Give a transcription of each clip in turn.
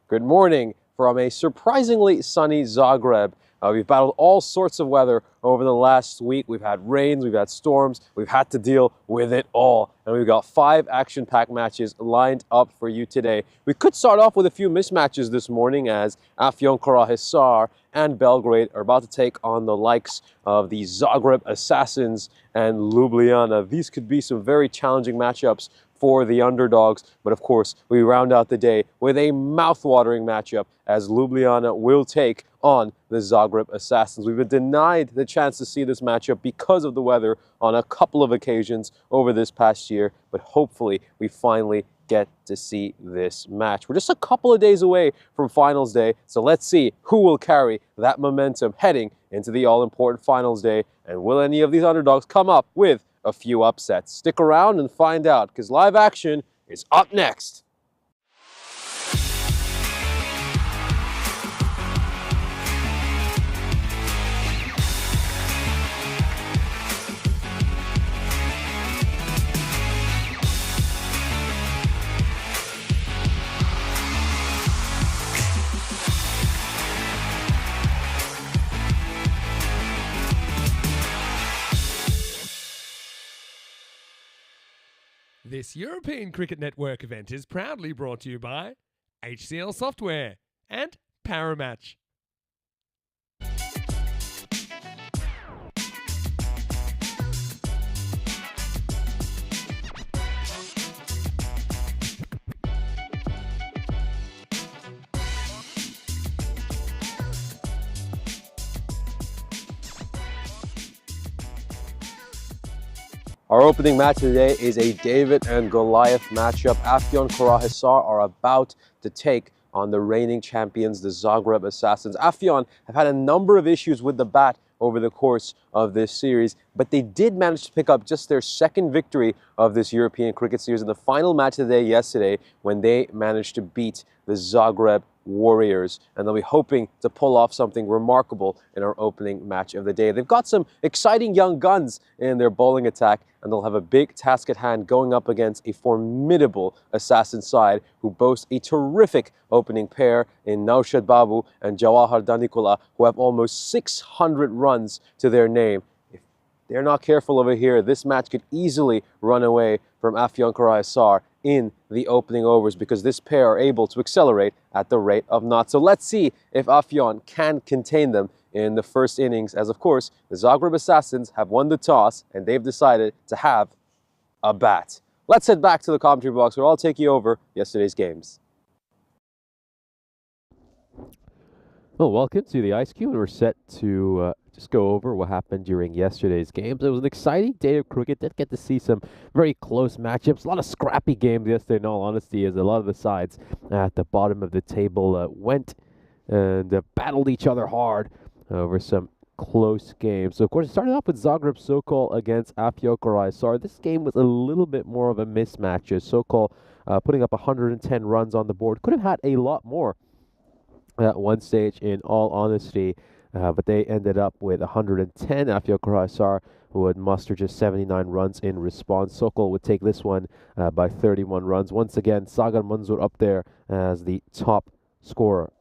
Good morning from a surprisingly sunny Zagreb. We've battled all sorts of weather over the last week. We've had rains, we've had storms, we've had to deal with it all. And we've got 5 action-packed matches lined up for you today. We could start off with a few mismatches this morning as Afyonkarahisar and Belgrade are about to take on the likes of the Zagreb Assassins and Ljubljana. These could be some very challenging matchups for the underdogs, but of course we round out the day with a mouth-watering matchup as Ljubljana will take on the Zagreb Assassins. We've been denied the chance to see this matchup because of the weather on a couple of occasions over this past year, but hopefully we finally get to see this match. We're just a couple of days away from finals day, so let's see who will carry that momentum heading into the all-important finals day, and will any of these underdogs come up with a few upsets? Stick around and find out, because live action is up next. This European Cricket Network event is proudly brought to you by HCL Software and Paramatch. Our opening match today is a David and Goliath matchup. Afyonkarahisar are about to take on the reigning champions, the Zagreb Assassins. Afyon have had a number of issues with the bat over the course of this series, but they did manage to pick up just their second victory of this European cricket series in the final match of the day yesterday when they managed to beat the Zagreb Warriors, and they'll be hoping to pull off something remarkable in our opening match of the day. They've got some exciting young guns in their bowling attack, and they'll have a big task at hand going up against a formidable Assassin side who boasts a terrific opening pair in Naushad Babu and Jawahar Danikula, who have almost 600 runs to their name. If they're not careful over here, this match could easily run away from Afyonkarahisar in the opening overs, because this pair are able to accelerate at the rate of knots. So let's see if Afyon can contain them in the first innings, as of course the Zagreb Assassins have won the toss and they've decided to have a bat. Let's head back to the commentary box where I'll take you over yesterday's games. Well, welcome to the Ice Cube, and we're set to just go over what happened during yesterday's games. It was an exciting day of cricket. Did get to see some very close matchups, a lot of scrappy games yesterday, in all honesty, as a lot of the sides at the bottom of the table went and battled each other hard over some close games. So, of course, it started off with Zagreb Sokol against Afyonkarahisar. This game was a little bit more of a mismatch, as Sokol putting up 110 runs on the board. Could have had a lot more at one stage, in all honesty, but they ended up with 110. Afyonkarahisar would muster just 79 runs in response. Sokol would take this one by 31 runs. Once again, Sagar Manzoor up there as the top scorer.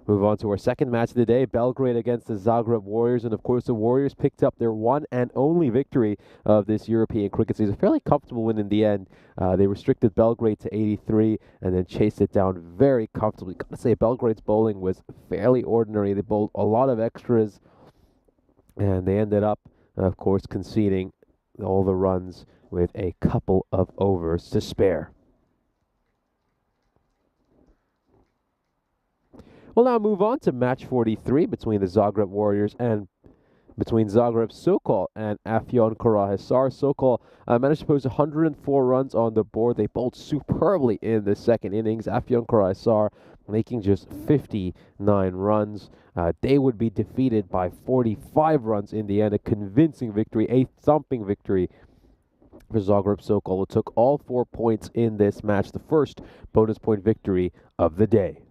Move on to our second match of the day, Belgrade against the Zagreb Warriors. And of course, the Warriors picked up their one and only victory of this European cricket season. A fairly comfortable win in the end. They restricted Belgrade to 83 and then chased it down very comfortably. Gotta say, Belgrade's bowling was fairly ordinary. They bowled a lot of extras, and they ended up, of course, conceding all the runs with a couple of overs to spare. We'll now move on to match 43 between the Zagreb Warriors and between Zagreb Sokol and Afyonkarahisar. Sokol managed to post 104 runs on the board. They bowled superbly in the second innings. Afyonkarahisar making just 59 runs. They would be defeated by 45 runs in the end. A convincing victory, a thumping victory for Zagreb Sokol, who took all 4 points in this match, the first bonus point victory of the day.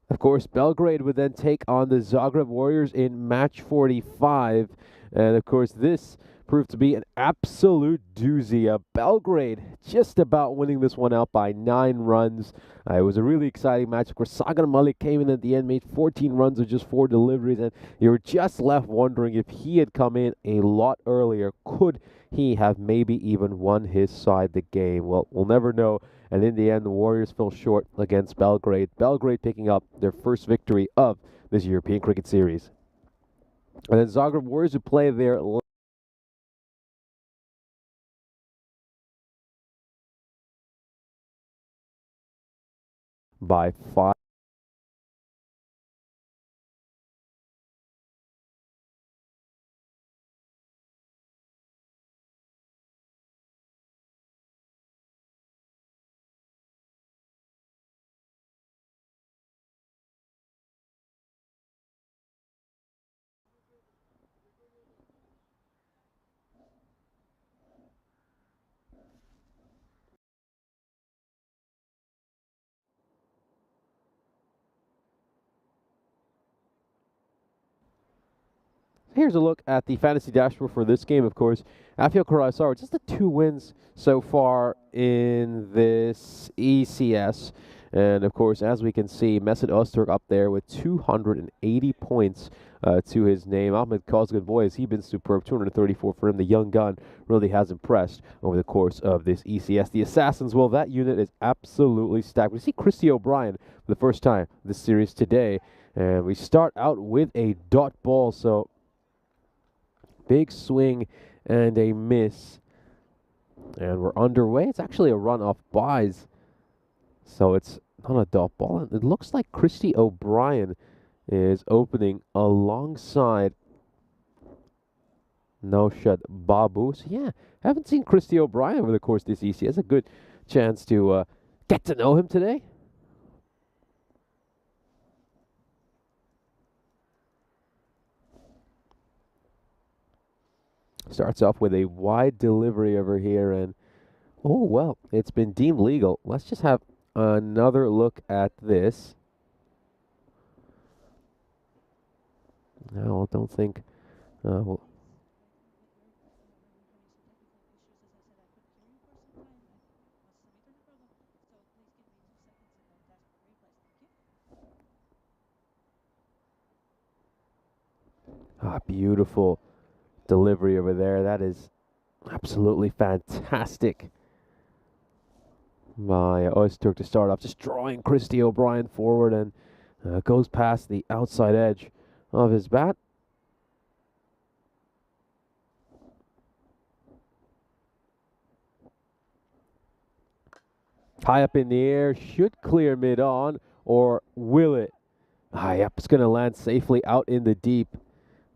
Of course, Belgrade would then take on the Zagreb Warriors in match 45. And of course, this proved to be an absolute doozy. Belgrade just about winning this one out by 9 runs. It was a really exciting match. Of course, Sagar Malik came in at the end, made 14 runs with just 4 deliveries, and you were just left wondering if he had come in a lot earlier, could he have maybe even won his side the game? Well, we'll never know. And in the end, the Warriors fell short against Belgrade. Belgrade picking up their first victory of this European Cricket Series. And then Zagreb Warriors, who play their by 5. Here's a look at the fantasy dashboard for this game, of course. Afio Croatia, just the 2 wins so far in this ECS. And of course, as we can see, Mesut Öztürk up there with 280 points to his name. Ahmed Kozgun, boy, has he been superb. 234 for him. The young gun really has impressed over the course of this ECS. The Assassins, well, that unit is absolutely stacked. We see Christy O'Brien for the first time this series today. And we start out with a dot ball, so big swing and a miss. And we're underway. It's actually a run off buys. So it's not a dot ball. It looks like Christy O'Brien is opening alongside Naushad Babu. So yeah, haven't seen Christy O'Brien over the course of this EC. It's a good chance to get to know him today. Starts off with a wide delivery over here, and oh well, it's been deemed legal. Let's just have another look at this. No, I don't think. Well, beautiful delivery over there. That is absolutely fantastic by Öztürk to start off, just drawing Christy O'Brien forward, and goes past the outside edge of his bat. High up in the air, should clear mid-on, or will it? Yep, it's going to land safely out in the deep.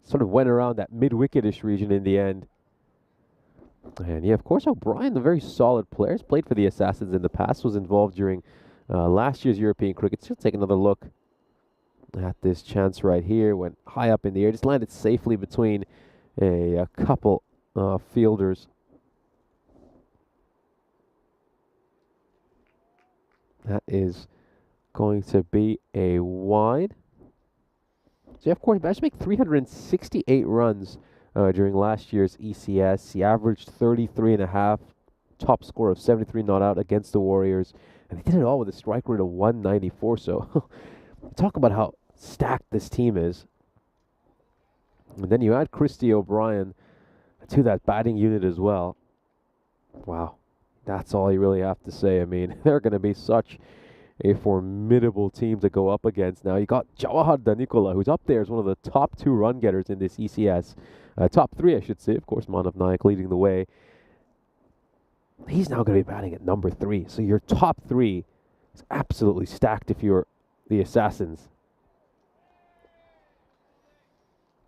Sort of went around that mid-wicketish region in the end. And yeah, of course, O'Brien, a very solid player, has played for the Assassins in the past, was involved during last year's European cricket. So let's take another look at this chance right here. Went high up in the air, just landed safely between a couple fielders. That is going to be a wide. So yeah, of course, managed to make 368 runs during last year's ECS. He averaged 33.5, top score of 73 not out against the Warriors. And he did it all with a strike rate of 194. So talk about how stacked this team is. And then you add Christy O'Brien to that batting unit as well. Wow. That's all you really have to say. I mean, they're going to be such a formidable team to go up against. Now you got Jawahar Danikola, who's up there as one of the top 2 run getters in this ECS. Top 3, I should say. Of course, Manav Nayak leading the way. He's now going to be batting at number 3. So your top 3 is absolutely stacked if you're the Assassins.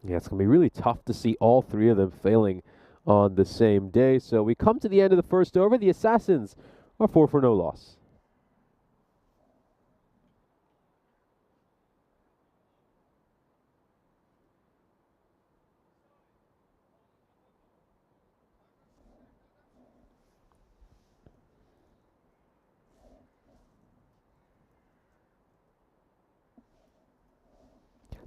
Yeah, it's going to be really tough to see all 3 of them failing on the same day. So we come to the end of the first over. The Assassins are 4 for no loss.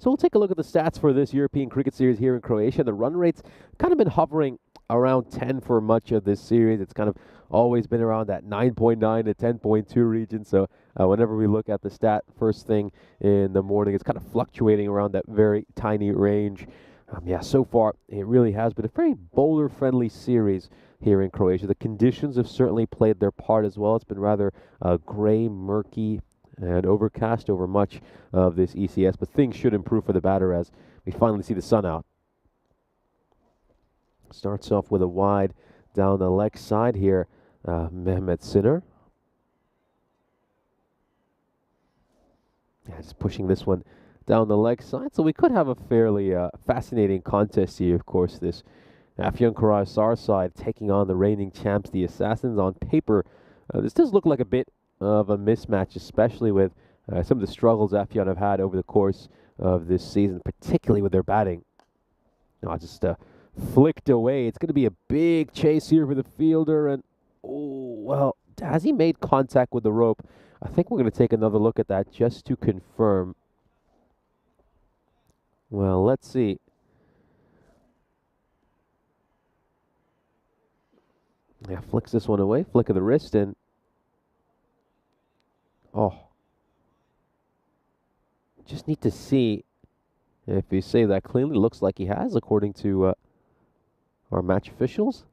So we'll take a look at the stats for this European cricket series here in Croatia. The run rate's kind of been hovering around 10 for much of this series. It's kind of always been around that 9.9 to 10.2 region. So whenever we look at the stat first thing in the morning, it's kind of fluctuating around that very tiny range. Yeah, so far it really has been a very bowler-friendly series here in Croatia. The conditions have certainly played their part as well. It's been rather gray, murky, and overcast over much of this ECS, but things should improve for the batter as we finally see the sun out. Starts off with a wide down the leg side here, Mehmet Sinner. Yeah, just pushing this one down the leg side, so we could have a fairly fascinating contest here. Of course, this Afyon Karahisar side taking on the reigning champs, the Assassins. On paper, this does look like a bit of a mismatch, especially with some of the struggles Afyon have had over the course of this season, particularly with their batting. Just flicked away. It's going to be a big chase here for the fielder, and oh, well, has he made contact with the rope? I think we're going to take another look at that just to confirm. Well, let's see. Yeah, flicks this one away, flick of the wrist, and oh, just need to see if he saved that cleanly. Looks like he has, according to our match officials.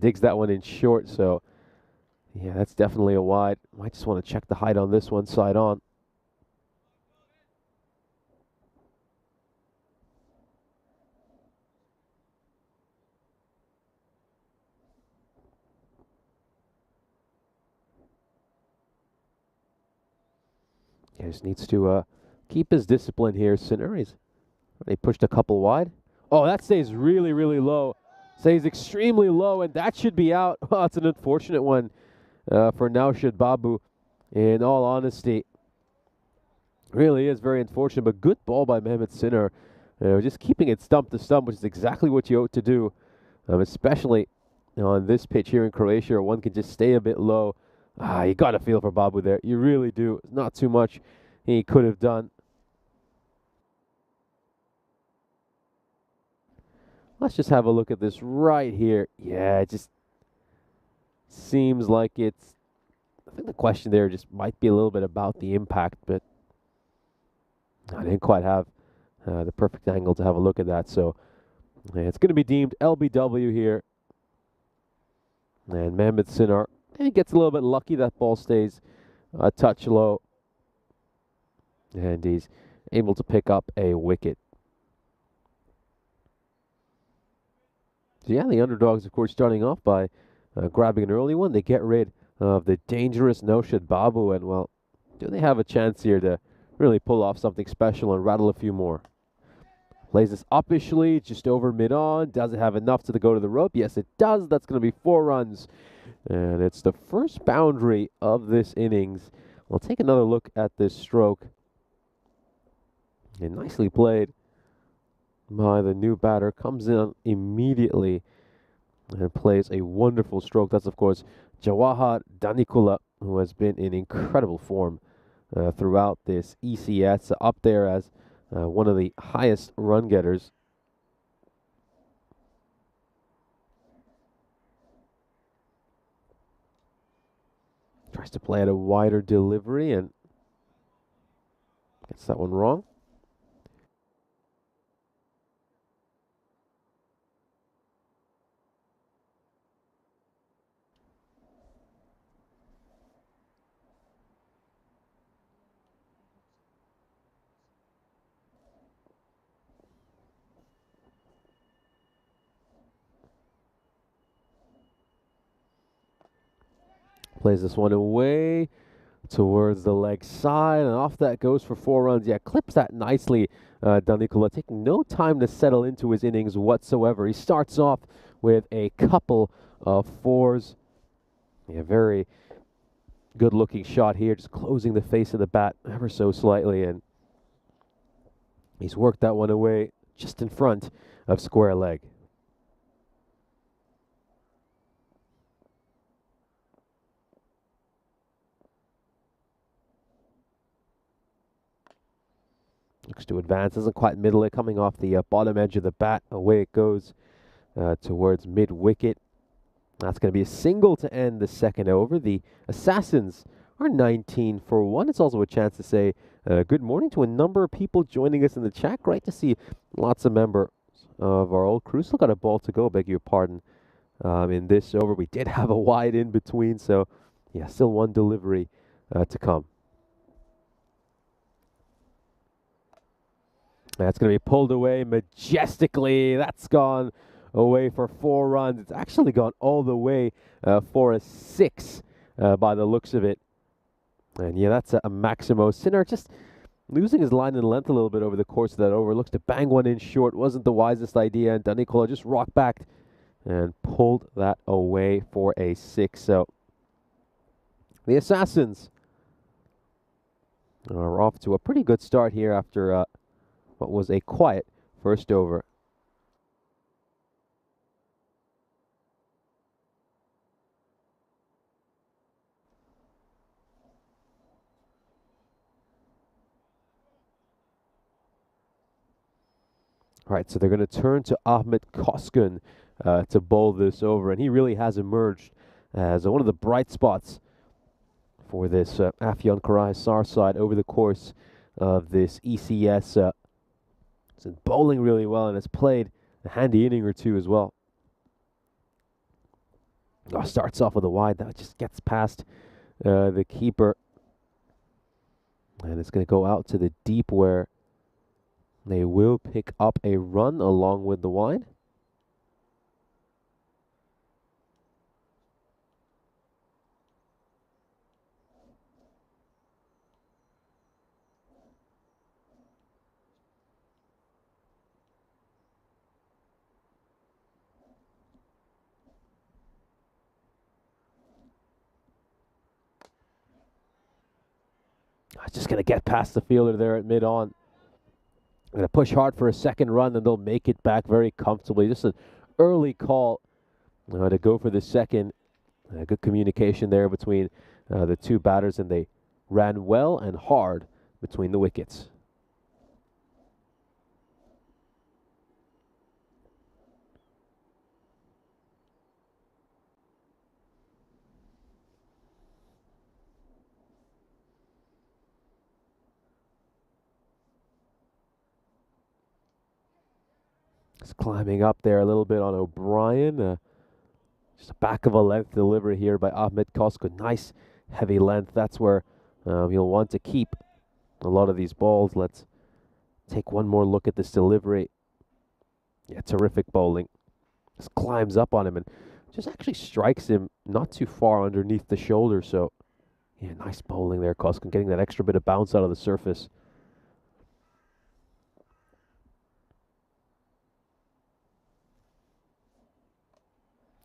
Digs that one in short, so yeah, that's definitely a wide. Might just want to check the height on this one, side on. Yeah, just needs to keep his discipline here. Sinner, they pushed a couple wide. Oh, that stays really, really low. Stays extremely low, and that should be out. Oh, it's an unfortunate one for Naushad Babu. In all honesty, really is very unfortunate, but good ball by Mehmet Sinner. Just keeping it stump to stump, which is exactly what you ought to do, especially on this pitch here in Croatia, where one can just stay a bit low. You got to feel for Babu there. You really do. Not too much he could have done. Let's just have a look at this right here. Yeah, it just seems like it's... I think the question there just might be a little bit about the impact, but I didn't quite have the perfect angle to have a look at that. So yeah, it's going to be deemed LBW here. And Mehmet Sinner, he gets a little bit lucky. That ball stays a touch low. And he's able to pick up a wicket. So yeah, the underdogs, of course, starting off by grabbing an early one. They get rid of the dangerous Naushad Babu, and well, do they have a chance here to really pull off something special and rattle a few more? Plays this uppishly, just over mid-on. Does it have enough to go to the rope? Yes, it does. That's going to be 4 runs. And it's the first boundary of this innings. We'll take another look at this stroke. And nicely played by the new batter. Comes in immediately and plays a wonderful stroke. That's, of course, Jawahar Danikula, who has been in incredible form throughout this ECS, up there as one of the highest run getters. Tries to play at a wider delivery and gets that one wrong. Plays this one away towards the leg side, and off that goes for 4 runs. Yeah, clips that nicely, Danikula, taking no time to settle into his innings whatsoever. He starts off with a couple of 4s. Yeah, very good-looking shot here, just closing the face of the bat ever so slightly, and he's worked that one away just in front of square leg. Looks to advance, doesn't quite middle it, coming off the bottom edge of the bat. Away it goes towards mid-wicket. That's going to be a single to end the second over. The Assassins are 19 for 1. It's also a chance to say good morning to a number of people joining us in the chat. Great to see lots of members of our old crew. Still got a ball to go, beg your pardon, in this over. We did have a wide in between, so yeah, still one delivery to come. That's going to be pulled away majestically. That's gone away for 4 runs. It's actually gone all the way for a 6 by the looks of it. And yeah, that's a Maximo Sinner just losing his line and length a little bit over the course of that over. Looks to bang one in short. Wasn't the wisest idea. And Danicola just rocked back and pulled that away for a 6. So the Assassins are off to a pretty good start here after what was a quiet first over. All right, so they're going to turn to Ahmed Koskun to bowl this over, and he really has emerged as one of the bright spots for this Afyon Karahisar side over the course of this ECS. He's been bowling really well and has played a handy inning or two as well. Starts off with a wide that just gets past the keeper, and it's going to go out to the deep where they will pick up a run along with the wide. Just going to get past the fielder there at mid-on. Going to push hard for a second run, and they'll make it back very comfortably. Just an early call to go for the second. Good communication there between the two batters, and they ran well and hard between the wickets. Just climbing up there a little bit on O'Brien. Just a back of a length delivery here by Ahmed Koskun. Nice heavy length. That's where he'll want to keep a lot of these balls. Let's take one more look at this delivery. Yeah, terrific bowling. Just climbs up on him and just actually strikes him not too far underneath the shoulder. So, yeah, nice bowling there, Koskun, getting that extra bit of bounce out of the surface.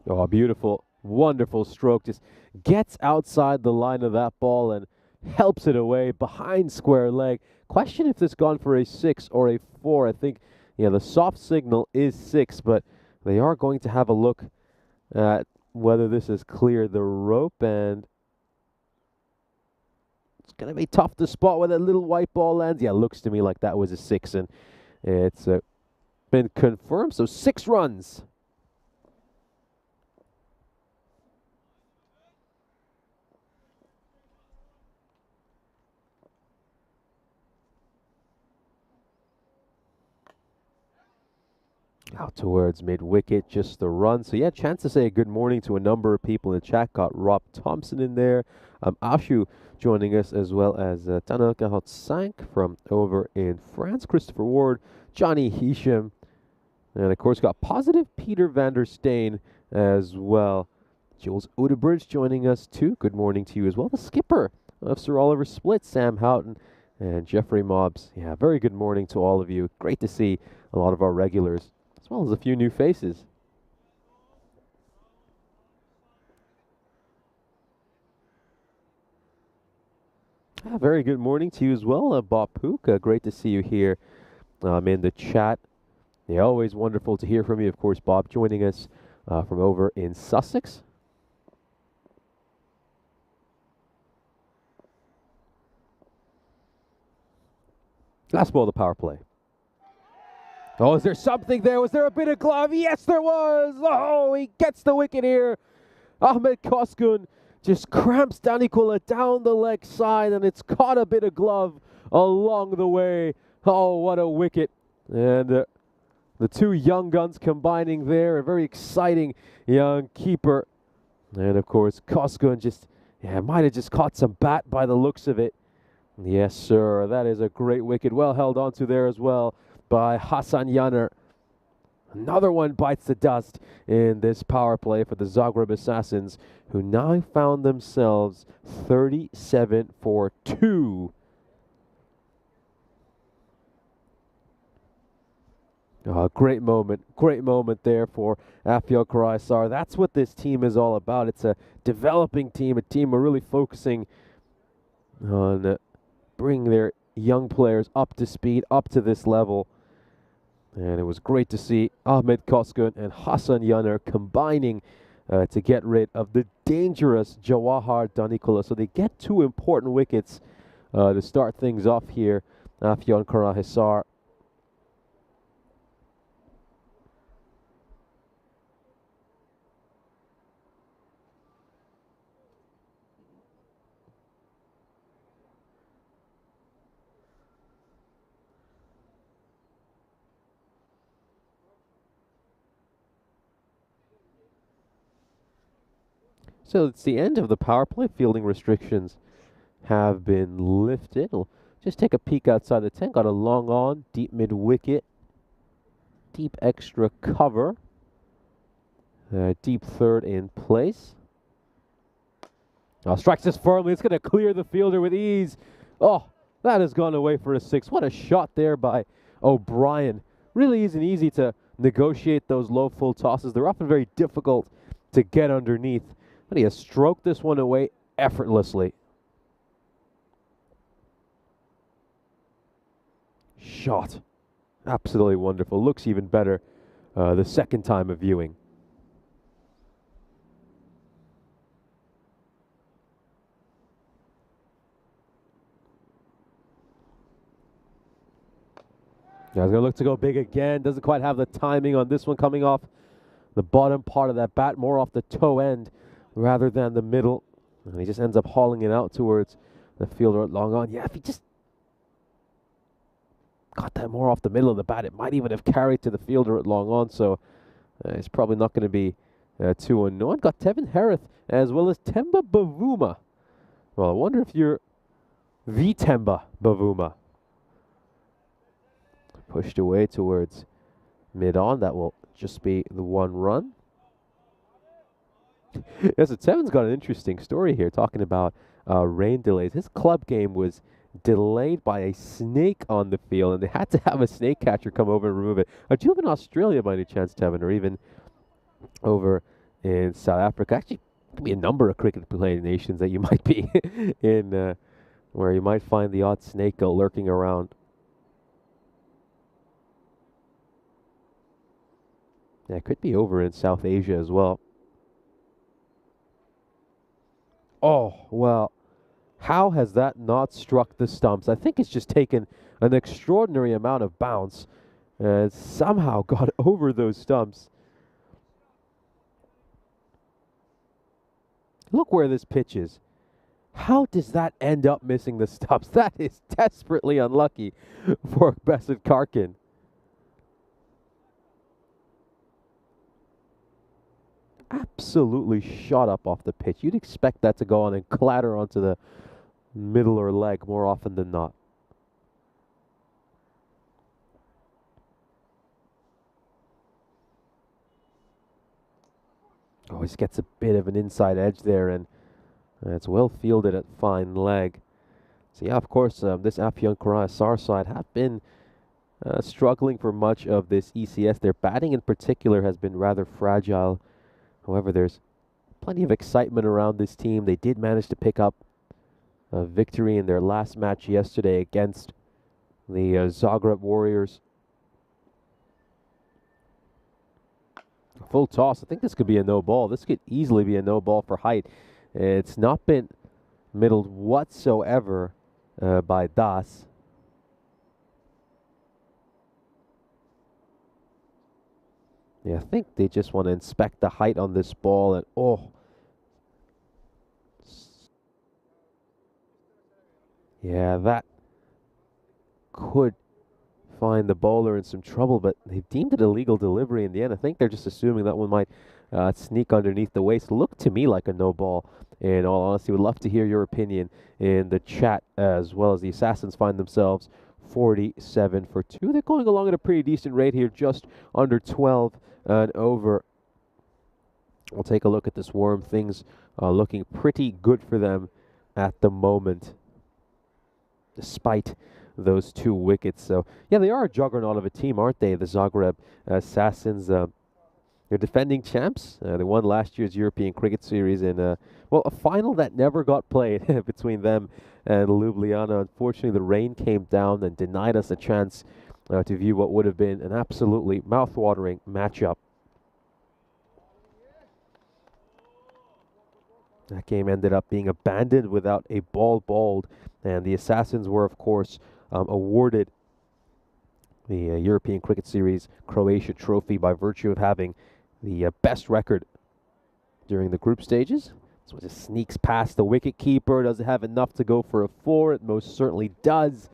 Oh, beautiful, wonderful stroke. Just gets outside the line of that ball and helps it away behind square leg. Question if this gone for a 6 or a 4. I think, yeah, the soft signal is 6, but they are going to have a look at whether this has cleared the rope, and it's going to be tough to spot where that little white ball lands. Yeah, looks to me like that was a 6, and it's been confirmed. So 6 runs. Out towards mid-wicket, just the run. So yeah, chance to say good morning to a number of people in the chat. Got Rob Thompson in there. Ashu joining us, as well as Tanaka Hotsank from over in France. Christopher Ward, Johnny Hisham, and of course got positive Peter van der Steen as well. Jules Odebridge joining us too. Good morning to you as well. The skipper of Sir Oliver Split, Sam Houghton, and Jeffrey Mobbs. Yeah, very good morning to all of you. Great to see a lot of our regulars, as well as a few new faces. Very good morning to you as well, Bob Pook. Great to see you here in the chat. Yeah, always wonderful to hear from you. Of course, Bob joining us from over in Sussex. Last ball of the power play. Oh, is there something there? Was there a bit of glove? Yes, there was. Oh, he gets the wicket here. Ahmed Koskun just cramps Danikula down the leg side, and it's caught a bit of glove along the way. Oh, what a wicket. And the two young guns combining there. A very exciting young keeper. And, of course, Koskun just might have just caught some bat by the looks of it. Yes, sir. That is a great wicket. Well held onto there as well by Hassan Yaner. Another one bites the dust in this power play for the Zagreb Assassins, who now found themselves 37 for 2. Oh, great moment there for Afyon Karahisar. That's what this team is all about. It's a developing team, a team who are really focusing on bringing their young players up to speed, up to this level. And it was great to see Ahmed Koskun and Hassan Yaner combining to get rid of the dangerous Jawahar Danikula. So they get 2 important wickets to start things off here. Afyon Karahisar. So it's the end of the power play. Fielding restrictions have been lifted. We'll just take a peek outside the tent. Got a long on, deep mid wicket, deep extra cover, deep third in place. Strikes this firmly. It's going to clear the fielder with ease. Oh, that has gone away for a 6. What a shot there by O'Brien. Really isn't easy to negotiate those low full tosses. They're often very difficult to get underneath. But he has stroked this one away effortlessly. Shot. Absolutely wonderful. Looks even better the second time of viewing. Now he's going to look to go big again. Doesn't quite have the timing on this one, coming off the bottom part of that bat, more off the toe end rather than the middle. And he just ends up hauling it out towards the fielder at long on. Yeah, if he just got that more off the middle of the bat, it might even have carried to the fielder at long on. So it's probably not going to be too annoying. Got Tevin Harith as well as Temba Bavuma. Well, I wonder if you're the Temba Bavuma. Pushed away towards mid-on. That will just be the 1 run. Yes, Tevin's got an interesting story here, talking about rain delays. His club game was delayed by a snake on the field, and they had to have a snake catcher come over and remove it. Do you live in Australia by any chance, Tevin, or even over in South Africa? Actually, there could be a number of cricket-playing nations that you might be in, where you might find the odd snake lurking around. Yeah, it could be over in South Asia as well. Oh, well, how has that not struck the stumps? I think it's just taken an extraordinary amount of bounce and somehow got over those stumps. Look where this pitch is. How does that end up missing the stumps? That is desperately unlucky for Besant Karkin. Absolutely shot up off the pitch. You'd expect that to go on and clatter onto the middle or leg more often than not. Always gets a bit of an inside edge there, and it's well fielded at fine leg. So yeah, of course, this Afyon Karahisar side have been struggling for much of this ECS. Their batting in particular has been rather fragile. However, there's plenty of excitement around this team. They did manage to pick up a victory in their last match yesterday against the Zagreb Warriors. Full toss. I think this could be a no ball. This could easily be a no ball for height. It's not been middled whatsoever by Das. Yeah, I think they just want to inspect the height on this ball, and yeah, that could find the bowler in some trouble, but they deemed it illegal delivery in the end. I think they're just assuming that one might sneak underneath the waist. Looked to me like a no ball. In all honesty, would love to hear your opinion in the chat, as well as the Assassins find themselves 47 for 2. They're going along at a pretty decent rate here, just under 12 and over. We'll take a look at this Worm. Things looking pretty good for them at the moment, despite those 2 wickets. So, yeah, they are a juggernaut of a team, aren't they? The Zagreb Assassins. They're defending champs. They won last year's European Cricket Series in, well, a final that never got played between them and Ljubljana. Unfortunately, the rain came down and denied us a chance to view what would have been an absolutely mouth-watering matchup. That game ended up being abandoned without a ball bowled, and the Assassins were, of course, awarded the European Cricket Series Croatia trophy by virtue of having the best record during the group stages. So it just sneaks past the wicketkeeper. Does it have enough to go for a 4? It most certainly does.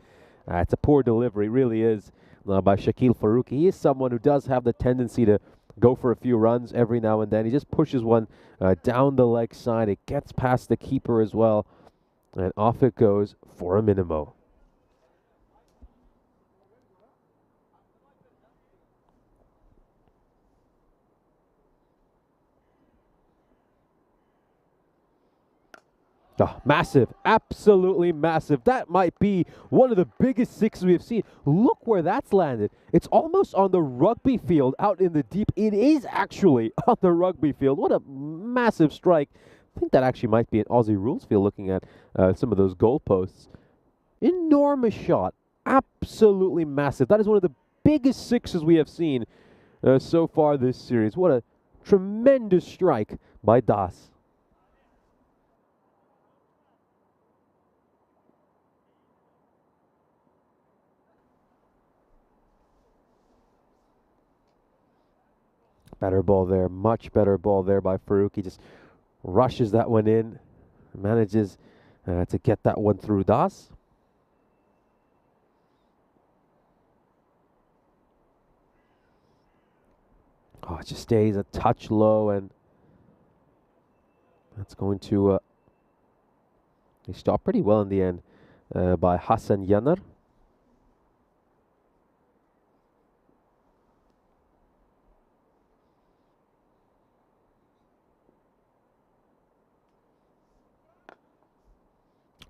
It's a poor delivery, really is, by Shakil Faruqi. He is someone who does have the tendency to go for a few runs every now and then. He just pushes one down the leg side. It gets past the keeper as well, and off it goes for a minimo. Oh, massive, absolutely massive. That might be one of the biggest sixes we have seen. Look where that's landed. It's almost on the rugby field out in the deep. It is actually on the rugby field. What a massive strike. I think that actually might be an Aussie rules field, looking at some of those goalposts. Enormous shot. Absolutely massive. That is one of the biggest sixes we have seen so far this series. What a tremendous strike by Das. Better ball there, much better ball there by Faruqi. Just rushes that one in, manages to get that one through Das. Oh, it just stays a touch low, and that's going to he stopped pretty well in the end by Hassan Yanar.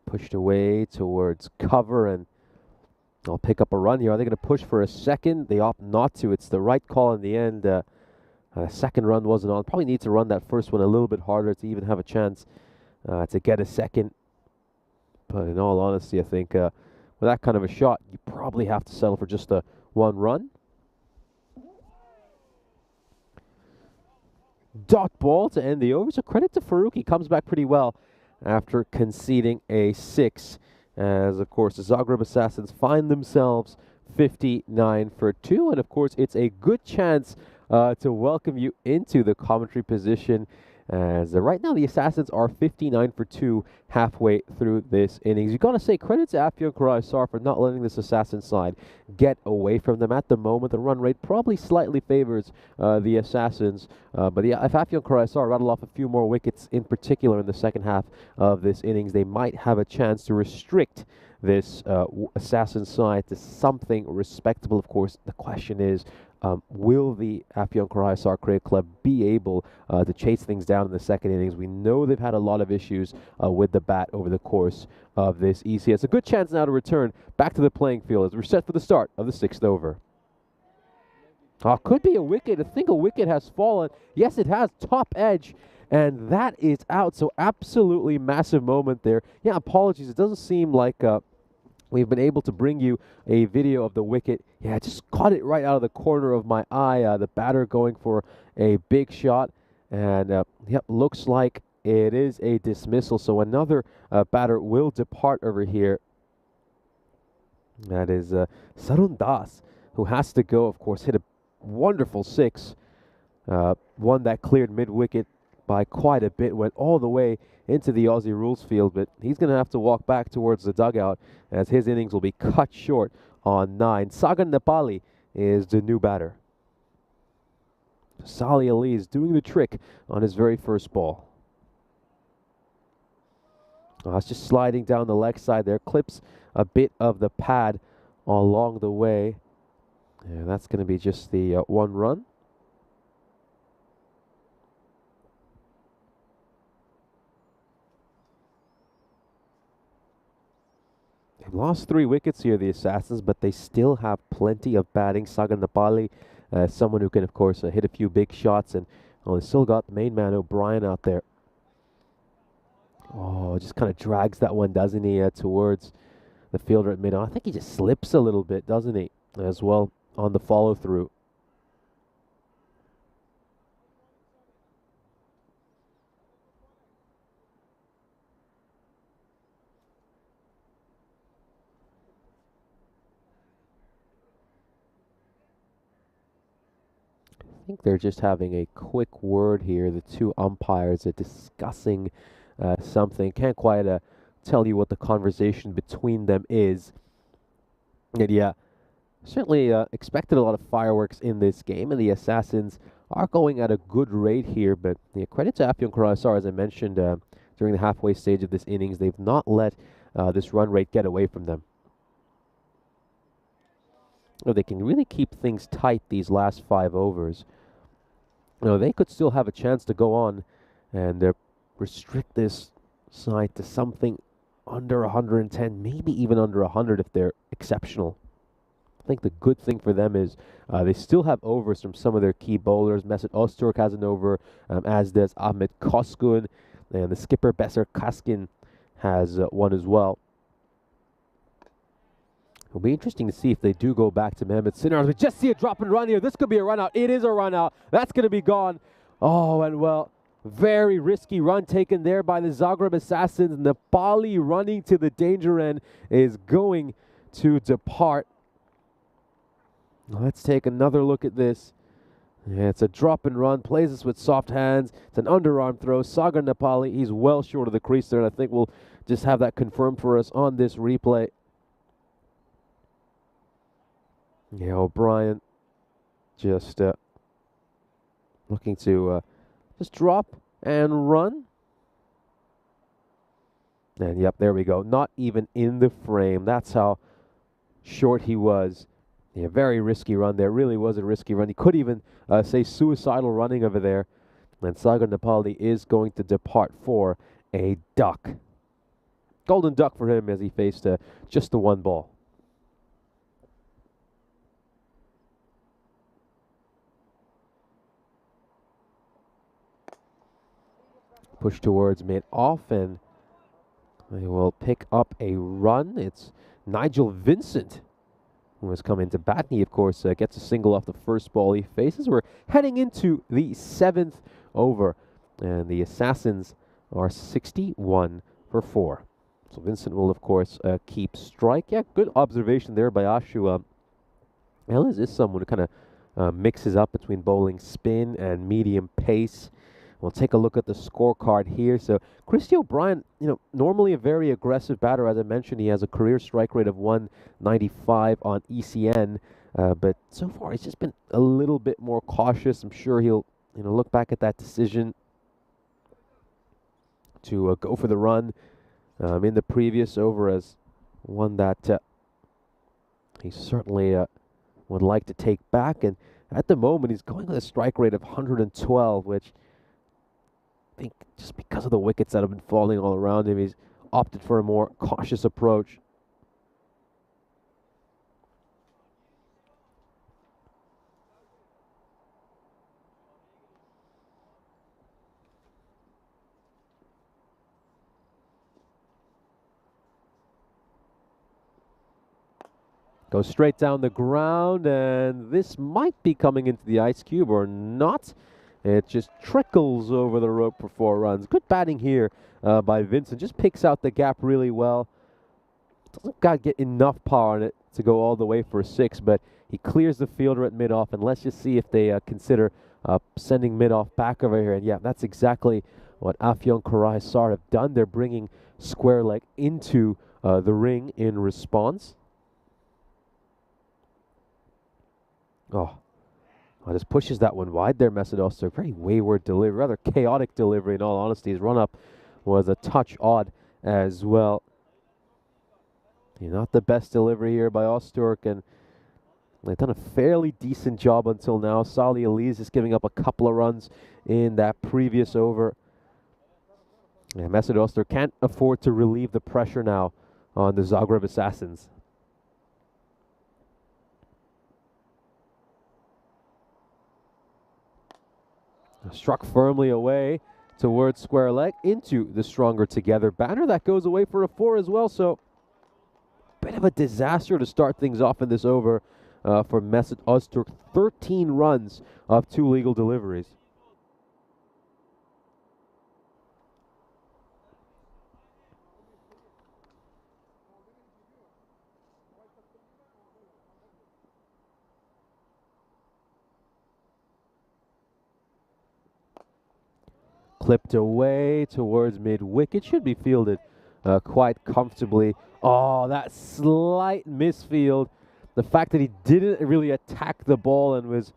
Pushed away towards cover, and I'll pick up a run here. Are they going to push for a second? They opt not to. It's the right call in the end. Second run wasn't on. Probably need to run that first one a little bit harder to even have a chance to get a second. But in all honesty, I think with that kind of a shot, you probably have to settle for just a 1 run. Dot ball to end the over. So credit to Faruqi. Comes back pretty well after conceding a 6, as of course the Zagreb Assassins find themselves 59 for 2, and of course it's a good chance to welcome you into the commentary position, as right now the Assassins are 59 for 2 halfway through this innings. You gotta say credit to Afyon Croatia for not letting this Assassin side get away from them. At the moment, the run rate probably slightly favors the Assassins, but yeah, if Afyon Croatia rattle off a few more wickets, in particular in the second half of this innings, they might have a chance to restrict this Assassin side to something respectable. Of course, the question is, will the Afyon Croatia Cricket Club be able to chase things down in the second innings? We know they've had a lot of issues with the bat over the course of this ECS. A good chance now to return back to the playing field as we're set for the start of the 6th over. Could be a wicket. I think a wicket has fallen. Yes, it has. Top edge. And that is out. So absolutely massive moment there. Yeah, apologies. It doesn't seem like we've been able to bring you a video of the wicket. Yeah, I just caught it right out of the corner of my eye. The batter going for a big shot. And, yep, looks like it is a dismissal. So another batter will depart over here. That is Sarun Das, who has to go, of course, hit a wonderful 6 One that cleared mid-wicket by quite a bit, went all the way into the Aussie rules field, but he's going to have to walk back towards the dugout as his innings will be cut short on 9. Sagar Nepali is the new batter. Salih Ali is doing the trick on his very first ball. It's just sliding down the leg side there, clips a bit of the pad along the way. And that's going to be just the 1 run. They've lost 3 wickets here, the Assassins, but they still have plenty of batting. Sagar Nepali, someone who can, of course, hit a few big shots, and they still got the main man, O'Brien, out there. Oh, just kind of drags that one, doesn't he, towards the fielder at mid-on. I think he just slips a little bit, doesn't he, as well on the follow-through. I think they're just having a quick word here. The 2 umpires are discussing something. Can't quite tell you what the conversation between them is. And yeah, certainly expected a lot of fireworks in this game, and the Assassins are going at a good rate here. But yeah, credit to Afyon Croatia, as I mentioned during the halfway stage of this innings. They've not let this run rate get away from them. They can really keep things tight these last 5 overs. They could still have a chance to go on and restrict this side to something under 110, maybe even under 100 if they're exceptional. I think the good thing for them is they still have overs from some of their key bowlers. Mesut Öztürk has an over, as does Ahmet Koskun, and the skipper Besser Kaskin has one as well. It'll be interesting to see if they do go back to Mohamed Sinar. We just see a drop and run here. This could be a run out. It is a run out. That's going to be gone. Oh, and well, very risky run taken there by the Zagreb Assassins. Nepali running to the danger end is going to depart. Let's take another look at this. Yeah, it's a drop and run. Plays this with soft hands. It's an underarm throw. Sagar Nepali, he's well short of the crease there, and I think we'll just have that confirmed for us on this replay. Yeah, O'Brien just looking to just drop and run. And yep, there we go. Not even in the frame. That's how short he was. Yeah, very risky run there. Really was a risky run. He could even say suicidal running over there. And Sagar Nepali is going to depart for a duck. Golden duck for him as he faced just the 1 ball. Push towards mid-off, and they will pick up a run. It's Nigel Vincent who has come into bat. He, of course, gets a single off the first ball he faces. We're heading into the 7th over, and the Assassins are 61 for 4. So Vincent will, of course, keep strike. Yeah, good observation there by Ashu. Ellis is someone who kind of mixes up between bowling spin and medium pace. We'll take a look at the scorecard here. So Christy O'Brien, normally a very aggressive batter. As I mentioned, he has a career strike rate of 195 on ECN. But so far, he's just been a little bit more cautious. I'm sure he'll, look back at that decision to go for the run in the previous over as one that he certainly would like to take back. And at the moment, he's going with a strike rate of 112, which I think just because of the wickets that have been falling all around him, he's opted for a more cautious approach. Goes straight down the ground, and this might be coming into the ice cube or not. It just trickles over the rope for 4 runs. Good batting here by Vincent. Just picks out the gap really well. Doesn't got to get enough power on it to go all the way for a 6, but he clears the fielder at mid-off, and let's just see if they consider sending mid off back over here. And yeah, that's exactly what Afyon Croatia have done. They're bringing square leg into the ring in response. Oh, just pushes that one wide there, Mesut Öztürk. Very wayward delivery, rather chaotic delivery in all honesty. His run-up was a touch odd as well. Not the best delivery here by Öztürk, and they've done a fairly decent job until now. Salih Ali's just giving up a couple of runs in that previous over. Yeah, Mesut Öztürk can't afford to relieve the pressure now on the Zagreb Assassins. Struck firmly away towards square leg into the stronger together banner. That goes away for a 4 as well, so bit of a disaster to start things off in this over for Mesut Öztürk. 13 runs of 2 legal deliveries. Clipped away towards mid-wicket. Should be fielded quite comfortably. Oh, that slight misfield. The fact that he didn't really attack the ball and was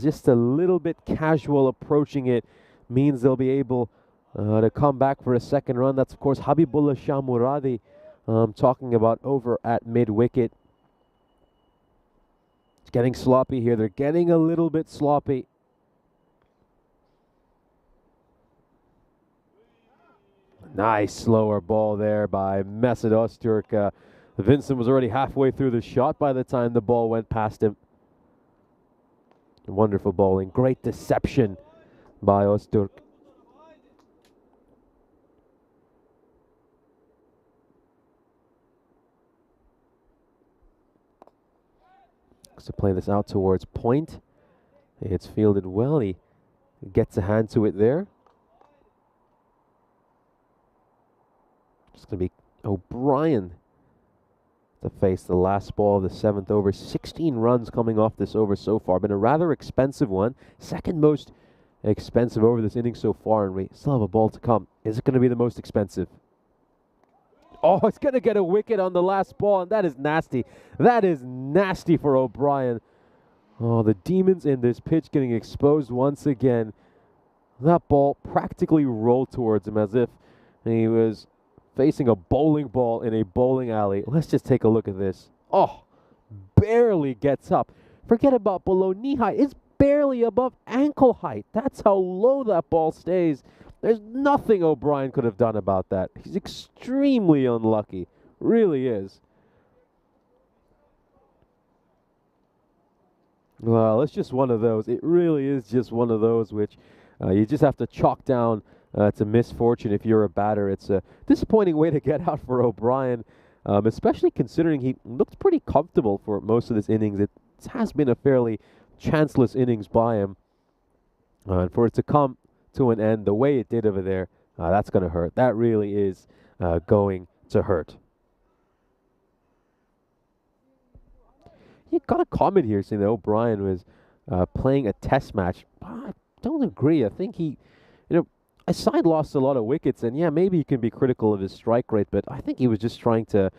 just a little bit casual approaching it means they'll be able to come back for a second run. That's, of course, Habibullah Shah Muradi talking about over at mid-wicket. It's getting sloppy here. They're getting a little bit sloppy. Nice slower ball there by Mesut Öztürk. Vincent was already halfway through the shot by the time the ball went past him. Wonderful bowling. Great deception by Öztürk. To play this out towards point. It's fielded well. He gets a hand to it there. It's going to be O'Brien to face the last ball of the 7th over. 16 runs coming off this over so far. Been a rather expensive one. Second most expensive over this inning so far, and we still have a ball to come. Is it going to be the most expensive? Oh, it's going to get a wicket on the last ball, and that is nasty. That is nasty for O'Brien. Oh, the demons in this pitch getting exposed once again. That ball practically rolled towards him as if he was facing a bowling ball in a bowling alley. Let's just take a look at this. Oh, barely gets up. Forget about below knee height. It's barely above ankle height. That's how low that ball stays. There's nothing O'Brien could have done about that. He's extremely unlucky. Really is. Well, it's just one of those. It really is just one of those which you just have to chalk down to misfortune if you're a batter. It's a disappointing way to get out for O'Brien, especially considering he looked pretty comfortable for most of this innings. It has been a fairly chanceless innings by him. And for it to come to an end the way it did over there, that's going to hurt. That really is going to hurt. You got a comment here saying that O'Brien was playing a test match. I don't agree. I think he, his side lost a lot of wickets, and yeah, maybe you can be critical of his strike rate, but I think he was just trying to,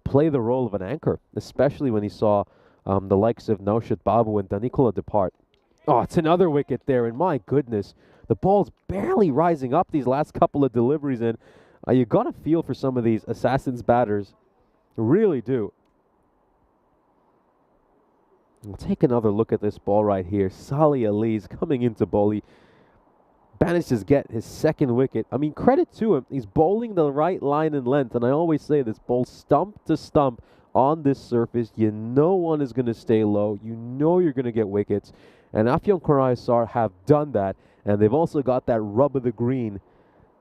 play the role of an anchor, especially when he saw the likes of Naushad Babu and Danikola depart. Oh, it's another wicket there, and my goodness, the ball's barely rising up these last couple of deliveries, and you got to feel for some of these Assassins batters. Really do. We'll take another look at this ball right here. Salih Ali's coming into bowl. He managed to get his second wicket. I mean, credit to him. He's bowling the right line and length, and I always say this, bowl stump to stump on this surface. No one is going to stay low. You're going to get wickets, and Afyon Croatia have done that, and they've also got that rub of the green,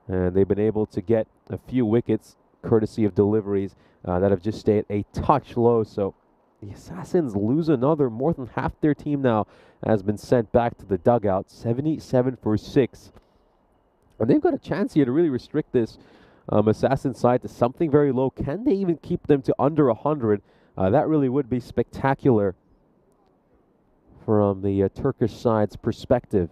and they've been able to get a few wickets courtesy of deliveries that have just stayed a touch low. So the Assassins lose another. More than half their team now has been sent back to the dugout. 77 for 6. And they've got a chance here to really restrict this Assassin side to something very low. Can they even keep them to under 100? That really would be spectacular from the Turkish side's perspective.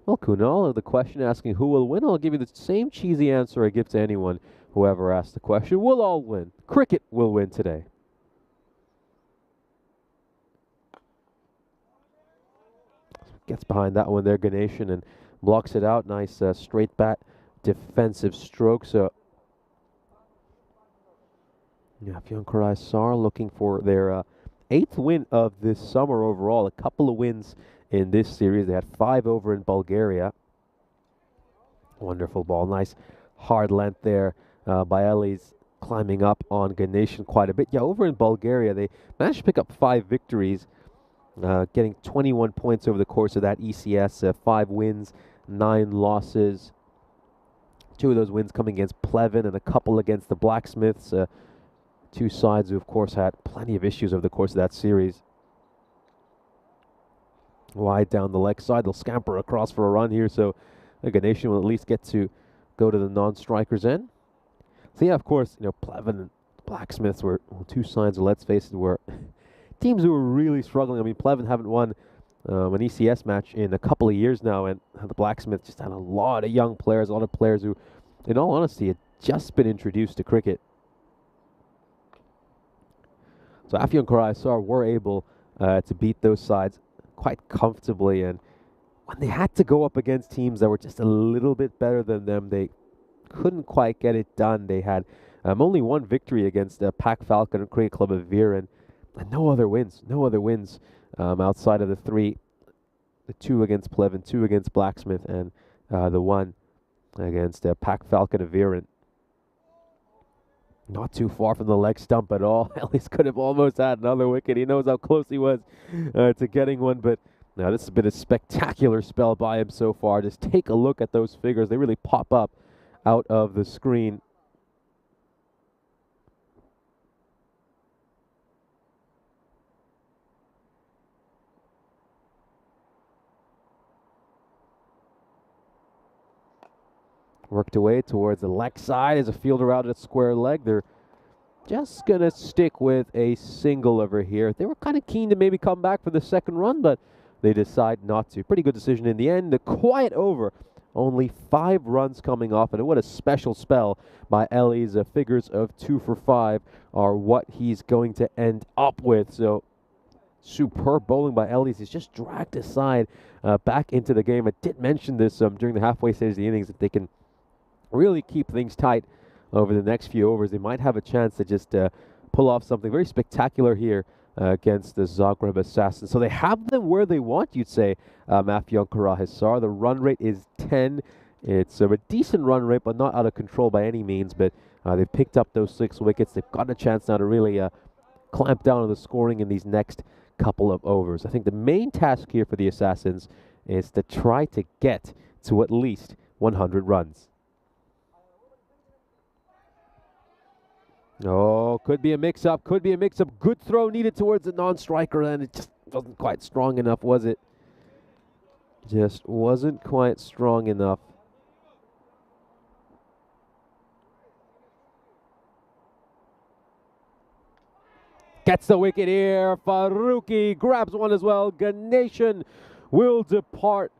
Well, Kunal, the question asking who will win, I'll give you the same cheesy answer I give to anyone who ever asks the question. We'll all win. Cricket will win today. Gets behind that one there, Ganeshan, and blocks it out. Nice straight bat defensive stroke. So, Afyon Karahisar looking for their 8th win of this summer overall. A couple of wins in this series. They had 5 over in Bulgaria. Wonderful ball. Nice hard length there by Ellis, climbing up on Ganeshan quite a bit. Yeah, over in Bulgaria, they managed to pick up 5 victories, getting 21 points over the course of that ECS. 5 wins, 9 losses. 2 of those wins coming against Plevin and a couple against the Blacksmiths. 2 sides who, of course, had plenty of issues over the course of that series. Wide down the leg side. They'll scamper across for a run here, so Ganeshan will at least get to go to the non-strikers end. So, yeah, of course, Plevin and Blacksmiths were 2 sides, let's face it, were teams who were really struggling. I mean, Plevin haven't won an ECS match in a couple of years now, and the Blacksmiths just had a lot of young players, a lot of players who, in all honesty, had just been introduced to cricket. So Afyon Karahisar were able to beat those sides quite comfortably, and when they had to go up against teams that were just a little bit better than them, they couldn't quite get it done. They had only 1 victory against Pac Falcon and Cricket Club of Viren, and no other wins outside of the 3, the 2 against Plevin, 2 against Blacksmith, and the 1 against Pac Falcon of Viren. Not too far from the leg stump at all. Ellis could have almost had another wicket. He knows how close he was to getting one, but now this has been a spectacular spell by him so far. Just take a look at those figures. They really pop up out of the screen. Worked away towards the leg side as a fielder out at square leg. They're just going to stick with a single over here. They were kind of keen to maybe come back for the second run, but they decide not to. Pretty good decision in the end. The quiet over. Only 5 runs coming off, and what a special spell by Ellis. Figures of 2 for 5 are what he's going to end up with. So superb bowling by Ellis. He's just dragged his side back into the game. I did mention this during the halfway stage of the innings. If they can really keep things tight over the next few overs, they might have a chance to just pull off something very spectacular here against the Zagreb Assassins. So they have them where they want, you'd say, Afyon Karahisar. The run rate is 10. It's a decent run rate, but not out of control by any means. But they've picked up those 6 wickets. They've got a chance now to really clamp down on the scoring in these next couple of overs. I think the main task here for the Assassins is to try to get to at least 100 runs. Oh, could be a mix-up, Good throw needed towards the non-striker, and it just wasn't quite strong enough, was it? Just wasn't quite strong enough. Gets the wicket here. Faruqi grabs one as well. Ganeshan will depart.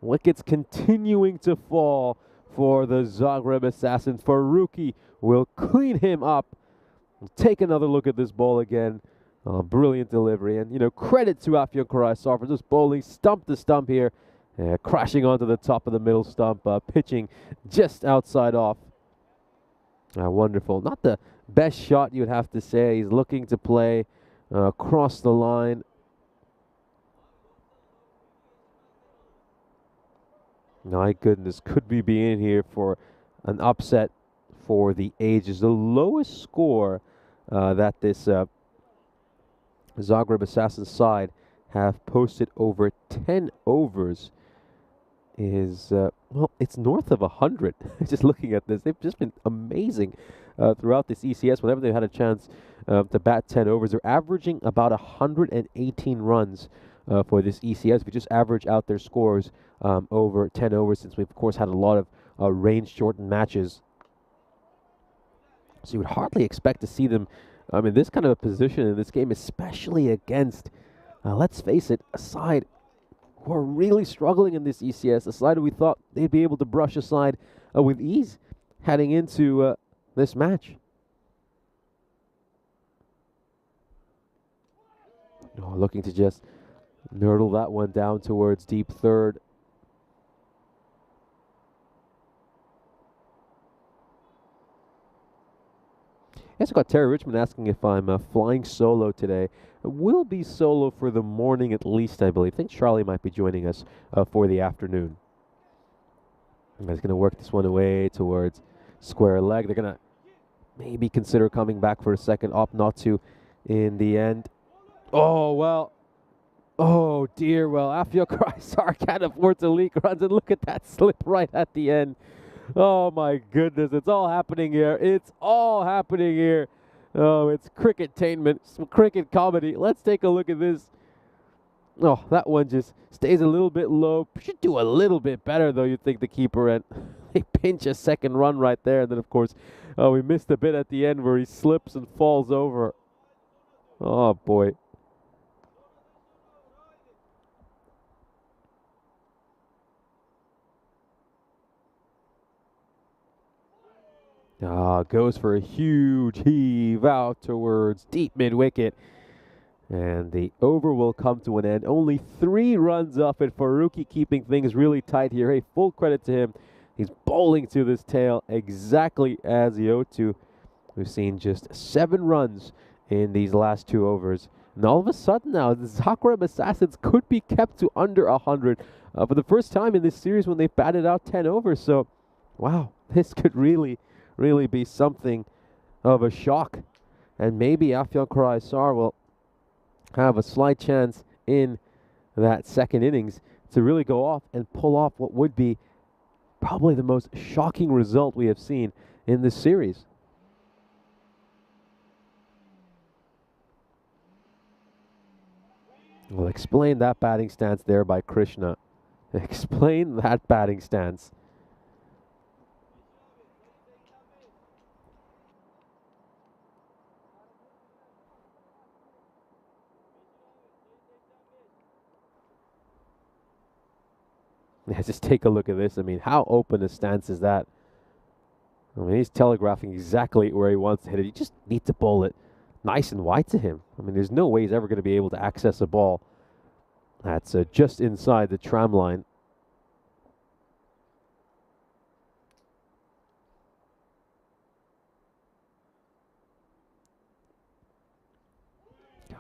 Wickets continuing to fall for the Zagreb Assassins. Faruqi will clean him up. We'll take another look at this ball again. Brilliant delivery. And, credit to Afyon Karahisar for just bowling stump to stump here. Crashing onto the top of the middle stump. Pitching just outside off. Wonderful. Not the best shot, you'd have to say. He's looking to play across the line. My goodness, could we be in here for an upset for the ages? The lowest score that this Zagreb Assassins side have posted over 10 overs is, well, it's north of 100. Just looking at this, they've just been amazing throughout this ECS. Whenever they've had a chance to bat 10 overs, they're averaging about 118 runs for this ECS. If you just average out their scores over 10 overs, since we've, of course, had a lot of range-shortened matches. So you would hardly expect to see them I mean, this kind of a position in this game, especially against, let's face it, a side who are really struggling in this ECS, a side we thought they'd be able to brush aside with ease heading into this match. Oh, looking to just nurdle that one down towards deep third. Yes, I got Terry Richmond asking if I'm flying solo today. I will be solo for the morning at least, I believe. I think Charlie might be joining us for the afternoon. He's going to work this one away towards square leg. They're going to maybe consider coming back for a second, opt not to in the end. Oh, well. Oh, dear. Well, Afio Croatia can't afford to leak runs, and look at that slip right at the end. Oh, my goodness. It's all happening here. It's all happening here. Oh, it's cricket-tainment, some cricket comedy. Let's take a look at this. Oh, that one just stays a little bit low. Should do a little bit better, though, you'd think, the keeper. And they pinch a second run right there. And then, of course, we missed a bit at the end where he slips and falls over. Oh, boy. Goes for a huge heave out towards deep mid-wicket. And the over will come to an end. Only 3 runs off it. Faruqi keeping things really tight here. Hey, full credit to him. He's bowling to this tail exactly as he ought to. We've seen just 7 runs in these last 2 overs. And all of a sudden now, the Zagreb Assassins could be kept to under 100 for the first time in this series when they've batted out 10 overs. So, wow, this could really be something of a shock. And maybe Afyon Karaisar will have a slight chance in that second innings to really go off and pull off what would be probably the most shocking result we have seen in this series. Well, explain that batting stance there by Krishna. Explain that batting stance. Yeah, just take a look at this. I mean, how open a stance is that? I mean, he's telegraphing exactly where he wants to hit it. You just need to bowl it nice and wide to him. I mean, there's no way he's ever going to be able to access a ball that's just inside the tram line.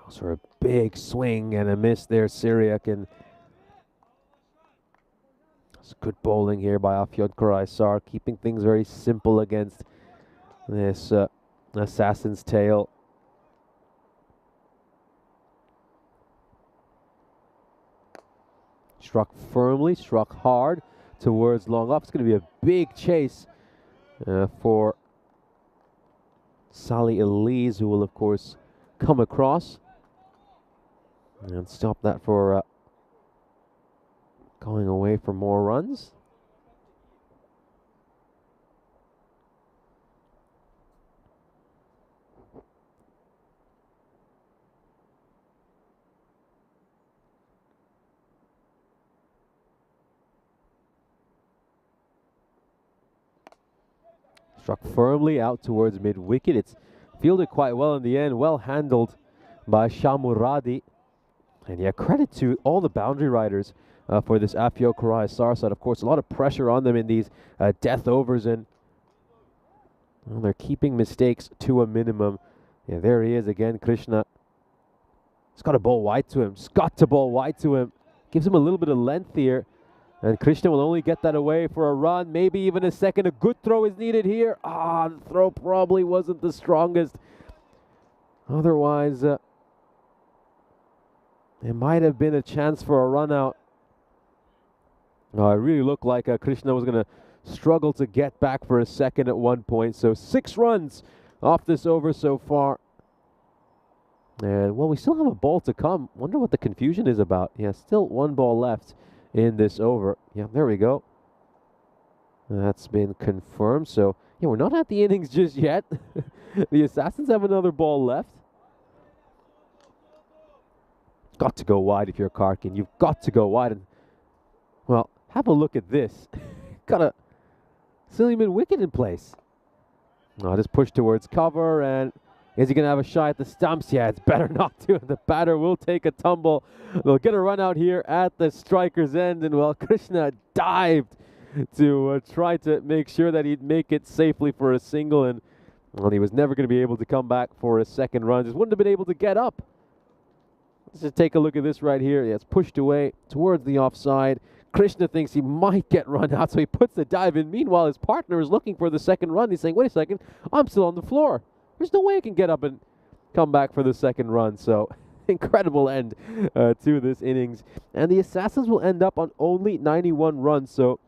Goes for a big swing and a miss there, Syriac, and it's good bowling here by Afyon Karaisar, keeping things very simple against this Assassin's Tail. Struck firmly, struck hard towards long off. It's going to be a big chase for Salih Elise, who will, of course, come across and stop that for going away for more runs. Struck firmly out towards mid-wicket. It's fielded quite well in the end. Well handled by Shamuradi. And yeah, credit to all the boundary riders for this Afyo Karaisar side. Of course, a lot of pressure on them in these death overs. And well, they're keeping mistakes to a minimum. Yeah, there he is again, Krishna. He's got to bowl wide to him. He's got to bowl wide to him. Gives him a little bit of length here. And Krishna will only get that away for a run, maybe even a second. A good throw is needed here. The throw probably wasn't the strongest. Otherwise, it might have been a chance for a run out. It really looked like Krishna was going to struggle to get back for a second at one point. So 6 runs off this over so far. And, well, we still have a ball to come. Wonder what the confusion is about. Yeah, still 1 ball left in this over. Yeah, there we go. That's been confirmed. So Yeah, we're not at the innings just yet. The Assassins have another ball left. Got to go wide if you're Karkin. You've got to go wide. And, well, have a look at this. Got a silly mid wicket in place. Just push towards cover, and is he going to have a shot at the stumps? Yeah, it's better not to. The batter will take a tumble. They'll get a run out here at the striker's end, and well, Krishna dived to try to make sure that he'd make it safely for a single, and well, he was never going to be able to come back for a second run. Just wouldn't have been able to get up. Let's just take a look at this right here. Yeah, it's pushed away towards the offside. Krishna thinks he might get run out, so he puts the dive in. Meanwhile, his partner is looking for the second run. He's saying, wait a second, I'm still on the floor. There's no way I can get up and come back for the second run. So incredible end to this innings. And the Assassins will end up on only 91 runs. So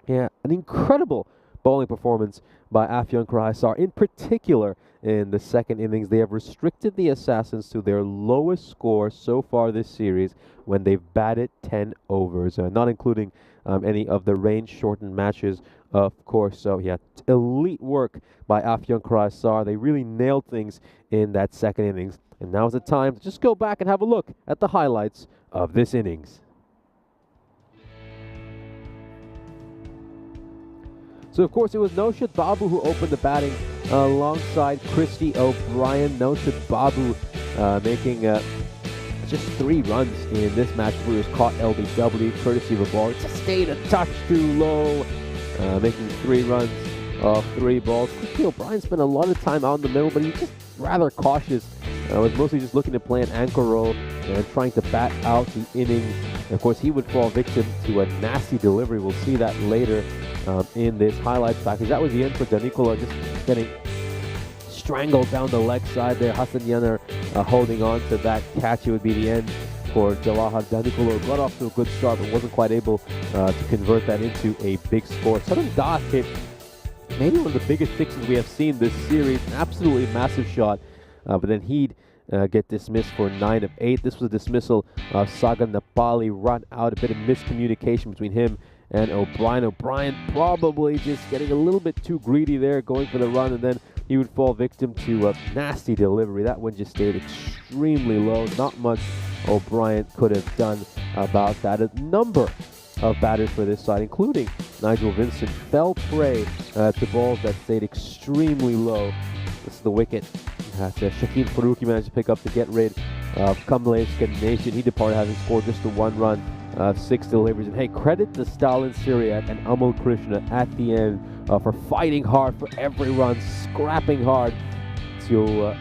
yeah, an incredible bowling performance by Afyon Karahisar. In particular, in the second innings, they have restricted the Assassins to their lowest score so far this series when they've batted 10 overs, not including any of the range-shortened matches, of course. So yeah, elite work by Afyon Karahisar. They really nailed things in that second innings. And now's the time to just go back and have a look at the highlights of this innings. So, of course, it was Naushad Babu who opened the batting alongside Christy O'Brien. Naushad Babu making just 3 runs in this match before he was caught LBW, courtesy of a ball. It just stayed a touch too low, making 3 runs off 3 balls. Christy O'Brien spent a lot of time out in the middle, but he was just rather cautious. Was mostly just looking to play an anchor role and trying to bat out the innings. And of course, he would fall victim to a nasty delivery. We'll see that later in this highlights package. That was the end for Danikola, just getting strangled down the leg side there. Hassan Yanar holding on to that catch. It would be the end for Jalahad. Danikola got off to a good start, but wasn't quite able to convert that into a big score. Southern Das hit maybe one of the biggest sixes we have seen this series. An absolutely massive shot. But then he'd get dismissed for 9 of 8. This was a dismissal of Saga Nepali, run out, a bit of miscommunication between him and O'Brien. O'Brien probably just getting a little bit too greedy there, going for the run, and then he would fall victim to a nasty delivery. That one just stayed extremely low. Not much O'Brien could have done about that. A number of batters for this side, including Nigel Vincent, fell prey to balls that stayed extremely low. This is the wicket that Shakil Faruqi managed to pick up to get rid of Kamlesh Ganeshan. He departed having scored just the 1 run, 6 deliveries. And hey, credit to Stalin Syriac and Amal Krishna at the end for fighting hard for every run, scrapping hard to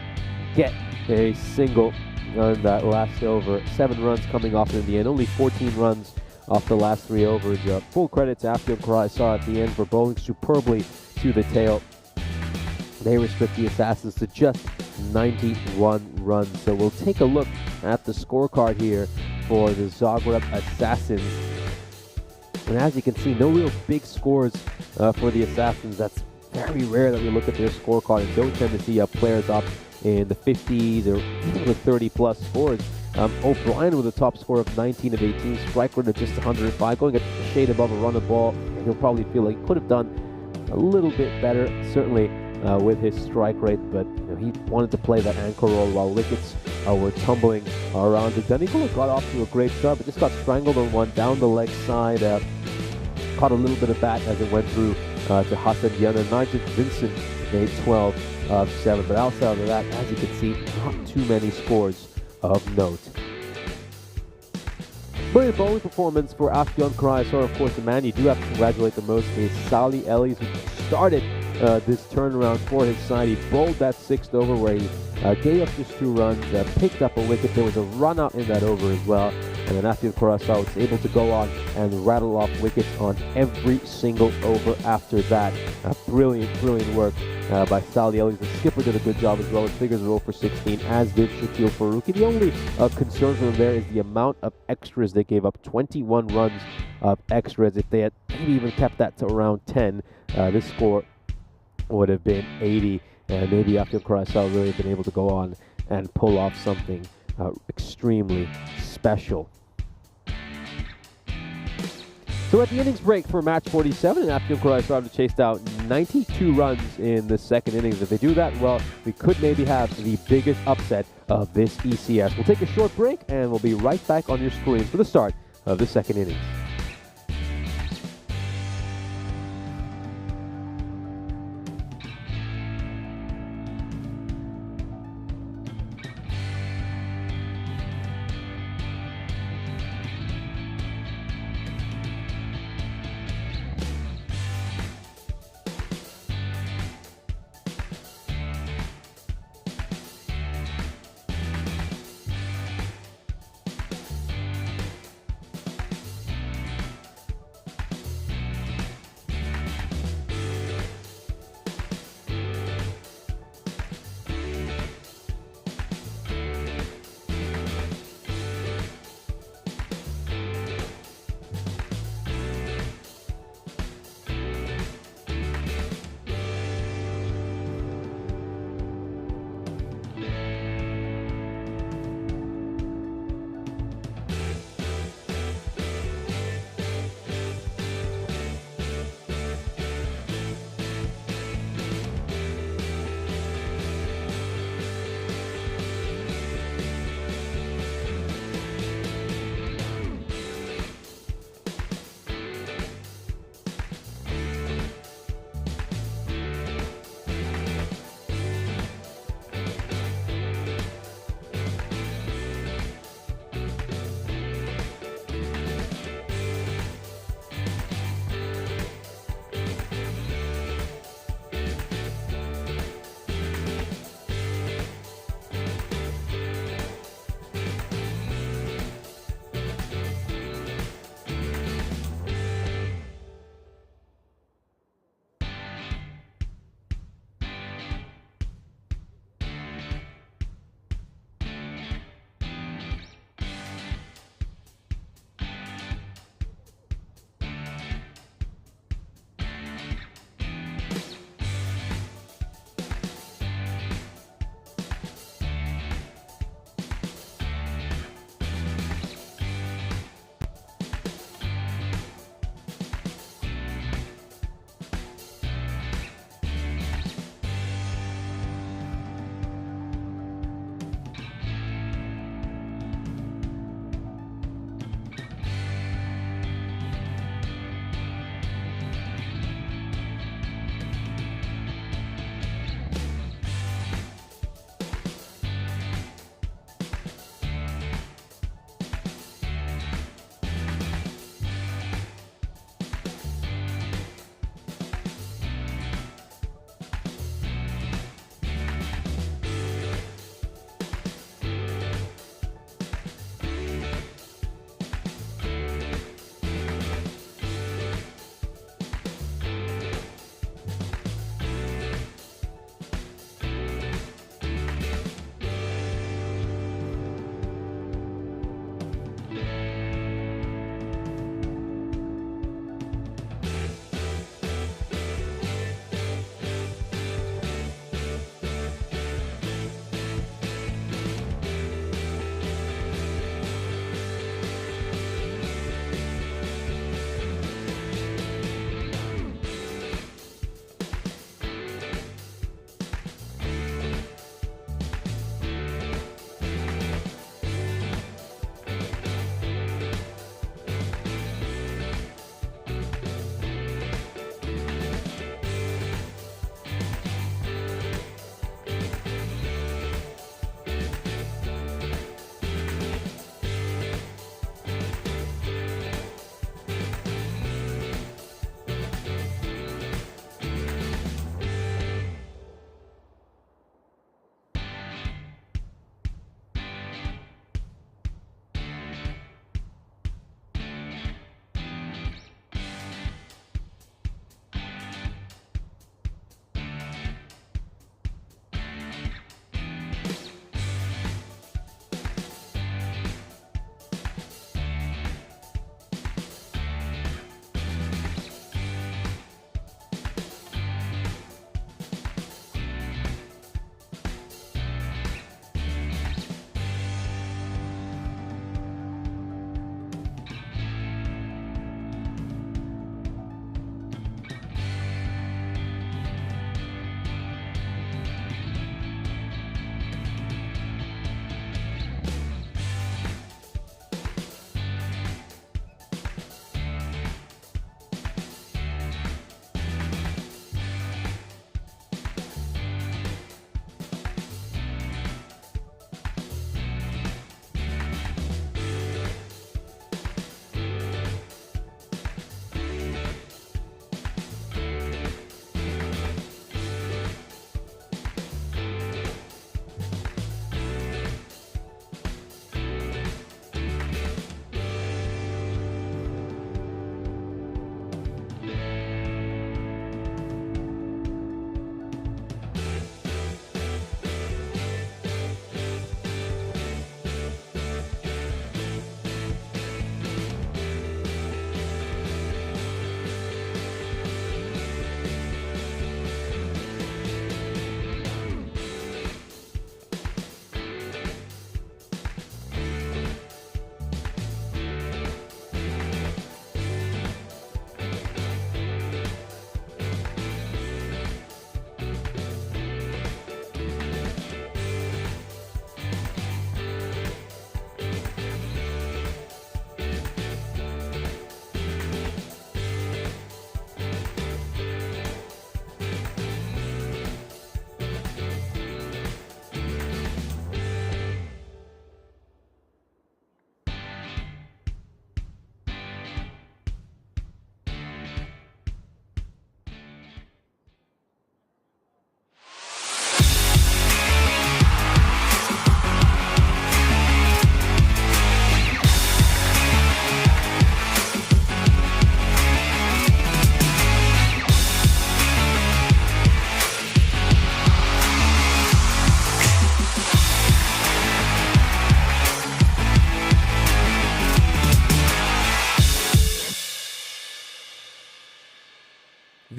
get a single on that last over. 7 runs coming off in the end, only 14 runs off the last 3 overs. Full credit to Afyon Karahisar at the end for bowling superbly to the tail. They restrict the Assassins to just 91 runs. So we'll take a look at the scorecard here for the Zagreb Assassins. And as you can see, no real big scores for the Assassins. That's very rare that we look at their scorecard and don't tend to see players up in the 50s or even the 30-plus scores. O'Brien with a top score of 19 of 18, strike rate of just 105, going a shade above a run of ball. And he'll probably feel like he could have done a little bit better, certainly with his strike rate, but he wanted to play that anchor role while wickets were tumbling around. Danikola got off to a great start, but just got strangled on one down the leg side. Caught a little bit of bat as it went through to Hassan Yanar. Nigel Vincent made 12 of 7, but outside of that, as you can see, not too many scores of note. Brilliant bowling performance for Afyon Karahisar. Of course, the man you do have to congratulate the most is Sali Ellis, who started this turnaround for his side. He bowled that 6th over where he gave up just 2 runs, picked up a wicket. There was a run out in that over as well. And then Afyon Karahisar was able to go on and rattle off wickets on every single over after that. Brilliant work by Sali Ellis. The skipper did a good job as well. His figures were 0 for 16, as did Shakil Faruqi. The only concern for them there is the amount of extras they gave up. 21 runs of extras. If they had maybe even kept that to around 10, this score would have been 80, and maybe Afyon Karahisar really been able to go on and pull off something extremely special. So at the innings break for match 47, and Afyon Karahisar chased out 92 runs in the second innings. If they do that well, we could maybe have the biggest upset of this ECS. We'll take a short break, and we'll be right back on your screen for the start of the second innings.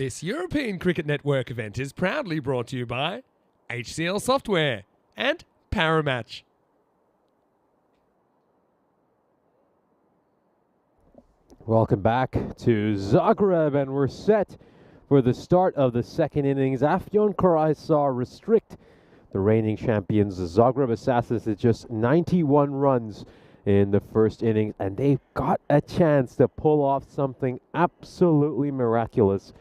This European Cricket Network event is proudly brought to you by HCL Software and Paramatch. Welcome back to Zagreb, and we're set for the start of the second innings. Afyon Karahisar restrict the reigning champions, the Zagreb Assassins, to just 91 runs in the first inning, and they've got a chance to pull off something absolutely miraculous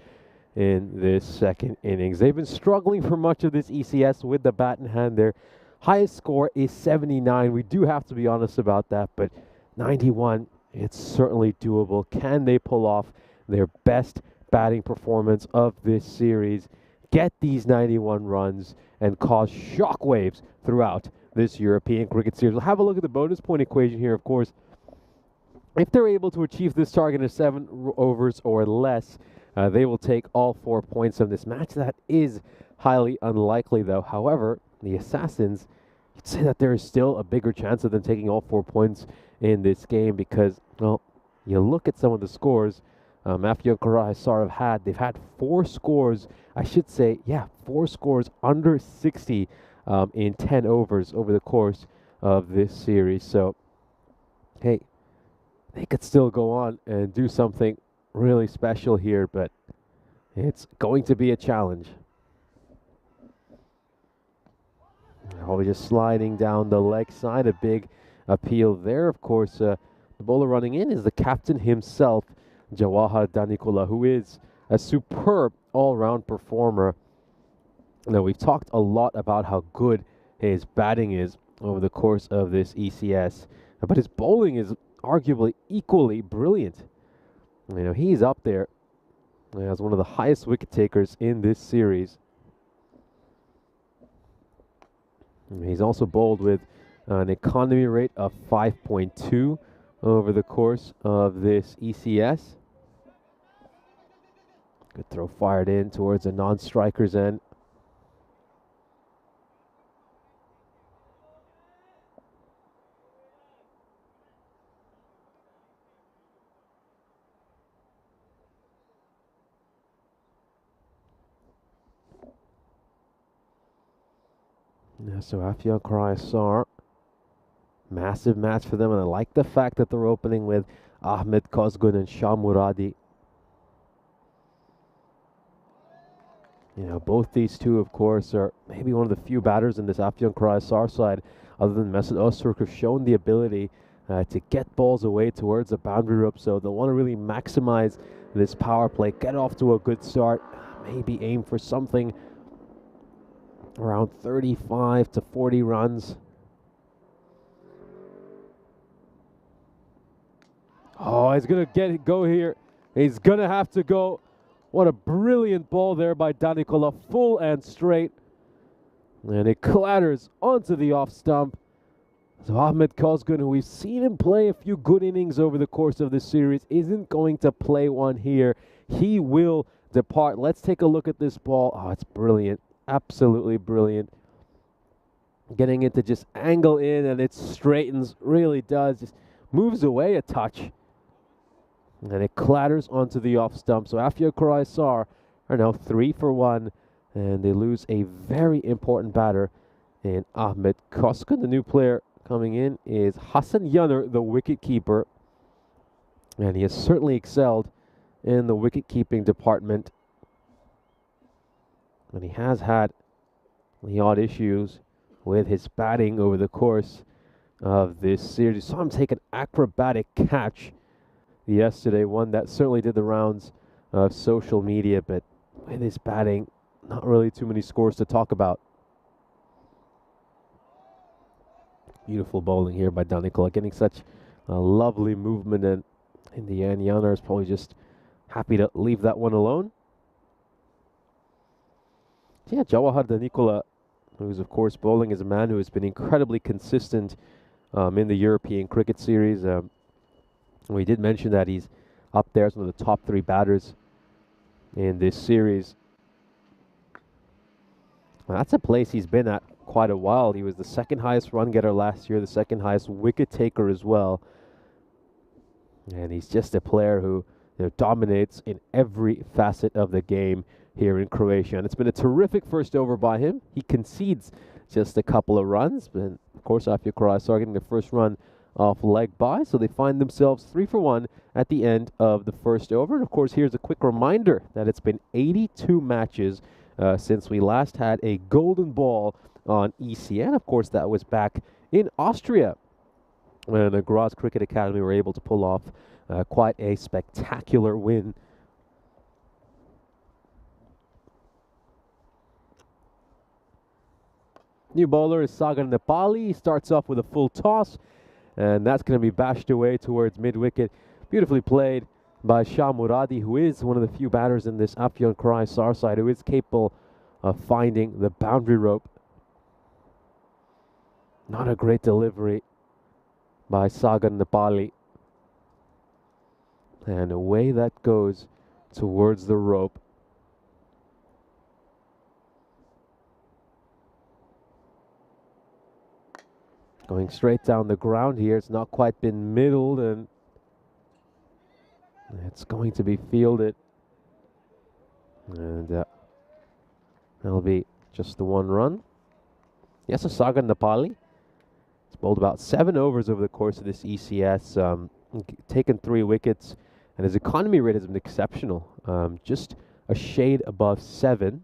in this second innings. They've been struggling for much of this ECS with the bat in hand. Their highest score is 79. We do have to be honest about that, but 91, it's certainly doable. Can they pull off their best batting performance of this series, get these 91 runs, and cause shockwaves throughout this European cricket series? We'll have a look at the bonus point equation here, of course. If they're able to achieve this target of 7 overs or less, they will take all 4 points of this match. That is highly unlikely, though. However, the Assassins, you'd say that there is still a bigger chance of them taking all 4 points in this game because, well, you look at some of the scores Afyon Karahisar they've had 4 scores, I should say, 4 scores under 60 in 10 overs over the course of this series. So, hey, they could still go on and do something really special here, but it's going to be a challenge. We're just sliding down the leg side, a big appeal there. Of course, the bowler running in is the captain himself, Jawahar Danikola, who is a superb all-round performer. Now, we've talked a lot about how good his batting is over the course of this ECS, but his bowling is arguably equally brilliant. You know, he's up there as one of the highest wicket takers in this series. He's also bowled with an economy rate of 5.2 over the course of this ECS. Good throw fired in towards a non-striker's end. So Afyon Karahisar, massive match for them, and I like the fact that they're opening with Ahmed Kozgun and Shah Muradi. You know, both these two, of course, are maybe one of the few batters in this Afyon Karahisar side, other than Mesut Öztürk, who've shown the ability to get balls away towards the boundary rope. So they'll want to really maximize this power play, get off to a good start, maybe aim for something around 35 to 40 runs. Oh, he's going to go here. He's going to have to go. What a brilliant ball there by Danikola, full and straight. And it clatters onto the off stump. So Ahmed Kozgun, who we've seen him play a few good innings over the course of this series, isn't going to play one here. He will depart. Let's take a look at this ball. Oh, it's brilliant. Absolutely brilliant. Getting it to just angle in, and it straightens, really does. Just moves away a touch. And it clatters onto the off stump. So Afyon Karahisar are now 3 for 1, and they lose a very important batter in Ahmed Kozgun. The new player coming in is Hassan Yanur, the wicket keeper, and he has certainly excelled in the wicket keeping department. And he has had the odd issues with his batting over the course of this series. Saw him take an acrobatic catch yesterday, one that certainly did the rounds of social media, but with his batting, not really too many scores to talk about. Beautiful bowling here by Danikola, getting such a lovely movement, and in the end, Yanur is probably just happy to leave that one alone. Yeah, Jawahar Danikola, who's of course bowling, is a man who has been incredibly consistent in the European cricket series. We did mention that he's up there as one of the top 3 batters in this series. Well, that's a place he's been at quite a while. He was the 2nd highest run getter last year, the 2nd highest wicket taker as well. And he's just a player who dominates in every facet of the game here in Croatia. And it's been a terrific first over by him. He concedes just a couple of runs, but of course Afyon Karahisar getting the first run off leg by, so they find themselves 3 for 1 at the end of the first over. And of course, here's a quick reminder that it's been 82 matches since we last had a golden ball on ECS. Of course, that was back in Austria when the Graz Cricket Academy were able to pull off quite a spectacular win. New bowler is Sagar Nepali. He starts off with a full toss, and that's going to be bashed away towards mid-wicket. Beautifully played by Shah Muradi, who is one of the few batters in this Afyon Karahisar side who is capable of finding the boundary rope. Not a great delivery by Sagar Nepali. And away that goes towards the rope. Going straight down the ground here. It's not quite been middled, and it's going to be fielded. And that'll be just the one run. Yes, a Sagar Nepali. He's bowled about 7 overs over the course of this ECS. Taken 3 wickets, and his economy rate has been exceptional. Just a shade above 7.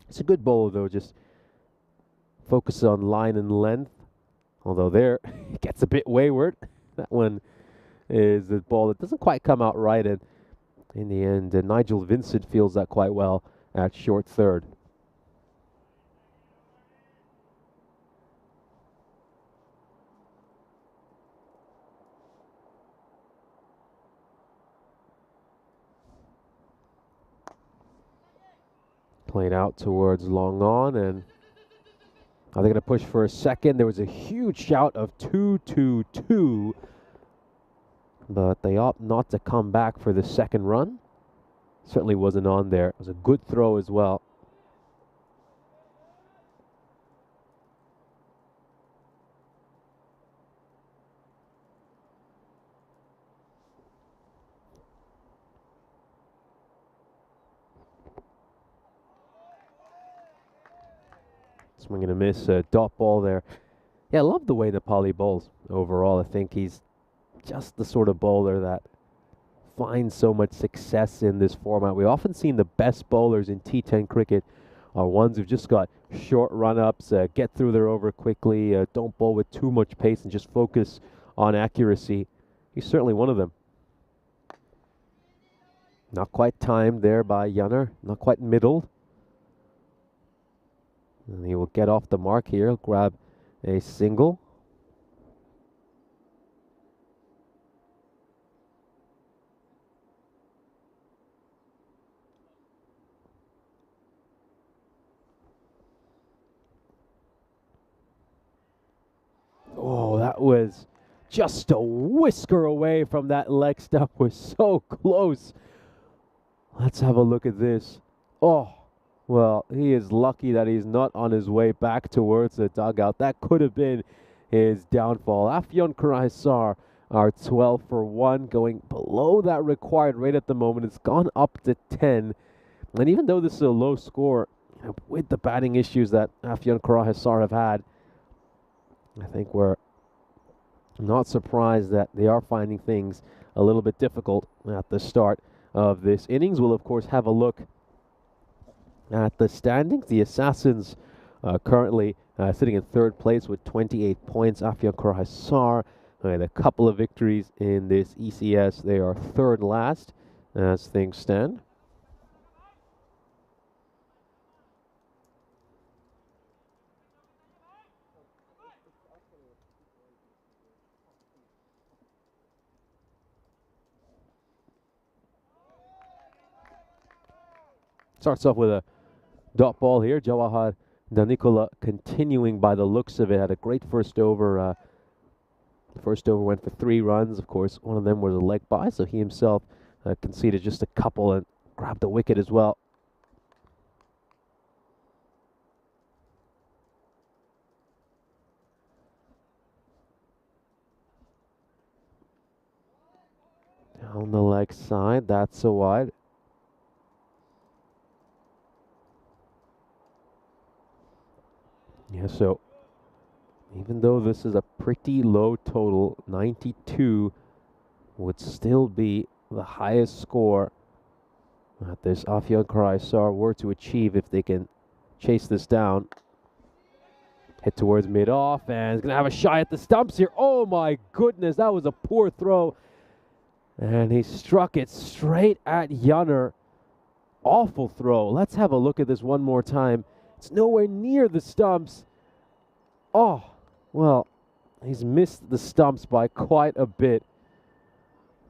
It's a good bowler, though. Just focus on line and length. Although there, it gets a bit wayward. That one is the ball that doesn't quite come out right, and in the end, Nigel Vincent feels that quite well at short third. Played out towards long on, and are they going to push for a second? There was a huge shout of 2-2-2, but they opt not to come back for the second run. Certainly wasn't on there. It was a good throw as well. Swing and a miss, dot ball there. Yeah, I love the way Nepali bowls overall. I think he's just the sort of bowler that finds so much success in this format. We've often seen the best bowlers in T10 cricket are ones who've just got short run-ups, get through their over quickly, don't bowl with too much pace, and just focus on accuracy. He's certainly one of them. Not quite timed there by Janner, not quite middled. And he will get off the mark here. He'll grab a single. Oh, that was just a whisker away from that leg stump. Was so close. Let's have a look at this. Oh. Well, he is lucky that he's not on his way back towards the dugout. That could have been his downfall. Afyon Karahisar are 12 for 1, going below that required rate at the moment. It's gone up to 10. And even though this is a low score, with the batting issues that Afyon Karahisar have had, I think we're not surprised that they are finding things a little bit difficult at the start of this innings. We'll, of course, have a look at the standings. The Assassins currently sitting in third place with 28 points. Afyon Karahisar had a couple of victories in this ECS. They are third last as things stand. Starts off with a dot ball here. Jawahar Danikola continuing by the looks of it. Had a great first over. First over went for 3 runs. Of course, one of them was a leg by, so he himself conceded just a couple and grabbed a wicket as well. Down the leg leg side. That's a wide. Yeah, so even though this is a pretty low total, 92 would still be the highest score that this Afyon Karahisar were to achieve if they can chase this down. Hit towards mid-off, and he's going to have a shot at the stumps here. Oh my goodness, that was a poor throw. And he struck it straight at Yunner. Awful throw. Let's have a look at this one more time. It's nowhere near the stumps. Oh, well, he's missed the stumps by quite a bit.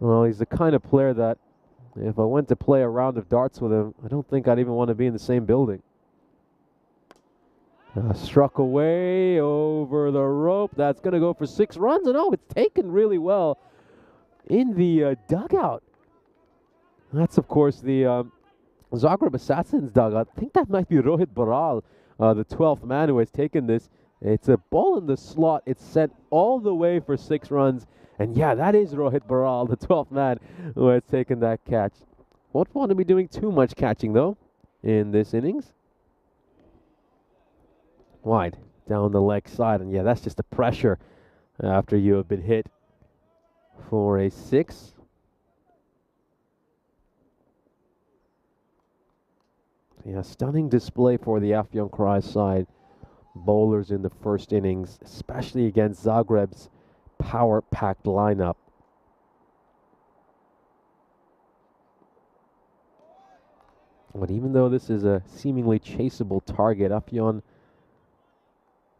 Well, he's the kind of player that if I went to play a round of darts with him, I don't think I'd even want to be in the same building. Struck away over the rope. That's going to go for 6 runs. And oh, it's taken really well in the dugout. That's, of course, the Zagreb Assassins dugout. I think that might be Rohit Baral, the 12th man who has taken this. It's a ball in the slot. It's sent all the way for 6 runs. And yeah, that is Rohit Baral, the 12th man who has taken that catch. Won't want to be doing too much catching, though, in this innings. Wide down the leg side, and yeah, that's just the pressure after you have been hit for a 6. Yeah, stunning display for the Afyon Karahisar side bowlers in the first innings, especially against Zagreb's power-packed lineup. But even though this is a seemingly chaseable target, Afyon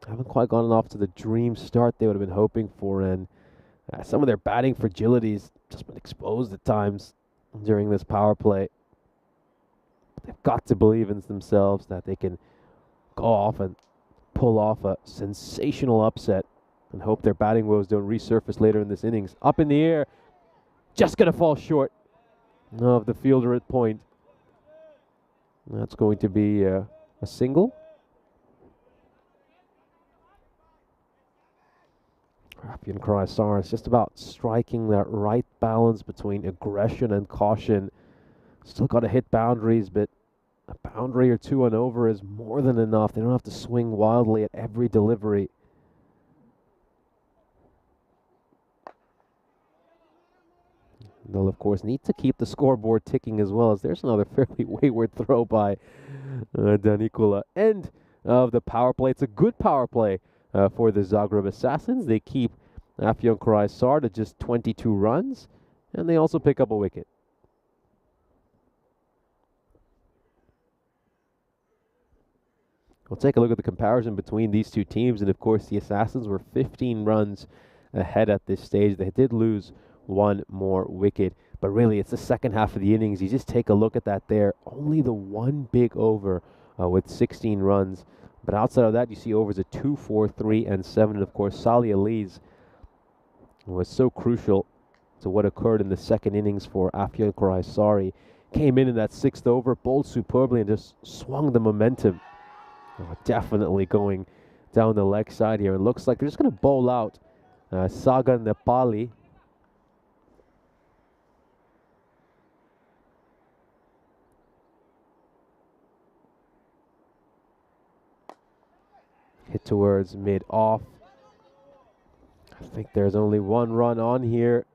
haven't quite gotten off to the dream start they would have been hoping for, and some of their batting fragilities just been exposed at times during this power play. But they've got to believe in themselves that they can go off and pull off a sensational upset and hope their batting woes don't resurface later in this innings. Up in the air, just going to fall short of the fielder at point. That's going to be a single. Afyon Karahisar is just about striking that right balance between aggression and caution. Still got to hit boundaries, but a boundary or 2 and over is more than enough. They don't have to swing wildly at every delivery. They'll, of course, need to keep the scoreboard ticking as well, as there's another fairly wayward throw by Danicula. End of the power play. It's a good power play for the Zagreb Assassins. They keep Afyon Karahisar to just 22 runs, and they also pick up a wicket. We'll take a look at the comparison between these two teams, and of course the Assassins were 15 runs ahead at this stage. They did lose 1 more wicket, but really it's the second half of the innings. You just take a look at that there. Only the 1 big over with 16 runs. But outside of that, you see overs of 2, 4, 3, and 7. And of course, Salih Ali's was so crucial to what occurred in the second innings for Afyon Karahisar. Came in that 6th over, bowled superbly, and just swung the momentum. Definitely going down the leg side here. It looks like they're just going to bowl out Saga Nepali. Hit towards mid-off. I think there's only 1 run on here.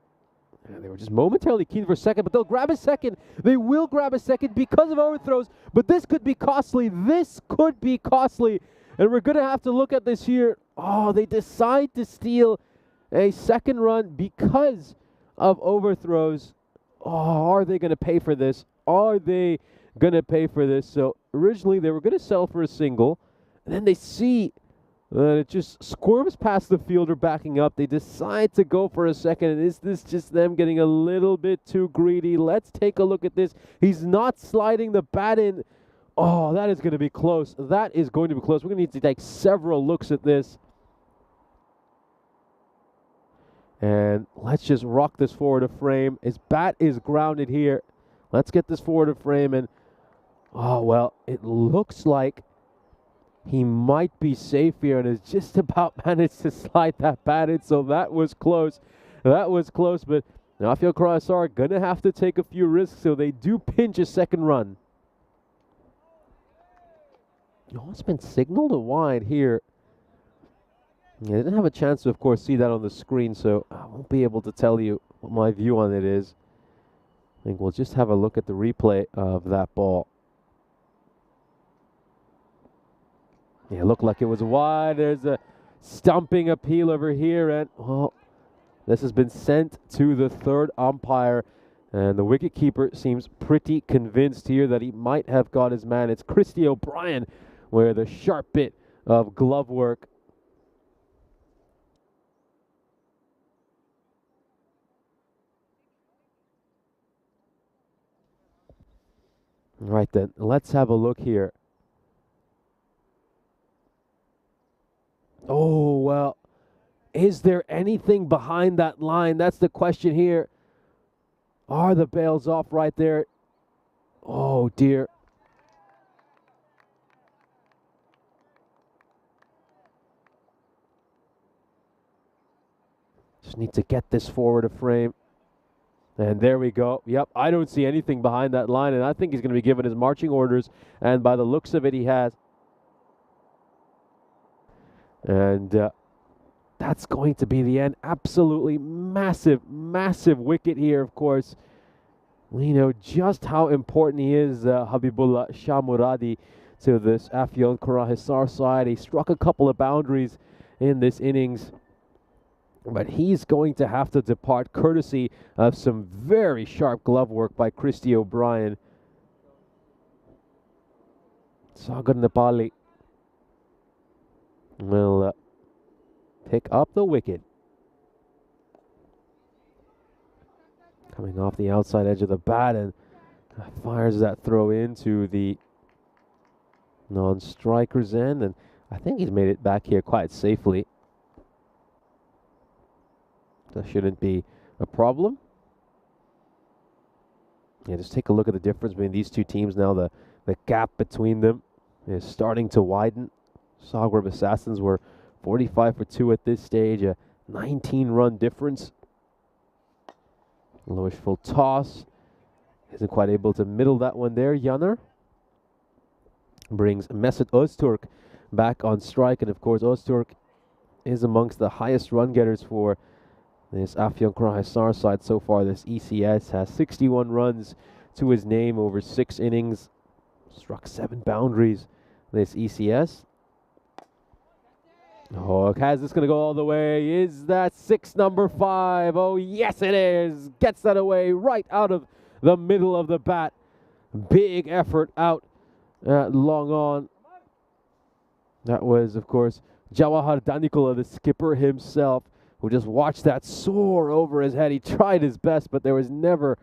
And they were just momentarily keen for a second, but they'll grab a second. They will grab a second because of overthrows, but this could be costly. This could be costly. And we're going to have to look at this here. Oh, they decide to steal a second run because of overthrows. Oh, are they going to pay for this? Are they going to pay for this? So originally they were going to sell for a single, and then they see that it just squirms past the fielder backing up. They decide to go for a second, and is this just them getting a little bit too greedy? Let's take a look at this. He's not sliding the bat in. Oh, that is going to be close. That is going to be close. We're going to need to take several looks at this. And let's just rock this forward of frame. His bat is grounded here. Let's get this forward of frame, and oh, well, it looks like he might be safe here and has just about managed to slide that bat in. So that was close. That was close, but Now Afyon Croatia are going to have to take a few risks, so they do pinch a second run. Oh, it's been signaled a wide here. Yeah, I didn't have a chance to, of course, see that on the screen, so I won't be able to tell you what my view on it is. I think we'll just have a look at the replay of that ball. Yeah, it looked like it was wide. There's a stumping appeal over here, and well, this has been sent to the third umpire, and the wicketkeeper seems pretty convinced here that he might have got his man. It's Christy O'Brien, where the sharp bit of glove work. All right then, let's have a look here. Oh, well, is there anything behind that line? That's the question here. Are the bails off right there? Oh, dear. Just need to get this forward a frame. And there we go. Yep, I don't see anything behind that line, and I think he's going to be given his marching orders, and by the looks of it, he has. And that's going to be the end. Absolutely massive, massive wicket here, of course. We know just how important he is, Habibullah Shah Muradi, to this Afyon Croatia side. He struck a couple of boundaries in this innings, but he's going to have to depart courtesy of some very sharp glove work by Christy O'Brien. Sagar Nepali will pick up the wicket. Coming off the outside edge of the bat and fires that throw into the non-striker's end, and I think he's made it back here quite safely. That shouldn't be a problem. Yeah, just take a look at the difference between these two teams now. The gap between them is starting to widen. Zagreb Assassins were 45 for 2 at this stage, a 19-run difference. Lowish full toss. Isn't quite able to middle that one there. Yanar brings Mesut Öztürk back on strike, and of course Öztürk is amongst the highest run getters for this Afyon Croatia side so far. This ECS has 61 runs to his name over 6 innings. Struck 7 boundaries. This ECS. Oh, is this going to go all the way? Is that 6 number 5? Oh, yes it is. Gets that away right out of the middle of the bat. Big effort out long on. That was, of course, Jawahar Danikola, the skipper himself, who just watched that soar over his head. He tried his best, but there was never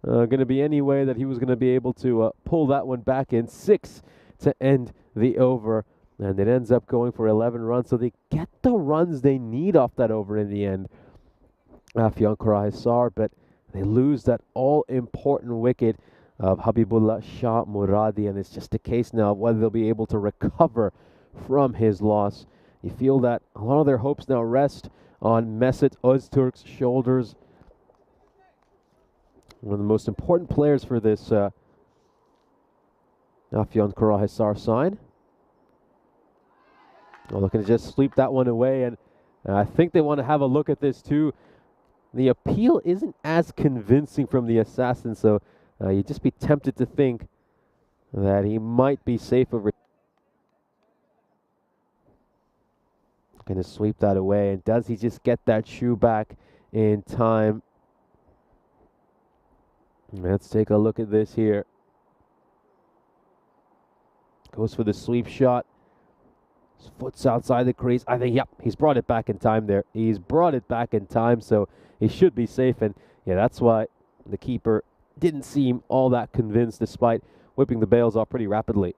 going to be any way that he was going to be able to pull that one back in. 6 to end the over, and it ends up going for 11 runs, so they get the runs they need off that over in the end. Afyon Croatia, but they lose that all-important wicket of Habibullah Shah Muradi, and it's just a case now of whether they'll be able to recover from his loss. You feel that a lot of their hopes now rest on Mesut Öztürk's shoulders. One of the most important players for this Afyon Croatia side. Oh, looking to just sweep that one away, and I think they want to have a look at this too. The appeal isn't as convincing from the assassin, so you'd just be tempted to think that he might be safe over. Going to sweep that away, and does he just get that shoe back in time? Let's take a look at this here. Goes for the sweep shot. His foot's outside the crease. I think, yep, he's brought it back in time there. He's brought it back in time, so he should be safe. And yeah, that's why the keeper didn't seem all that convinced, despite whipping the bails off pretty rapidly.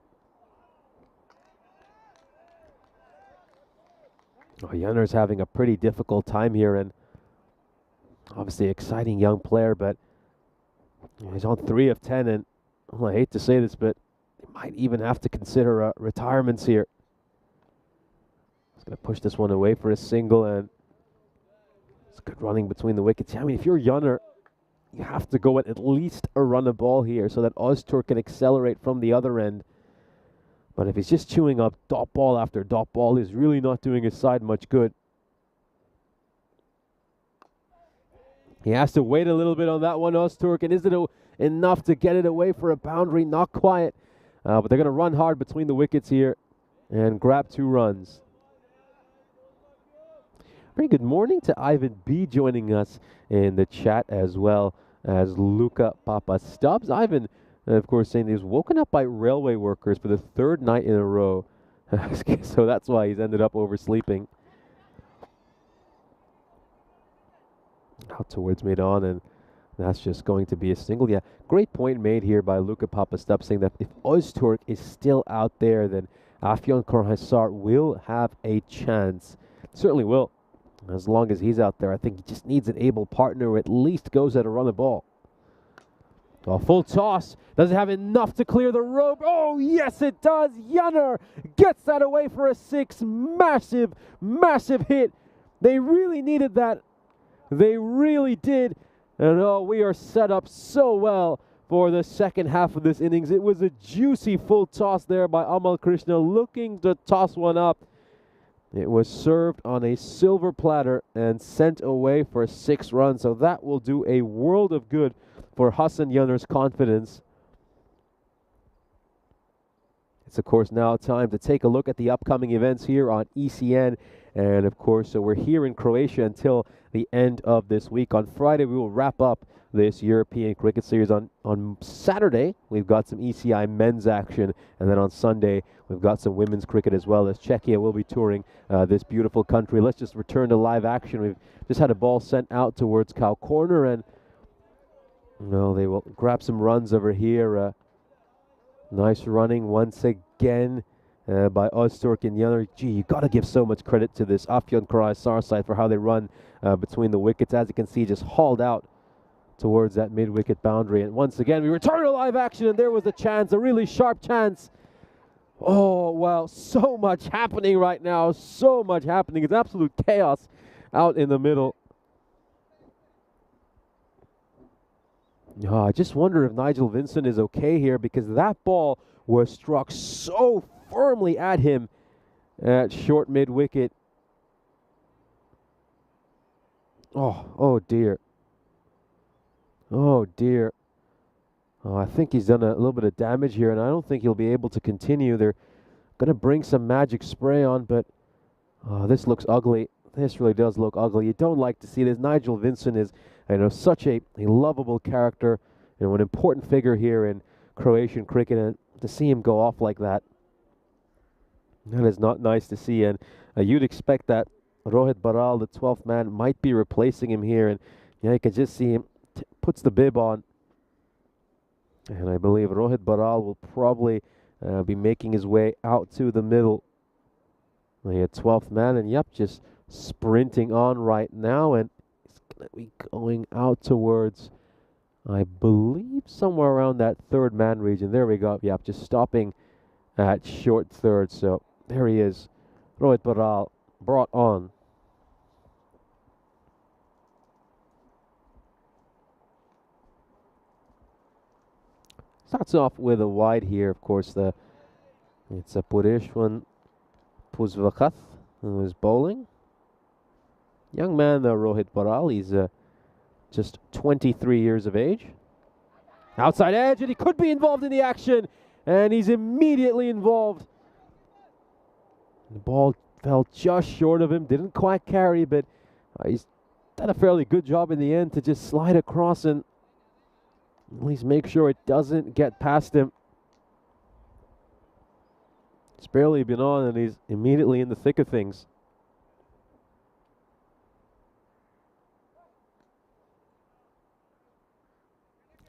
Oh, Yanner's having a pretty difficult time here, and obviously exciting young player, but he's on 3 of 10, and well, I hate to say this, but they might even have to consider retirements here. He's going to push this one away for a single, and it's good running between the wickets. I mean, if you're Yanner, you have to go at least a run of ball here so that Ozturk can accelerate from the other end. But if he's just chewing up dot ball after dot ball, he's really not doing his side much good. He has to wait a little bit on that one, Ozturk, and is it enough to get it away for a boundary? Not quite. But they're going to run hard between the wickets here and grab 2 runs. Very good morning to Ivan B joining us in the chat, as well as Luca Papa Stubbs. Ivan, of course, saying he was woken up by railway workers for the 3rd night in a row. So that's why he's ended up oversleeping. Out towards mid-on, and that's just going to be a single. Yeah, great point made here by Luca Papa Stubbs, saying that if Ozturk is still out there, then Afyon Korhaisar will have a chance. Certainly will. As long as he's out there, I think he just needs an able partner who at least goes at a run of ball. A full toss. Does it have enough to clear the rope? Oh, yes, it does. Janner gets that away for a 6. Massive, massive hit. They really needed that. They really did. And oh, we are set up so well for the second half of this innings. It was a juicy full toss there by Amal Krishna, looking to toss one up. It was served on a silver platter and sent away for 6 runs. So that will do a world of good for Hassan Janner's confidence. It's, of course, now time to take a look at the upcoming events here on ECN. And, of course, so we're here in Croatia until the end of this week. On Friday, we will wrap up this European cricket series. On Saturday, we've got some ECI men's action. And then on Sunday, we've got some women's cricket as well, as Czechia will be touring this beautiful country. Let's just return to live action. We've just had a ball sent out towards cow corner, and they will grab some runs over here. Nice running once again by Ozturk and Janner. Gee, you got to give so much credit to this Afyon Korhaisar side for how they run between the wickets. As you can see, just hauled out towards that mid-wicket boundary. And once again, we return to live action, and there was a chance, a really sharp chance. Oh, wow, so much happening right now. So much happening. It's absolute chaos out in the middle. I just wonder if Nigel Vincent is okay here, because that ball was struck so firmly at him at short mid-wicket. Oh dear. Oh dear. I think he's done a little bit of damage here, and I don't think he'll be able to continue. They're going to bring some magic spray on, but this looks ugly. This really does look ugly. You don't like to see this. Nigel Vincent is, such a lovable character, an important figure here in Croatian cricket, and to see him go off like that is not nice to see. And you'd expect that Rohit Baral, the 12th man, might be replacing him here, and you can just see him puts the bib on. And I believe Rohit Baral will probably be making his way out to the middle. The 12th man, and just sprinting on right now, and he's going to be going out towards, I believe, somewhere around that 3rd man region. There we go. Just stopping at short 3rd. So there he is. Rohit Baral brought on. Starts off with a wide here, of course. It's a Pureshwan Puzvakath who is bowling. Young man, Rohit Baral. He's just 23 years of age. Outside edge, and he could be involved in the action, and he's immediately involved. The ball fell just short of him, didn't quite carry, but he's done a fairly good job in the end to just slide across and at least make sure it doesn't get past him. It's barely been on, and he's immediately in the thick of things.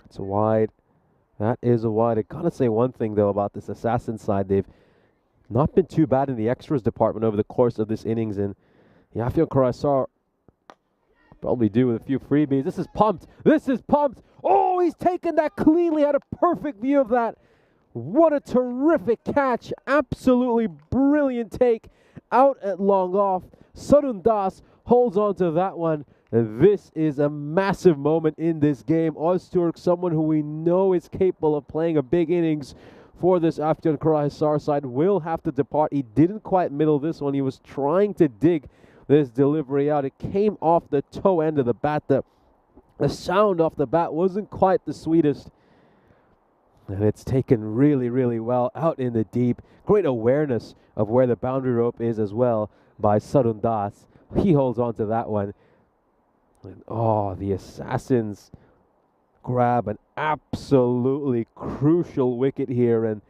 It's a wide. That is a wide. I gotta say one thing, though, about this Assassin side. They've not been too bad in the extras department over the course of this innings, and Afyon Korhaisar probably do with a few freebies. This is pumped. This is pumped. Oh, he's taken that cleanly. Had a perfect view of that. What a terrific catch. Absolutely brilliant take out at long off. Sarun Das holds on to that one. And this is a massive moment in this game. Ozturk, someone who we know is capable of playing a big innings for this Afyon Karahisar side, will have to depart. He didn't quite middle this one. He was trying to dig this delivery out. It came off the toe end of the bat. The sound off the bat wasn't quite the sweetest. And it's taken really, really well out in the deep. Great awareness of where the boundary rope is as well by Sarun Das. He holds on to that one. And the Assassins grab an absolutely crucial wicket here, and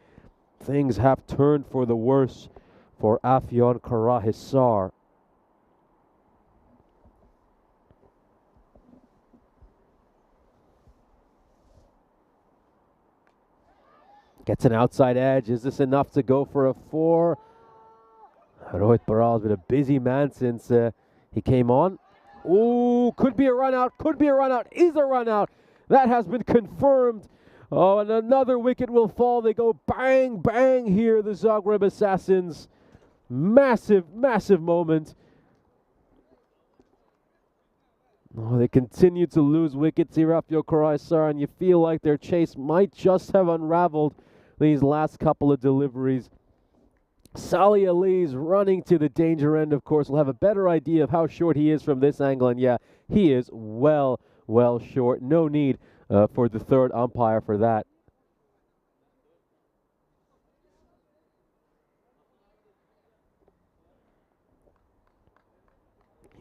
things have turned for the worse for Afyon Karahisar. Gets an outside edge. Is this enough to go for a 4? Rohit Baral's been a busy man since he came on. Ooh, could be a run out, could be a run out, is a run out. That has been confirmed. Oh, and another wicket will fall. They go bang, bang here, the Zagreb Assassins. Massive, massive moment. Oh, they continue to lose wickets here, Afyon Karahisar, and you feel like their chase might just have unraveled these last couple of deliveries. Salih Ali's running to the danger end, of course. We'll have a better idea of how short he is from this angle, and yeah, he is well short. No need for the third umpire for that.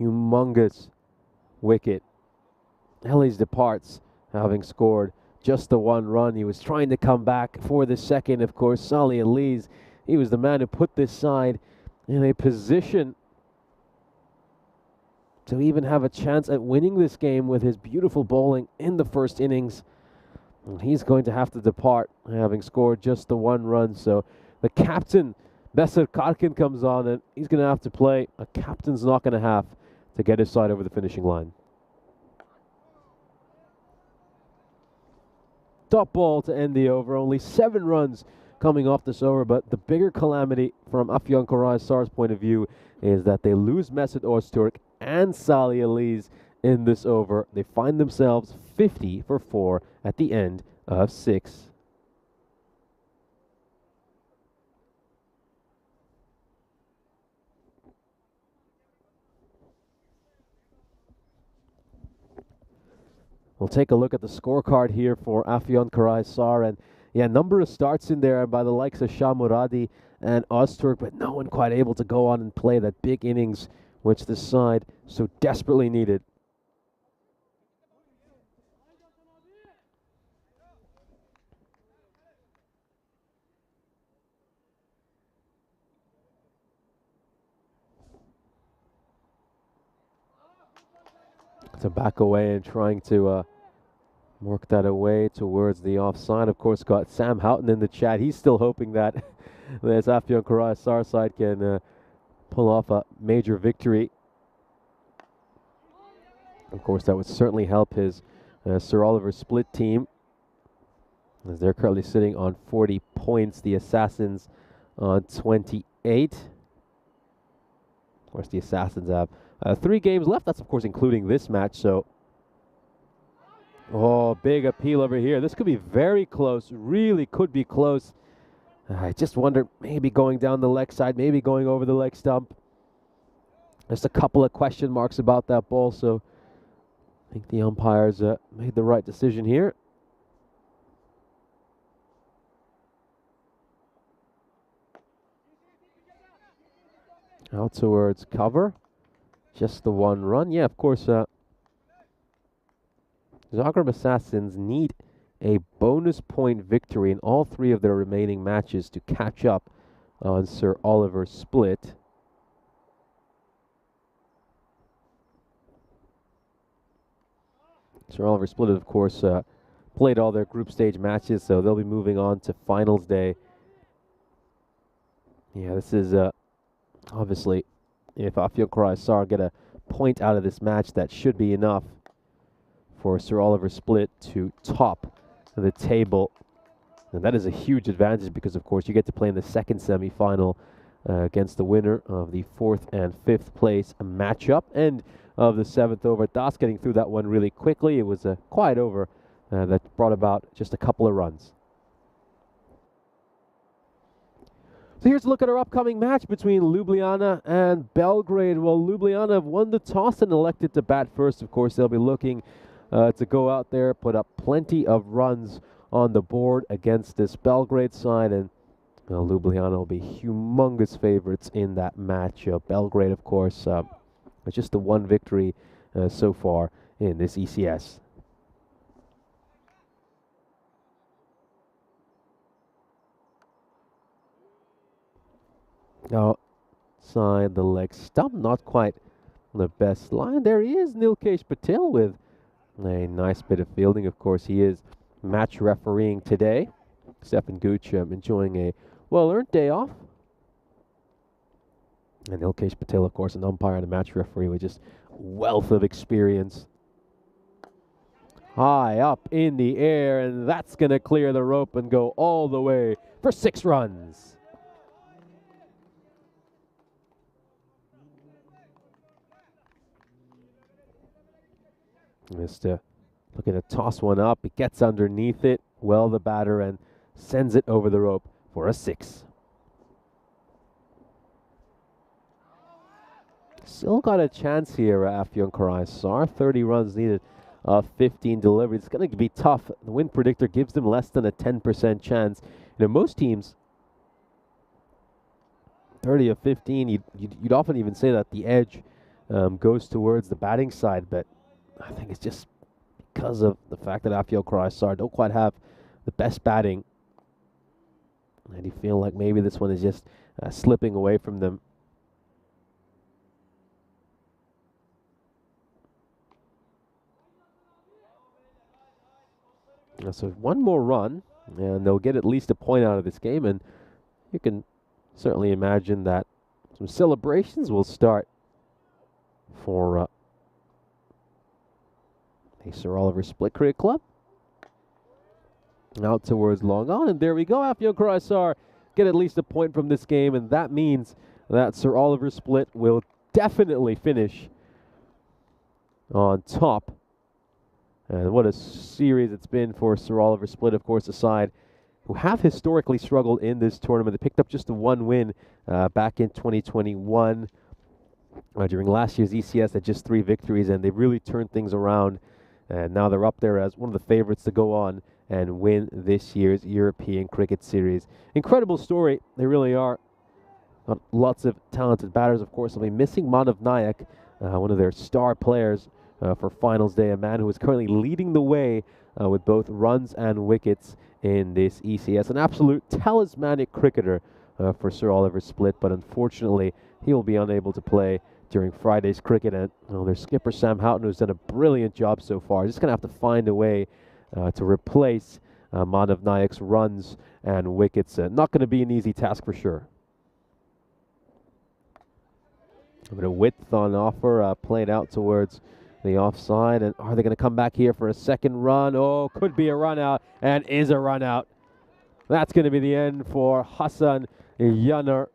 Humongous wicket. Ellis departs, having scored just the 1 run. He was trying to come back for the second, of course. Salih Ali's, he was the man who put this side in a position to even have a chance at winning this game with his beautiful bowling in the first innings. And he's going to have to depart, having scored just the 1 run. So the captain, Besser Karkin, comes on, and he's going to have to play. A captain's not going to have to get his side over the finishing line. Top ball to end the over. Only 7 runs coming off this over, but the bigger calamity from Afyon Karahisar's point of view is that they lose Mesut Ozturk and Salih Ali's in this over. They find themselves 50 for 4 at the end of 6. We'll take a look at the scorecard here for Afyon Karahisar, and yeah, number of starts in there by the likes of Shah Muradi and Ozturk, but no one quite able to go on and play that big innings which this side so desperately needed. To back away and trying to work that away towards the offside. Of course, got Sam Houghton in the chat. He's still hoping that this Afyon Karahisar side can pull off a major victory. Of course, that would certainly help his Sir Oliver Split team, as they're currently sitting on 40 points. The Assassins on 28. Of course, the Assassins have 3 games left. That's, of course, including this match. So, big appeal over here. This could be very close. Really could be close. I just wonder, maybe going down the leg side, maybe going over the leg stump. Just a couple of question marks about that ball. So, I think the umpires made the right decision here. Out towards cover. Just the 1 run. Yeah, of course, Zagreb Assassins need a bonus point victory in all 3 of their remaining matches to catch up on Sir Oliver Split. Sir Oliver Split, of course, played all their group stage matches, so they'll be moving on to finals day. Yeah, this is obviously, if Afyon Karahisar get a point out of this match, that should be enough for Sir Oliver Split to top the table. And that is a huge advantage because, of course, you get to play in the second semi-final against the winner of the 4th and 5th place matchup. And of the 7th over. Das getting through that one really quickly. It was a quiet over that brought about just a couple of runs. So here's a look at our upcoming match between Ljubljana and Belgrade. Well, Ljubljana have won the toss and elected to bat first. Of course, they'll be looking to go out there, put up plenty of runs on the board against this Belgrade side, and Ljubljana will be humongous favorites in that match. Belgrade, of course, just the one victory so far in this ECS. Outside the leg stump, not quite the best line. There he is, Nilkesh Patel with a nice bit of fielding. Of course, he is match refereeing today. Stefan Gooch enjoying a well-earned day off. And Nilkesh Patel, of course, an umpire and a match referee with just wealth of experience. High up in the air, and that's going to clear the rope and go all the way for 6 runs. Just looking to toss one up. He gets underneath it, well the batter, and sends it over the rope for a 6. Still got a chance here, Afyon Karahisar. 30 runs needed, 15 delivered. It's going to be tough. The win predictor gives them less than a 10% chance. Most teams, 30 of 15, you'd often even say that the edge goes towards the batting side, but I think it's just because of the fact that Afyon Karahisar don't quite have the best batting. And you feel like maybe this one is just slipping away from them. So one more run, and they'll get at least a point out of this game, and you can certainly imagine that some celebrations will start for Sir Oliver Split Cricket Club. Out towards long on, and there we go. Afyon Karahisar get at least a point from this game, and that means that Sir Oliver Split will definitely finish on top. And what a series it's been for Sir Oliver Split, of course, a side who have historically struggled in this tournament. They picked up just the one win back in 2021. During last year's ECS, had just 3 victories, and they've really turned things around. And now they're up there as one of the favorites to go on and win this year's European Cricket Series. Incredible story, they really are. Lots of talented batters, of course. They'll be missing Manav Nayak, one of their star players for finals day, a man who is currently leading the way with both runs and wickets in this ECS. An absolute talismanic cricketer for Sir Oliver Split, but unfortunately he will be unable to play during Friday's cricket. And their skipper Sam Houghton, who's done a brilliant job so far, just going to have to find a way to replace Manav Nayak's runs and wickets. Not going to be an easy task for sure. A bit of width on offer, played out towards the offside, and are they going to come back here for a second run? Oh, could be a run out, and is a run out. That's going to be the end for Hassan Yanar.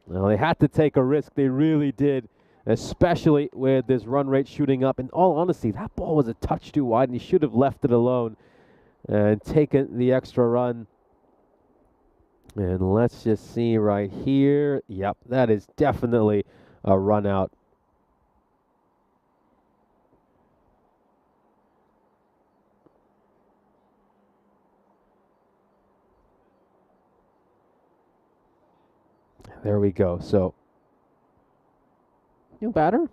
Well, they had to take a risk, they really did, especially with this run rate shooting up. In all honesty, that ball was a touch too wide, and he should have left it alone and taken the extra run. And let's just see right here. Yep, that is definitely a run out. There we go. So, new batter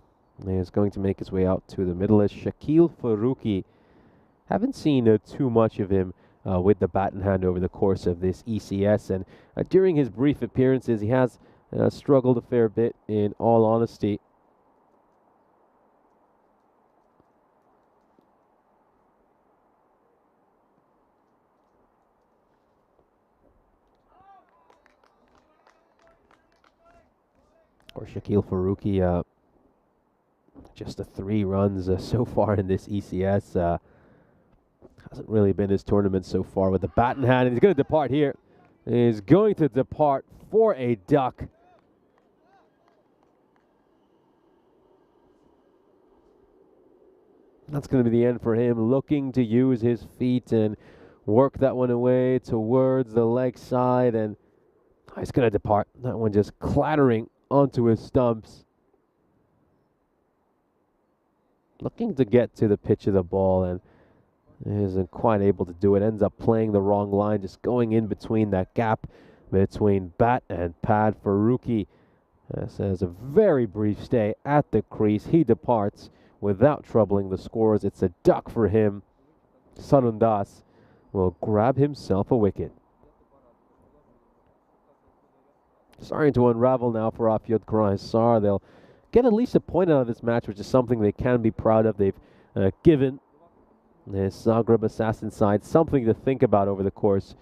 is going to make his way out to the middle as Shakil Faruqi. Haven't seen too much of him with the bat in hand over the course of this ECS, and during his brief appearances, he has struggled a fair bit, in all honesty. Or Shakil Faruqi, just the 3 runs so far in this ECS. Hasn't really been his tournament so far with the bat in hand. And he's going to depart here. He's going to depart for a duck. That's going to be the end for him, looking to use his feet and work that one away towards the leg side, and he's going to depart. That one just clattering onto his stumps. Looking to get to the pitch of the ball and isn't quite able to do it. Ends up playing the wrong line, just going in between that gap between bat and pad for Rookie. This has a very brief stay at the crease. He departs without troubling the scores. It's a duck for him. Sanundas will grab himself a wicket. Starting to unravel now for Afyon Karahisar. They'll get at least a point out of this match, which is something they can be proud of. They've given the Zagreb Assassin side something to think about over the course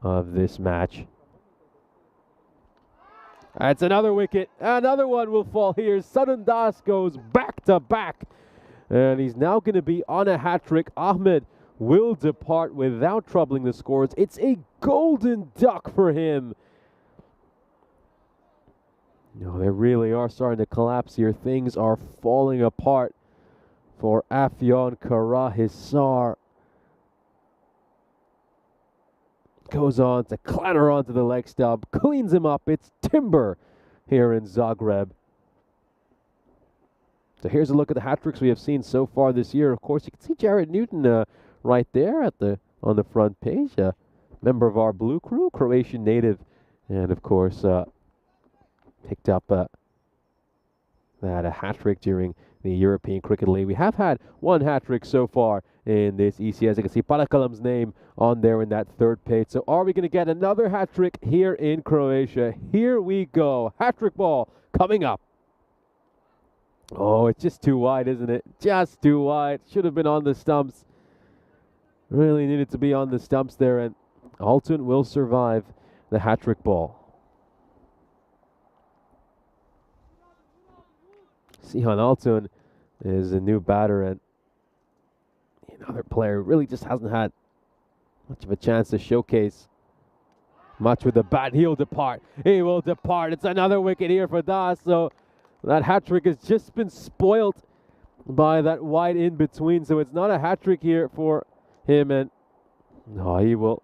of this match. That's another wicket. Another one will fall here. Sanundas goes back to back. And he's now going to be on a hat-trick. Ahmed will depart without troubling the scores. It's a golden duck for him. No, they really are starting to collapse here. Things are falling apart for Afyon Karahisar. Goes on to clatter onto the leg stump, cleans him up. It's timber here in Zagreb. So here's a look at the hat-tricks we have seen so far this year. Of course, you can see Jared Newton right there on the front page. Member of our Blue Crew, Croatian native, and of course picked up that a hat-trick during the European Cricket League. We have had one hat-trick so far in this ECS. You can see Parakalam's name on there in that third page. So are we going to get another hat-trick here in Croatia? Here we go. Hat-trick ball coming up. Oh, it's just too wide, isn't it? Just too wide. Should have been on the stumps. Really needed to be on the stumps there, and Altun will survive the hat-trick ball. Sihan Altun is a new batter, and another player really just hasn't had much of a chance to showcase much with the bat. He'll depart. He will depart. It's another wicket here for Das. So that hat-trick has just been spoilt by that wide in between. So it's not a hat-trick here for him, and no, he will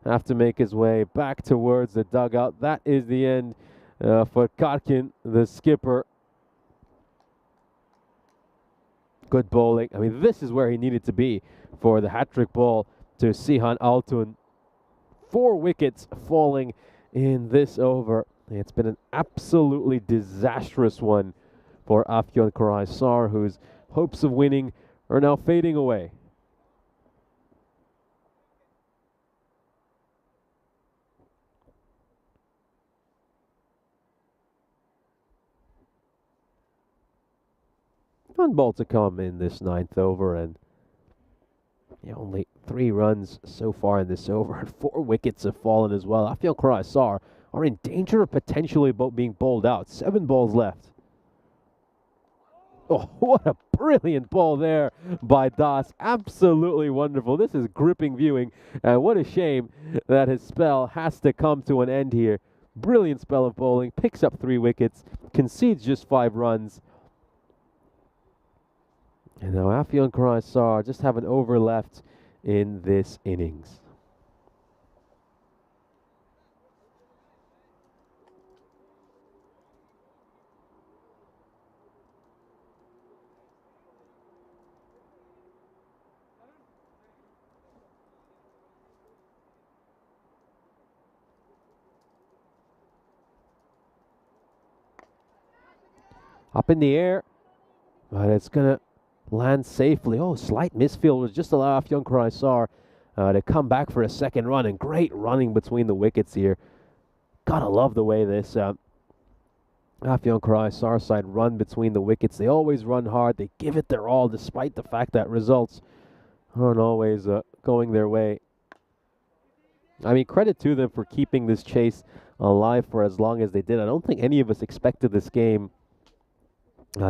have to make his way back towards the dugout. That is the end for Karkin, the skipper. Good bowling. I mean, this is where he needed to be for the hat-trick ball to Sihan Altun. 4 wickets falling in this over. It's been an absolutely disastrous one for Afyon Karahisar, whose hopes of winning are now fading away. One ball to come in this 9th over, and only 3 runs so far in this over, and 4 wickets have fallen as well. Afyon Karahisar are in danger of potentially being bowled out. 7 balls left. Oh, what a brilliant ball there by Das. Absolutely wonderful. This is gripping viewing, and what a shame that his spell has to come to an end here. Brilliant spell of bowling, picks up 3 wickets, concedes just 5 runs. And now Afyon Karahisar just have an over left in this innings. Up in the air, but it's going to land safely. Oh, slight misfield was just allow Afyon Karahisar to come back for a second run, and great running between the wickets here. Gotta love the way this Afyon Karahisar side run between the wickets. They always run hard. They give it their all, despite the fact that results aren't always going their way. I mean, credit to them for keeping this chase alive for as long as they did. I don't think any of us expected this game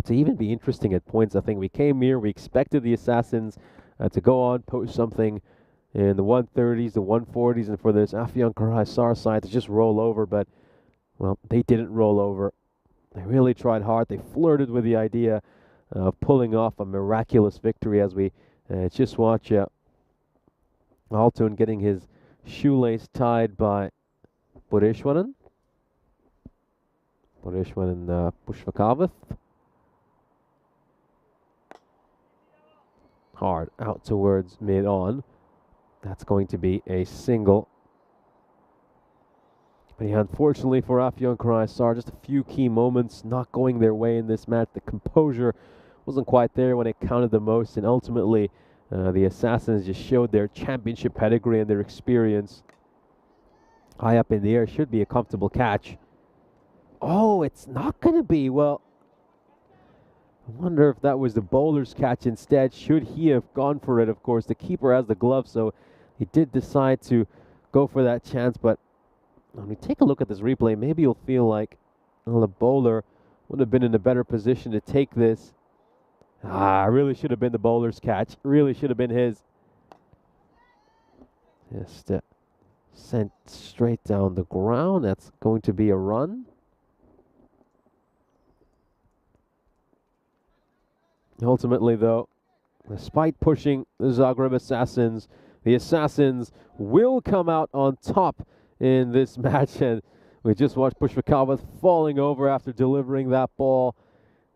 to even be interesting at points. I think we came here, we expected the Assassins to go on, post something in the 130s, the 140s, and for this Afyon Karahisar side to just roll over, but, well, they didn't roll over. They really tried hard. They flirted with the idea pulling off a miraculous victory as we just watch Altun getting his shoelace tied by Bureshwaran. Pushpakavath. Hard out towards mid-on. That's going to be a single. But yeah, unfortunately for Afyon Karahisar, just a few key moments not going their way in this match. The composure wasn't quite there when it counted the most, and ultimately the Assassins just showed their championship pedigree and their experience. High up in the air, should be a comfortable catch. Oh, it's not going to be. Well, I wonder if that was the bowler's catch instead. Should he have gone for it? Of course, the keeper has the glove, so he did decide to go for that chance. But when we take a look at this replay, maybe you'll feel like, well, the bowler would have been in a better position to take this. Really should have been the bowler's catch. Really should have been his. Just sent straight down the ground. That's going to be a run. Ultimately, though, despite pushing the Zagreb Assassins, the Assassins will come out on top in this match. And we just watched Pushpakavath falling over after delivering that ball.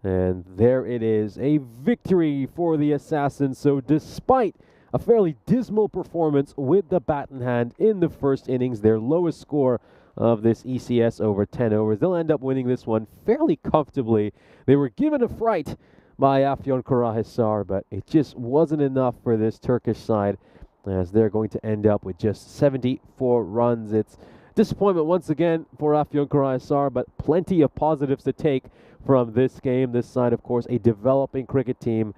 And there it is, a victory for the Assassins. So despite a fairly dismal performance with the bat in hand in the first innings, their lowest score of this ECS over 10 overs, they'll end up winning this one fairly comfortably. They were given a fright by Afyon Karahisar, but it just wasn't enough for this Turkish side, as they're going to end up with just 74 runs. It's disappointment once again for Afyon Karahisar, but plenty of positives to take from this game. This side, of course, a developing cricket team,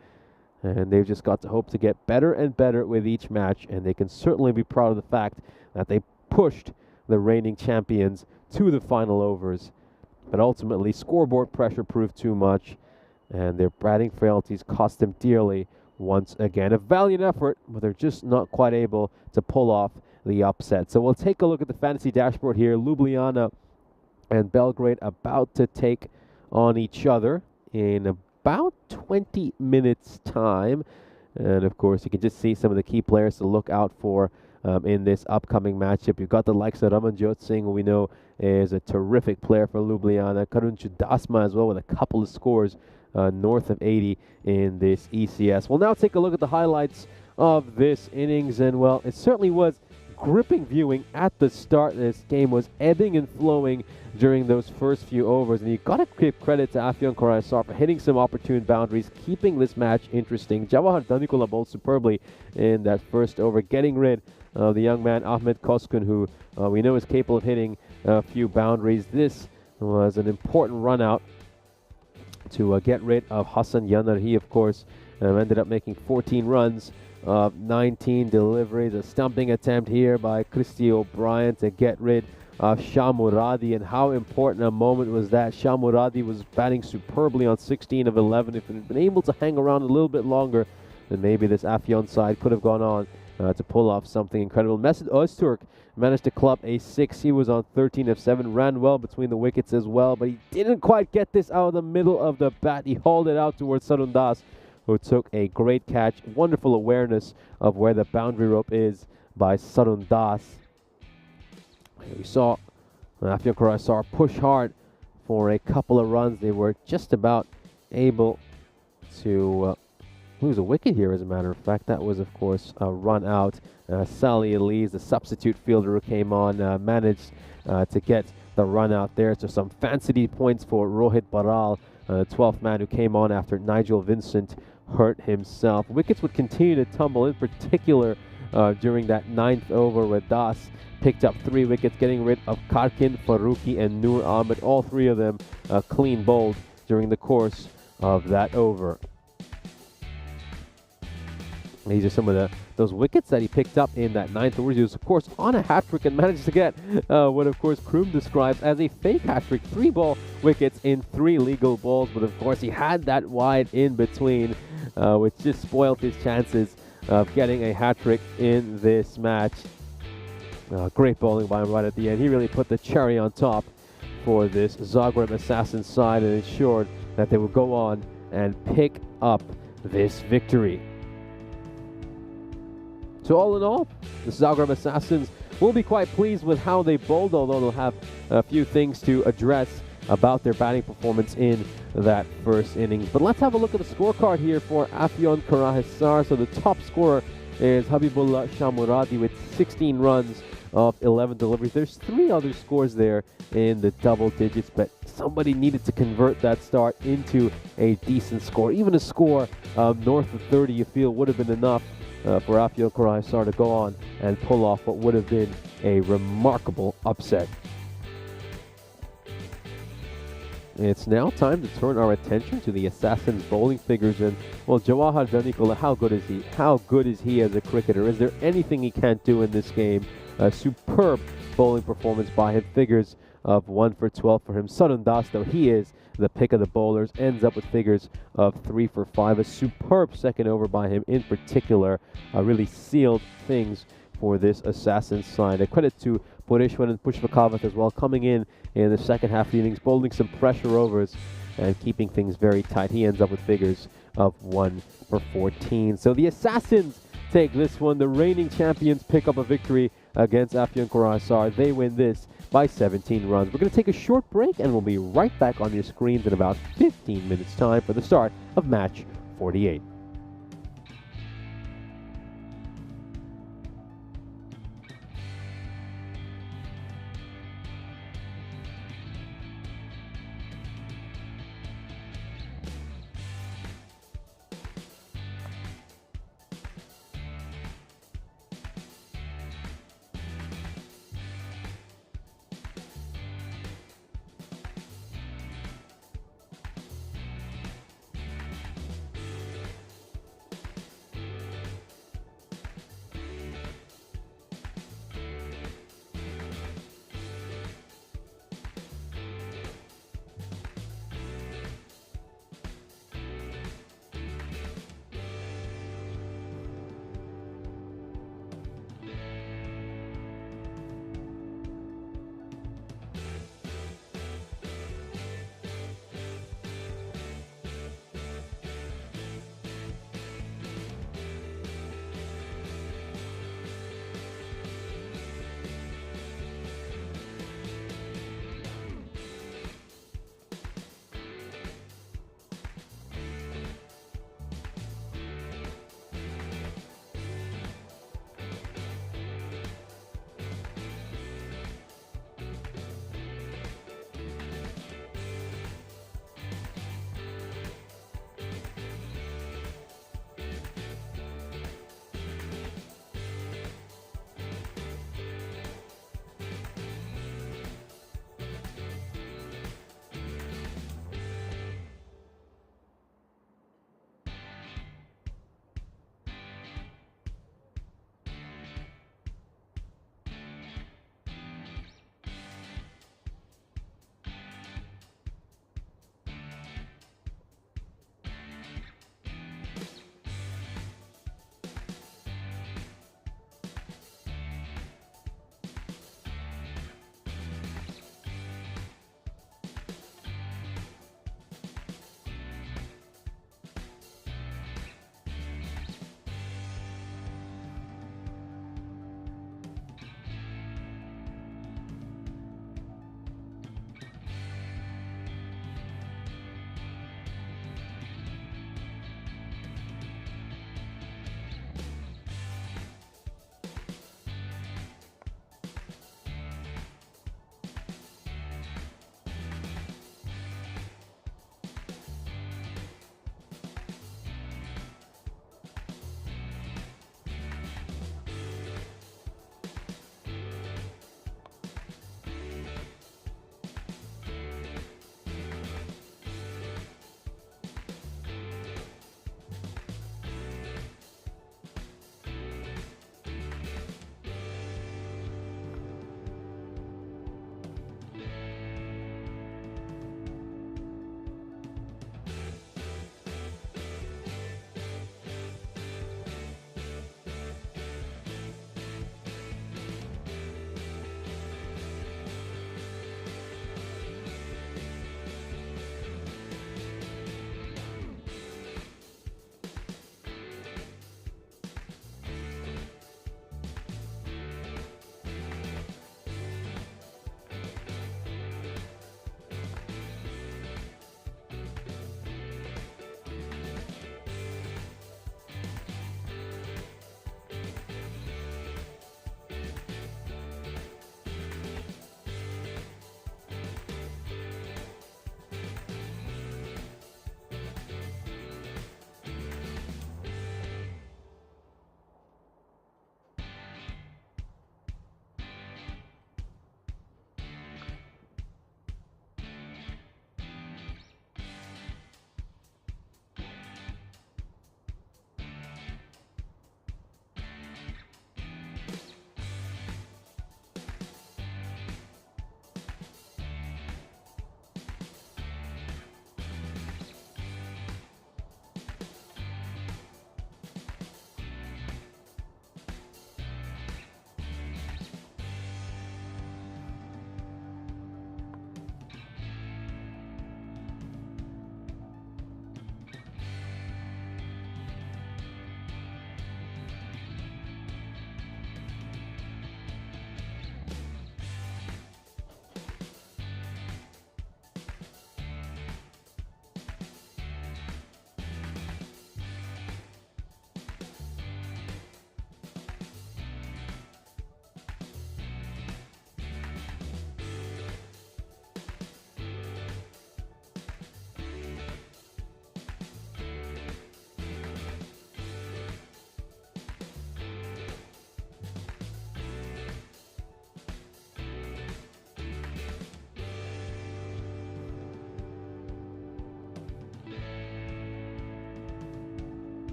and they've just got to hope to get better and better with each match, and they can certainly be proud of the fact that they pushed the reigning champions to the final overs. But ultimately, scoreboard pressure proved too much, and their batting frailties cost them dearly once again. A valiant effort, but they're just not quite able to pull off the upset. So we'll take a look at the fantasy dashboard here. Ljubljana and Belgrade about to take on each other in about 20 minutes time. And of course, you can just see some of the key players to look out for in this upcoming matchup. You've got the likes of Ramanjot Singh, who we know is a terrific player for Ljubljana. Karun Chudasma as well, with a couple of scores north of 80 in this ECS. We'll now take a look at the highlights of this innings, and well, it certainly was gripping viewing at the start. This game was ebbing and flowing during those first few overs, and you've got to give credit to Afyon Karahisar for hitting some opportune boundaries, keeping this match interesting. Jawahar Danikula bowled superbly in that first over, getting rid of the young man Ahmed Koskun, who we know is capable of hitting a few boundaries. This was an important run out to get rid of Hassan Yanar. He, of course, ended up making 14 runs, 19 deliveries. A stumping attempt here by Christy O'Brien to get rid of Shah Muradi. And how important a moment was that? Shah Muradi was batting superbly on 16 of 11. If it had been able to hang around a little bit longer, then maybe this Afyon side could have gone on to pull off something incredible. Mesut Öztürk managed to club a 6. He was on 13 of 7, ran well between the wickets as well, but he didn't quite get this out of the middle of the bat. He hauled it out towards Sarun Das, who took a great catch. Wonderful awareness of where the boundary rope is by Sarun Das. We saw Afyon Karahisar push hard for a couple of runs. They were just about able to lose a wicket here, as a matter of fact. That was, of course, a run out. Sally Elise, the substitute fielder who came on, managed to get the run out there. So some fancy points for Rohit Baral, the 12th man who came on after Nigel Vincent hurt himself. Wickets would continue to tumble, in particular during that 9th over, where Das picked up 3 wickets, getting rid of Karkin, Faruqi, and Noor Ahmed. All 3 of them clean bowled during the course of that over. These are some of those wickets that he picked up in that 9th over. He was, of course, on a hat-trick and managed to get what, of course, Kroom describes as a fake hat-trick. 3 ball wickets in 3 legal balls, but, of course, he had that wide in between, which just spoiled his chances of getting a hat-trick in this match. Great bowling by him right at the end. He really put the cherry on top for this Zagreb Assassins side and ensured that they would go on and pick up this victory. So all in all, the Zagreb Assassins will be quite pleased with how they bowled, although they'll have a few things to address about their batting performance in that first innings. But let's have a look at the scorecard here for Afyon Karahisar. So the top scorer is Habibullah Shamuradi with 16 runs of 11 deliveries. There's 3 other scores there in the double digits, but somebody needed to convert that start into a decent score. Even a score north of 30 you feel would have been enough for Afyon Karahisar to go on and pull off what would have been a remarkable upset. It's now time to turn our attention to the Assassins' bowling figures, and well, Jawahar Danikola, how good is he? How good is he as a cricketer? Is there anything he can't do in this game? A superb bowling performance by him. Figures of 1 for 12 for him. Sarun Das, though, he is the pick of the bowlers, ends up with figures of 3 for 5. A superb second over by him in particular really sealed things for this Assassins side. A credit to Pureshwan and Pushpakavath as well, coming in the second half of the innings, bowling some pressure overs and keeping things very tight. He ends up with figures of 1 for 14. So the Assassins take this one. The reigning champions pick up a victory against Afyon Karahisar. They win this by 17 runs. We're going to take a short break and we'll be right back on your screens in about 15 minutes time for the start of match 48.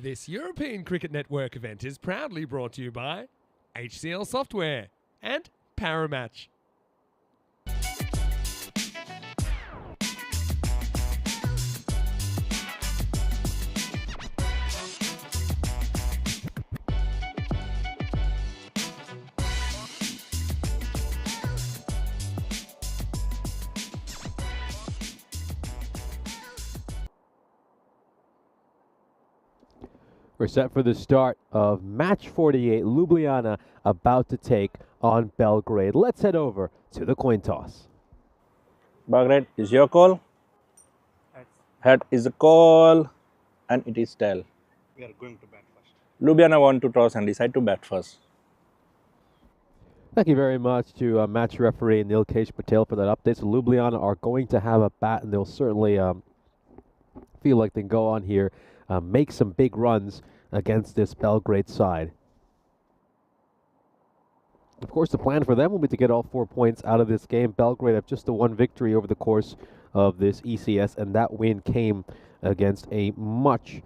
This European Cricket Network event is proudly brought to you by HCL Software and Paramatch. We're set for the start of match 48. Ljubljana about to take on Belgrade. Let's head over to the coin toss. Belgrade is your call. Head is the call, and it is tail. We are going to bat first. Ljubljana want to toss and decide to bat first. Thank you very much to match referee Nilkesh Patel for that update. So Ljubljana are going to have a bat, and they'll certainly feel like they can go on here, make some big runs against this Belgrade side. Of course, the plan for them will be to get all 4 points out of this game. Belgrade have just the one victory over the course of this ECS, and that win came against a much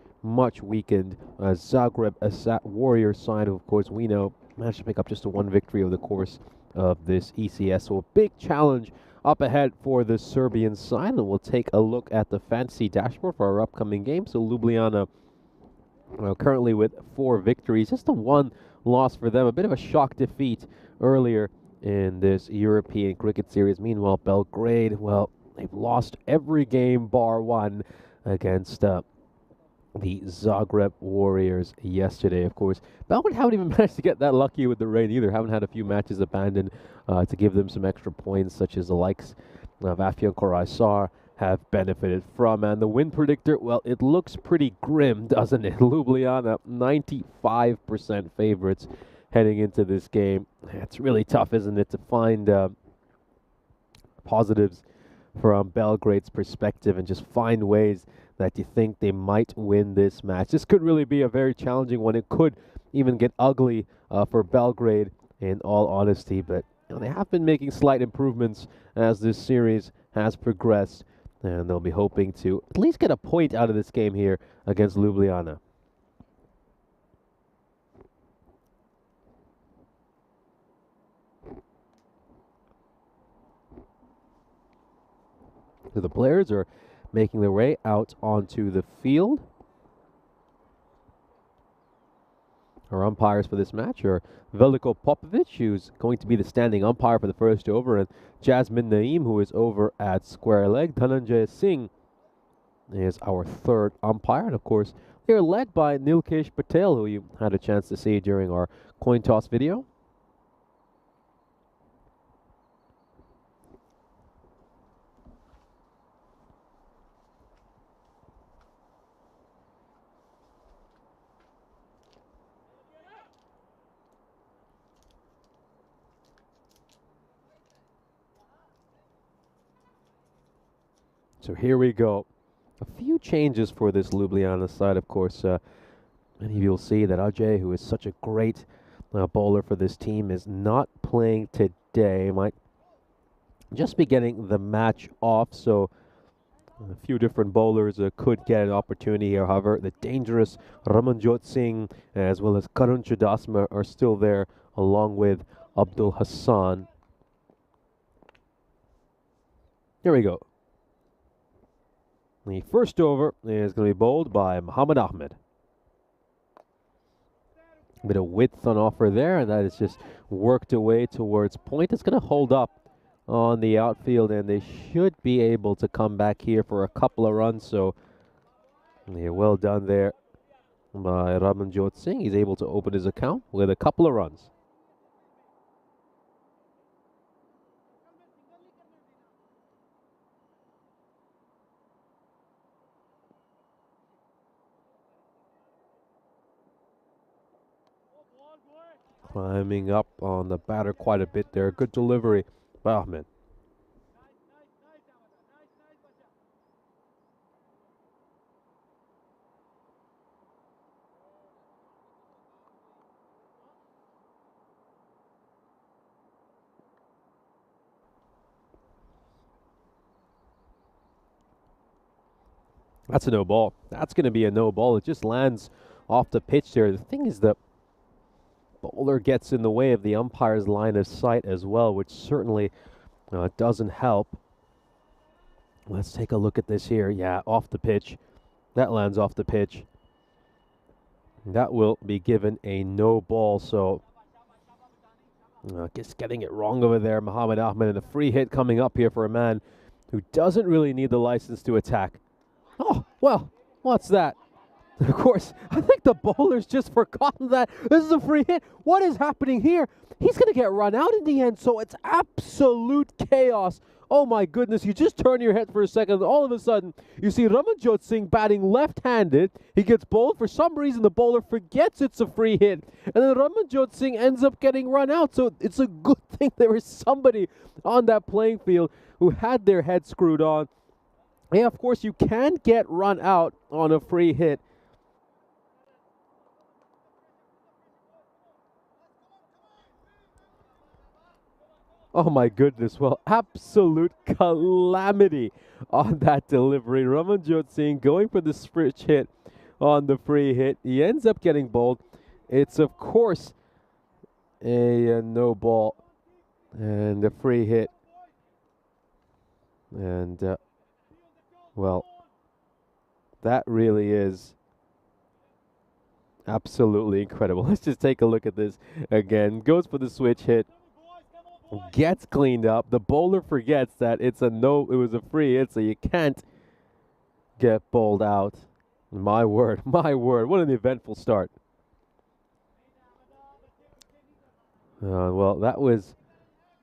weakened Zagreb Warriors side, who, of course, we know managed to pick up just the one victory over the course of this ECS. So a big challenge up ahead for the Serbian side, and we'll take a look at the fantasy dashboard for our upcoming game. So Ljubljana currently with 4 victories, just the one loss for them. A bit of a shock defeat earlier in this European cricket series. Meanwhile, Belgrade, well, they've lost every game bar one against the Zagreb Warriors yesterday. Of course, Belgrade haven't even managed to get that lucky with the rain either. Haven't had a few matches abandoned to give them some extra points, such as the likes of Afyon Croatia have benefited from. And the win predictor, well, it looks pretty grim, doesn't it? Ljubljana, 95% favorites heading into this game. It's really tough, isn't it, to find positives from Belgrade's perspective and just find ways that you think they might win this match. This could really be a very challenging one. It could even get ugly for Belgrade, in all honesty, but they have been making slight improvements as this series has progressed, and they'll be hoping to at least get a point out of this game here against Ljubljana. So the players are making their way out onto the field. Our umpires for this match are Veliko Popovic, who's going to be the standing umpire for the first over, and Jasmine Naeem, who is over at square leg. Dhananjay Singh is our third umpire, and of course, they're led by Nilkesh Patel, who you had a chance to see during our coin toss video. So here we go. A few changes for this Ljubljana side, of course. Many of you will see that Ajay, who is such a great bowler for this team, is not playing today. Might just be getting the match off, so a few different bowlers could get an opportunity here. However, the dangerous Ramanjot Singh as well as Karun Chudasma are still there, along with Abdul Hassan. Here we go. The first over is going to be bowled by Muhammad Ahmed. A bit of width on offer there, and that is just worked away towards point. It's going to hold up on the outfield, and they should be able to come back here for a couple of runs. So, yeah, well done there by Ramanjot Singh. He's able to open his account with a couple of runs. Climbing up on the batter quite a bit there. Good delivery by Ahmed. That's a no ball. That's going to be a no ball. It just lands off the pitch there. The thing is, the bowler gets in the way of the umpire's line of sight as well, which certainly doesn't help. Let's take a look at this here. Yeah, off the pitch. That lands off the pitch. That will be given a no ball, so just getting it wrong over there, Muhammad Ahmed, and a free hit coming up here for a man who doesn't really need the license to attack. Oh, well, what's that? Of course, I think the bowler's just forgotten that this is a free hit. What is happening here? He's going to get run out in the end, so it's absolute chaos. Oh my goodness, you just turn your head for a second, and all of a sudden, you see Ramanjot Singh batting left-handed. He gets bowled. For some reason, the bowler forgets it's a free hit, and then Ramanjot Singh ends up getting run out. So it's a good thing there was somebody on that playing field who had their head screwed on. Yeah, of course, you can get run out on a free hit. Oh my goodness, well, absolute calamity on that delivery. Ramanjot Singh going for the switch hit on the free hit. He ends up getting bowled. It's, of course, a no ball and a free hit. And, well, that really is absolutely incredible. Let's just take a look at this again. Goes for the switch hit. Gets cleaned up. The bowler forgets that it was a free hit, so you can't get bowled out. My word, what an eventful start. Well, that was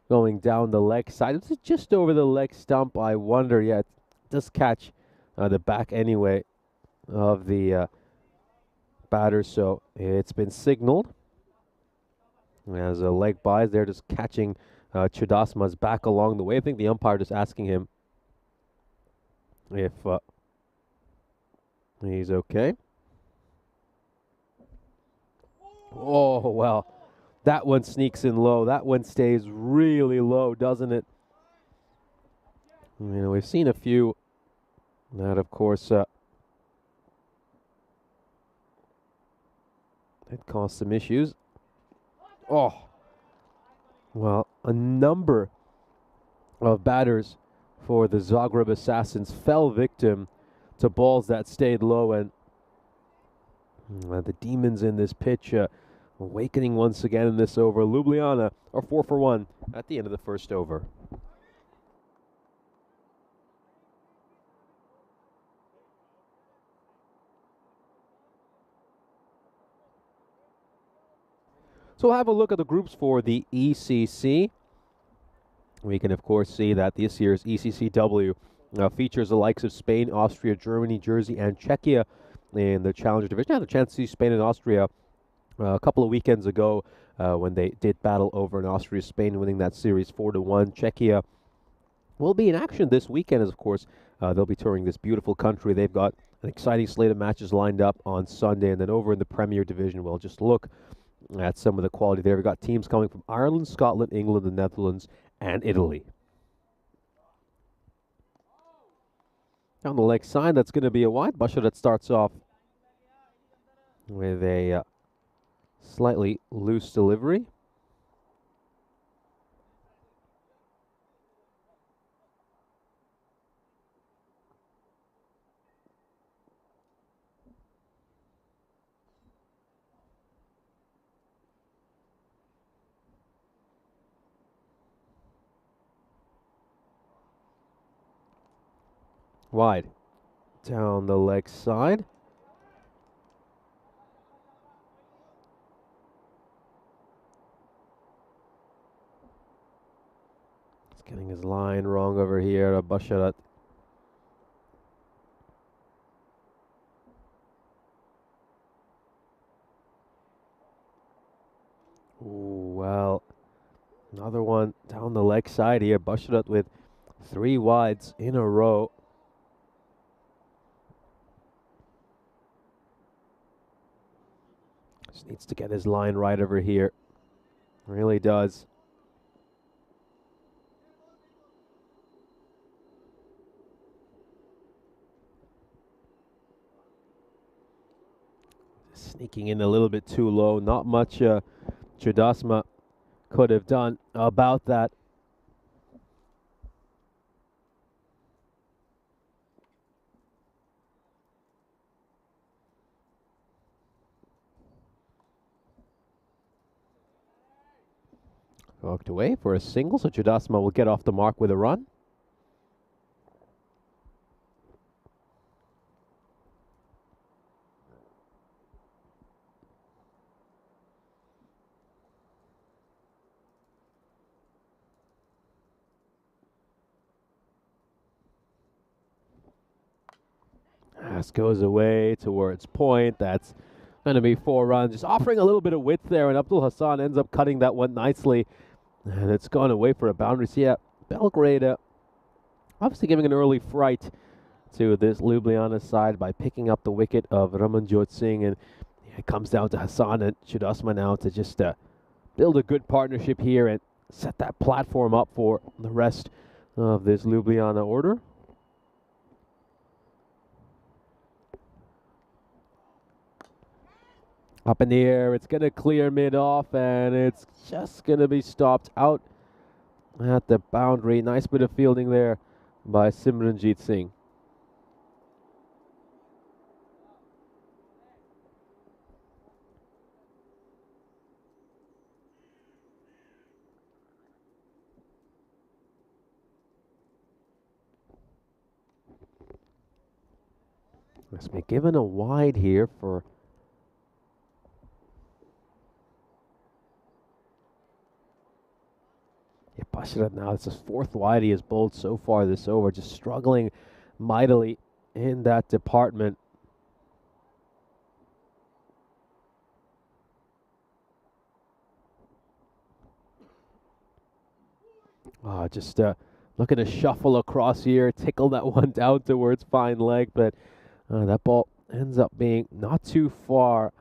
going down the leg side. It was just over the leg stump, I wonder. Yeah, it does catch the back anyway of the batter, so it's been signaled as a leg buys. They're just catching Chudasma's back along the way. I think the umpire just asking him if he's okay. Oh, well, that one sneaks in low. That one stays really low, doesn't it? You know, we've seen a few that, of course, that caused some issues. Oh, well, a number of batters for the Zagreb Assassins fell victim to balls that stayed low, and the demons in this pitch awakening once again in this over. Ljubljana are 4 for 1 at the end of the first over. So we'll have a look at the groups for the ECC. We can, of course, see that this year's ECCW features the likes of Spain, Austria, Germany, Jersey, and Czechia in the Challenger Division. I had a chance to see Spain and Austria a couple of weekends ago when they did battle over in Austria. Spain winning that series 4-1. Czechia will be in action this weekend, as of course they'll be touring this beautiful country. They've got an exciting slate of matches lined up on Sunday, and then over in the Premier Division, we'll just look at some of the quality there. We've got teams coming from Ireland, Scotland, England, the Netherlands, and Italy. On the leg side, that's going to be a wide. Basharat starts off with a slightly loose delivery. Wide. Down the leg side. He's getting his line wrong over here. Basharat. Well, another one down the leg side here. Basharat with 3 wides in a row. Just needs to get his line right over here. Really does. Sneaking in a little bit too low. Not much Chudasma could have done about that. Walked away for a single, so Chudasma will get off the mark with a run. This goes away towards point. That's going to be 4 runs. Just offering a little bit of width there, and Abdul Hassan ends up cutting that one nicely. And it's gone away for a boundary. So yeah, Belgrade obviously giving an early fright to this Ljubljana side by picking up the wicket of Ramanjot Singh. And it comes down to Hassan and Chudasma now to just build a good partnership here and set that platform up for the rest of this Ljubljana order. Up in the air, it's going to clear mid-off, and it's just going to be stopped out at the boundary. Nice bit of fielding there by Simranjit Singh. Must be given a wide here for... Yeah, Basharat now, it's his 4th wide he has bowled so far this over, just struggling mightily in that department. Just looking to shuffle across here, tickle that one down towards fine leg, but that ball ends up being not too far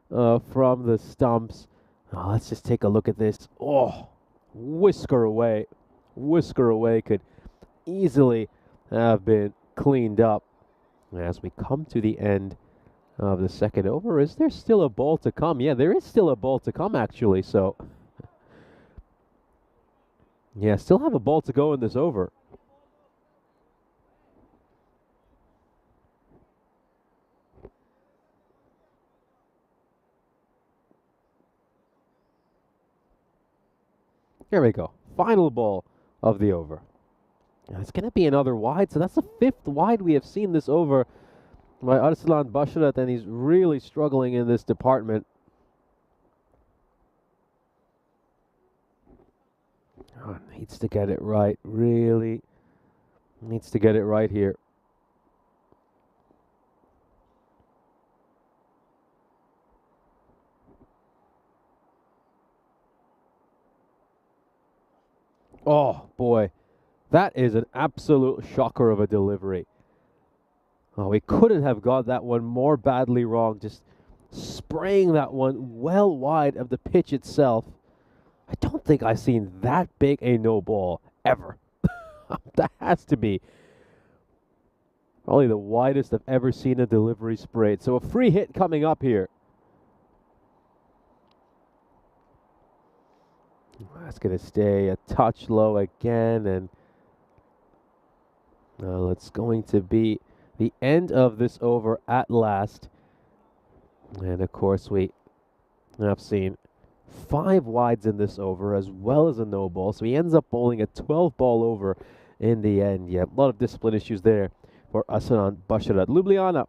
from the stumps. Let's just take a look at this. Oh, whisker away. Whisker away could easily have been cleaned up. As we come to the end of the second over, is there still a ball to come? Yeah, there is still a ball to come, actually. So, yeah, still have a ball to go in this over. Here we go. Final ball of the over. And it's going to be another wide, so that's the 5th wide we have seen this over by Arslan Basharat, and he's really struggling in this department. Needs to get it right, really needs to get it right here. Oh, boy. That is an absolute shocker of a delivery. Oh, we couldn't have got that one more badly wrong. Just spraying that one well wide of the pitch itself. I don't think I've seen that big a no ball ever. That has to be probably the widest I've ever seen a delivery sprayed. So a free hit coming up here. That's going to stay a touch low again, and it's going to be the end of this over at last. And of course, we have seen 5 wides in this over as well as a no ball. So he ends up bowling a 12 ball over in the end. Yeah, a lot of discipline issues there for Asanan Basharat. Ljubljana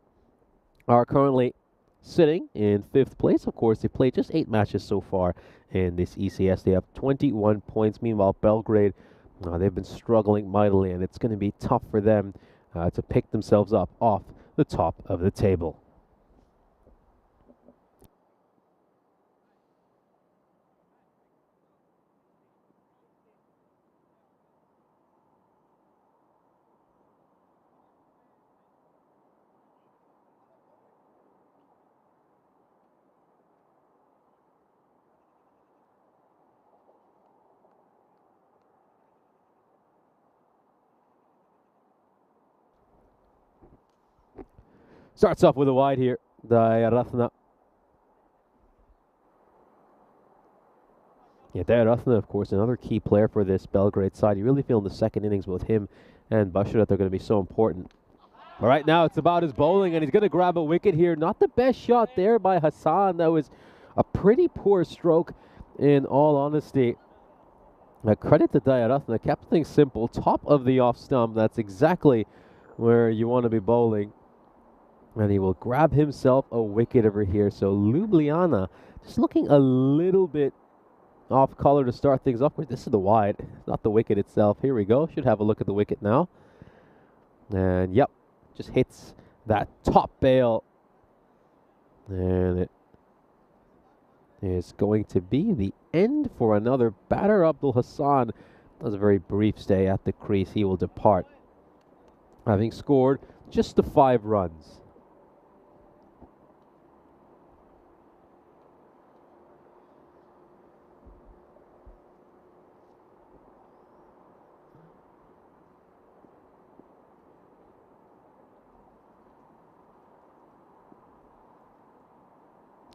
are currently sitting in 5th place. Of course, they played just 8 matches so far in this ECS. They have 21 points. Meanwhile, Belgrade, they've been struggling mightily, and it's going to be tough for them to pick themselves up off the top of the table. Starts off with a wide here, Dayaratna. Yeah, Dayarathna, of course, another key player for this Belgrade side. You really feel in the second innings with him and Bashir that they're going to be so important. But right now, it's about his bowling, and he's going to grab a wicket here. Not the best shot there by Hassan. That was a pretty poor stroke, in all honesty. Credit to Dayarathna. Kept things simple. Top of the off stump. That's exactly where you want to be bowling. And he will grab himself a wicket over here. So Ljubljana just looking a little bit off color to start things off with. This is the wide, not the wicket itself. Here we go. Should have a look at the wicket now. And yep, just hits that top bail. And it is going to be the end for another batter. Abdul Hassan does a very brief stay at the crease. He will depart, having scored just the 5 runs.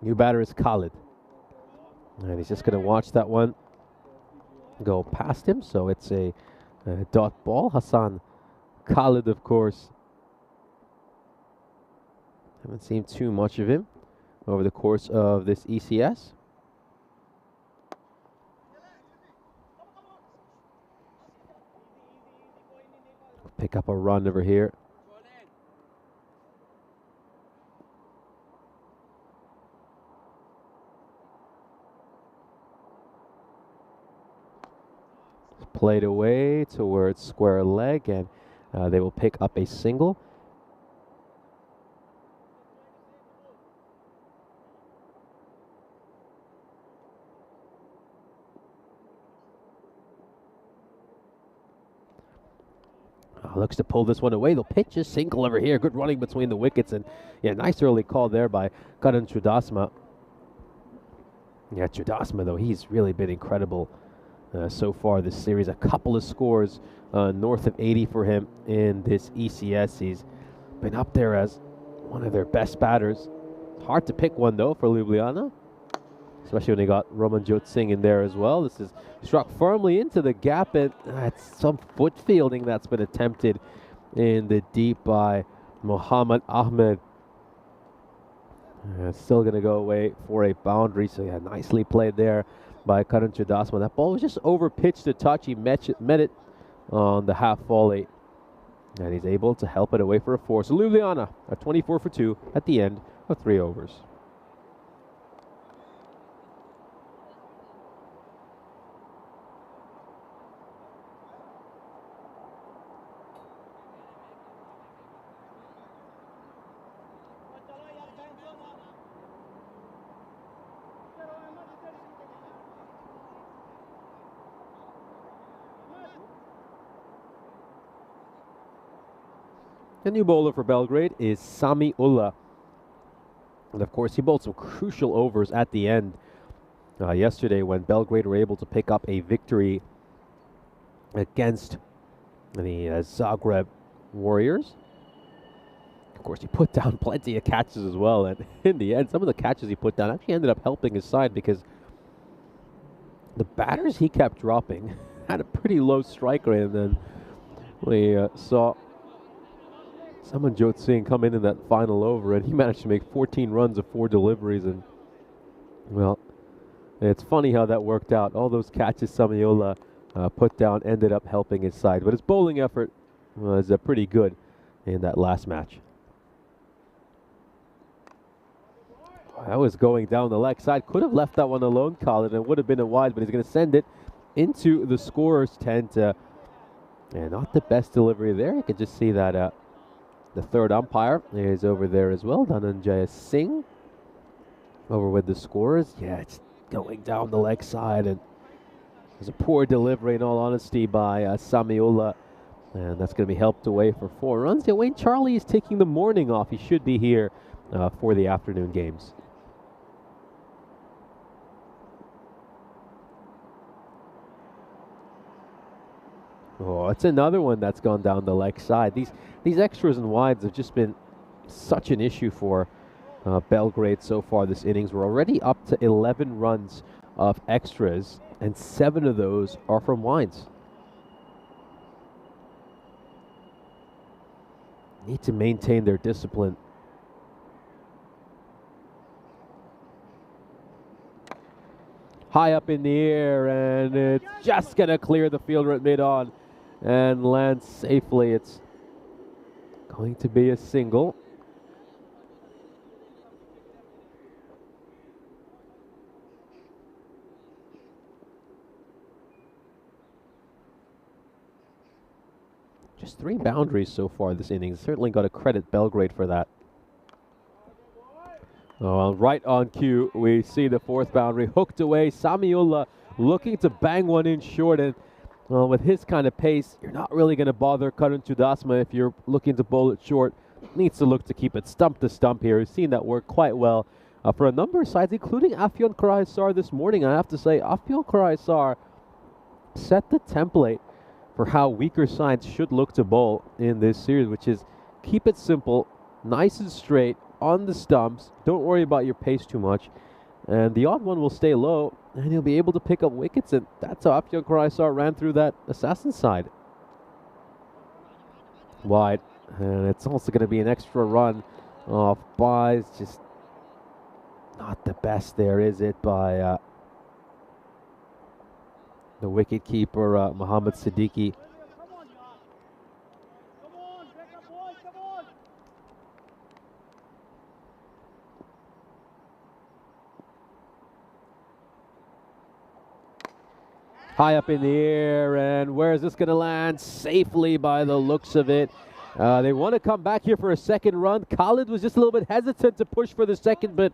New batter is Khalid. And he's just going to watch that one go past him. So it's a dot ball. Hassan Khalid, of course. Haven't seen too much of him over the course of this ECS. Pick up a run over here. Played away towards square leg, and they will pick up a single. Looks to pull this one away. They'll pitch a single over here. Good running between the wickets, and yeah, nice early call there by Karan Chudasma. Yeah, Chudasma, though, he's really been incredible so far this series. A couple of scores north of 80 for him in this ECS. He's been up there as one of their best batters. Hard to pick one, though, for Ljubljana, especially when they got Romanjot Singh in there as well. This is struck firmly into the gap, and it's some foot fielding that's been attempted in the deep by Mohammad Ahmed. Still going to go away for a boundary, so yeah, nicely played there by Karan Chudasma. That ball was just over pitched a touch. He met it on the half volley, and he's able to help it away for a 4. So Ljubljana are 24 for 2 at the end of 3 overs. The new bowler for Belgrade is Sami Ullah. And of course, he bowled some crucial overs at the end yesterday when Belgrade were able to pick up a victory against the Zagreb Warriors. Of course, he put down plenty of catches as well. And in the end, some of the catches he put down actually ended up helping his side because the batters he kept dropping had a pretty low strike rate. And then we saw Romanjot Singh come in that final over, and he managed to make 14 runs of 4 deliveries. And, well, it's funny how that worked out. All those catches Sami Ullah put down ended up helping his side. But his bowling effort was pretty good in that last match. That was going down the leg side. Could have left that one alone, Khalid, and it would have been a wide, but he's going to send it into the scorer's tent. And not the best delivery there. You can just see that the third umpire is over there as well, Dhananjaya Singh, over with the scorers. Yeah, it's going down the leg side, and there's a poor delivery, in all honesty, by Sami Ullah, and that's going to be helped away for 4 runs. Yeah, Wayne Charlie is taking the morning off. He should be here for the afternoon games. Oh, it's another one that's gone down the leg side. These extras and wides have just been such an issue for Belgrade so far this innings. We're already up to 11 runs of extras, and 7 of those are from winds. Need to maintain their discipline. High up in the air, and it's just going to clear the fielder at mid-on and land safely. It's going to be a single. Just 3 boundaries so far this innings. Certainly got to credit Belgrade for that. Oh, right on cue, we see the 4th boundary hooked away. Samiullah looking to bang one in short, and well, with his kind of pace, you're not really going to bother Karun Chudasma if you're looking to bowl it short. Needs to look to keep it stump to stump here. We've seen that work quite well for a number of sides, including Afyon Karahisar this morning. I have to say, Afyon Karahisar set the template for how weaker sides should look to bowl in this series, which is keep it simple, nice and straight, on the stumps. Don't worry about your pace too much. And the odd one will stay low, and he'll be able to pick up wickets. And that's how Afyon Karahisar ran through that assassin side. Wide. And it's also going to be an extra run off buys. Just not the best there, is it, by the wicket keeper, Mohammad Siddiqui. High up in the air, and where is this going to land? Safely by the looks of it. They want to come back here for a second run. Khalid was just a little bit hesitant to push for the second, but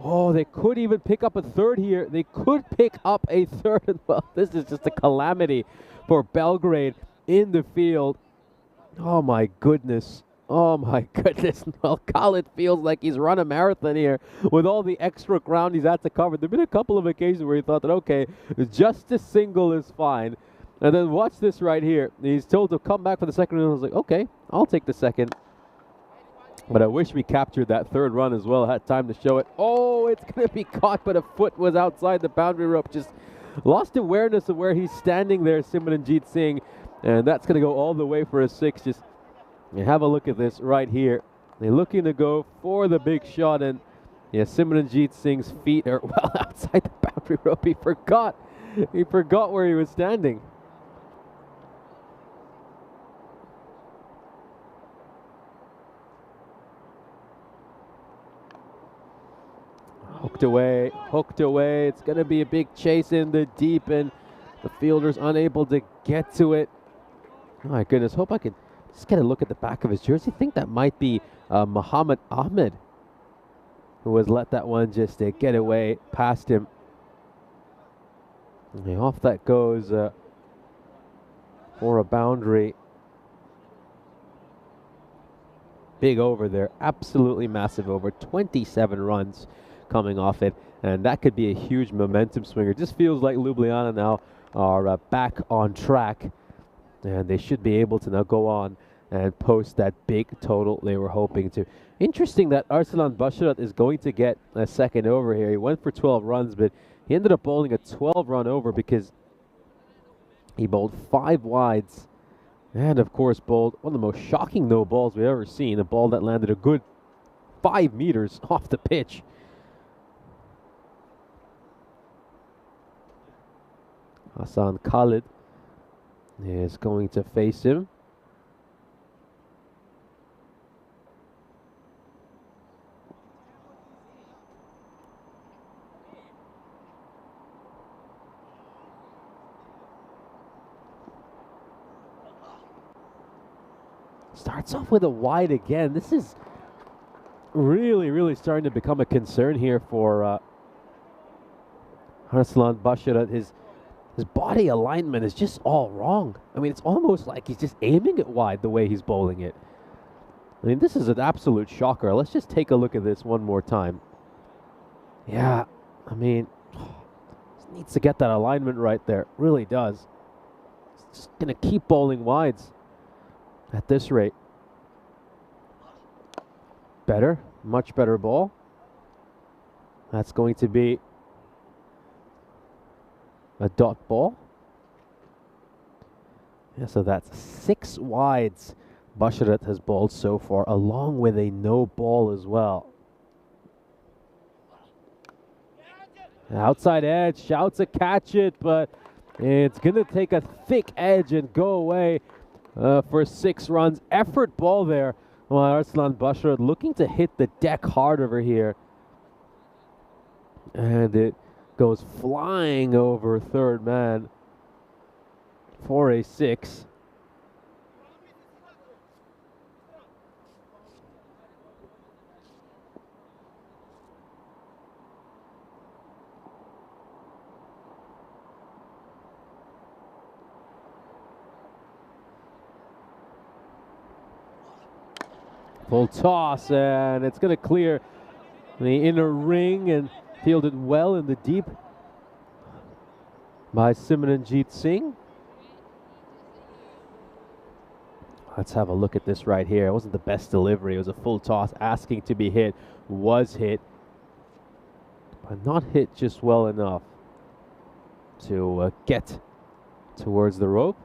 oh, they could even pick up a third here. They could pick up a third. And well, this is just a calamity for Belgrade in the field. Oh my goodness. Oh my goodness. Well, Khalid feels like he's run a marathon here with all the extra ground he's had to cover. There have been a couple of occasions where he thought that, okay, just a single is fine. And then watch this right here. He's told to come back for the second run. I was like, okay, I'll take the second. But I wish we captured that third run as well. I had time to show it. Oh, it's going to be caught, but a foot was outside the boundary rope. Just lost awareness of where he's standing there, Simranjeet Singh. And that's going to go all the way for a 6. Just have a look at this right here. They're looking to go for the big shot, and yeah, Simranjeet Singh's feet are well outside the boundary rope. He forgot where he was standing. Hooked away. It's going to be a big chase in the deep, and the fielder's unable to get to it. Oh my goodness, hope I can just get a look at the back of his jersey. I think that might be Muhammad Ahmed, who has let that one just get away past him. And off that goes for a boundary. Big over there, absolutely massive over, 27 runs coming off it, and that could be a huge momentum swinger. Just feels like Ljubljana now are back on track, and they should be able to now go on and post that big total they were hoping to. Interesting that Arsalan Basharat is going to get a second over here. He went for 12 runs, but he ended up bowling a 12-run over because he bowled 5 wides and, of course, bowled one of the most shocking no balls we've ever seen, a ball that landed a good 5 meters off the pitch. Hassan Khalid is going to face him. Starts off with a wide again. This is really starting to become a concern here for Arslan Basharat. His body alignment is just all wrong. I mean, it's almost like he's just aiming it wide the way he's bowling it. I mean, this is an absolute shocker. Let's just take a look at this one more time. Yeah, I mean, needs to get that alignment right there. Really does. He's just going to keep bowling wides at this rate. Better, much better ball. That's going to be a dot ball. Yeah, so that's 6 wides Basharat has bowled so far, along with a no ball as well. Outside edge, shouts to catch it, but it's going to take a thick edge and go away for 6 runs. Effort ball there. Well, Arslan Basharat looking to hit the deck hard over here. And it goes flying over third man for a 6. Full toss, and it's going to clear the inner ring and fielded well in the deep by Simranjeet Singh. Let's have a look at this right here. It wasn't the best delivery. It was a full toss asking to be hit. Was hit, but not hit just well enough to get towards the rope.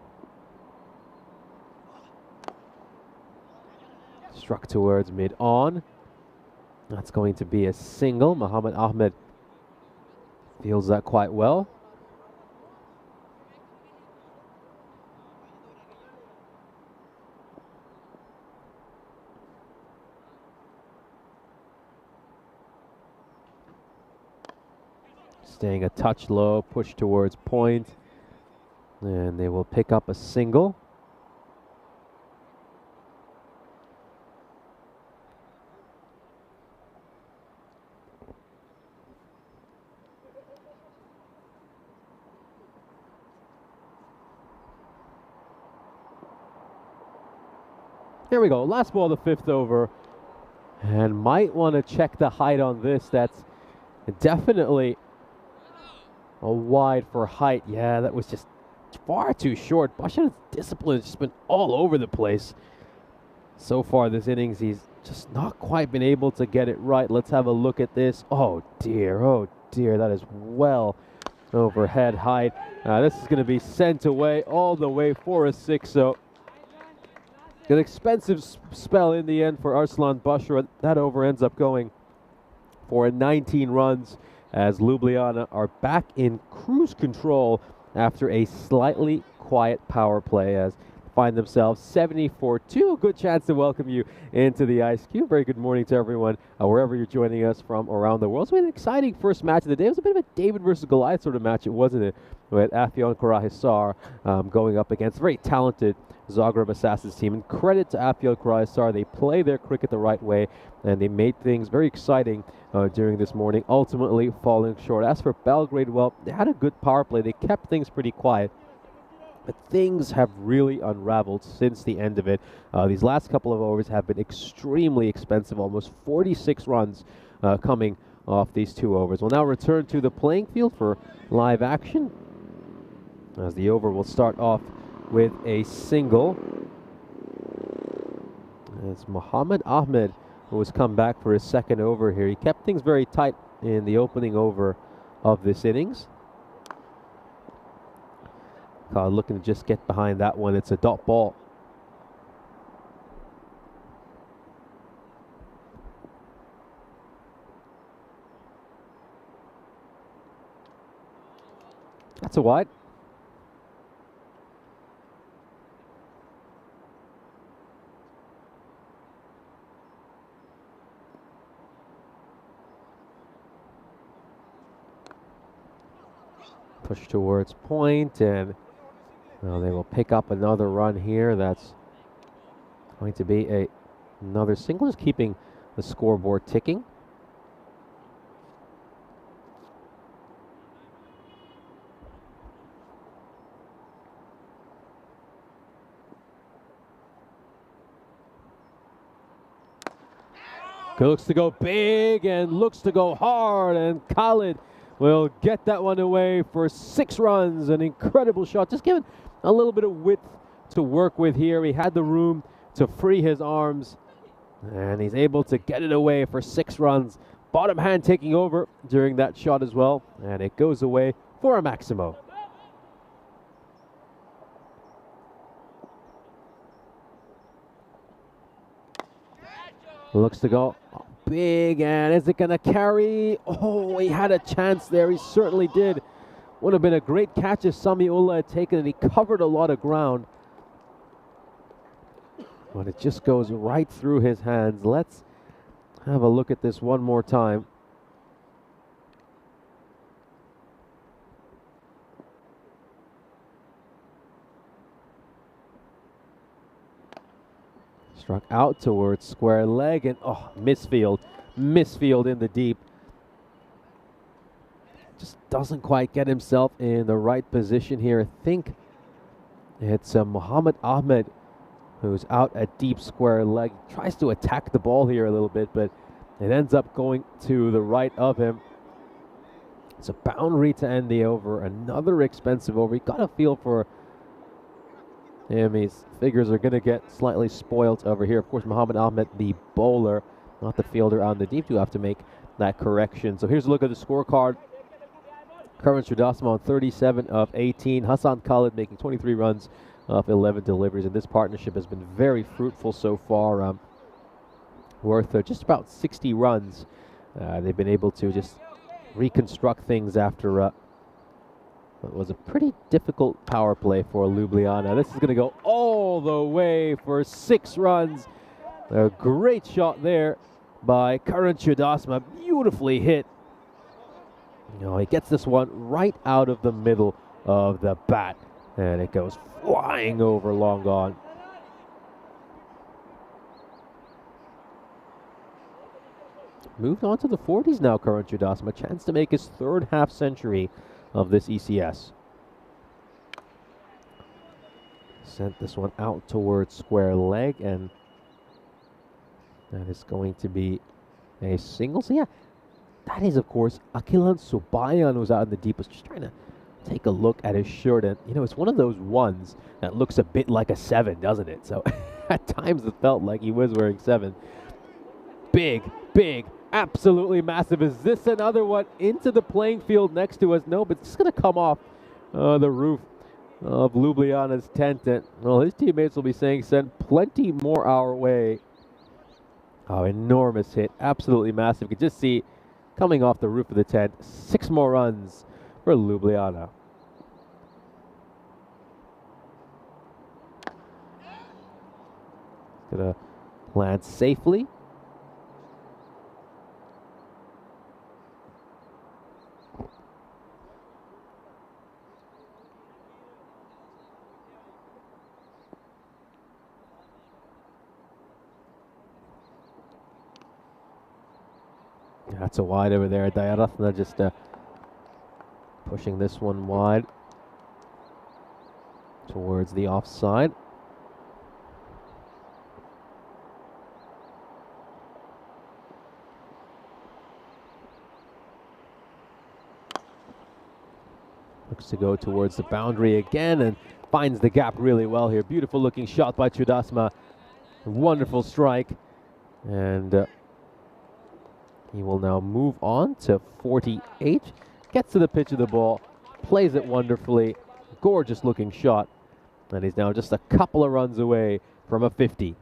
Struck towards mid-on. That's going to be a single. Muhammad Ahmed feels that quite well. Staying a touch low, push towards point, and they will pick up a single. Here we go, last ball of the 5th over, and might want to check the height on this. That's definitely a wide for height. Yeah, that was just far too short. Basharat's discipline has just been all over the place. So far this innings, he's just not quite been able to get it right. Let's have a look at this. Oh dear, that is well overhead height. This is going to be sent away all the way for a 6, so an expensive spell in the end for Arslan Basharat. That over ends up going for 19 runs as Ljubljana are back in cruise control after a slightly quiet power play, as find themselves 70-2. A good chance to welcome you into the Ice Cube. Very good morning to everyone wherever you're joining us from around the world. So we had an exciting first match of the day. It was a bit of a David versus Goliath sort of match, wasn't it? With Afyon Karahisar going up against a very talented Zagreb Assassins team. And credit to Afyon Karahisar. They play their cricket the right way, and they made things very exciting during this morning, ultimately falling short. As for Belgrade, well, they had a good power play. They kept things pretty quiet, but things have really unraveled since the end of it. These last couple of overs have been extremely expensive, almost 46 runs coming off these 2 overs. We'll now return to the playing field for live action, as the over will start off with a single. It's Muhammad Ahmed who has come back for his 2nd over here. He kept things very tight in the opening over of this innings. Looking to just get behind that one. It's a dot ball. That's a wide. Push towards point, and well, they will pick up another run here. That's going to be another single, just keeping the scoreboard ticking. Looks to go big and looks to go hard, and Khalid will get that one away for 6 runs. An incredible shot, just given a little bit of width to work with here. He had the room to free his arms, and he's able to get it away for 6 runs. Bottom hand taking over during that shot as well, and it goes away for a Maximo. Looks to go big, and is it going to carry? Oh, he had a chance there. He certainly did. Would have been a great catch if Samiola had taken it. He covered a lot of ground. But it just goes right through his hands. Let's have a look at this one more time. Struck out towards square leg, and oh, misfield in the deep. Just doesn't quite get himself in the right position here. I think it's Muhammad Ahmed who's out at deep square leg. He tries to attack the ball here a little bit, but it ends up going to the right of him. It's a boundary to end the over. Another expensive over. You got a feel for him. His figures are going to get slightly spoiled over here. Of course, Muhammad Ahmed, the bowler, not the fielder on the deep, do have to make that correction. So here's a look at the scorecard. Karan Sridhasma on 37 of 18. Hassan Khalid making 23 runs off 11 deliveries. And this partnership has been very fruitful so far. Worth just about 60 runs. They've been able to just reconstruct things after it was a pretty difficult power play for Ljubljana. This is going to go all the way for 6 runs. A great shot there by Karan Sridhasma. Beautifully hit. He gets this one right out of the middle of the bat, and it goes flying over long gone. Moved on to the 40s now, Karan Sridhasma. Chance to make his 3rd half century of this ECS. Sent this one out towards square leg, and that is going to be a single. So yeah, that is of course Akilan Subayan, who's out in the deep. Was just trying to take a look at his shirt, and it's one of those ones that looks a bit like a 7, doesn't it? So at times it felt like he was wearing 7. Big, absolutely massive. Is this another one into the playing field next to us? No, but it's going to come off the roof of Ljubljana's tent. And, well, his teammates will be saying, send plenty more our way. Oh, enormous hit. Absolutely massive. You can just see coming off the roof of the tent. 6 more runs for Ljubljana. Gonna land safely. That's a wide over there. Dayaratna just pushing this one wide towards the offside. Looks to go towards the boundary again and finds the gap really well here. Beautiful looking shot by Sridhasma. Wonderful strike. And he will now move on to 48. Gets to the pitch of the ball. Plays it wonderfully. Gorgeous looking shot. And he's now just a couple of runs away from a 50.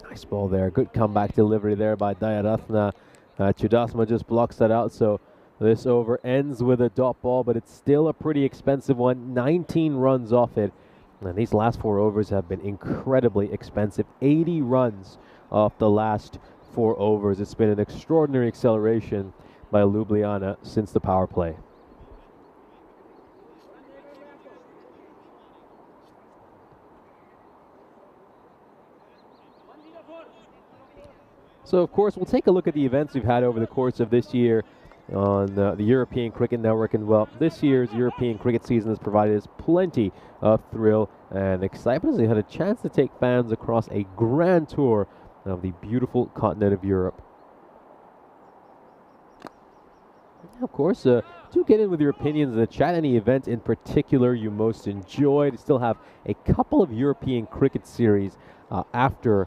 Nice ball there. Good comeback delivery there by Dayaratna. Sridhasma just blocks that out. So this over ends with a dot ball, but it's still a pretty expensive one. 19 runs off it. And these last 4 overs have been incredibly expensive. 80 runs off the last 4 overs. It's been an extraordinary acceleration by Ljubljana since the power play. So, of course, we'll take a look at the events we've had over the course of this year on the European Cricket Network. And, well, this year's European cricket season has provided us plenty of thrill and excitement as we had a chance to take fans across a grand tour of the beautiful continent of Europe. Of course, do get in with your opinions in the chat. Any event in particular you most enjoyed. We still have a couple of European cricket series after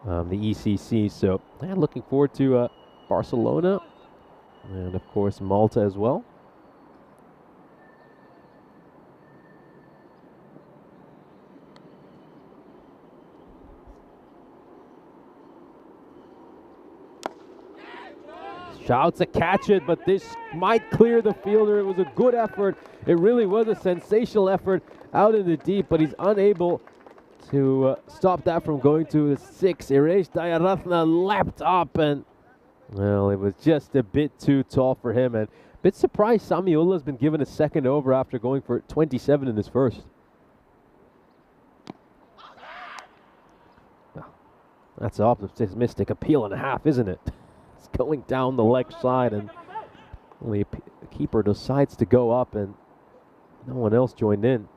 the ECC. So, looking forward to Barcelona And of course, Malta as well. Shouts to catch it, but this might clear the fielder. It was a good effort. It really was a sensational effort out in the deep, but he's unable to stop that from going to the 6. Iresh Dayaratna leapt up, and well, it was just a bit too tall for him. And a bit surprised Samiulla's been given a second over after going for 27 in his first. Well, that's optimistic appeal and a half, isn't it? Going down the leg side, and only the keeper decides to go up, and no one else joined in.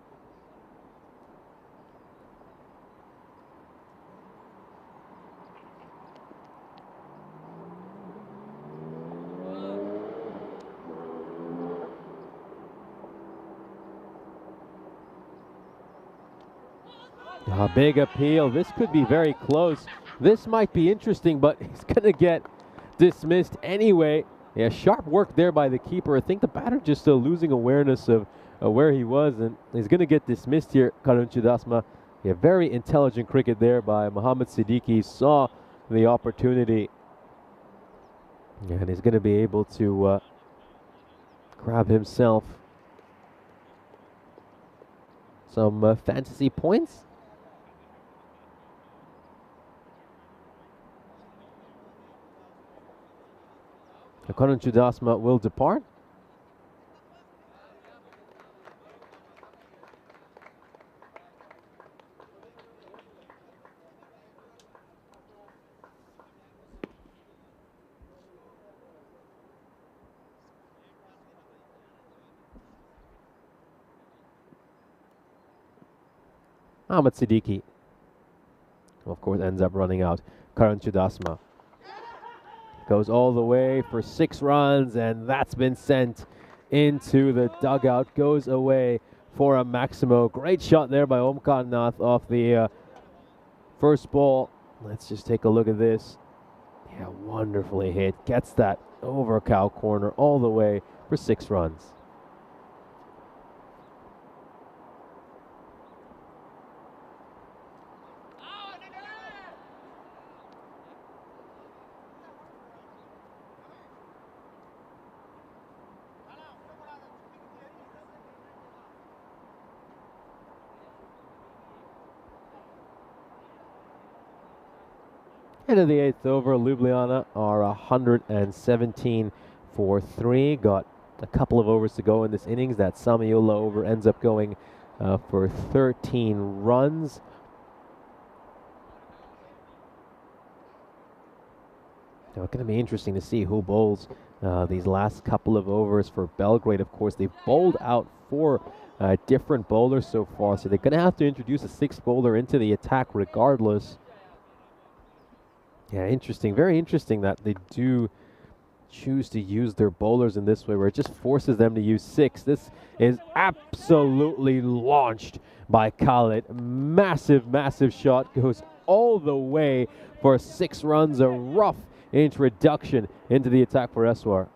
A big appeal. This could be very close. This might be interesting, but he's going to get dismissed anyway. Yeah, sharp work there by the keeper. I think the batter just still losing awareness of where he was, and he's going to get dismissed here, Karun Chudasma. Yeah, very intelligent cricket there by Mohammad Siddiqui. Saw the opportunity, and he's going to be able to grab himself some fantasy points. Karun Chudasma will depart. Ahmed Siddiqui, of course, ends up running out. Karun Chudasma goes all the way for 6 runs, and that's been sent into the dugout. Goes away for a Maximo. Great shot there by Omkar Nath off the first ball. Let's just take a look at this. Yeah, wonderfully hit. Gets that over cow corner all the way for 6 runs. End of the 8th over, Ljubljana are 117 for 3. Got a couple of overs to go in this innings. That Samiulla over ends up going for 13 runs. Now, it's going to be interesting to see who bowls these last couple of overs for Belgrade. Of course, they've bowled out 4 different bowlers so far, so they're going to have to introduce a 6th bowler into the attack regardless. Yeah, interesting. Very interesting that they do choose to use their bowlers in this way, where it just forces them to use 6. This is absolutely launched by Khalid. Massive, massive shot. Goes all the way for 6 runs. A rough introduction into the attack for Eswar.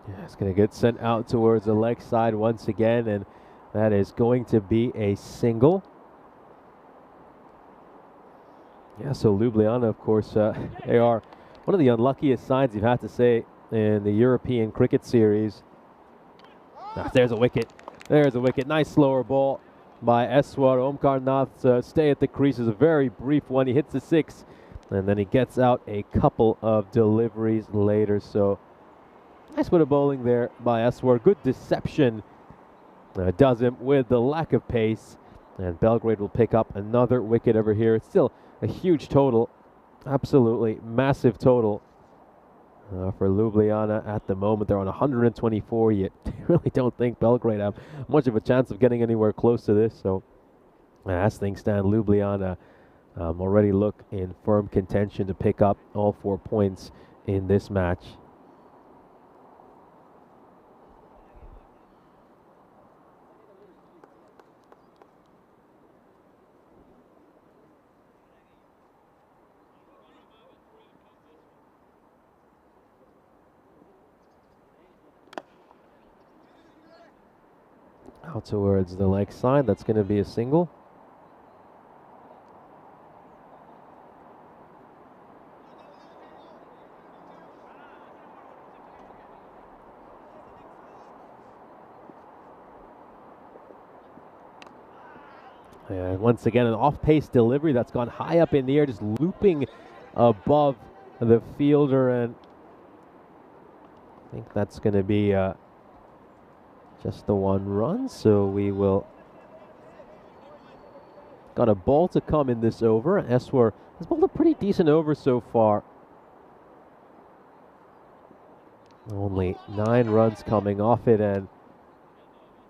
Yeah, it's going to get sent out towards the leg side once again, and that is going to be a single. Yeah, so Ljubljana, of course, they are one of the unluckiest sides, you've had to say, in the European cricket series. There's a wicket. There's a wicket. Nice slower ball by Eswar. Omkar Nath's stay at the crease is a very brief one. He hits the 6, and then he gets out a couple of deliveries later. So nice bit of bowling there by Eswar. Good deception does him with the lack of pace. And Belgrade will pick up another wicket over here. It's still a huge total. Absolutely massive total for Ljubljana at the moment. They're on 124. You really don't think Belgrade have much of a chance of getting anywhere close to this. So as things stand, Ljubljana already look in firm contention to pick up all 4 points in this match. Out towards the leg side, that's going to be a single. And once again, an off-pace delivery that's gone high up in the air, just looping above the fielder, and I think that's going to be just the 1 run. So we will got a ball to come in this over. Eswar has bowled a pretty decent over so far. Only 9 runs coming off it, and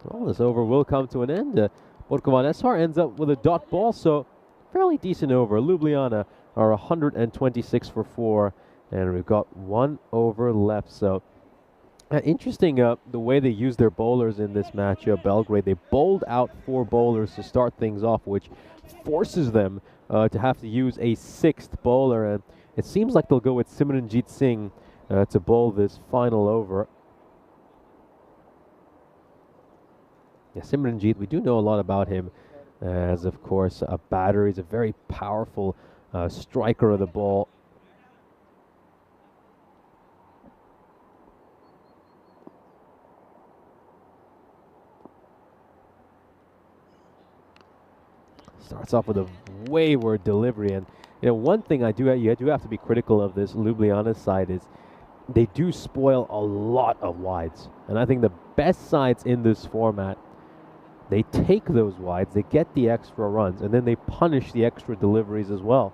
well, this over will come to an end. Borkovan Eswar ends up with a dot ball, so fairly decent over. Ljubljana are 126 for 4, and we've got 1 over left. So interesting the way they use their bowlers in this matchup. Belgrade, they bowled out 4 bowlers to start things off, which forces them to have to use a 6th bowler, and it seems like they'll go with Simranjit Singh to bowl this final over. Yeah, Simranjit, we do know a lot about him as, of course, a batter. He's a very powerful striker of the ball. Starts off with a wayward delivery, and you know, one thing you do have to be critical of this Ljubljana side is they do spoil a lot of wides, and I think the best sides in this format, they take those wides, they get the extra runs, and then they punish the extra deliveries as well.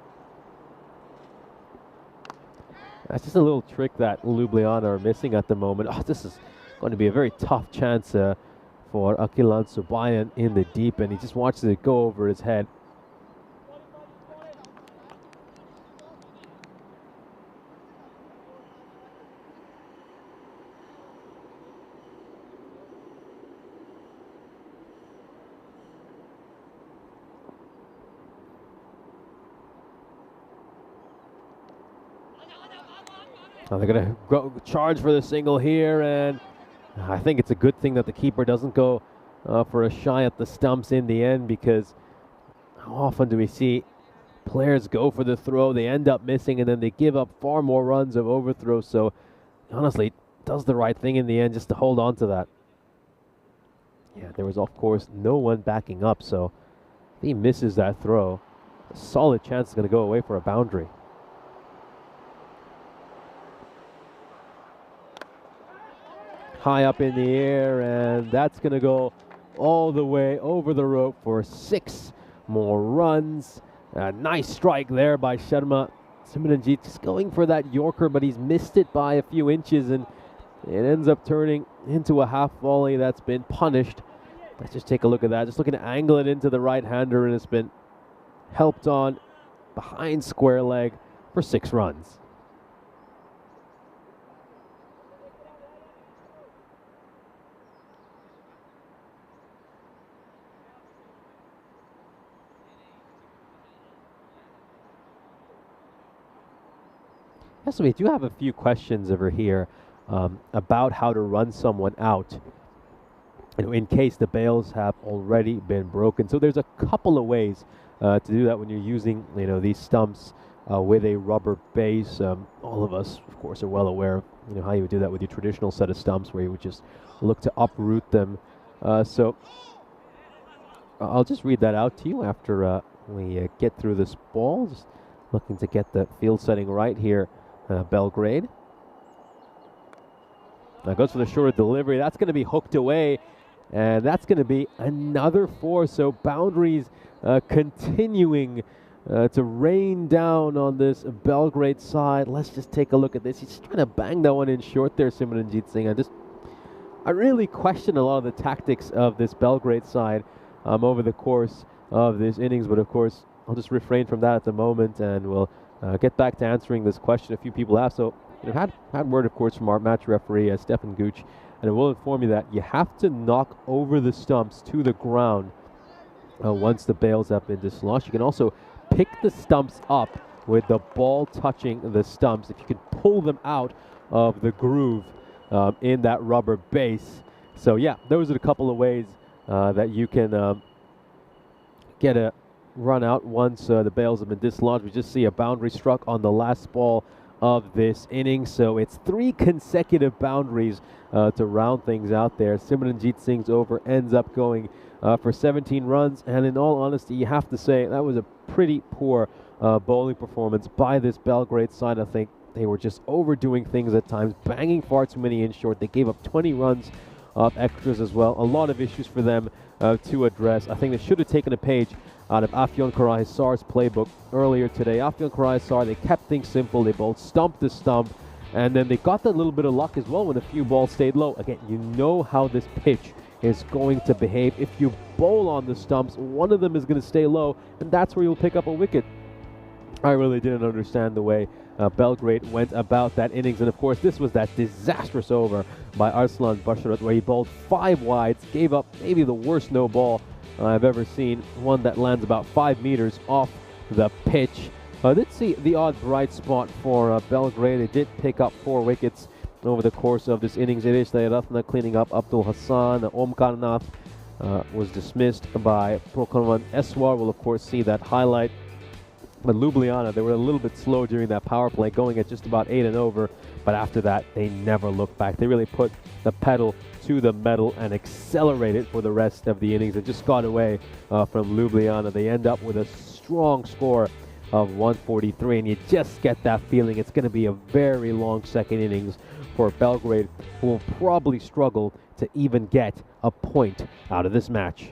That's just a little trick that Ljubljana are missing at the moment. Oh, this is going to be a very tough chance for Akilan Subayan in the deep, and he just watches it go over his head. Now they're going to go charge for the single here, and I think it's a good thing that the keeper doesn't go for a shy at the stumps in the end, because how often do we see players go for the throw, they end up missing, and then they give up far more runs of overthrow. So honestly, does the right thing in the end just to hold on to that. Yeah, there was of course no one backing up, so if he misses that throw, a solid chance is going to go away for a boundary. High up in the air, and that's going to go all the way over the rope for 6 more runs. A nice strike there by Sharma. Simranjit just going for that Yorker, but he's missed it by a few inches, and it ends up turning into a half volley that's been punished. Let's just take a look at that. Just looking to angle it into the right-hander, and it's been helped on behind square leg for 6 runs. Yes, we do have a few questions over here about how to run someone out, in case the bails have already been broken. So there's a couple of ways to do that when you're using, these stumps with a rubber base. All of us, of course, are well aware of how you would do that with your traditional set of stumps, where you would just look to uproot them. So I'll just read that out to you after we get through this ball. Just looking to get the field setting right here. Belgrade. Now goes for the shorter delivery. That's going to be hooked away, and that's going to be another 4. So boundaries continuing to rain down on this Belgrade side. Let's just take a look at this. He's trying to bang that one in short there, Simranjit Singh. I really question a lot of the tactics of this Belgrade side over the course of this innings, but of course I'll just refrain from that at the moment, and we'll get back to answering this question a few people asked. So, had word, of course, from our match referee, Stefan Gooch, and it will inform you that you have to knock over the stumps to the ground once the bails have been dislodged. You can also pick the stumps up with the ball touching the stumps. If you can pull them out of the groove in that rubber base. So yeah, those are a couple of ways that you can get a run out once the bails have been dislodged. We just see a boundary struck on the last ball of this inning, so it's 3 consecutive boundaries to round things out there. Simranjit Singh's over ends up going for 17 runs, and in all honesty, you have to say that was a pretty poor bowling performance by this Belgrade side. I think they were just overdoing things at times, banging far too many in short. They gave up 20 runs of extras as well. A lot of issues for them to address. I think they should have taken a page out of Afyon Karahisar's playbook earlier today. Afyon Karahisar, they kept things simple. They bowled stump to stump, and then they got that little bit of luck as well when a few balls stayed low. Again, you know how this pitch is going to behave. If you bowl on the stumps, one of them is going to stay low, and that's where you'll pick up a wicket. I really didn't understand the way Belgrade went about that innings. And of course, this was that disastrous over by Arslan Basharat, where he bowled 5 wides, gave up maybe the worst no ball I've ever seen, one that lands about 5 meters off the pitch. I did see the odd bright spot for Belgrade. They did pick up 4 wickets over the course of this innings. Irish Ratna cleaning up Abdul Hassan. Omkar Nath was dismissed by Prokarman Eswar. We'll of course see that highlight. But Ljubljana, they were a little bit slow during that power play, going at just about 8 and over. But after that, they never looked back. They really put the pedal to the metal and accelerated for the rest of the innings. It just got away from Ljubljana. They end up with a strong score of 143, and you just get that feeling it's going to be a very long second innings for Belgrade, who will probably struggle to even get a point out of this match.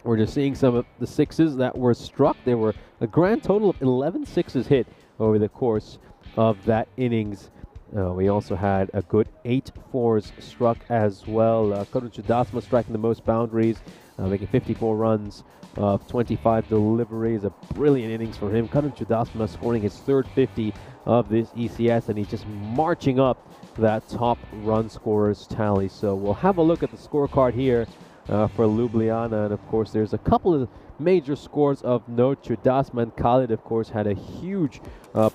We're just seeing some of the sixes that were struck. There were a grand total of 11 sixes hit over the course of that innings. We also had a good 8 fours struck as well. Karun Chudasma striking the most boundaries, making 54 runs of 25 deliveries. A brilliant innings for him. Karun Chudasma scoring his 3rd 50 of this ECS, and he's just marching up that top run scorers tally. So we'll have a look at the scorecard here for Ljubljana, and of course there's a couple of major scores of note. Chudasma and Khalid, of course, had a huge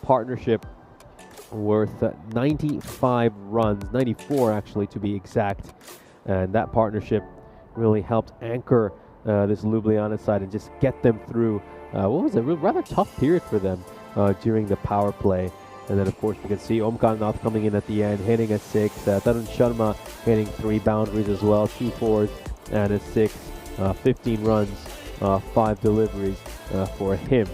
partnership worth 95 runs, 94 actually to be exact, and that partnership really helped anchor this Ljubljana side and just get them through what was a rather tough period for them during the power play. And then of course you can see Omkar Nath coming in at the end, hitting a 6, Tarun Sharma hitting 3 boundaries as well, 2 fours and a 6, 15 runs, 5 deliveries for him.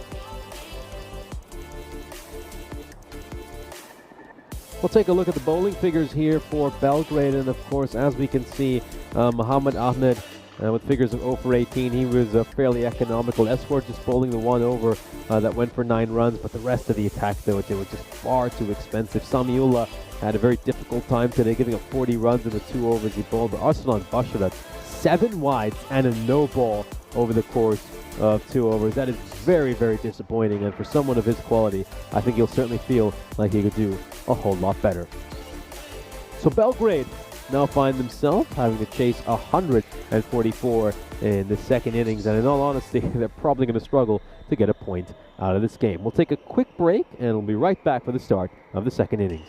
We'll take a look at the bowling figures here for Belgrade, and of course, as we can see, Muhammad Ahmed with figures of 0 for 18. He was fairly economical. Eswar just bowling the 1 over that went for 9 runs, but the rest of the attack, though, they were just far too expensive. Samiullah had a very difficult time today, giving up 40 runs in the 2 overs he bowled. But Arslan Basharat, 7 wides and a no ball over the course of 2 overs. That is very, very disappointing, and for someone of his quality, I think he'll certainly feel like he could do a whole lot better. So Belgrade now find themselves having to chase 144 in the second innings, and in all honesty, they're probably going to struggle to get a point out of this game. We'll take a quick break, and we'll be right back for the start of the second innings.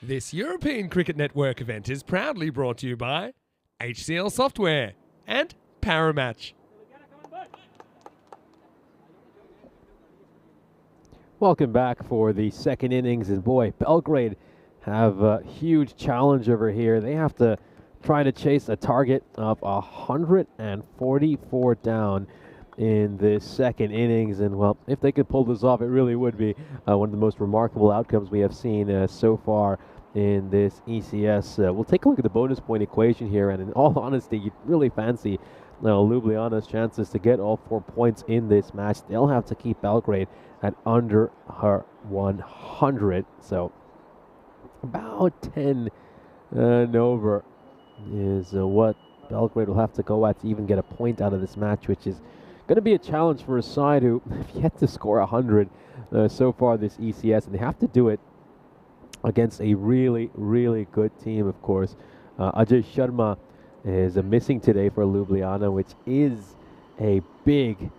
This European Cricket Network event is proudly brought to you by HCL Software and Paramatch. Welcome back for the second innings, and boy, Belgrade have a huge challenge over here. They have to try to chase a target of 144 down in this second innings, and well, if they could pull this off, it really would be one of the most remarkable outcomes we have seen so far in this ECS. We'll take a look at the bonus point equation here, and in all honesty, you'd really fancy Ljubljana's chances to get all 4 points in this match. They'll have to keep Belgrade at under her 100, so about 10 and over is what Belgrade will have to go at to even get a point out of this match, which is going to be a challenge for a side who have yet to score 100 so far this ECS, and they have to do it against a really, really good team, of course. Ajay Sharma is missing today for Ljubljana, which is a big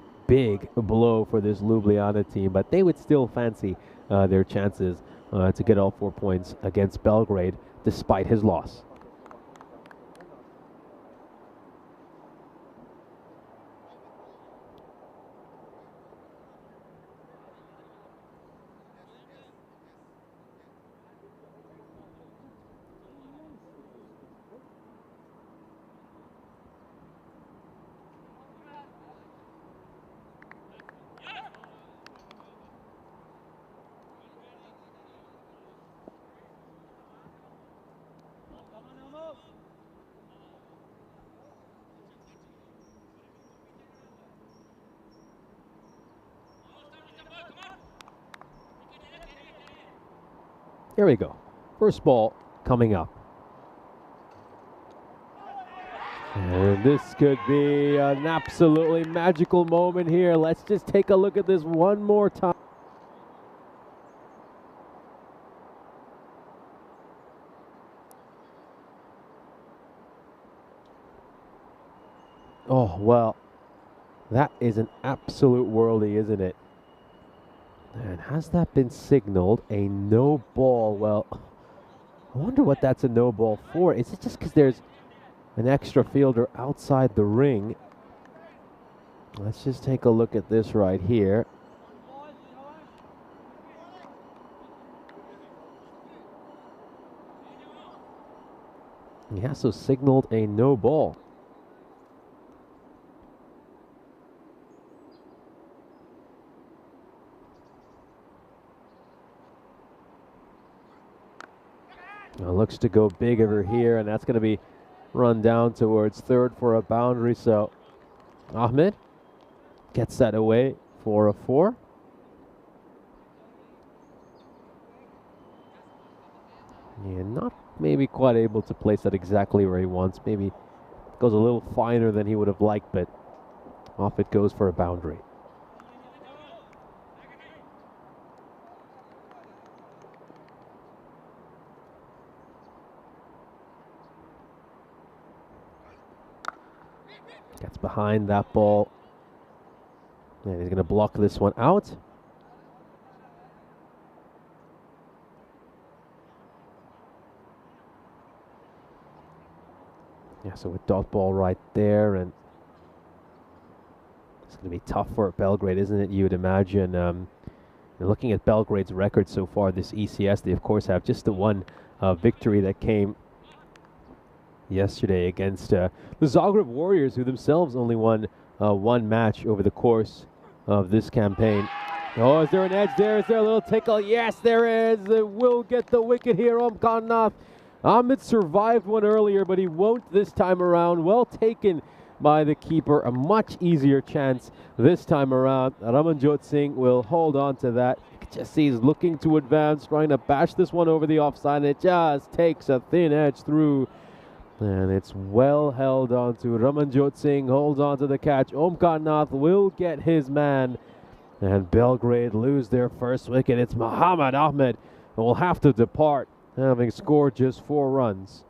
blow for this Ljubljana team, but they would still fancy their chances to get all 4 points against Belgrade despite his loss. Here we go. First ball coming up. And this could be an absolutely magical moment here. Let's just take a look at this one more time. Oh, well, that is an absolute worldie, isn't it? And has that been signaled a no ball? Well, I wonder what that's a no ball for. Is it just because there's an extra fielder outside the ring? Let's just take a look at this right here. He has so signaled a no ball. Looks to go big over here, and that's going to be run down towards third for a boundary. So Ahmed gets that away for a 4. Yeah, not maybe quite able to place that exactly where he wants. Maybe goes a little finer than he would have liked, but off it goes for a boundary. Gets behind that ball. And he's going to block this one out. Yeah, so a dot ball right there, and it's going to be tough for Belgrade, isn't it? You would imagine. Looking at Belgrade's record so far this ECS, they of course have just the one victory that came yesterday against the Zagreb Warriors, who themselves only won one match over the course of this campaign. Oh, is there an edge there? Is there a little tickle? Yes, there is. It will get the wicket here. Omkarnath. Ahmed survived one earlier, but he won't this time around. Well taken by the keeper. A much easier chance this time around. Ramanjot Singh will hold on to that. You can just see he's looking to advance, trying to bash this one over the offside. It just takes a thin edge through. And it's well held on to. Ramanjot Singh holds on to the catch. Omkarnath will get his man. And Belgrade lose their first wicket. It's Muhammad Ahmed who will have to depart, having scored just 4 runs.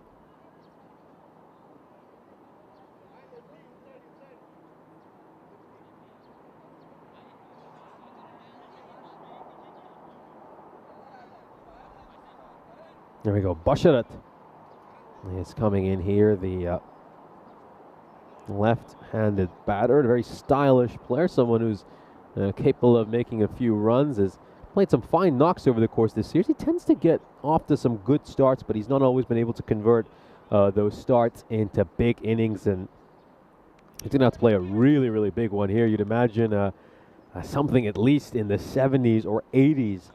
There we go. Basharat is coming in here. The left-handed batter, a very stylish player, someone who's capable of making a few runs. Has played some fine knocks over the course of this series. He tends to get off to some good starts, but he's not always been able to convert those starts into big innings, and he's going to have to play a really, really big one here. You'd imagine something at least in the 70s or 80s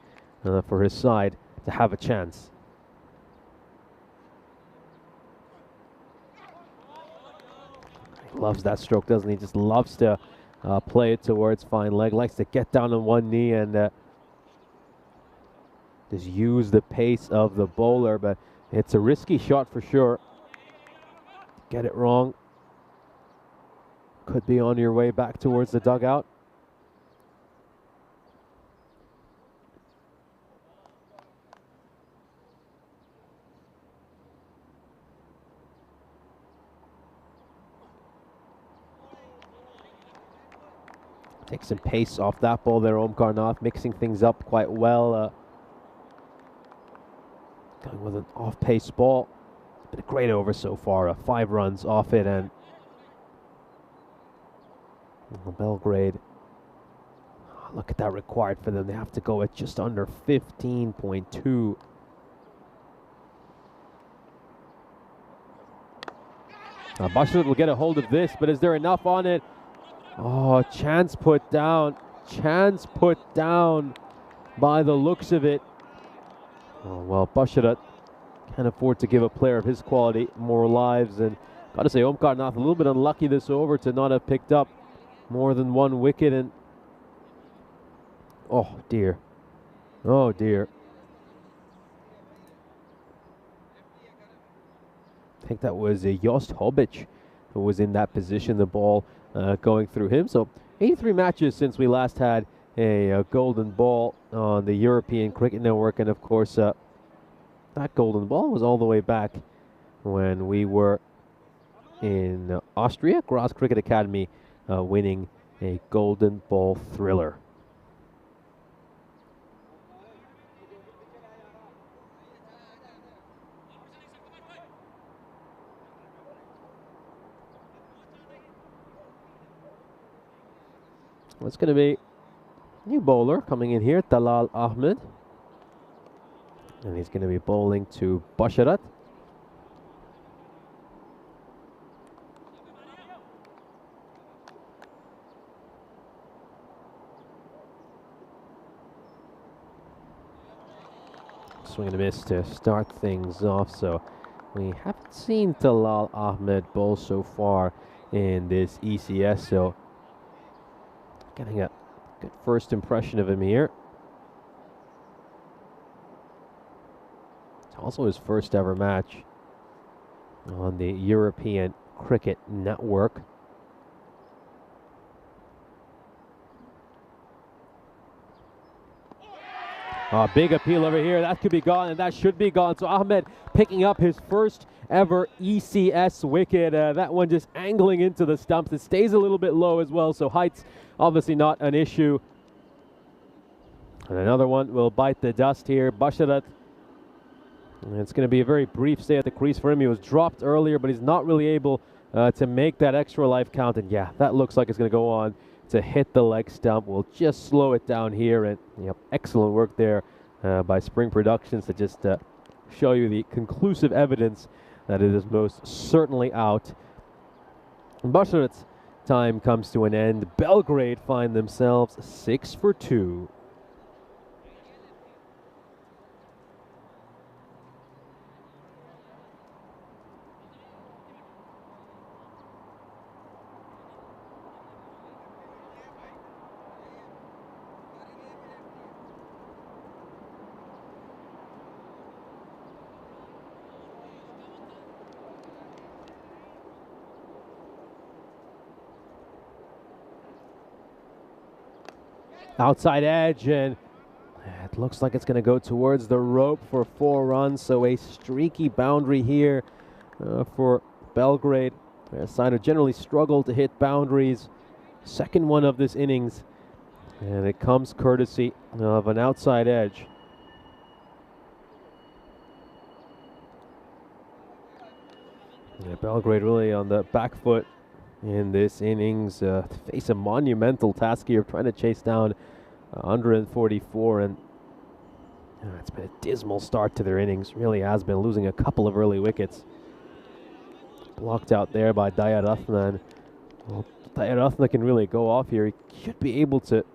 for his side to have a chance. He loves that stroke, doesn't he? Just loves to play it towards fine leg, likes to get down on one knee and just use the pace of the bowler, but it's a risky shot for sure. Get it wrong, could be on your way back towards the dugout. Take some pace off that ball there, Omkar Nath, mixing things up quite well. Going with an off-pace ball. It's been a great over so far. 5 runs off it, and Belgrade, look at that required for them. They have to go at just under 15.2. Bashir will get a hold of this, but is there enough on it? Oh, chance put down. Chance put down by the looks of it. Oh, well, Basharat can't afford to give a player of his quality more lives. And got to say, Omkar Nath a little bit unlucky this over to not have picked up more than 1 wicket. And oh, dear. Oh, dear. I think that was Jost Hobic who was in that position, the ball going through him. So 83 matches since we last had a golden ball on the European Cricket Network, and of course that golden ball was all the way back when we were in Austria, Graz Cricket Academy, winning a golden ball thriller. It's going to be new bowler coming in here, Talal Ahmed. And he's going to be bowling to Basharat. Swing and a miss to start things off. So we haven't seen Talal Ahmed bowl so far in this ECS. So getting a good first impression of him here. It's also his first ever match on the European Cricket Network. Big appeal over here. That could be gone, and that should be gone. So Ahmed picking up his first ever ECS wicket. That one just angling into the stumps. It stays a little bit low as well, so height's obviously not an issue. And another one will bite the dust here. Basharat. And it's going to be a very brief stay at the crease for him. He was dropped earlier, but he's not really able to make that extra life count. And yeah, that looks like it's going to go on to hit the leg stump. We'll just slow it down here. And yep, excellent work there by Spring Productions to just show you the conclusive evidence that it is most certainly out. And Basharat's time comes to an end. Belgrade find themselves 6 for 2. Outside edge, and it looks like it's going to go towards the rope for 4 runs. So a streaky boundary here for Belgrade. Their side have generally struggled to hit boundaries. Second one of this innings, and it comes courtesy of an outside edge. Yeah, Belgrade really on the back foot in this innings. Face a monumental task here of trying to chase down 144, and it's been a dismal start to their innings. Really has been, losing a couple of early wickets. Blocked out there by Dayaratna, and well, Dayaratna can really go off here. He should be able to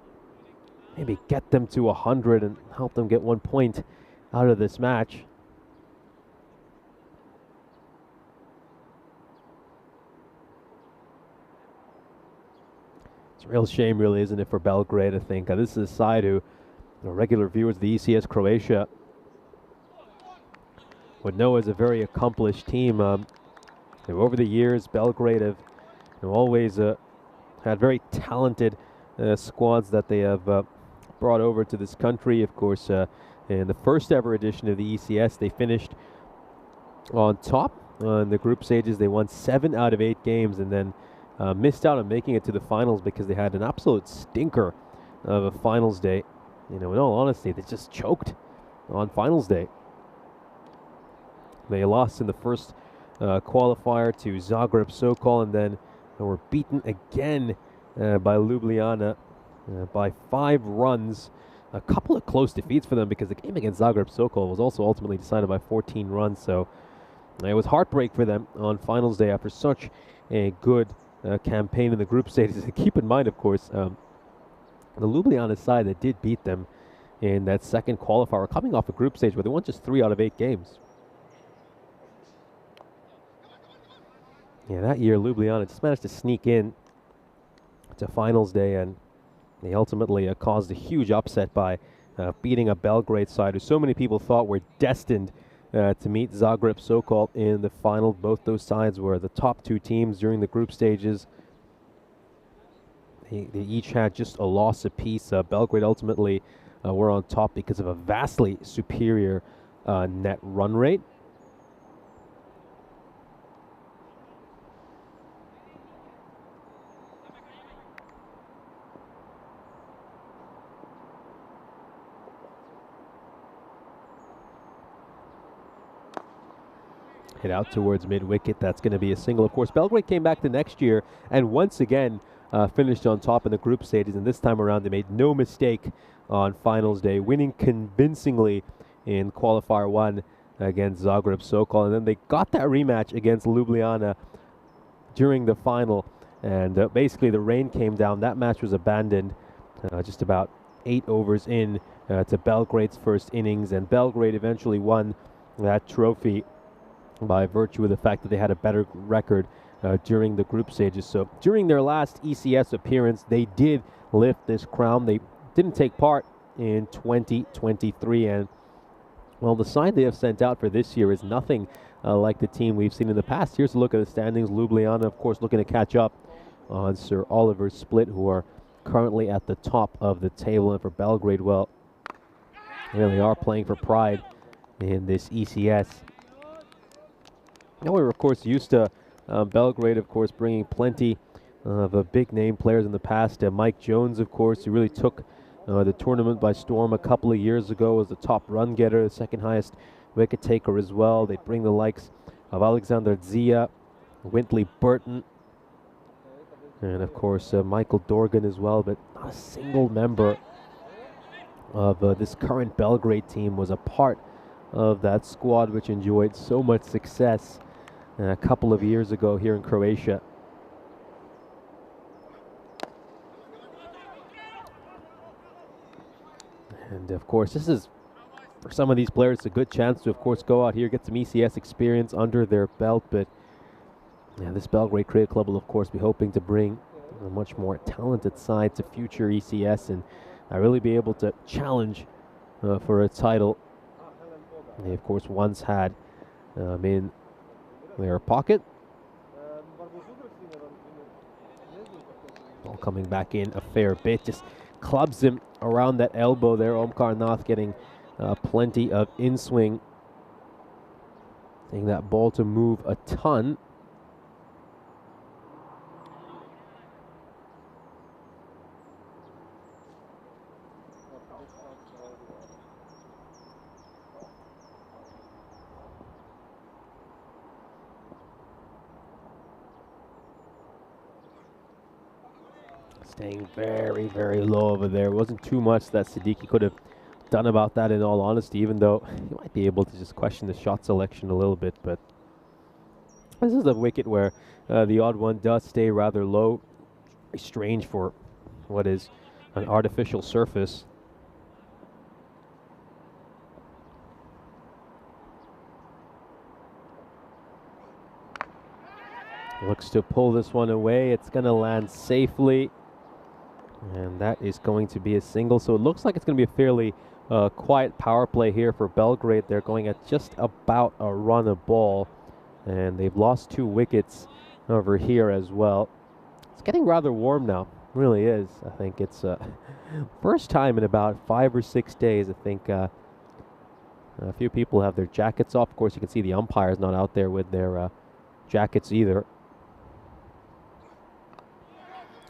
maybe get them to 100 and help them get 1 point out of this match. It's a real shame, really, isn't it, for Belgrade, I think. This is a side who, regular viewers of the ECS Croatia would know as a very accomplished team. Over the years, Belgrade have always had very talented squads that they have brought over to this country. Of course, in the first ever edition of the ECS, they finished on top in the group stages. They won 7 out of 8 games, and then missed out on making it to the finals because they had an absolute stinker of a finals day. In all honesty, they just choked on finals day. They lost in the first qualifier to Zagreb Sokol, and then were beaten again by Ljubljana by 5 runs. A couple of close defeats for them because the game against Zagreb Sokol was also ultimately decided by 14 runs. So it was heartbreak for them on finals day after such a good campaign in the group stages. Keep in mind, of course, the Ljubljana side that did beat them in that second qualifier, coming off a group stage where they won just 3 out of 8 games. Yeah, that year Ljubljana just managed to sneak in to finals day, and they ultimately caused a huge upset by beating a Belgrade side who so many people thought were destined to meet Zagreb Sokol in the final. Both those sides were the top 2 teams during the group stages. They each had just a loss apiece. Belgrade ultimately were on top because of a vastly superior net run rate. Hit out towards mid-wicket. That's going to be a single. Of course, Belgrade came back the next year and once again finished on top in the group stages. And this time around, they made no mistake on finals day, winning convincingly in qualifier 1 against Zagreb Sokol. And then they got that rematch against Ljubljana during the final. And basically, the rain came down. That match was abandoned just about 8 overs in to Belgrade's first innings. And Belgrade eventually won that trophy by virtue of the fact that they had a better record during the group stages. So during their last ECS appearance, they did lift this crown. They didn't take part in 2023, and well, the side they have sent out for this year is nothing like the team we've seen in the past. Here's a look at the standings. Ljubljana, of course, looking to catch up on Sir Oliver Split, who are currently at the top of the table. And for Belgrade, well, they really are playing for pride in this ECS. Now, we were, of course, used to Belgrade, of course, bringing plenty of big-name players in the past. Mike Jones, of course, who really took the tournament by storm a couple of years ago, was the top run getter, the second highest wicket taker as well. They'd bring the likes of Alexander Zia, Wintley Burton, and, of course, Michael Dorgan as well. But not a single member of this current Belgrade team was a part of that squad, which enjoyed so much success a couple of years ago here in Croatia. And of course, this is, for some of these players, a good chance to, of course, go out here, get some ECS experience under their belt. But yeah, this Belgrade Cricket Club will, of course, be hoping to bring a much more talented side to future ECS and really be able to challenge for a title. They, of course, once had in their pocket. Ball coming back in a fair bit, just clubs him around that elbow there. Omkar Nath getting plenty of in-swing, getting that ball to move a ton. staying very, very low over there. It wasn't too much that Siddiqui could have done about that, in all honesty, even though he might be able to just question the shot selection a little bit. But this is a wicket where the odd one does stay rather low. Very strange for what is an artificial surface. Looks to pull this one away. It's going to land safely. And that is going to be a single. So it looks like it's going to be a fairly quiet power play here for Belgrade. They're going at just about a run a ball. And they've lost 2 wickets over here as well. It's getting rather warm now. It really is. I think it's first time in about 5 or 6 days. I think a few people have their jackets off. Of course, you can see the umpires not out there with their jackets either.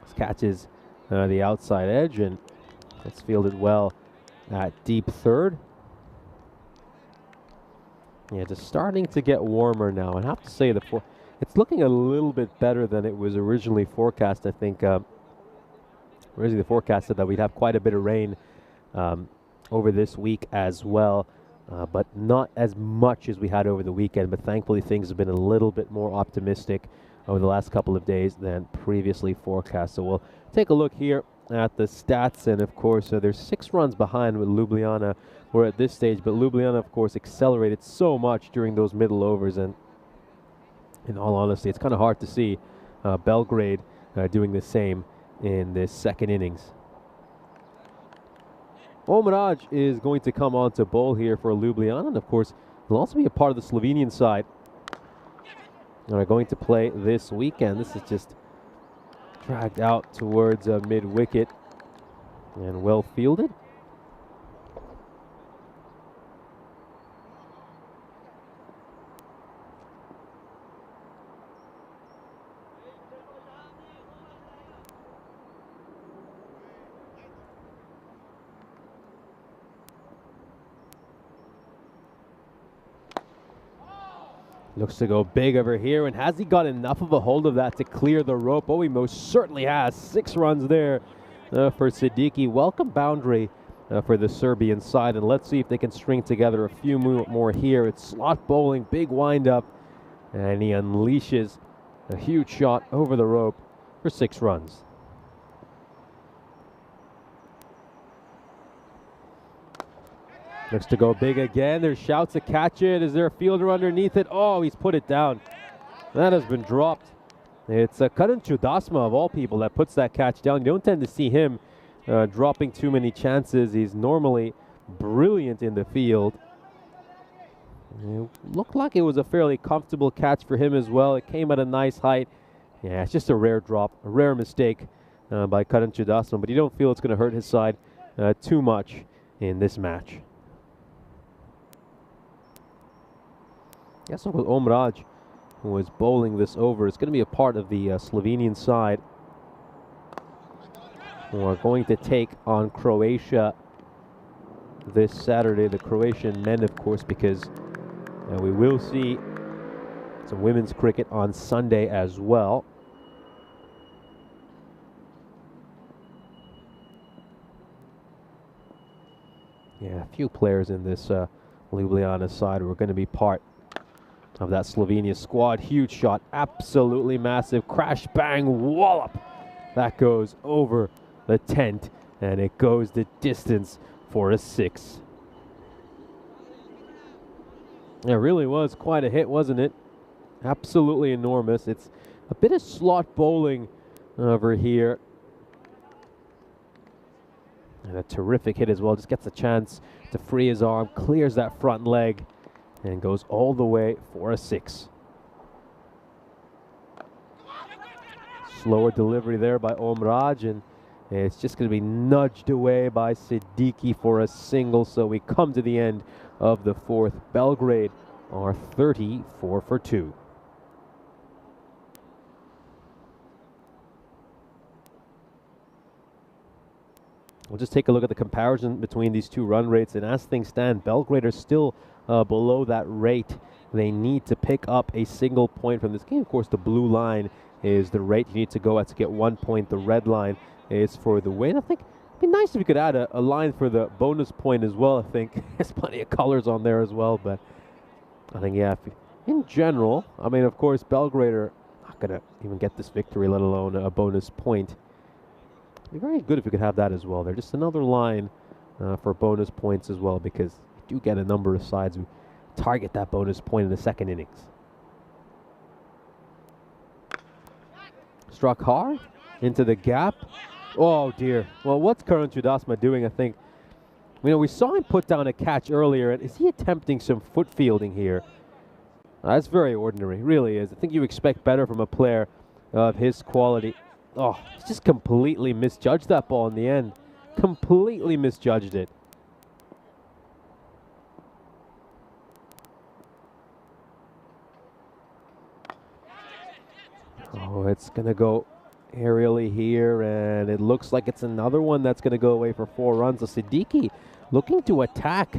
This catches the outside edge, and it's fielded well at deep third. Yeah, just starting to get warmer now. I have to say it's looking a little bit better than it was originally forecast. I think originally forecasted that we'd have quite a bit of rain over this week as well, but not as much as we had over the weekend. But thankfully, things have been a little bit more optimistic over the last couple of days than previously forecast. So we'll take a look here at the stats, and of course there's 6 runs behind with Ljubljana. We're at this stage, but Ljubljana of course accelerated so much during those middle overs, and in all honesty, it's kind of hard to see Belgrade doing the same in this second innings. Omraj is going to come on to bowl here for Ljubljana, and of course he'll also be a part of the Slovenian side. Are going to play this weekend. This is just dragged out towards mid-wicket and well fielded. Looks to go big over here, and has he got enough of a hold of that to clear the rope? Oh, he most certainly has. 6 runs there for Siddiqui. Welcome boundary for the Serbian side, and let's see if they can string together a few more here. It's slot bowling, big wind-up, and he unleashes a huge shot over the rope for 6 runs. Looks to go big again. There's shouts to catch it. Is there a fielder underneath it? Oh, he's put it down. That has been dropped. It's Karan Chudasma, of all people, that puts that catch down. You don't tend to see him dropping too many chances. He's normally brilliant in the field. It looked like it was a fairly comfortable catch for him as well. It came at a nice height. Yeah, it's just a rare drop, a rare mistake by Karan Chudasma, but you don't feel it's going to hurt his side too much in this match. Yes, Uncle Omraj, who was bowling this over, is going to be a part of the Slovenian side, who are going to take on Croatia this Saturday. The Croatian men, of course, because we will see some women's cricket on Sunday as well. Yeah, a few players in this Ljubljana side who are going to be part of that Slovenia squad. Huge shot, absolutely massive. Crash, bang, wallop. That goes over the tent, and it goes the distance for a 6. It really was quite a hit, wasn't it? Absolutely enormous. It's a bit of slot bowling over here. And a terrific hit as well. Just gets a chance to free his arm, clears that front leg, and goes all the way for a 6. Slower delivery there by Omraj, and it's just going to be nudged away by Siddiqui for a single. So we come to the end of the 4th. Belgrade are 34 for 2. We'll just take a look at the comparison between these 2 run rates, and as things stand, Belgrade are still below that rate. They need to pick up a single point from this game. Of course, the blue line is the rate you need to go at to get 1 point. The red line is for the win. I think it'd be nice if we could add a line for the bonus point as well. I think there's plenty of colors on there as well, but I think, yeah, in general, I mean, of course, Belgrade are not going to even get this victory, let alone a bonus point. It'd be very good if we could have that as well. They're just another line for bonus points as well, because you do get a number of sides who target that bonus point in the second innings. Struck hard into the gap. Oh dear. Well, what's Karan Chudasma doing? I think, you know, we saw him put down a catch earlier, and is he attempting some foot fielding here? That's very ordinary, really is. I think you expect better from a player of his quality. Oh, he's just completely misjudged that ball in the end. Completely misjudged it. Oh, it's going to go aerially here, and it looks like it's another one that's going to go away for 4 runs. So Siddiqui looking to attack.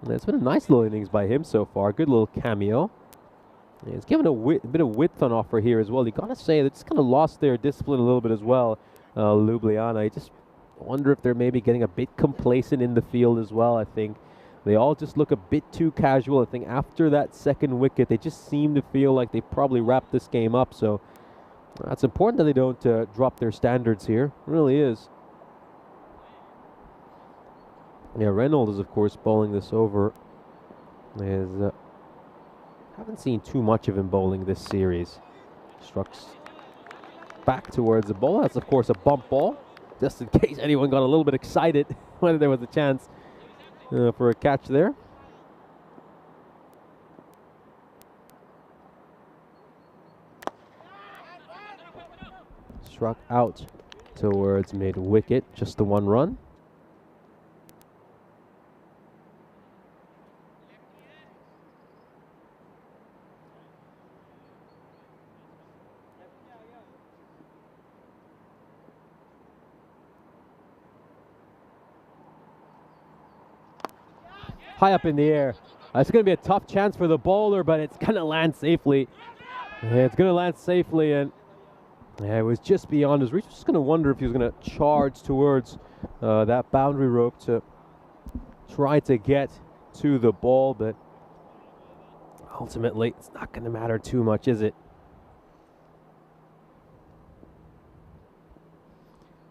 And it's been a nice little innings by him so far. Good little cameo. And he's given a bit of width on offer here as well. You got to say, they just kind of lost their discipline a little bit as well, Ljubljana. I just wonder if they're maybe getting a bit complacent in the field as well, I think. They all just look a bit too casual. I think after that second wicket, they just seem to feel like they probably wrapped this game up. So it's important that they don't drop their standards here. It really is. Yeah, Reynolds is, of course, bowling this over. Haven't seen too much of him bowling this series. Struck back towards the ball. That's, of course, a bump ball, just in case anyone got a little bit excited whether there was a chance for a catch there. Struck out towards mid-wicket, just the 1 run. High up in the air. It's going to be a tough chance for the bowler, but it's going to land safely. It's going to land safely, and it was just beyond his reach. Just going to wonder if he was going to charge towards that boundary rope to try to get to the ball, but ultimately it's not going to matter too much, is it?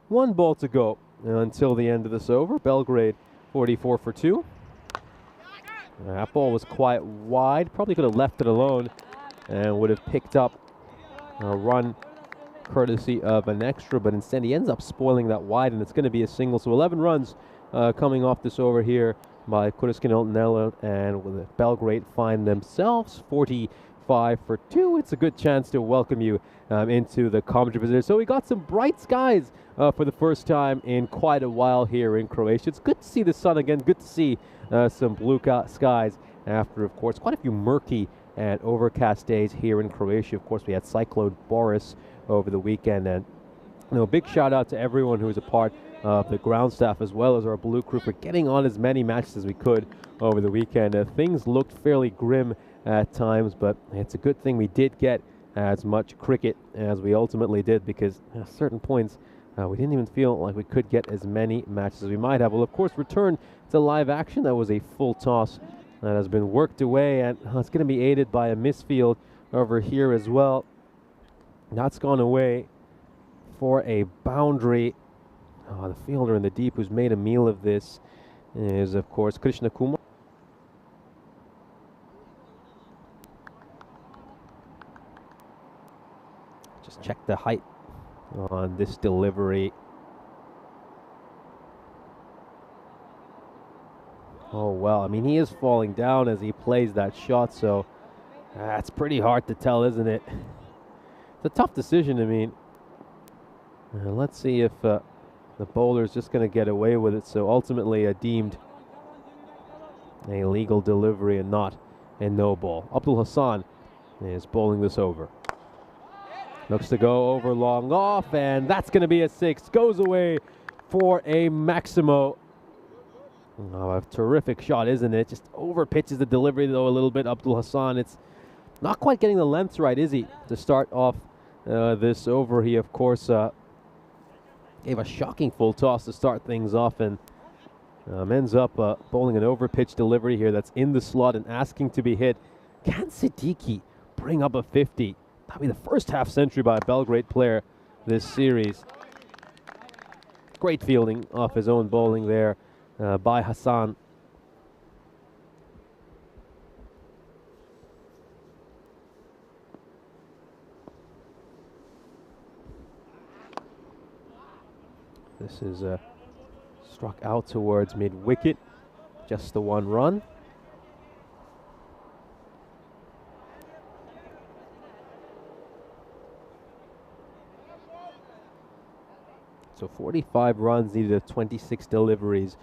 One ball to go until the end of this over. Belgrade 44 for 2. That ball was quite wide. Probably could have left it alone and would have picked up a run courtesy of an extra, but instead he ends up spoiling that wide, and it's going to be a single. So 11 runs coming off this over here by Kuriskin-Nello, and with Belgrade find themselves 45 for 2. It's a good chance to welcome you into the commentary position. So we got some bright skies for the first time in quite a while here in Croatia. It's good to see the sun again. Good to see some blue skies after, of course, quite a few murky and overcast days here in Croatia. Of course, we had Cyclone Boris over the weekend, and big shout out to everyone who was a part of the ground staff as well as our blue crew for getting on as many matches as we could over the weekend. Things looked fairly grim at times, but it's a good thing we did get as much cricket as we ultimately did, because at certain points we didn't even feel like we could get as many matches as we might have. We'll, of course, return to live action. That was a full toss that has been worked away, and it's going to be aided by a misfield over here as well. That's gone away for a boundary. The fielder in the deep who's made a meal of this is, of course, Krishna Kumar. Just check the height on this delivery. Oh, well, I mean, he is falling down as he plays that shot, so that's pretty hard to tell, isn't it? It's a tough decision, I mean. Let's see if the bowler's just going to get away with it. So ultimately deemed a legal delivery and not a no ball. Abdul Hassan is bowling this over. Looks to go over long off, and that's going to be a 6. Goes away for a Maximo. Oh, a terrific shot, isn't it? Just over pitches the delivery, though, a little bit. Abdul Hassan, it's not quite getting the length right, is he? To start off this over, he, of course, gave a shocking full toss to start things off and ends up bowling an over-pitch delivery here that's in the slot and asking to be hit. Can Siddiqui bring up a 50? That'll be the first half century by a Belgrade player this series. Great fielding off his own bowling there by Hassan. This is struck out towards mid-wicket. Just the one run. So 45 runs needed of 26 deliveries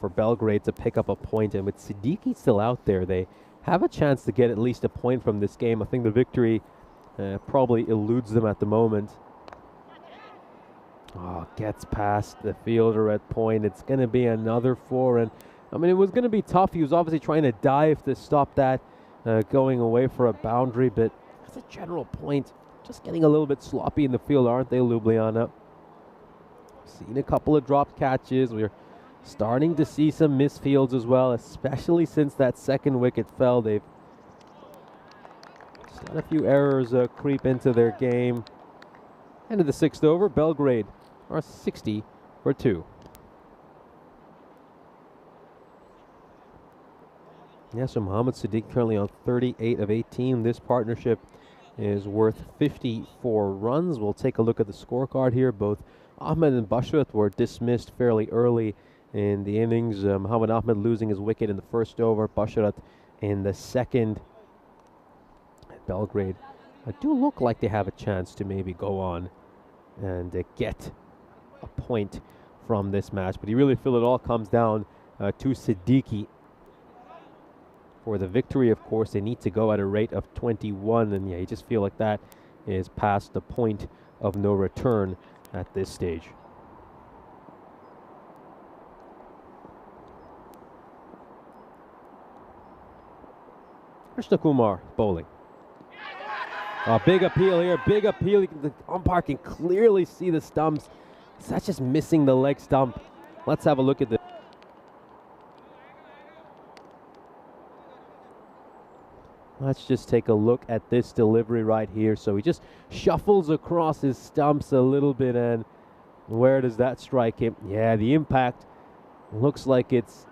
for Belgrade to pick up a point. And with Siddiqui still out there, they have a chance to get at least a point from this game. I think the victory probably eludes them at the moment. Oh, gets past the fielder at point. It's going to be another 4. And I mean, it was going to be tough. He was obviously trying to dive to stop that going away for a boundary. But as a general point, just getting a little bit sloppy in the field, aren't they, Ljubljana? Seen a couple of dropped catches. We're starting to see some misfields as well, especially since that second wicket fell. They've just had a few errors creep into their game. End of the 6th over, Belgrade are 60 for 2. Yeah, so Mohammad Siddiqui currently on 38 of 18. This partnership is worth 54 runs. We'll take a look at the scorecard here. Both Ahmed and Basharat were dismissed fairly early in the innings. Muhammad Ahmed losing his wicket in the first over, Basharat in the second. Belgrade do look like they have a chance to maybe go on and get a point from this match. But you really feel it all comes down to Siddiqui. For the victory, of course, they need to go at a rate of 21. And yeah, you just feel like that is past the point of no return at this stage. Krishna Kumar bowling. A big appeal here, big appeal. The umpire can clearly see the stumps. That's just missing the leg stump. Let's have a look at this. Let's just take a look at this delivery right here. So he just shuffles across his stumps a little bit, and where does that strike him? Yeah, the impact looks like it's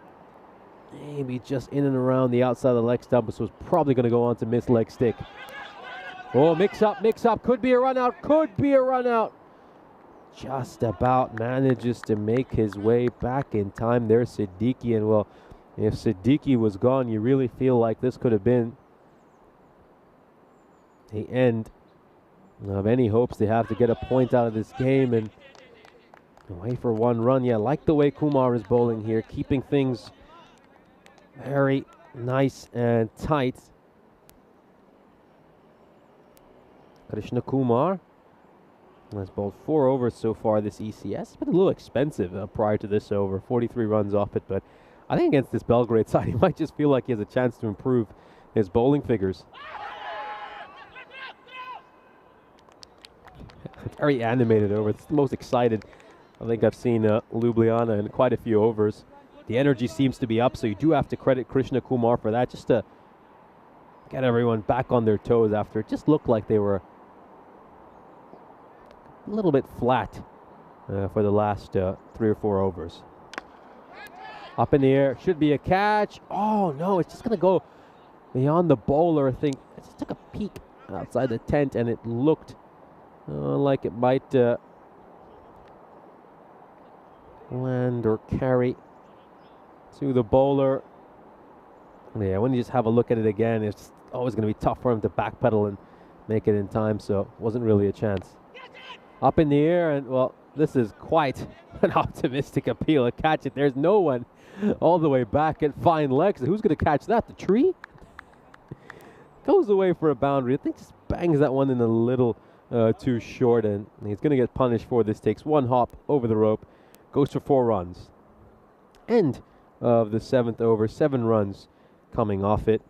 maybe just in and around the outside of the leg stump, so it's probably going to go on to miss leg stick. Oh, mix up, could be a run out, Just about manages to make his way back in time there, Siddiqui. And well, if Siddiqui was gone, you really feel like this could have been the end of any hopes they have to get a point out of this game. And away for one run. Yeah, like the way Kumar is bowling here, keeping things very nice and tight. Krishna Kumar has bowled 4 overs so far this ECS. It's been a little expensive prior to this over, 43 runs off it, but I think against this Belgrade side, he might just feel like he has a chance to improve his bowling figures. Very animated over. It's the most excited I think I've seen Ljubljana in quite a few overs. The energy seems to be up, so you do have to credit Krishna Kumar for that, just to get everyone back on their toes after it just looked like they were a little bit flat for the last 3 or 4 overs. Up in the air, should be a catch. Oh no, it's just going to go beyond the bowler. I think I just took a peek outside the tent and it looked like it might land or carry to the bowler. Yeah, when you just have a look at it again, it's always going to be tough for him to backpedal and make it in time, so wasn't really a chance. Up in the air, and well, this is quite an optimistic appeal. A catch it. There's no one all the way back at fine legs. Who's going to catch that? The tree? Goes away for a boundary. I think just bangs that one in a little too short, and he's going to get punished for this. Takes one hop over the rope, goes for 4 runs. End of the 7th over, 7 runs coming off it.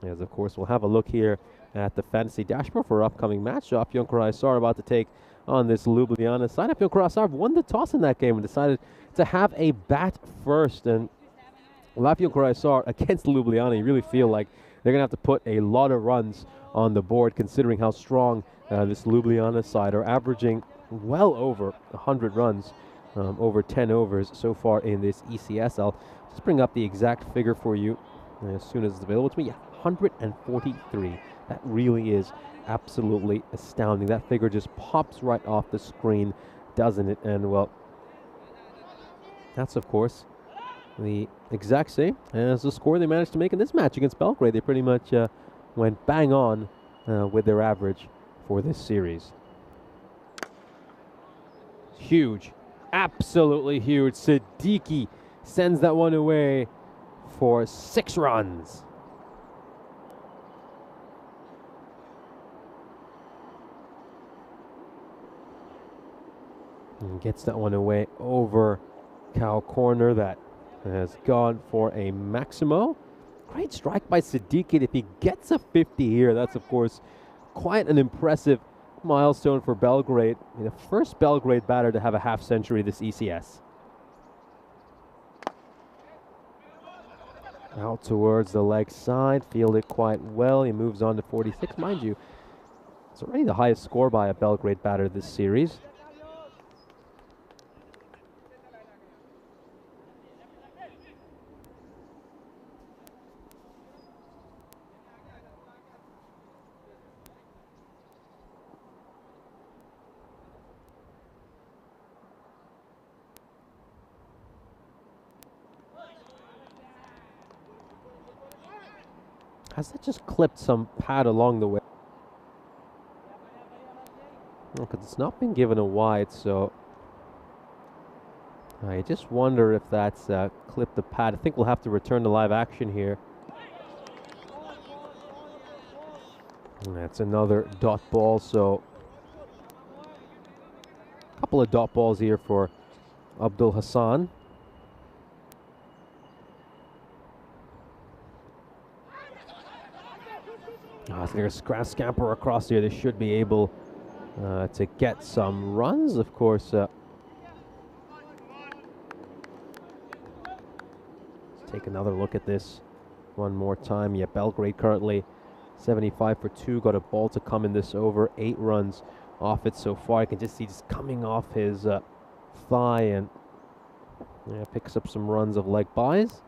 As of course, we'll have a look here at the fantasy dashboard for our upcoming match. Afyon Croatia are about to take on this Ljubljana side. Afyon Croatia won the toss in that game and decided to have a bat first. And Afyon Croatia against Ljubljana, you really feel like they're going to have to put a lot of runs on the board, considering how strong this Ljubljana side are, averaging well over 100 runs over 10 overs so far in this ECS. I'll just bring up the exact figure for you as soon as it's available to me. Yeah, 143. That really is absolutely astounding. That figure just pops right off the screen, doesn't it? And, well, that's, of course, the exact same as the score they managed to make in this match against Belgrade. They pretty much went bang on with their average for this series. Huge, absolutely huge. Siddiqui sends that one away for 6 runs. And gets that one away over cow corner. That has gone for a Maximo. Great strike by Siddiqui. If he gets a 50 here, that's of course quite an impressive milestone for Belgrade. The first Belgrade batter to have a half century this ECS. Out towards the leg side, fielded quite well. He moves on to 46. Mind you, it's already the highest score by a Belgrade batter this series. Has that just clipped some pad along the way? Because it's not been given a wide, so I just wonder if that's clipped the pad. I think we'll have to return to live action here. And that's another dot ball, so a couple of dot balls here for Abdul Hassan. As they're going to scamper across here, they should be able to get some runs. Of course, let's take another look at this one more time. Yeah, Belgrade currently 75 for 2. Got a ball to come in this over. 8 runs off it so far. I can just see just coming off his thigh, and picks up some runs of leg buys.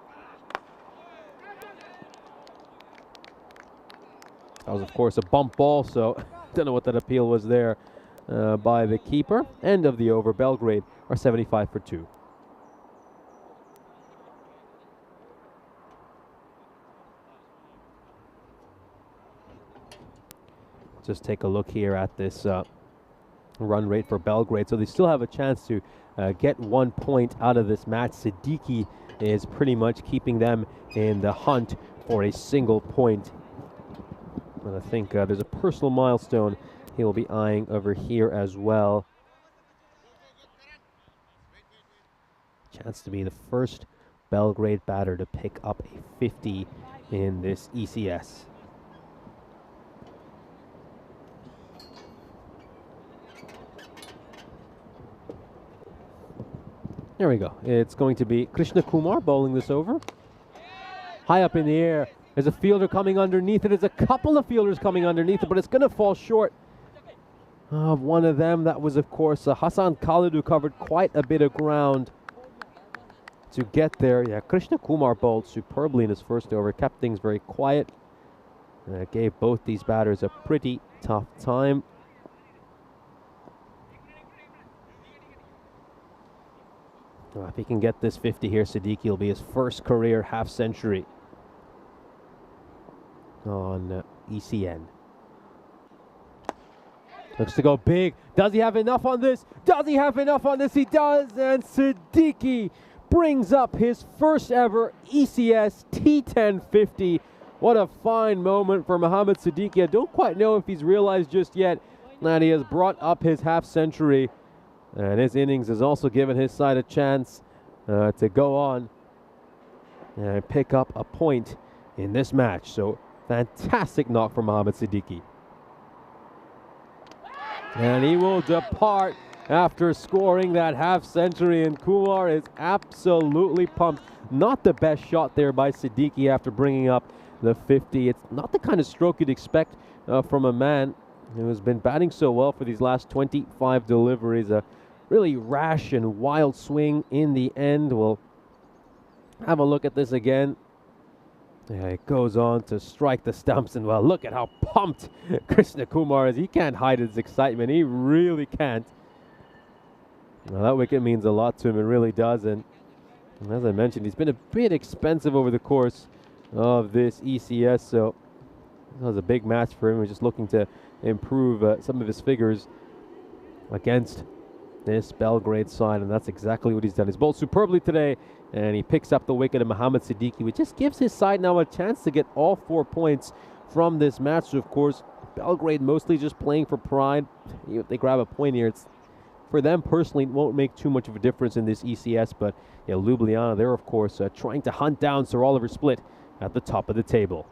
That was, of course, a bump ball, so don't know what that appeal was there by the keeper. End of the over. Belgrade are 75 for 2. Just take a look here at this run rate for Belgrade. So they still have a chance to get 1 point out of this match. Siddiqui is pretty much keeping them in the hunt for a single point. And I think there's a personal milestone he'll be eyeing over here as well. Chance to be the first Belgrade batter to pick up a 50 in this ECS. There we go. It's going to be Krishna Kumar bowling this over. High up in the air. There's a fielder coming underneath it. There's a couple of fielders coming underneath it, but it's going to fall short of one of them. That was, of course, Hassan Khalid, who covered quite a bit of ground to get there. Yeah, Krishna Kumar bowled superbly in his first over. Kept things very quiet. Gave both these batters a pretty tough time. If he can get this 50 here, Siddiqui will be his first career half century on ECN. Looks to go big. Does he have enough on this? Does he have enough on this? He does, and Siddiqui brings up his first ever ECS T10 50. What a fine moment for Mohamed Siddiqui. I don't quite know if he's realized just yet that he has brought up his half century, and his innings has also given his side a chance to go on and pick up a point in this match. So fantastic knock from Mohamed Siddiqui. And he will depart after scoring that half century, and Kumar is absolutely pumped. Not the best shot there by Siddiqui after bringing up the 50. It's not the kind of stroke you'd expect from a man who has been batting so well for these last 25 deliveries. A really rash and wild swing in the end. We'll have a look at this again. Yeah, it goes on to strike the stumps, and well, look at how pumped Krishna Kumar is. He can't hide his excitement. He really can't. Well, that wicket means a lot to him. It really does. And as I mentioned, he's been a bit expensive over the course of this ECS, so it was a big match for him. He's just looking to improve some of his figures against this Belgrade side, and that's exactly what he's done. He's bowled superbly today, and he picks up the wicket of Mohammad Siddiqui, which just gives his side now a chance to get all 4 points from this match. So, of course, Belgrade mostly just playing for pride. If they grab a point here, it's for them personally, it won't make too much of a difference in this ECS, but yeah, Ljubljana, they're, of course, trying to hunt down Sir Oliver Split at the top of the table.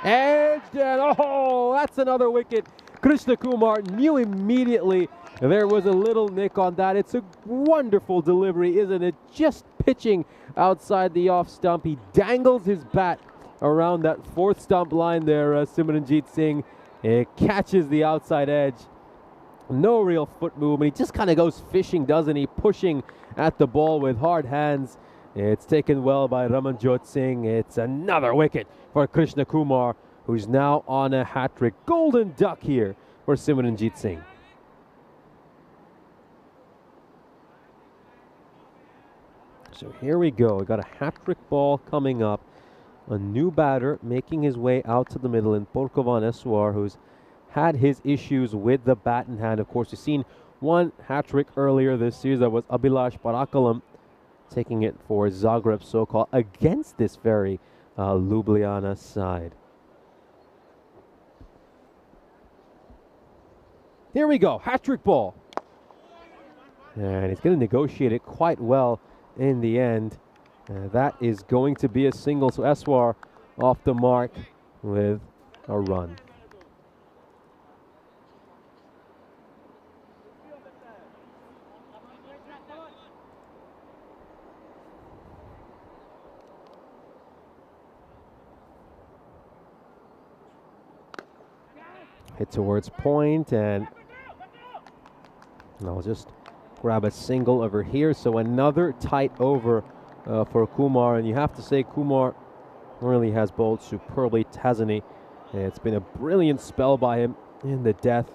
Edged, and oh, that's another wicket. Krishna Kumar knew immediately there was a little nick on that. It's a wonderful delivery, isn't it? Just pitching outside the off stump. He dangles his bat around that 4th stump line there, Simranjit Singh. It catches the outside edge. No real foot movement. He just kind of goes fishing, doesn't he? Pushing at the ball with hard hands. It's taken well by Ramanjot Singh. It's another wicket for Krishna Kumar, who's now on a hat-trick. Golden duck here for Simranjit Singh. So here we go. We got a hat-trick ball coming up. A new batter making his way out to the middle in Porkovan Eswar, who's had his issues with the bat in hand. Of course, you've seen one hat-trick earlier this series. That was Abhilash Parakalam taking it for Zagreb so-called against this very Ljubljana side. Here we go, hat-trick ball. And he's going to negotiate it quite well in the end. That is going to be a single, so Eswar off the mark with a run. Hit towards point, and I'll just grab a single over here. So another tight over for Kumar, and you have to say Kumar really has bowled superbly, hasn't he? It's been a brilliant spell by him in the death.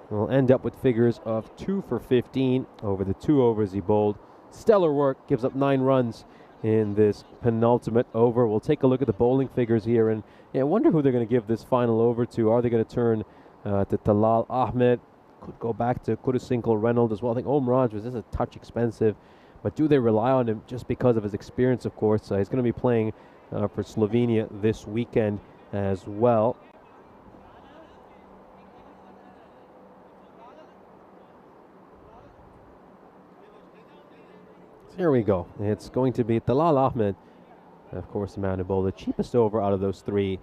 We'll end up with figures of 2 for 15 over the 2 overs he bowled. Stellar work, gives up 9 runs in this penultimate over. We'll take a look at the bowling figures here, and I wonder who they're going to give this final over to. Are they going to turn to Talal Ahmed? Could go back to Kurusinkle Reynolds as well. I think Omraj was just a touch expensive, but do they rely on him just because of his experience, of course? He's going to be playing for Slovenia this weekend as well. So here we go. It's going to be Talal Ahmed, of course, the man who bowled the cheapest over out of those 3.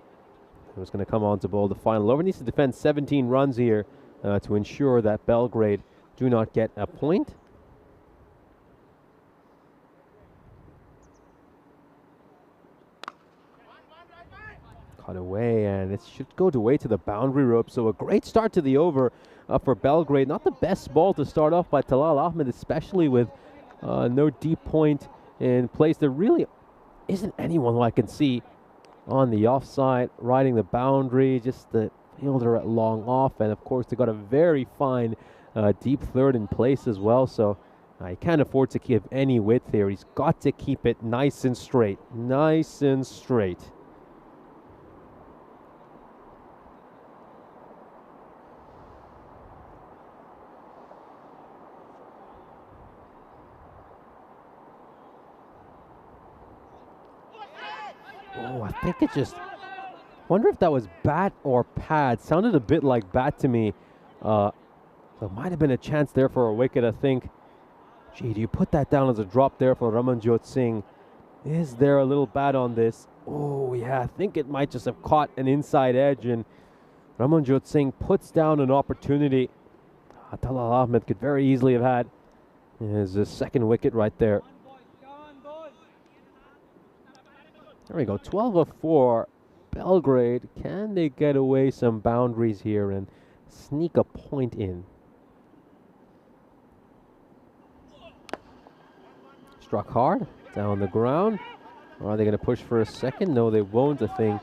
Who's going to come on to bowl the final over. Needs to defend 17 runs here to ensure that Belgrade do not get a point. Cut away, and it should go away to the boundary rope. So a great start to the over for Belgrade. Not the best ball to start off by Talal Ahmed, especially with no deep point in place. There really isn't anyone who I can see on the offside, riding the boundary, just the fielder at long off, and of course they got a very fine deep third in place as well, so he can't afford to give any width here. He's got to keep it nice and straight. Nice and straight. Oh, I think it just... wonder if that was bat or pad. Sounded a bit like bat to me. There might have been a chance there for a wicket, I think. Gee, do you put that down as a drop there for Ramanjot Singh? Is there a little bat on this? Oh, yeah, I think it might just have caught an inside edge, and Ramanjot Singh puts down an opportunity Talal Ahmed could very easily have had. His second wicket right there. There we go, 12 of 4. Belgrade, can they get away some boundaries here and sneak a point in? Struck hard, down the ground. Are they going to push for a second? No, they won't, I think.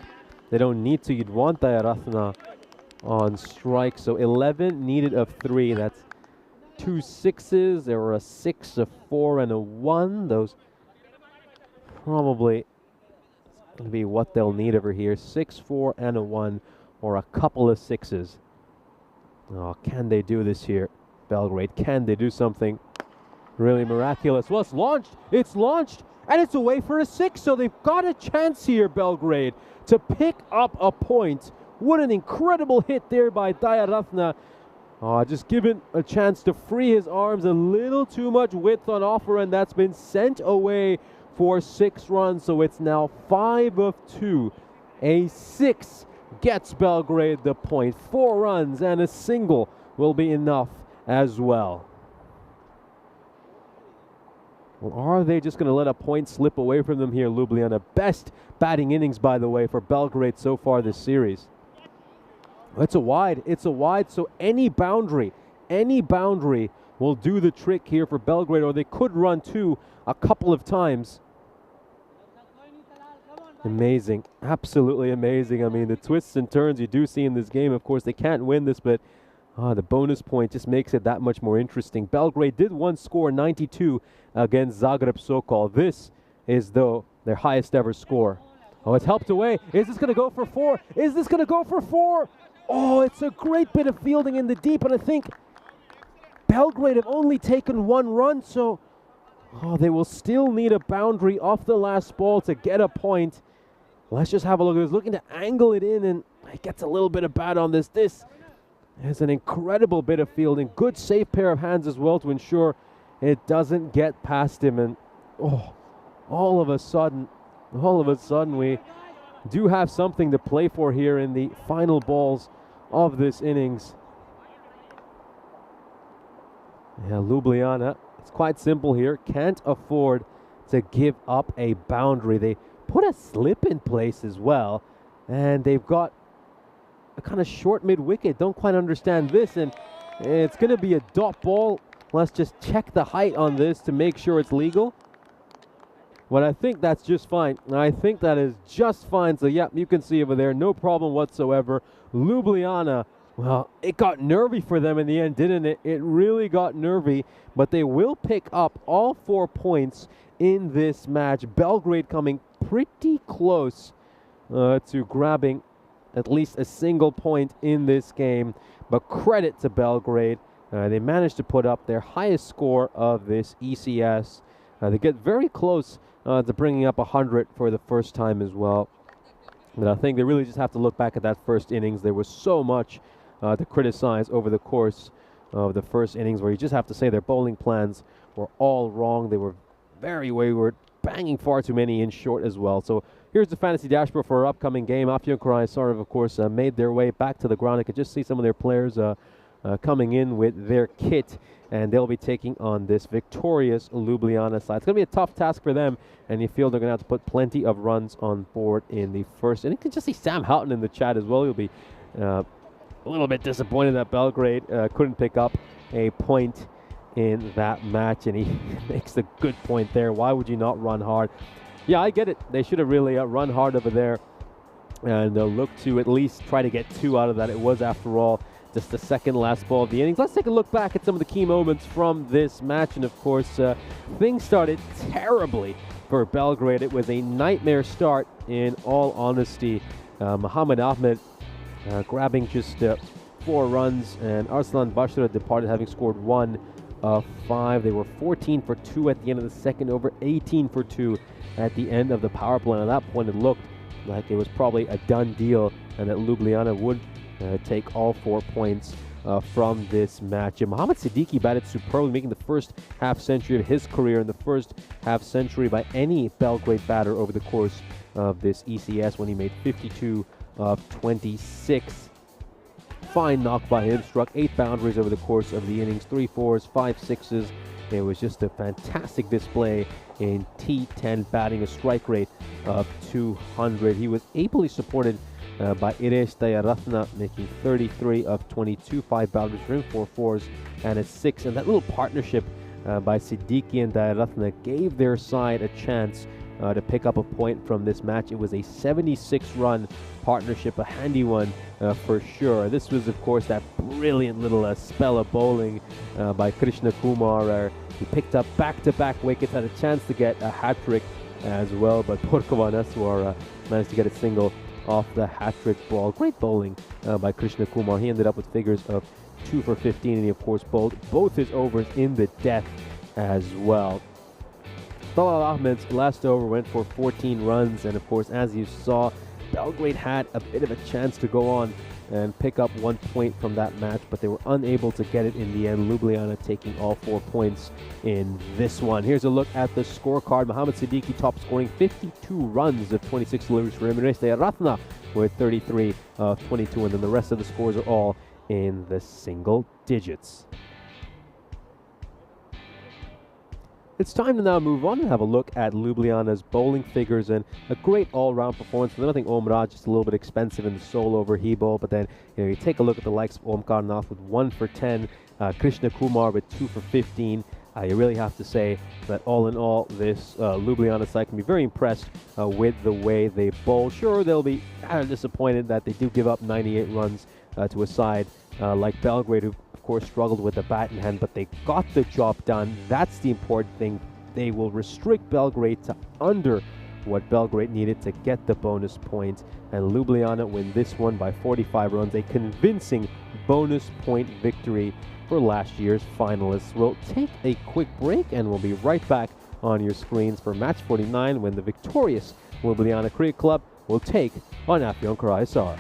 They don't need to. You'd want Dayaratna on strike. So 11 needed of 3. That's 2 6s. There were a 6, a 4, and a 1. Those probably going to be what they'll need over here. 6, 4, and a 1, or a couple of 6s. Oh, can they do this here? Belgrade, can they do something really miraculous? Well, it's launched, and it's away for a 6, so they've got a chance here, Belgrade, to pick up a point. What an incredible hit there by Dayaratna. Just given a chance to free his arms, a little too much width on offer, and that's been sent away for 6 runs, so it's now 5 of 2. A 6 gets Belgrade the point. 4 runs and a single will be enough as well. Well, are they just going to let a point slip away from them here, Ljubljana? Best batting innings, by the way, for Belgrade so far this series. It's a wide, so any boundary will do the trick here for Belgrade, or they could run 2 a couple of times. Amazing, absolutely amazing. I mean, the twists and turns you do see in this game. Of course, they can't win this, but the bonus point just makes it that much more interesting. Belgrade did once score 92 against Zagreb Sokol. This is, though, their highest ever score. Oh, it's helped away. Is this going to go for 4? Is this going to go for 4? Oh, it's a great bit of fielding in the deep, and I think Belgrade have only taken 1 run, so they will still need a boundary off the last ball to get a point. Let's just have a look. He's looking to angle it in, and he gets a little bit of bat on this. This is an incredible bit of fielding. Good safe pair of hands as well to ensure it doesn't get past him. And all of a sudden, we do have something to play for here in the final balls of this innings. Yeah, Ljubljana, it's quite simple here. Can't afford to give up a boundary. They put a slip in place as well, and they've got a kind of short mid-wicket. Don't quite understand this, and it's going to be a dot ball. Let's just check the height on this to make sure it's legal. But I think that's just fine. I think that is just fine. So, yeah, you can see over there, no problem whatsoever. Ljubljana, well, it got nervy for them in the end, didn't it? It really got nervy, but they will pick up all 4 points in this match. Belgrade coming pretty close to grabbing at least a single point in this game, but credit to Belgrade. They managed to put up their highest score of this ECS. They get very close to bringing up 100 for the first time as well. But I think they really just have to look back at that first innings. There was so much to criticize over the course of the first innings, where you just have to say their bowling plans were all wrong. They were very wayward, banging far too many in short as well. So here's the fantasy dashboard for our upcoming game. Afyon Karahisar, of course, made their way back to the ground. I could just see some of their players coming in with their kit, and they'll be taking on this victorious Ljubljana side. It's going to be a tough task for them, and you feel they're going to have to put plenty of runs on board in the first. And you can just see Sam Houghton in the chat as well. He'll be a little bit disappointed that Belgrade couldn't pick up a point in that match, and he makes a good point there. Why would you not run hard? Yeah, I get it. They should have really run hard over there, and they'll look to at least try to get 2 out of that. It was, after all, just the second last ball of the innings. Let's take a look back at some of the key moments from this match. And of course, things started terribly for Belgrade. It was a nightmare start, in all honesty. Mohamed Ahmed grabbing just 4 runs, and Arslan Bashra departed having scored 1 of 5. They were 14 for 2 at the end of the second over, 18 for 2 at the end of the power play. And at that point, it looked like it was probably a done deal, and that Ljubljana would take all 4 points from this match. And Mohamed Siddiqui batted superbly, making the first half century of his career and the first half century by any Belgrade batter over the course of this ECS, when he made 52 of 26. fine knock by him, struck 8 boundaries over the course of the innings, 3 4s, 5 6s. It was just a fantastic display in T10, batting a strike rate of 200. He was ably supported by Ires Dayaratna, making 33 of 22, 5 boundaries for him, 4 4s and a 6. And that little partnership by Siddiqui and Dayaratna gave their side a chance to pick up a point from this match. It was a 76-run partnership, a handy one for sure. This was, of course, that brilliant little spell of bowling by Krishna Kumar. He picked up back-to-back wickets, had a chance to get a hat-trick as well, but Purkavanaswar managed to get a single off the hat-trick ball. Great bowling by Krishna Kumar. He ended up with figures of 2 for 15, and he, of course, bowled both his overs in the death as well. Talal Ahmed's last over went for 14 runs, and of course, as you saw, Belgrade had a bit of a chance to go on and pick up 1 point from that match, but they were unable to get it in the end. Ljubljana taking all 4 points in this one. Here's a look at the scorecard. Mohammad Siddiqui top scoring 52 runs of 26 deliveries for him. Reste Ratna with 33 of 22, and then the rest of the scores are all in the single digits. It's time to now move on and have a look at Ljubljana's bowling figures, and a great all-round performance. I think Omraj just a little bit expensive in the sole over he bowl, but then you take a look at the likes of Omkar Nath with 1 for 10, Krishna Kumar with 2 for 15. You really have to say that all in all, this Ljubljana side can be very impressed with the way they bowl. Sure, they'll be disappointed that they do give up 98 runs to a side like Belgrade, who of course struggled with the bat in hand, but they got the job done. That's the important thing. They will restrict Belgrade to under what Belgrade needed to get the bonus point, and Ljubljana win this one by 45 runs, a convincing bonus point victory for last year's finalists. We'll take a quick break and we'll be right back on your screens for match 49, when the victorious Ljubljana Cricket Club will take on Afyon Karahisar.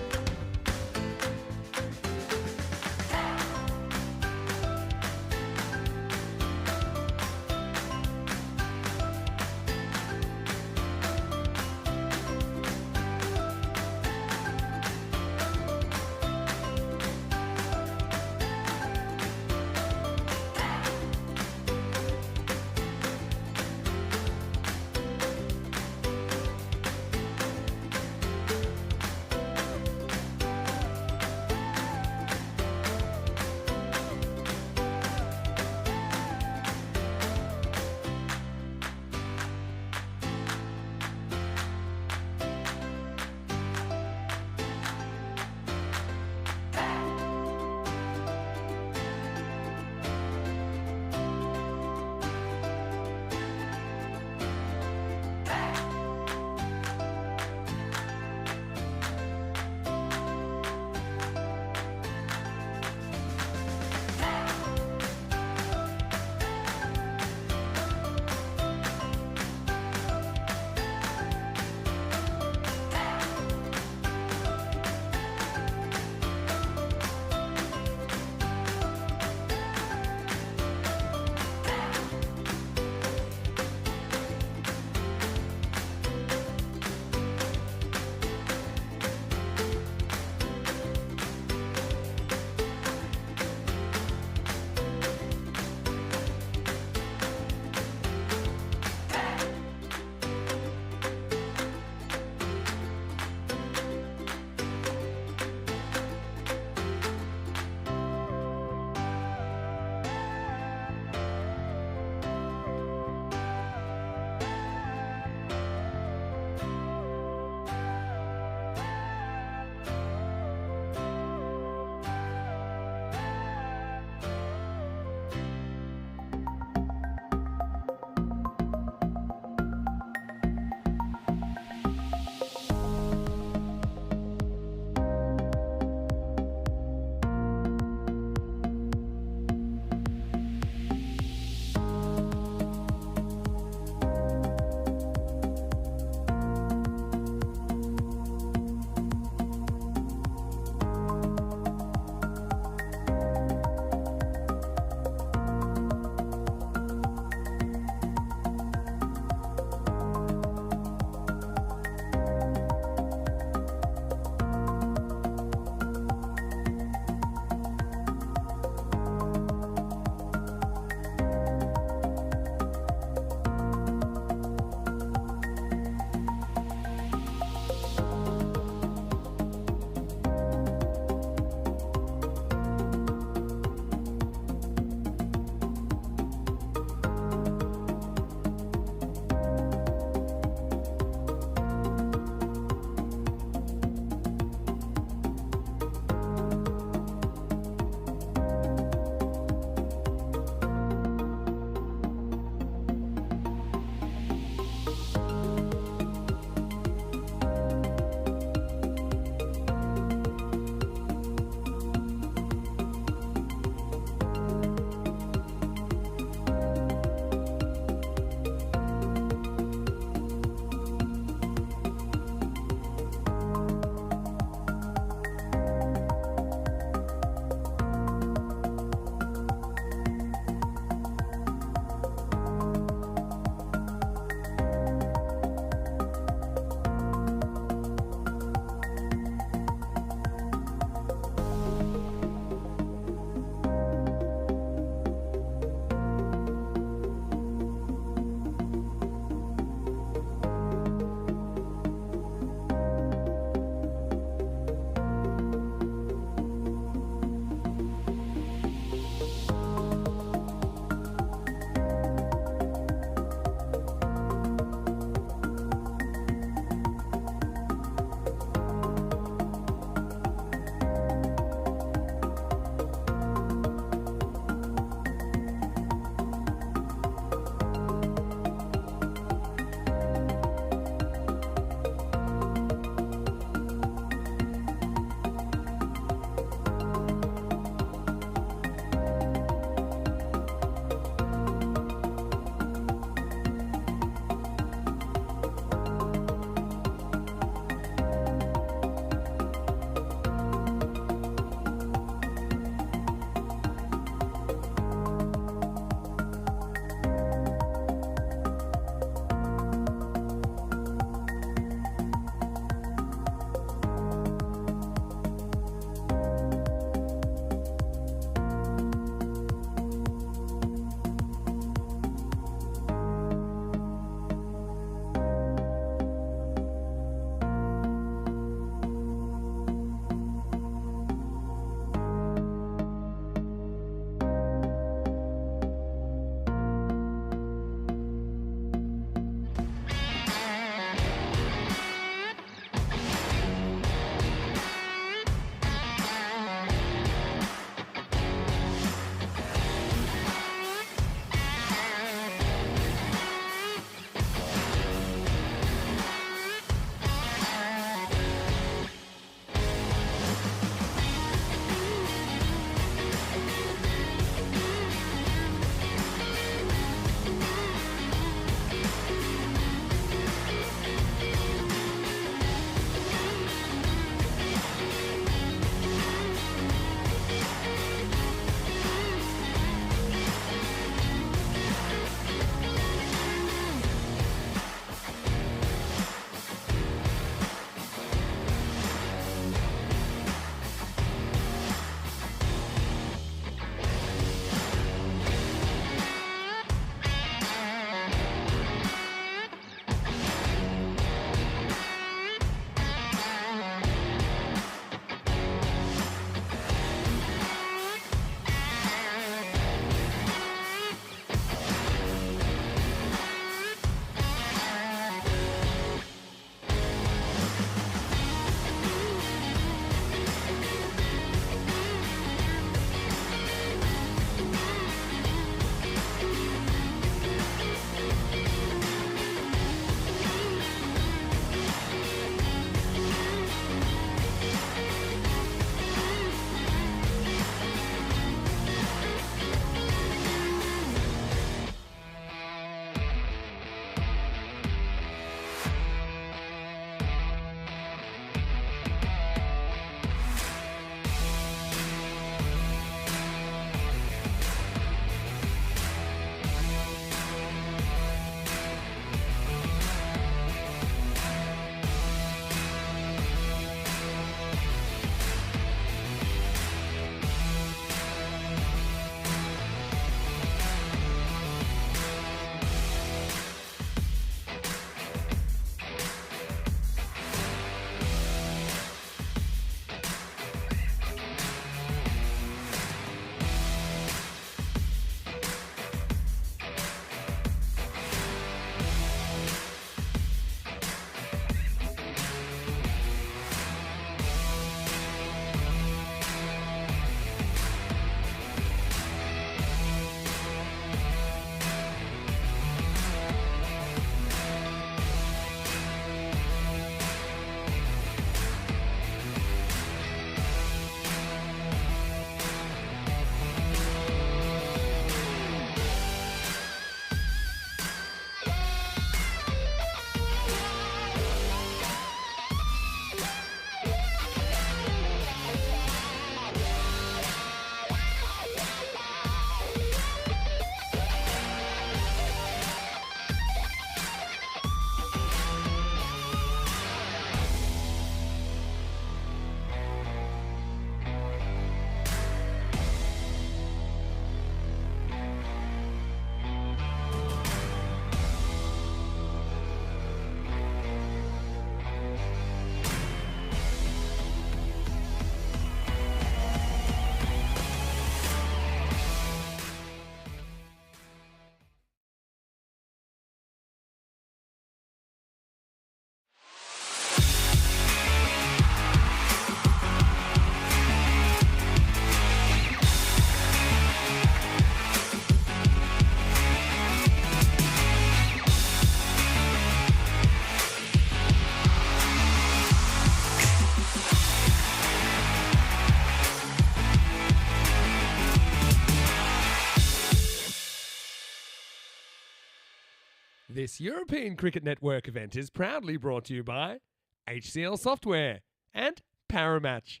This European Cricket Network event is proudly brought to you by HCL Software and Paramatch.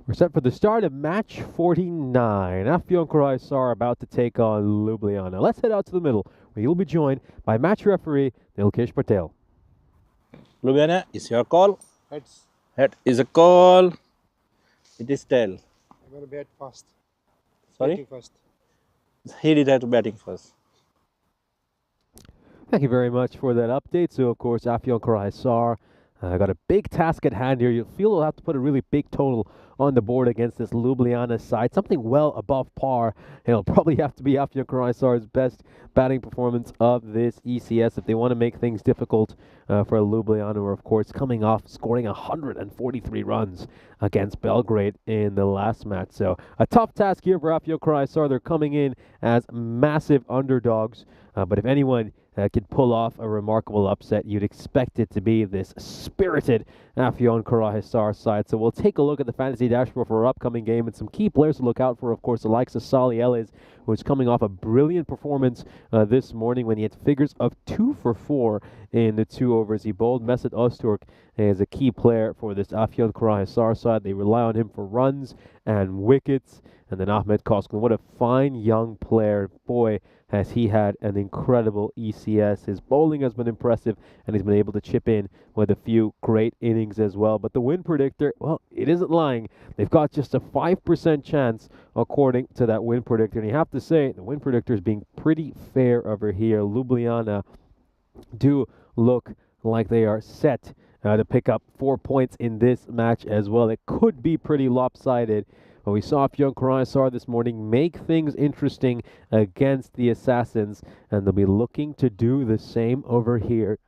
We're set for the start of match 49. Afyon Croatia are about to take on Ljubljana. Let's head out to the middle, where you'll be joined by match referee Nilkesh Patel. Ljubljana, is your call. Heads. Head is a call. It is tail. I'm going to bat first. Sorry? Batting first. He did have to batting first. Thank you very much for that update. So, of course, Afyon Croatia got a big task at hand here. You'll feel they'll have to put a really big total on the board against this Ljubljana side. Something well above par. It'll probably have to be Afyon Croatia's best batting performance of this ECS if they want to make things difficult for Ljubljana, who are, of course, coming off scoring 143 runs against Belgrade in the last match. So a tough task here for Afyon Croatia. They're coming in as massive underdogs. But if anyone could pull off a remarkable upset, you'd expect it to be this spirited Afyon Croatia side. So we'll take a look at the fantasy dashboard for our upcoming game and some key players to look out for. Of course, the likes of Salih Ellis, who is coming off a brilliant performance this morning when he had figures of 2 for 4 in the 2 overs he bowled. Mesut Öztürk is a key player for this Afyon Croatia side. They rely on him for runs and wickets. And then Ahmed Koskun, what a fine young player. Boy, has he had an incredible ECS. His bowling has been impressive, and he's been able to chip in with a few great innings as well. But the win predictor, well, it isn't lying. They've got just a 5% chance, according to that win predictor. And you have to say, the win predictor is being pretty fair over here. Ljubljana do look like they are set to pick up 4 points in this match as well. It could be pretty lopsided. But we saw Afyon Croatia this morning make things interesting against the Assassins, and they'll be looking to do the same over here.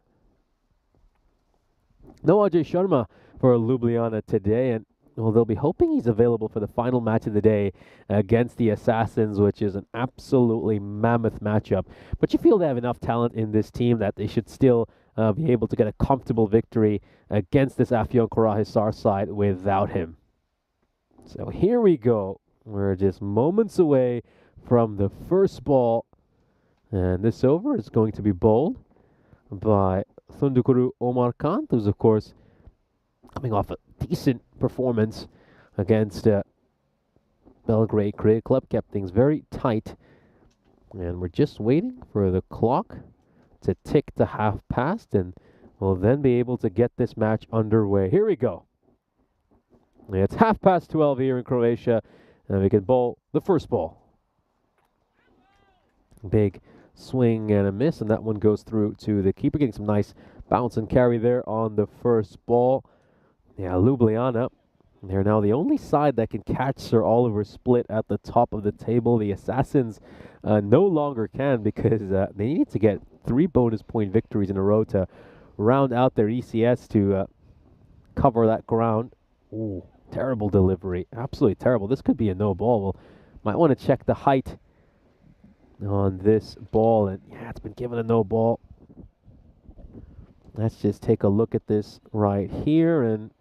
No Ajay Sharma for Ljubljana today, and well, they'll be hoping he's available for the final match of the day against the Assassins, which is an absolutely mammoth matchup. But you feel they have enough talent in this team that they should still be able to get a comfortable victory against this Afyon Croatia side without him. So here we go. We're just moments away from the first ball. And this over is going to be bowled by Thundukuru Omar Khan, who's, of course, coming off a decent performance against Belgrade Cricket Club. Kept things very tight. And we're just waiting for the clock to tick to half past, and we'll then be able to get this match underway. Here we go. It's 12:30 here in Croatia, and we can bowl the first ball. Big swing and a miss, and that one goes through to the keeper, getting some nice bounce and carry there on the first ball. Yeah, Ljubljana, they're now the only side that can catch Sir Oliver Split at the top of the table. The Assassins no longer can, because they need to get 3 bonus point victories in a row to round out their ECS to cover that ground. Ooh, terrible delivery. Absolutely terrible. This could be a no ball. Well, might want to check the height on this ball. And yeah, it's been given a no ball. Let's just take a look at this right here. And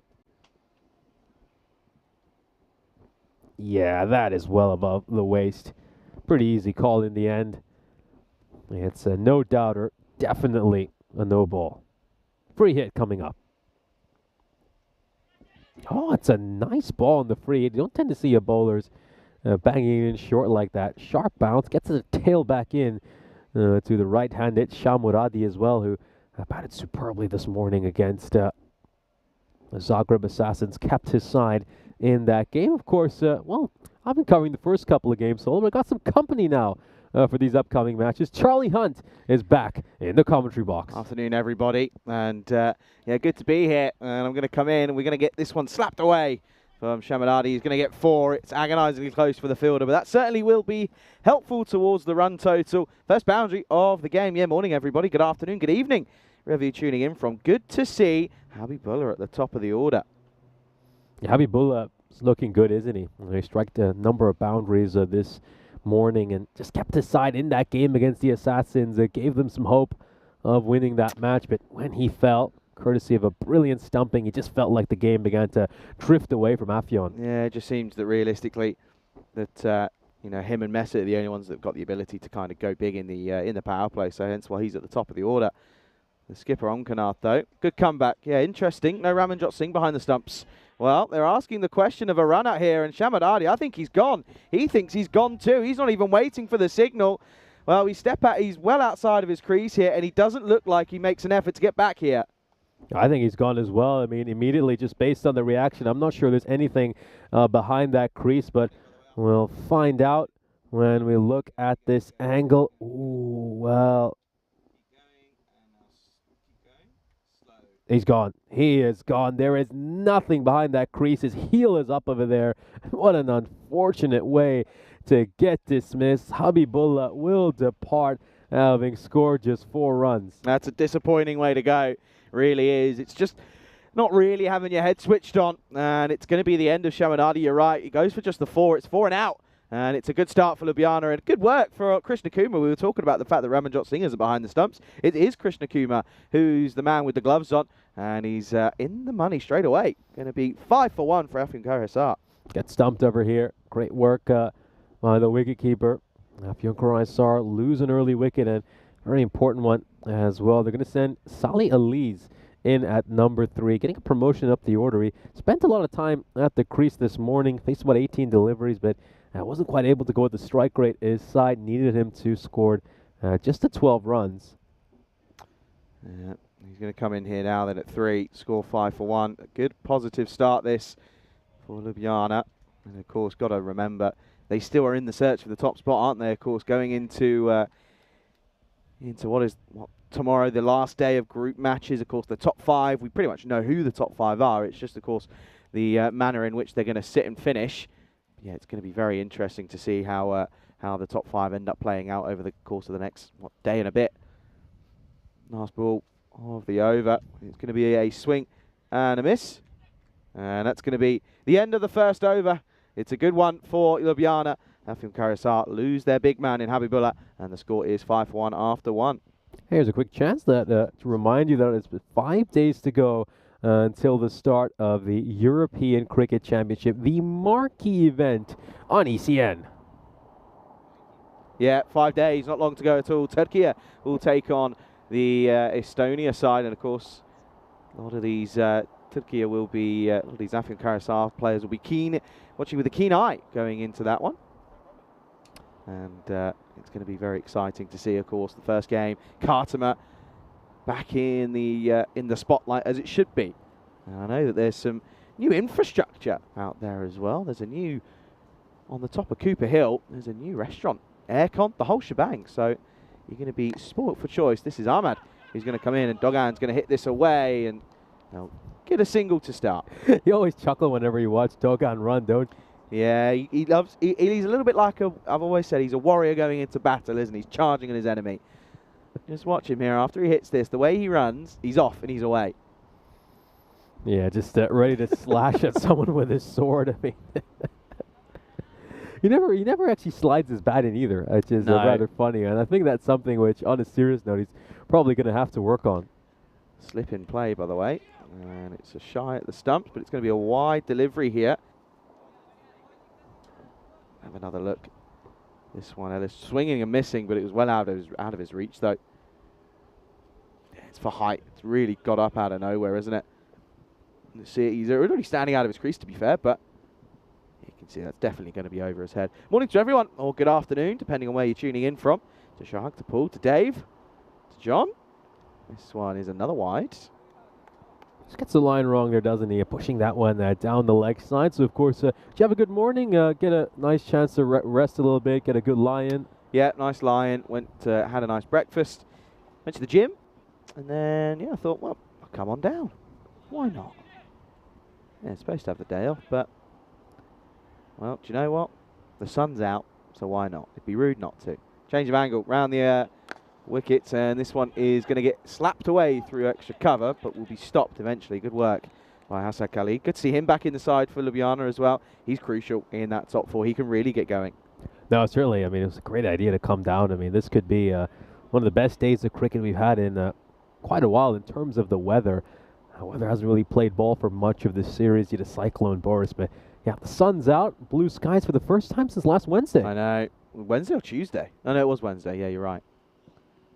yeah, that is well above the waist. Pretty easy call in the end. It's a no doubter. Definitely a no ball. Free hit coming up. Oh, it's a nice ball in the free. You don't tend to see your bowlers banging in short like that. Sharp bounce, gets the tail back in to the right-handed Shah Muradi as well, who batted superbly this morning against the Zagreb Assassins. Kept his side in that game. Of course, well, I've been covering the first couple of games, so I got some company now for these upcoming matches. Charlie Hunt is back in the commentary box. Afternoon, everybody, and yeah, good to be here. And I'm going to come in, and we're going to get this one slapped away from Shamadadi. He's going to get 4. It's agonisingly close for the fielder, but that certainly will be helpful towards the run total. First boundary of the game. Yeah, morning, everybody. Good afternoon, good evening. Wherever you're tuning in from. Good to see Habibullah at the top of the order. Yeah, Habibullah He's looking good, isn't he? He struck a number of boundaries this morning and just kept his side in that game against the Assassins. It gave them some hope of winning that match, but when he fell, courtesy of a brilliant stumping, it just felt like the game began to drift away from Afyon. Yeah, it just seems that realistically that you know, him and Messi are the only ones that have got the ability to kind of go big in the power play, so hence why he's at the top of the order. The skipper Onkanat, though. Good comeback. Yeah, interesting. No Ramanjot Singh behind the stumps. Well, they're asking the question of a run out here, and Shamadadi, I think he's gone. He thinks he's gone too. He's not even waiting for the signal. Well, he's well outside of his crease here, and he doesn't look like he makes an effort to get back here. I think he's gone as well. I mean, immediately, just based on the reaction, I'm not sure there's anything behind that crease, but we'll find out when we look at this angle. Ooh, well. He's gone. He is gone. There is nothing behind that crease. His heel is up over there. What an unfortunate way to get dismissed. Habibullah will depart, having scored just 4 runs. That's a disappointing way to go. Really is. It's just not really having your head switched on. And it's going to be the end of Shamadadi. You're right. He goes for just the 4. It's 4 and out. And it's a good start for Ljubljana and good work for Krishna Kumar. We were talking about the fact that Ramanjot Singh is behind the stumps. It is Krishna Kumar who's the man with the gloves on, and he's in the money straight away. Going to be 5 for 1 for Afyon Karahisar. Gets stumped over here. Great work by the wicketkeeper. Afyon Karahisar lose an early wicket, and very important one as well. They're going to send Salih Aliz in at number 3, getting a promotion up the order. He spent a lot of time at the crease this morning, faced about 18 deliveries, but wasn't quite able to go at the strike rate. His side needed him to score just the 12 runs. Yeah, he's going to come in here now then at 3, score 5 for 1. A good positive start this for Ljubljana. And of course, got to remember, they still are in the search for the top spot, aren't they? Of course, going into tomorrow, the last day of group matches. Of course, the top 5, we pretty much know who the top 5 are. It's just, of course, the manner in which they're going to sit and finish. Yeah, it's going to be very interesting to see how the top 5 end up playing out over the course of the next day and a bit. Last ball of the over. It's going to be a swing and a miss. And that's going to be the end of the first over. It's a good one for Ljubljana. Afyon Karahisar lose their big man in Habibullah, and the score is 5 for 1 after 1. Here's a quick chance that to remind you that it's 5 days to go until the start of the European Cricket Championship, the marquee event on ECN. Yeah, 5 days, not long to go at all. Turkey will take on the Estonia side, and of course, a lot of these Turkey will be, a lot of these Afyon Karahisar players will be watching with a keen eye going into that one. And it's going to be very exciting to see, of course, the first game, Khartoum back in the spotlight as it should be. And I know that there's some new infrastructure out there as well. There's a new, on the top of Cooper Hill, there's a new restaurant, aircon, the whole shebang. So you're going to be spoilt for choice. This is Ahmad who's going to come in, and Dogan's going to hit this away and get a single to start. You always chuckle whenever you watch Dogan run, don't you? Yeah, he's a little bit like I've always said, he's a warrior going into battle, isn't he? He's charging at his enemy. Just watch him here. After he hits this, the way he runs, he's off and he's away. Yeah, just ready to slash at someone with his sword. I mean, he never actually slides his bat in either, which is rather funny. And I think that's something which, on a serious note, he's probably going to have to work on. Slip in play, by the way. And it's a shy at the stumps, but it's going to be a wide delivery here. Have another look. This one, Ellis swinging and missing, but it was well out of his reach, though. Yeah, it's for height. It's really got up out of nowhere, isn't it? You see, he's already standing out of his crease, to be fair, but you can see that's definitely going to be over his head. Morning to everyone, or good afternoon, depending on where you're tuning in from. To Shahak, to Paul, to Dave, to John. This one is another wide. Just gets the line wrong there, doesn't he? Pushing that one down the leg side. So, of course, did you have a good morning? Get a nice chance to rest a little bit, get a good lie-in? Yeah, nice lie-in. Had a nice breakfast. Went to the gym. And then, yeah, I thought, well, I'll come on down. Why not? Yeah, it's supposed to have the day off, but, well, do you know what? The sun's out, so why not? It'd be rude not to. Change of angle, round the wickets, and this one is going to get slapped away through extra cover, but will be stopped eventually. Good work by Hassan Ali. Good to see him back in the side for Ljubljana as well. He's crucial in that top 4. He can really get going. No, certainly. I mean, it was a great idea to come down. I mean, this could be one of the best days of cricket we've had in quite a while in terms of the weather. Weather hasn't really played ball for much of this series due to Cyclone Boris, but yeah, the sun's out, blue skies for the first time since last Wednesday. I know. Wednesday or Tuesday? Oh, no, it was Wednesday. Yeah, you're right.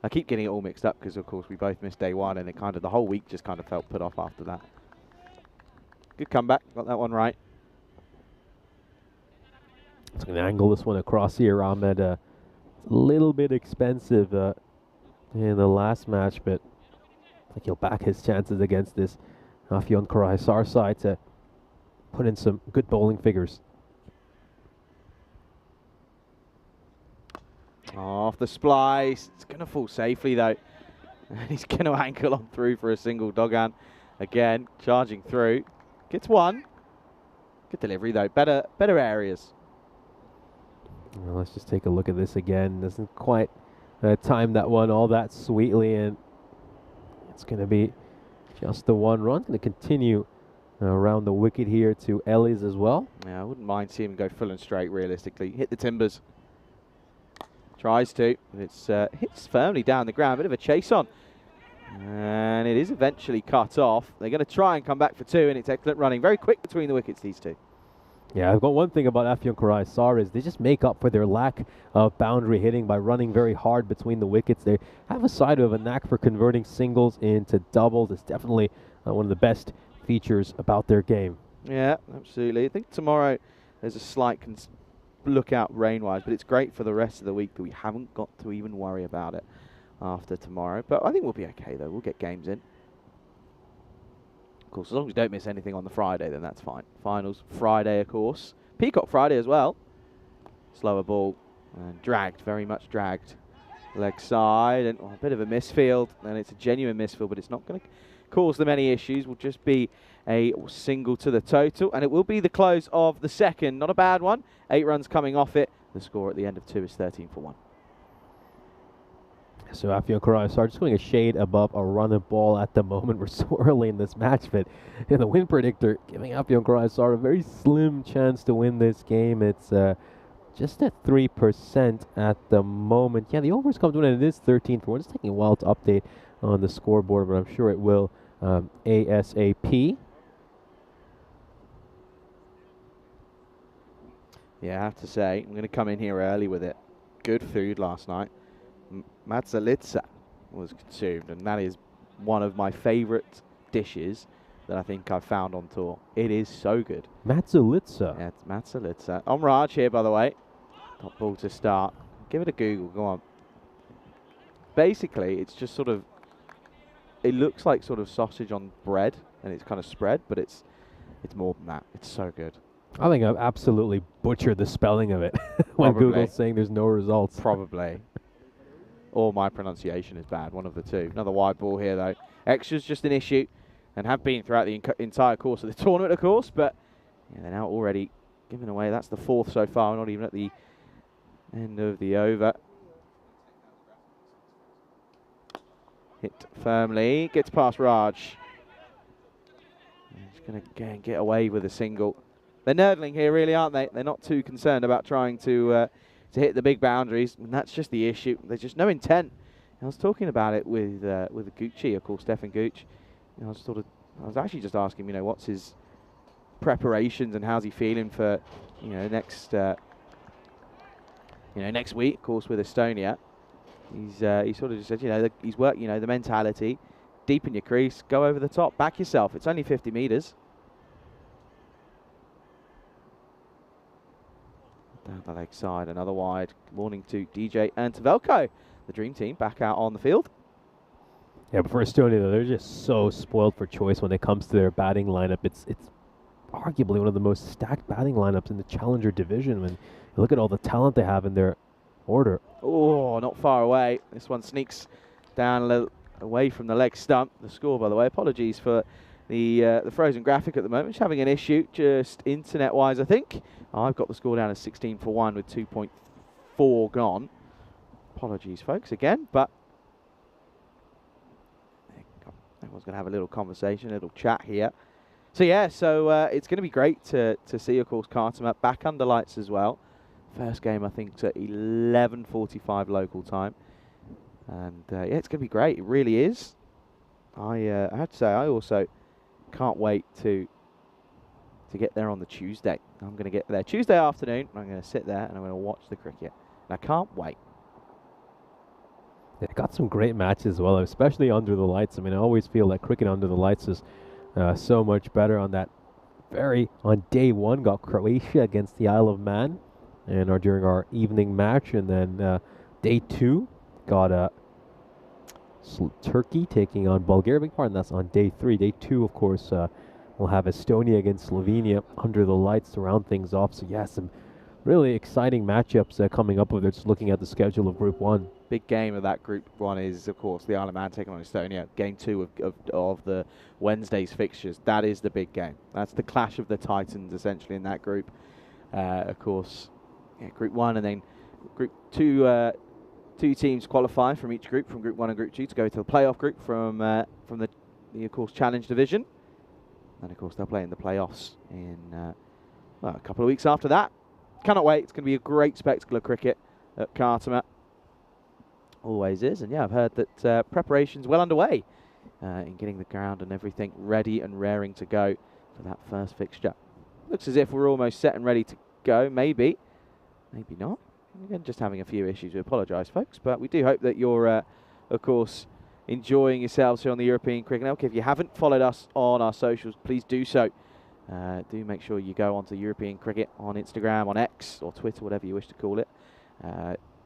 I keep getting it all mixed up because, of course, we both missed day 1, and it kind of the whole week just kind of felt put off after that. Good comeback. Got that one right. It's going to angle this one across here, Ahmed. A little bit expensive in the last match, but I think he'll back his chances against this Afyon Karahisar side to put in some good bowling figures. Off the splice. It's going to fall safely, though. He's going to ankle on through for a single. Dogan again charging through. Gets one. Good delivery, though. Better areas. Well, let's just take a look at this again. Doesn't quite time that one all that sweetly, and it's going to be just the one run. Going to continue around the wicket here to Ellis as well. Yeah, I wouldn't mind seeing him go full and straight, realistically. Hit the timbers. Tries to, but it's hits firmly down the ground. Bit of a chase on. And it is eventually cut off. They're going to try and come back for 2, and it's excellent running. Very quick between the wickets, these two. Yeah, I've got one thing about Afyon Karahisar is they just make up for their lack of boundary hitting by running very hard between the wickets. They have a side of a knack for converting singles into doubles. It's definitely one of the best features about their game. Yeah, absolutely. I think tomorrow there's a slight lookout rain-wise, but it's great for the rest of the week that we haven't got to even worry about it after tomorrow. But I think we'll be okay, though. We'll get games in. Of course, as long as we don't miss anything on the Friday, then that's fine. Finals Friday, of course. Peacock Friday as well. Slower ball and dragged, very much dragged. Leg side and a bit of a misfield, and it's a genuine misfield, but it's not going to cause them any issues. Will just be a single to the total, and it will be the close of the second. Not a bad one. 8 runs coming off it. The score at the end of 2 is 13 for 1. So Afyon Karahisar just going a shade above a run of ball at the moment. We're so early in this match, but in the win predictor, giving Afyon Karahisar a very slim chance to win this game. It's just at 3% at the moment. Yeah, the overs come to an end. It is 13 for 1. It's taking a while to update on the scoreboard, but I'm sure it will ASAP. Yeah, I have to say, I'm going to come in here early with it. Good food last night. Matzalitsa was consumed, and that is one of my favourite dishes that I think I've found on tour. It is so good. Matzalitsa. Yeah, it's Matzalitsa. On Raj here, by the way. Top ball to start. Give it a Google, go on. Basically, it's just sort of, it looks like sort of sausage on bread, and it's kind of spread, but it's more than that. It's so good. I think I've absolutely butchered the spelling of it when Google's saying there's no results. Probably. Or my pronunciation is bad, one of the two. Another wide ball here, though. Extra's just an issue, and have been throughout the entire course of the tournament, of course, but yeah, they're now already giving away. That's the 4th so far, not even at the end of the over. Hit firmly, gets past Raj. He's going to again get away with a single. They're nerdling here, really, aren't they? They're not too concerned about trying to hit the big boundaries, and that's just the issue. There's just no intent. I was talking about it with Gucci, of course, Stefan Gooch. You know, I was actually just asking him, what's his preparations and how's he feeling for, next week, of course, with Estonia. He sort of just said, he's worked, the mentality, deepen your crease, go over the top, back yourself. It's only 50 meters. Down the leg side, another wide. Morning to DJ and to Velko. The dream team back out on the field. Yeah, but for Estonia, though, they're just so spoiled for choice when it comes to their batting lineup. It's arguably one of the most stacked batting lineups in the Challenger division when you look at all the talent they have in their order. Oh, not far away. This one sneaks down a little away from the leg stump. The score, by the way, apologies for the frozen graphic at the moment. It's having an issue, just internet-wise, I think. I've got the score down as 16 for 1 with 2.4 gone. Apologies, folks, again, but everyone's going to have a little conversation, a little chat here. So yeah, it's going to be great to see, of course, Khartoum back under lights as well. First game, I think, at 11:45 local time, and yeah, it's going to be great. It really is. I have to say, I also can't wait to get there on the Tuesday. I'm going to get there Tuesday afternoon. I'm going to sit there and I'm going to watch the cricket, and I can't wait. They've got some great matches as well, especially under the lights. I mean, I always feel that cricket under the lights is so much better. On day one, got Croatia against the Isle of Man, and during our evening match, and then day two got Turkey taking on Bulgaria. Big pardon, that's on day three. Day two, of course, we'll have Estonia against Slovenia under the lights to round things off. So yeah, some really exciting matchups coming up. Just looking at the schedule of Group 1. Big game of that Group 1 is, of course, the Isle of Man taking on Estonia. Game 2 of the Wednesday's fixtures. That is the big game. That's the clash of the Titans, essentially, in that group. Of course, yeah, Group 1, and then Group 2. Two teams qualify from each group, from Group 1 and Group 2, to go to the playoff group from the of course, Challenge Division. And, of course, they'll play in the playoffs in a couple of weeks after that. Cannot wait. It's going to be a great spectacle of cricket at Khartoum. Always is. And, yeah, I've heard that preparation's well underway in getting the ground and everything ready and raring to go for that first fixture. Looks as if we're almost set and ready to go. Maybe. Maybe not. Again, just having a few issues. We apologise, folks. But we do hope that you're, of course, enjoying yourselves here on the European Cricket Network. If you haven't followed us on our socials, please do so. Do make sure you go onto European Cricket on Instagram, on X, or Twitter, whatever you wish to call it.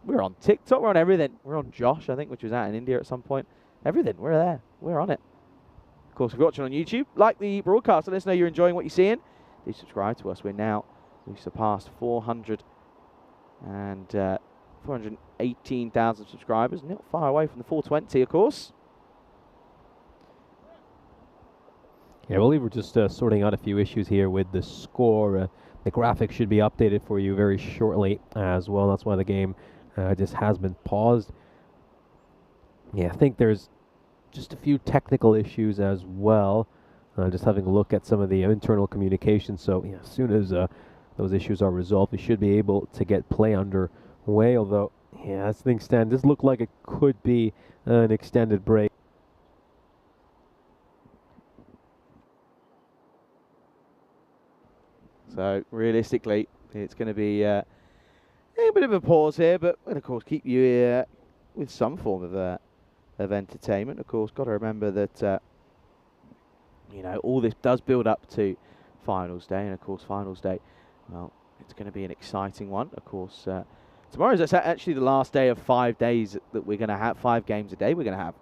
We're on TikTok. We're on everything. We're on Josh, I think, which was out in India at some point. Everything. We're there. We're on it. Of course, if you're watching on YouTube, like the broadcast, let us know you're enjoying what you're seeing. Do subscribe to us. We've surpassed 418,000 subscribers. Not far away from the 420, of course. Yeah, I believe we're just sorting out a few issues here with the score. The graphics should be updated for you very shortly as well. That's why the game just has been paused. Yeah, I think there's just a few technical issues as well. Just having a look at some of the internal communication. So yeah, as soon as those issues are resolved, we should be able to get play underway. Although, yeah, as things stand, this looked like it could be an extended break. So realistically, it's going to be a bit of a pause here, but we'll, of course, keep you with some form of entertainment. Of course, got to remember that all this does build up to finals day, and of course, finals day, well, it's going to be an exciting one. Of course, tomorrow is actually the last day of 5 days that we're going to have 5 games a day. We're going to have.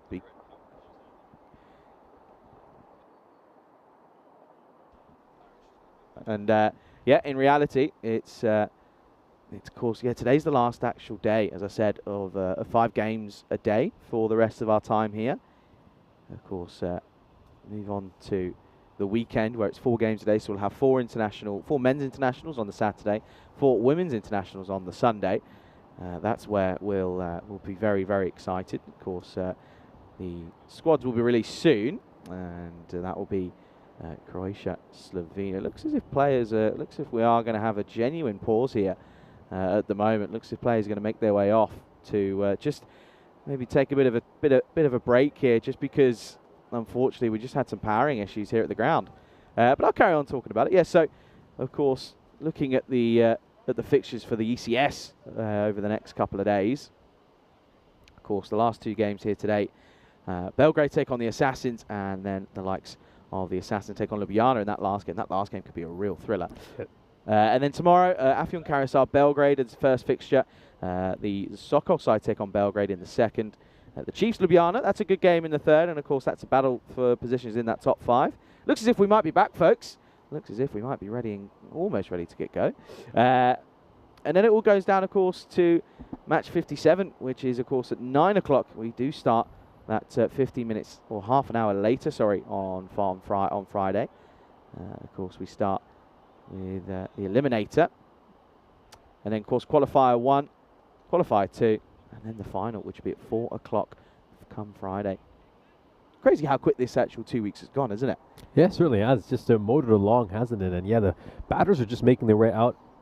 And yeah, in reality, it's of course, yeah, today's the last actual day, as I said, of 5 games a day for the rest of our time here. Of course, move on to the weekend where it's 4 games a day, so we'll have 4 men's internationals on the Saturday, 4 women's internationals on the Sunday. That's where we'll be very, very excited. Of course, the squads will be released soon, and that will be Croatia, Slovenia. Looks as if we are going to have a genuine pause here at the moment. Looks as if players are going to make their way off to just maybe take a bit of a break here, just because unfortunately we just had some powering issues here at the ground. But I'll carry on talking about it. Yeah, so of course, looking at the fixtures for the ECS over the next couple of days. Of course, the last 2 games here today, Belgrade take on the Assassins, and then the likes of the Assassins take on Ljubljana in that last game. That last game could be a real thriller. And then tomorrow, Afyon Karahisar, Belgrade is the first fixture. The Sokol side take on Belgrade in the second. The Chiefs Ljubljana, that's a good game in the third, and of course that's a battle for positions in that top 5. Looks as if we might be back, folks. Looks as if we might be ready and almost ready to get go. And then it all goes down, of course, to match 57, which is, of course, at 9 o'clock. We do start that 15 minutes or half an hour later, sorry, on Friday. Of course, we start with the Eliminator. And then, of course, Qualifier 1, Qualifier 2, and then the final, which will be at 4 o'clock come Friday. crazy how quick this actual 2 weeks has gone, isn't it? Yeah, certainly has. It's just motored along, hasn't it? And yeah, the batters are just making their way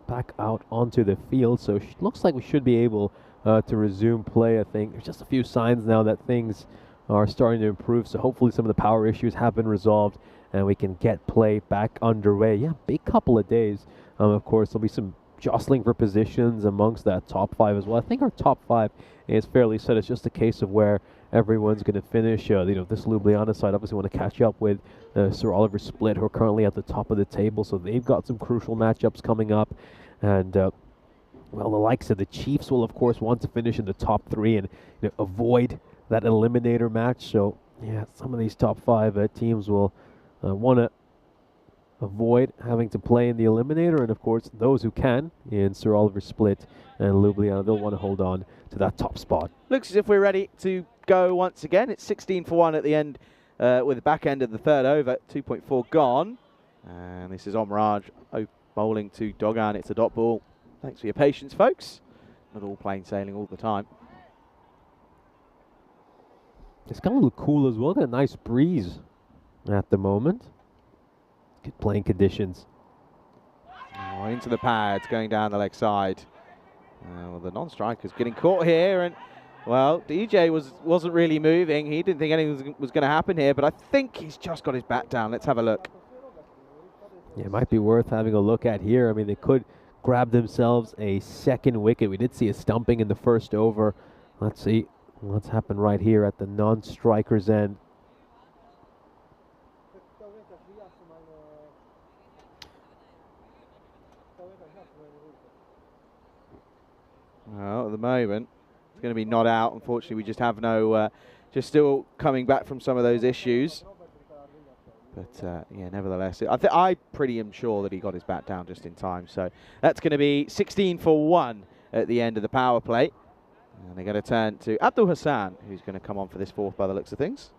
back out onto the field. So looks like we should be able to resume play. I think there's just a few signs now that things are starting to improve. So hopefully some of the power issues have been resolved and we can get play back underway. Yeah, big couple of days. Of course, there'll be some jostling for positions amongst that top 5 as well. I think our top 5 is fairly set. It's just a case of where everyone's going to finish. This Ljubljana side obviously want to catch up with Sir Oliver Split, who are currently at the top of the table. So they've got some crucial matchups coming up. And, well, the likes of the Chiefs will, of course, want to finish in the top 3 and avoid that eliminator match. So, yeah, some of these top 5 teams will want to avoid having to play in the eliminator, and of course those who can in Sir Oliver Split and Ljubljana, they'll want to hold on to that top spot. Looks as if we're ready to go once again. It's 16 for 1 at the end with the back end of the third over, 2.4 gone, and this is Omraj bowling to Dogan. It's a dot ball. Thanks for your patience, folks. Not all plain sailing all the time. It's kind of look cool as well. Got a nice breeze at the moment. Good playing conditions. Oh, into the pads, going down the leg side. Well, the non-striker's getting caught here, and well, DJ wasn't really moving. He didn't think anything was going to happen here, but I think he's just got his bat down. Let's have a look. Yeah, it might be worth having a look at here. I mean, they could grab themselves a second wicket. We did see a stumping in the first over. Let's see what's happened right here at the non-striker's end. Well, at the moment, it's going to be not out. Unfortunately, we just have no, just still coming back from some of those issues. But yeah, nevertheless, I'm pretty sure that he got his bat down just in time. So that's going to be 16 for 1 at the end of the power play. And they're going to turn to Abdul Hassan, who's going to come on for this 4th by the looks of things.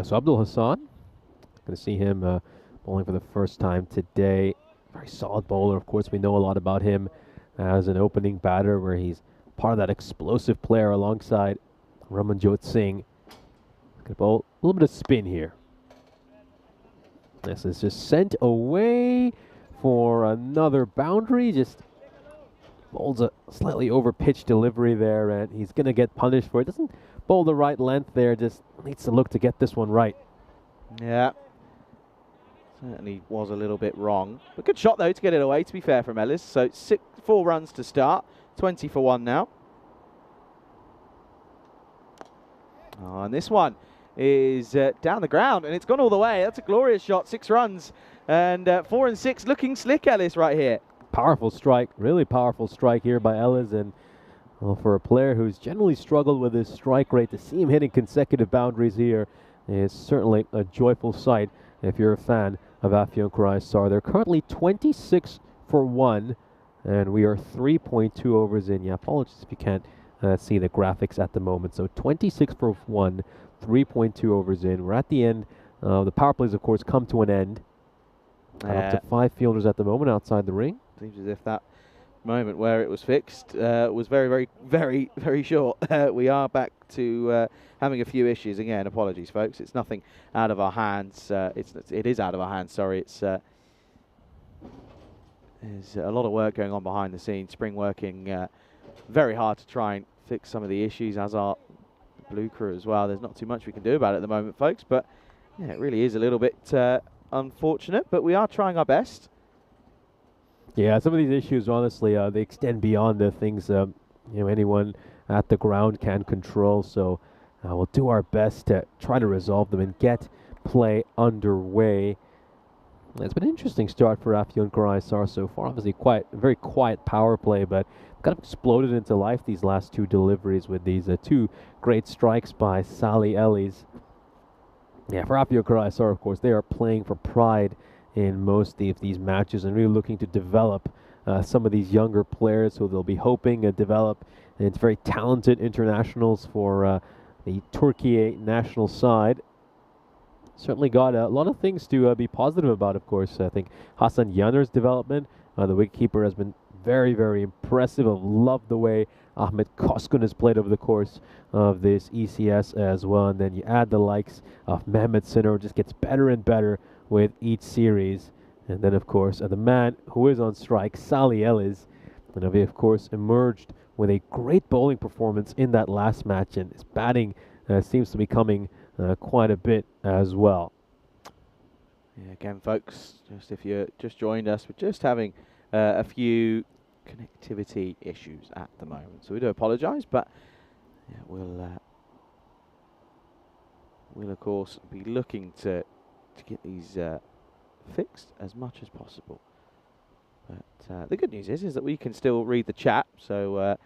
So Abdul Hassan, going to see him bowling for the first time today. Very solid bowler. Of course, we know a lot about him as an opening batter, where he's part of that explosive player alongside Ramanjot Singh. Going to bowl a little bit of spin here. This is just sent away for another boundary. Just bowls a slightly over-pitched delivery there, and he's going to get punished for it. Doesn't bowl the right length there, just needs to look to get this one right. Yeah, certainly was a little bit wrong. But good shot, though, to get it away, to be fair, from Ellis. So 4 runs to start, 20 for 1 now. Oh, and this one is down the ground, and it's gone all the way. That's a glorious shot, 6 runs. And 4 and 6, looking slick, Ellis, right here. Powerful strike, really powerful strike here by Ellis. And well, for a player who's generally struggled with his strike rate, to see him hitting consecutive boundaries here is certainly a joyful sight if you're a fan of Afyon Karahisar. They're currently 26 for 1, and we are 3.2 overs in. Yeah, apologies if you can't see the graphics at the moment. So 26 for 1, 3.2 overs in. We're at the end. The power plays, of course, come to an end. Up to 5 fielders at the moment outside the ring. Seems as if that moment where it was fixed was very, very, very, very short. We are back to having a few issues again. Apologies, folks. It's nothing out of our hands. It is out of our hands. Sorry. It's there's a lot of work going on behind the scenes. Spring working very hard to try and fix some of the issues, as are Blue Crew as well. There's not too much we can do about it at the moment, folks. But yeah, it really is a little bit unfortunate. But we are trying our best. Yeah, some of these issues, honestly, they extend beyond the things anyone at the ground can control. So we'll do our best to try to resolve them and get play underway. It's been an interesting start for Afyon Karahisar so far. Obviously, a very quiet power play, but kind of exploded into life these last 2 deliveries with these 2 great strikes by Salih Ellis. Yeah, for Afyon Karahisar, of course, they are playing for pride in most of these matches and really looking to develop some of these younger players who they'll be hoping to develop. And it's very talented internationals for the Turkey national side. certainly got a lot of things to be positive about, of course. I think Hassan Yanner's development, the wicketkeeper, has been very, very impressive. I've loved the way Ahmed Koskun has played over the course of this ECS as well. And then you add the likes of Mehmet Sinner, who just gets better and better with each series. And then, of course, the man who is on strike, Salih Ellis. And he, of course, emerged with a great bowling performance in that last match. And his batting seems to be coming quite a bit as well. Yeah, again, folks, just if you just joined us, we're just having a few connectivity issues at the moment, so we do apologise, but yeah, we'll of course be looking to get these fixed as much as possible. But the good news is that we can still read the chat. So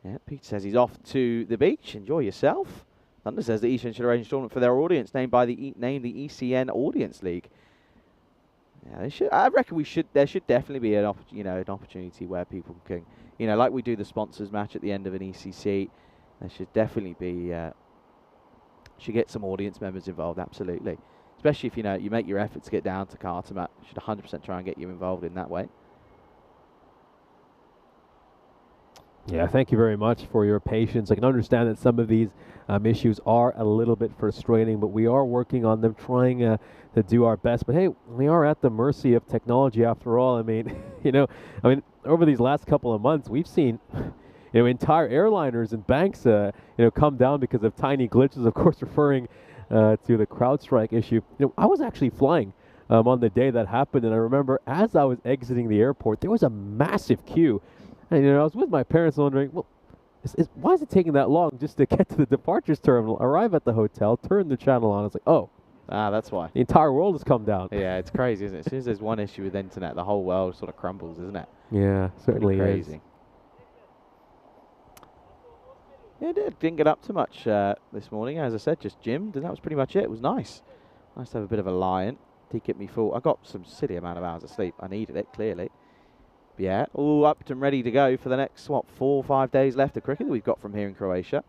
yeah, Pete says he's off to the beach. Enjoy yourself. Thunder says that Eastern should arrange a tournament for their audience named the ECN Audience League. Yeah, they should. I reckon we should. There should definitely be an opportunity where people can, like we do the sponsors match at the end of an ECC. There should definitely be. Should get some audience members involved. Absolutely, especially if you make your effort to get down to Khartoum. Should 100% try and get you involved in that way. Yeah, thank you very much for your patience. I can understand that some of these issues are a little bit frustrating, but we are working on them, trying to do our best. But hey, we are at the mercy of technology after all. I mean, over these last couple of months, we've seen, entire airliners and banks, come down because of tiny glitches. Of course, referring to the CrowdStrike issue. I was actually flying on the day that happened, and I remember as I was exiting the airport, there was a massive queue. And, I was with my parents wondering, well, why is it taking that long just to get to the departures terminal, arrive at the hotel, turn the channel on? It's like, oh. That's why. The entire world has come down. Yeah, it's crazy, isn't it? As soon as there's one issue with the internet, the whole world sort of crumbles, isn't it? Yeah, certainly crazy. Yeah, it didn't get up too much this morning. As I said, just gym. That was pretty much it. It was nice. Nice to have a bit of a lie-in. Did get me full. I got some silly amount of hours of sleep. I needed it, clearly. Yeah, all up and ready to go for the next, 4 or 5 days left of cricket that we've got from here in Croatia.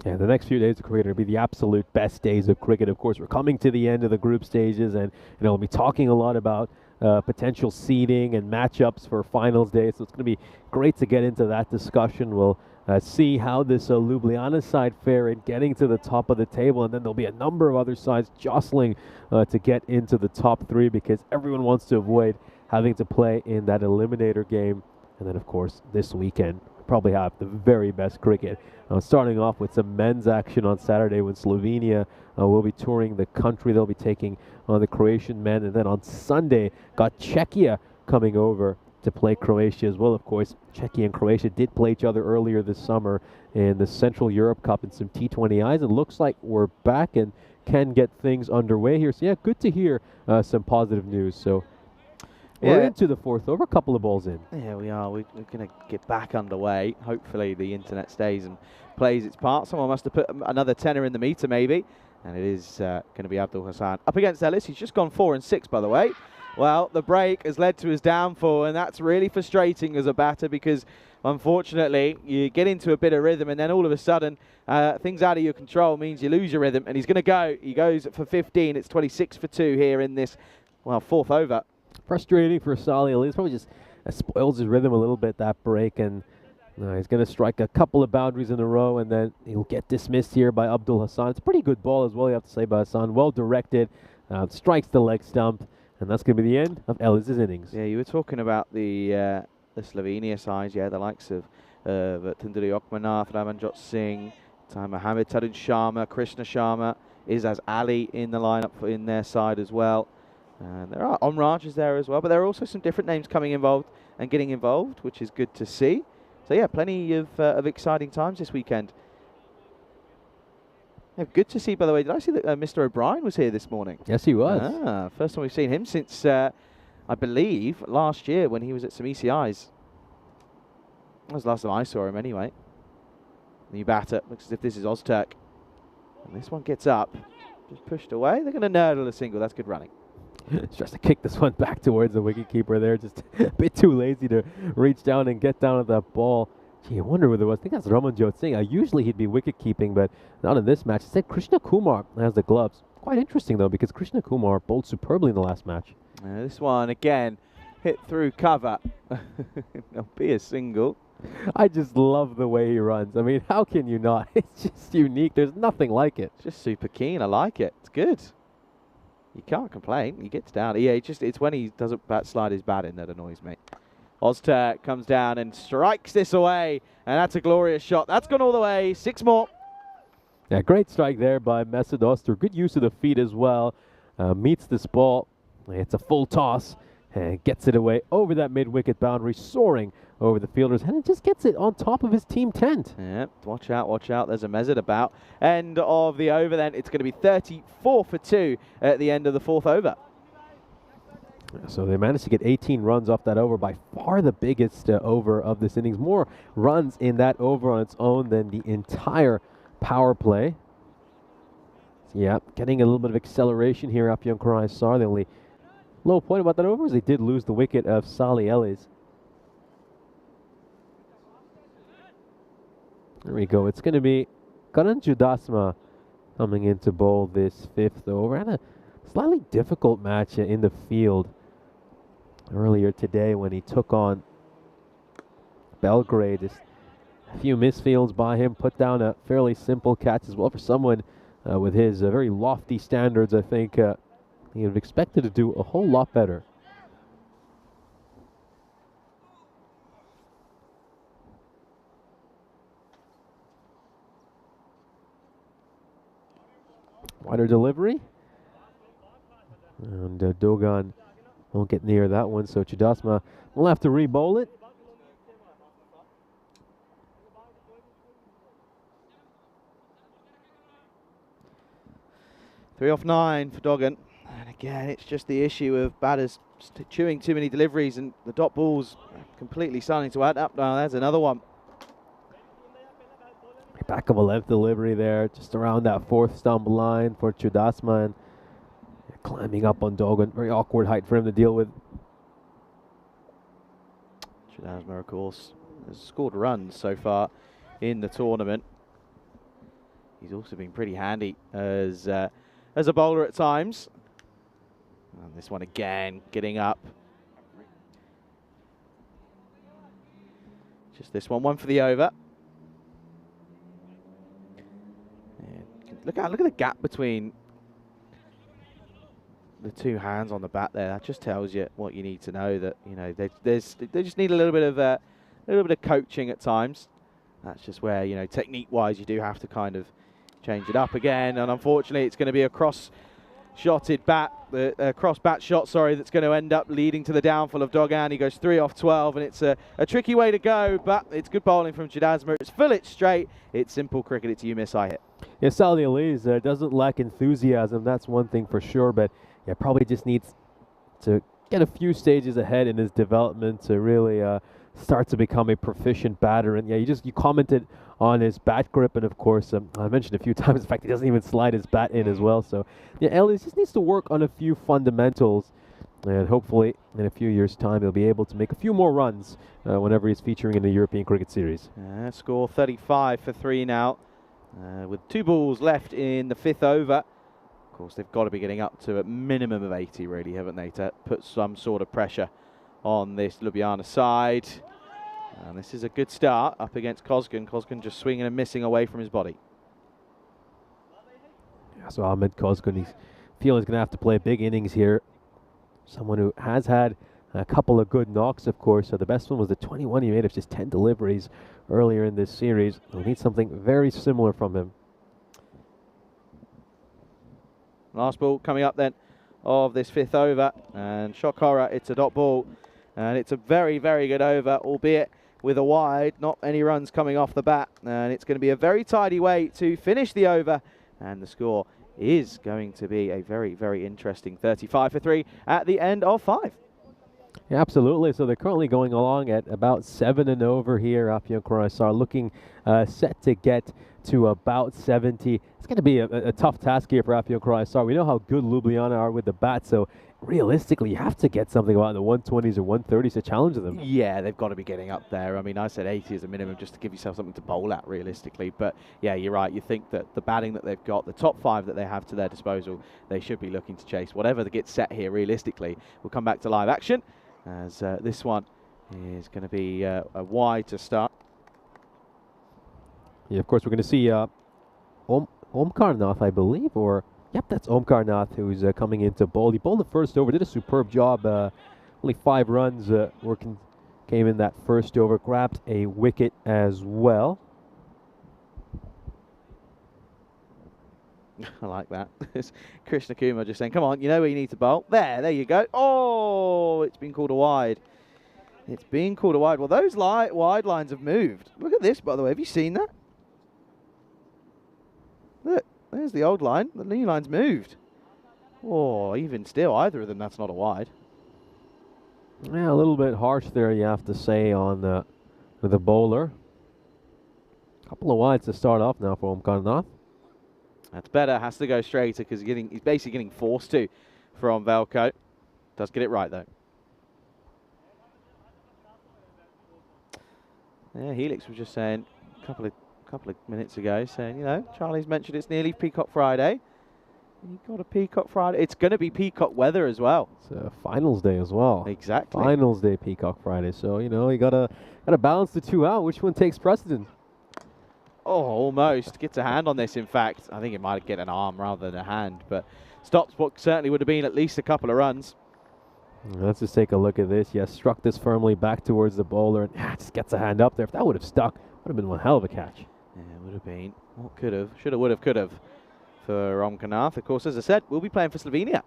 Yeah, the next few days of cricket will be the absolute best days of cricket. Of course, we're coming to the end of the group stages, and we'll be talking a lot about potential seeding and matchups for finals day. So it's going to be great to get into that discussion. We'll see how this Ljubljana side fare in getting to the top of the table, and then there'll be a number of other sides jostling to get into the top 3 because everyone wants to avoid having to play in that eliminator game. And then, of course, this weekend, we'll probably have the very best cricket. Starting off with some men's action on Saturday when Slovenia will be touring the country. They'll be taking on the Croatian men. And then on Sunday, got Czechia coming over to play Croatia as well. Of course, Czechia and Croatia did play each other earlier this summer in the Central Europe Cup and some T20Is. And looks like we're back and can get things underway here. So, yeah, good to hear some positive news. So, we're into the 4th over, a couple of balls in. Yeah, we are. We're going to get back underway. Hopefully the internet stays and plays its part. Someone must have put another tenner in the meter, maybe. And it is going to be Abdul Hassan. Up against Ellis. He's just gone 4 and 6, by the way. Well, the break has led to his downfall, and that's really frustrating as a batter because, unfortunately, you get into a bit of rhythm, and then all of a sudden, things out of your control means you lose your rhythm, and he's going to go. He goes for 15. It's 26 for 2 here in this, 4th over. Frustrating for Salih Ali. It's probably just spoils his rhythm a little bit, that break, and he's going to strike a couple of boundaries in a row, and then he'll get dismissed here by Abdul Hassan. It's a pretty good ball as well, you have to say, by Hassan. Well directed, strikes the leg stump, and that's going to be the end of Ellis' innings. Yeah, you were talking about the Slovenia side, the likes of Tundri Okmanath, Ramanjot Singh, Mohammed Tarun Sharma, Krishna Sharma, Izaz Ali in the lineup in their side as well. There are Omraj is there as well, but there are also some different names coming involved and getting involved, which is good to see. So yeah, plenty of exciting times this weekend. Yeah, good to see, by the way. Did I see that Mr. O'Brien was here this morning? Yes, he was. First time we've seen him since, I believe, last year when he was at some ECIs. That was the last time I saw him anyway. New batter. Looks as if this is Ozturk. And this one gets up. Just pushed away. They're going to nerdle a single. That's good running. Tries to kick this one back towards the wicketkeeper there. Just a bit too lazy to reach down and get down at that ball. Gee, I wonder whether it was. I think that's Ramanjot Singh. Usually he'd be wicket keeping, but not in this match. Instead, Krishna Kumar has the gloves. quite interesting, though, because Krishna Kumar bowled superbly in the last match. This one, again, hit through cover. It'll be a single. I just love the way he runs. I mean, how can you not? It's just unique. There's nothing like it. Just super keen. I like it. It's good. You can't complain. He gets down. Yeah, it's when he doesn't slide his bat in that annoys me. Ozturk comes down and strikes this away. And that's a glorious shot. That's gone all the way. 6 more. Yeah, great strike there by Mesut Ozturk. Good use of the feet as well. Meets this ball. It's a full toss. And gets it away over that mid-wicket boundary, soaring over the fielders, and it just gets it on top of his team tent. Yeah, watch out, watch out. There's a Mesut about. End of the over then. It's going to be 34 for 2 at the end of the 4th over. So they managed to get 18 runs off that over, by far the biggest over of this innings. More runs in that over on its own than the entire power play. Yeah, getting a little bit of acceleration here up young Croatia. The only low point about that over is they did lose the wicket of Salih Ellis. There we go. It's going to be Karan Judasma coming in to bowl this 5th over. And a slightly difficult match in the field earlier today when he took on Belgrade. Just a few misfields by him, put down a fairly simple catch as well for someone with his very lofty standards. I think he would have expected to do a whole lot better. Wider delivery. And Dogan won't get near that one, so Chudasma will have to re-bowl it. Three off 9 for Dogan. And again, it's just the issue of batters chewing too many deliveries, and the dot balls completely starting to add up now. There's another one. Back of a length delivery there, just around that 4th stump line for Chudasma, and climbing up on Dogan. Very awkward height for him to deal with. Chudasma, of course, has scored runs so far in the tournament. He's also been pretty handy as a bowler at times. And this one again, getting up. Just this one for the over. Look at the gap between the 2 hands on the bat there. That just tells you what you need to know, that they just need a little bit of coaching at times. That's just where technique-wise you do have to kind of change it up again. And unfortunately, it's going to be a cross-shotted bat, cross-bat shot. Sorry, that's going to end up leading to the downfall of Dogan. He goes 3 off 12, and it's a tricky way to go, but it's good bowling from Chudasma. It's full, it's straight, it's simple cricket. It's you miss, I hit. Yeah, Salih Ellis doesn't lack enthusiasm, that's one thing for sure, but yeah, probably just needs to get a few stages ahead in his development to really start to become a proficient batter. And yeah, you commented on his bat grip, and of course, I mentioned a few times the fact he doesn't even slide his bat in as well. So yeah, Ellis just needs to work on a few fundamentals, and hopefully in a few years' time he'll be able to make a few more runs whenever he's featuring in the European Cricket Series. Score 35 for 3 now. With 2 balls left in the 5th over. Of course, they've got to be getting up to a minimum of 80, really, haven't they, to put some sort of pressure on this Ljubljana side. And this is a good start up against Kozgun. Kozgun just swinging and missing away from his body. Yeah, so Ahmed Kozgun, he's feeling he's going to have to play big innings here. Someone who has had a couple of good knocks, of course. So the best one was the 21 he made of just 10 deliveries earlier in this series. We'll need something very similar from him. Last ball coming up then of this 5th over. And shock horror, it's a dot ball. And it's a very, very good over, albeit with a wide. Not any runs coming off the bat. And it's going to be a very tidy way to finish the over. And the score is going to be a very, very interesting 35 for 3 at the end of 5. Yeah, absolutely. So they're currently going along at about 7 and over here. Afyon Kurasar looking set to get to about 70. It's going to be a tough task here for Afyon Kurasar. We know how good Ljubljana are with the bat, so realistically, you have to get something about the 120s or 130s to challenge them. Yeah, they've got to be getting up there. I mean, I said 80 as a minimum just to give yourself something to bowl at, realistically. But yeah, you're right. You think that the batting that they've got, the top 5 that they have to their disposal, they should be looking to chase. Whatever gets set here, realistically, we'll come back to live action as this one is going to be a wide to start. Yeah, of course, we're going to see Omkar Nath, I believe, or yep, that's Omkar Nath who's coming into bowl. He bowled the first over, did a superb job. Only 5 runs came in that first over, grabbed a wicket as well. I like that. Krishna Kumar just saying, come on, you know where you need to bowl. There you go. Oh, it's been called a wide. It's been called a wide. Well, those wide lines have moved. Look at this, by the way. Have you seen that? Look, there's the old line. The new line's moved. Oh, even still, either of them, that's not a wide. Yeah, a little bit harsh there, you have to say, on the bowler. Couple of wides to start off now for Omkar Nath. That's better. Has to go straighter because he's basically getting forced to from Velko. Does get it right, though. Yeah, Helix was just saying a couple of minutes ago, saying, you know, Charlie's mentioned it's nearly Peacock Friday. You got a Peacock Friday. It's going to be Peacock weather as well. It's finals day as well. Exactly. Finals day, Peacock Friday. So you know you gotta balance the two out. Which one takes precedence? Oh, almost gets a hand on this. In fact, I think it might get an arm rather than a hand, but stops what certainly would have been at least a couple of runs. Let's just take a look at this. Yes, struck this firmly back towards the bowler, and just gets a hand up there. If that would have stuck, would have been one hell of a catch. Yeah, it would have been. What could have? Should have, would have, could have. For Omkar Nath, of course, as I said, we'll be playing for Slovenia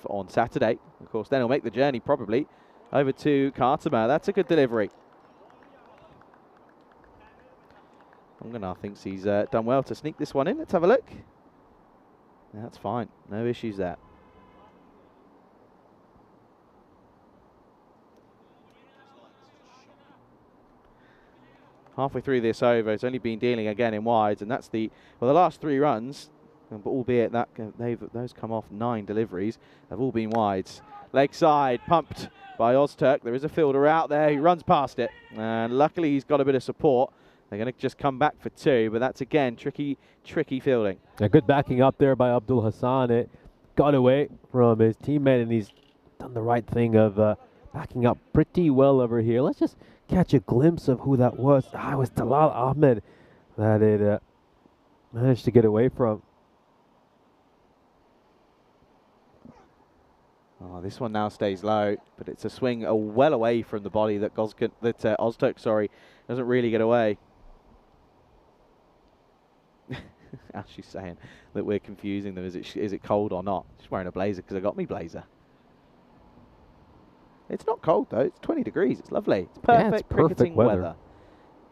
on Saturday. Of course, then he'll make the journey probably over to Khartoum. That's a good delivery. Omkar Nath thinks he's done well to sneak this one in. Let's have a look. Yeah, that's fine. No issues there. Halfway through this over, it's only been dealing again in wides, and that's the last 3 runs, but albeit that those come off 9 deliveries, have all been wides. Leg side, pumped by Ozturk. There is a fielder out there who runs past it, and luckily he's got a bit of support. They're going to just come back for 2, but that's again tricky fielding. A good backing up there by Abdul Hassan. It got away from his teammate, and he's done the right thing of backing up pretty well over here. Let's just catch a glimpse of who that was. It was Talal Ahmed that it managed to get away from. Oh, this one now stays low, but it's a swing well away from the body that Ozturk, doesn't really get away. As she's saying that we're confusing them. Is it cold or not? She's wearing a blazer because I got me blazer. It's not cold though. It's 20 degrees. It's lovely. It's perfect cricketing weather.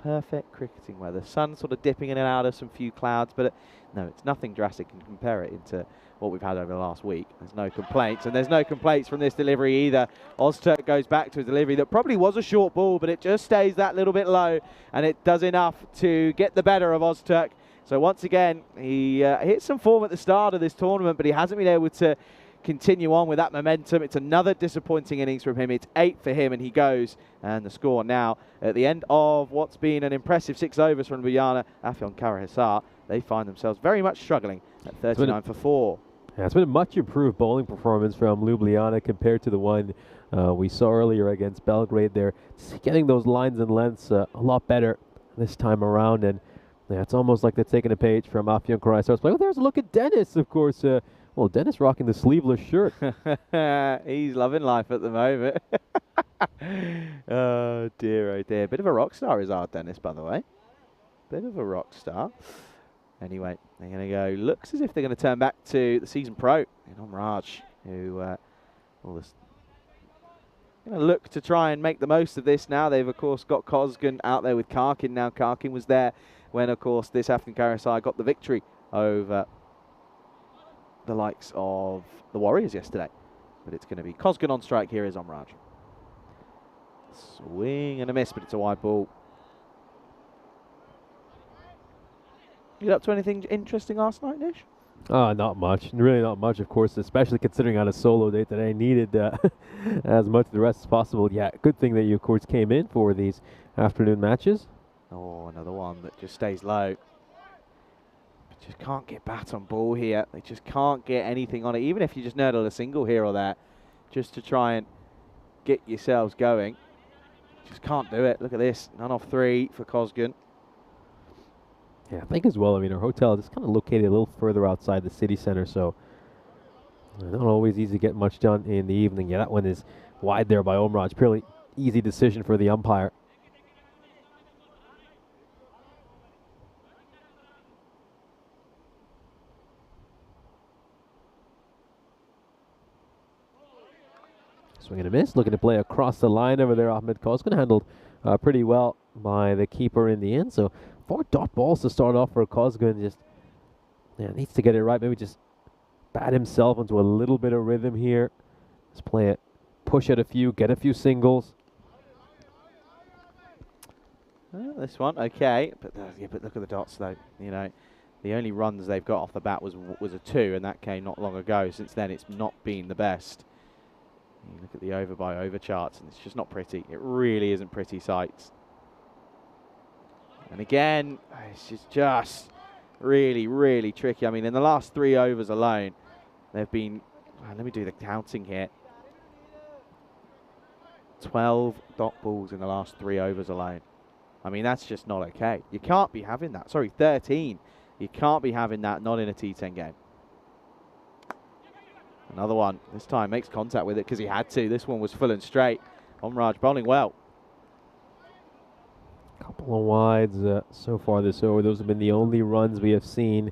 Perfect cricketing weather. Sun sort of dipping in and out of some few clouds, but no, it's nothing drastic. You can compare it into what we've had over the last week. There's no complaints, and there's no complaints from this delivery either. Ozturk goes back to a delivery that probably was a short ball, but it just stays that little bit low, and it does enough to get the better of Ozturk. So once again, he hit some form at the start of this tournament, but he hasn't been able to continue on with that momentum. It's another disappointing innings from him. It's 8 for him, and he goes. And the score now at the end of what's been an impressive 6 overs from Ljubljana, Afyon Karahisar, they find themselves very much struggling at 39 for 4. Yeah, it's been a much improved bowling performance from Ljubljana compared to the one we saw earlier against Belgrade. They're getting those lines and lengths a lot better this time around, and yeah, it's almost like they're taking a page from Afyon Karahisar's play. Oh, there's a look at Dennis, of course. Well, Dennis rocking the sleeveless shirt. He's loving life at the moment. Oh dear. Bit of a rock star is our Dennis, by the way. Bit of a rock star. Anyway, they're going to go. Looks as if they're going to turn back to the season pro in Omraj, who going to look to try and make the most of this now. They've, of course, got Kozgun out there with Karkin now. Karkin was there when, of course, this Afyon Karahisar got the victory over the likes of the Warriors yesterday. But it's going to be Kozgun on strike. Here is Omraj. Swing and a miss, but it's a wide ball. You up to anything interesting last night, Nish? Not much. Really not much, of course, especially considering on a solo day today needed as much of the rest as possible. Yeah, good thing that you, of course, came in for these afternoon matches. Oh, another one that just stays low. Just can't get bat on ball here. They just can't get anything on it, even if you just nerdle a single here or there, just to try and get yourselves going. Just can't do it. Look at this. None off 3 for Cosgan. Yeah, I think as well, I mean, our hotel is kind of located a little further outside the city center, so not always easy to get much done in the evening. Yeah, that one is wide there by Omraj. Purely easy decision for the umpire. Swing and a miss. Looking to play across the line over there. Ahmed Cosgan handled pretty well by the keeper in the end. So 4 dot balls to start off for Cosgan. Just needs to get it right. Maybe just bat himself into a little bit of rhythm here. Let's play it. Push it a few. Get a few singles. This one, okay. But look at the dots, though. You know, the only runs they've got off the bat was a 2, and that came not long ago. Since then, it's not been the best. You look at the over by over charts, and it's just not pretty. It really isn't pretty sights. And again, it's just really, really tricky. I mean, in the last 3 overs alone, they've been, let me do the counting here, 12 dot balls in the last 3 overs alone. I mean, that's just not okay. You can't be having that. Sorry, 13. You can't be having that, not in a T10 game. Another one. This time makes contact with it because he had to. This one was full and straight. Omraj bowling well. Couple of wides so far this over. Those have been the only runs we have seen.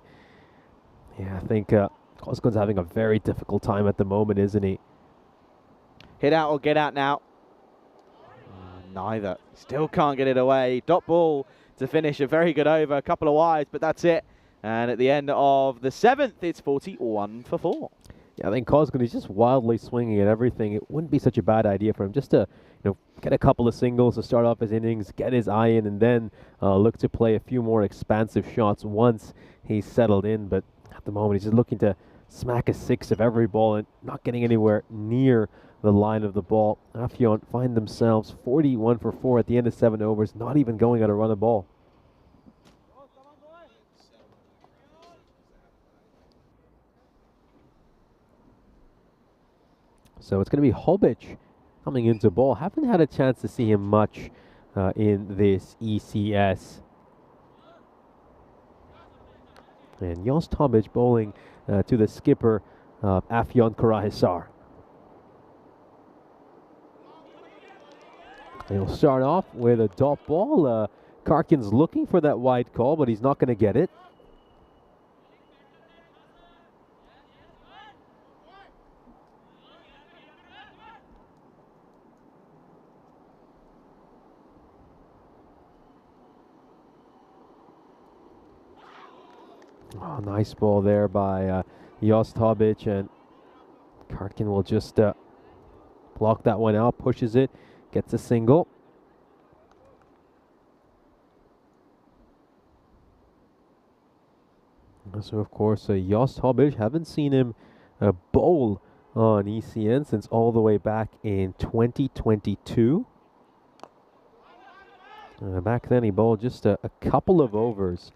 Yeah, I think Cosgan's having a very difficult time at the moment, isn't he? Hit out or get out now. Neither. Still can't get it away. Dot ball to finish a very good over. A couple of wides, but that's it. And at the end of the 7th, it's 41 for 4. Yeah, I think Cosgan is just wildly swinging at everything. It wouldn't be such a bad idea for him just to, get a couple of singles to start off his innings, get his eye in, and then look to play a few more expansive shots once he's settled in. But at the moment, he's just looking to smack a 6 of every ball and not getting anywhere near the line of the ball. Afyon find themselves 41 for 4 at the end of 7 overs, not even going at a run of ball. So it's going to be Hobic coming into ball. Haven't had a chance to see him much in this ECS. And Jost Hobic bowling to the skipper, Afyon Karahisar. He'll start off with a dot ball. Karkin's looking for that wide call, but he's not going to get it. Oh, nice ball there by Jost Hobic, and Karkin will just block that one out, pushes it, gets a single. So, of course, Jost Hobic, haven't seen him bowl on ECN since all the way back in 2022. Back then, he bowled just a couple of overs.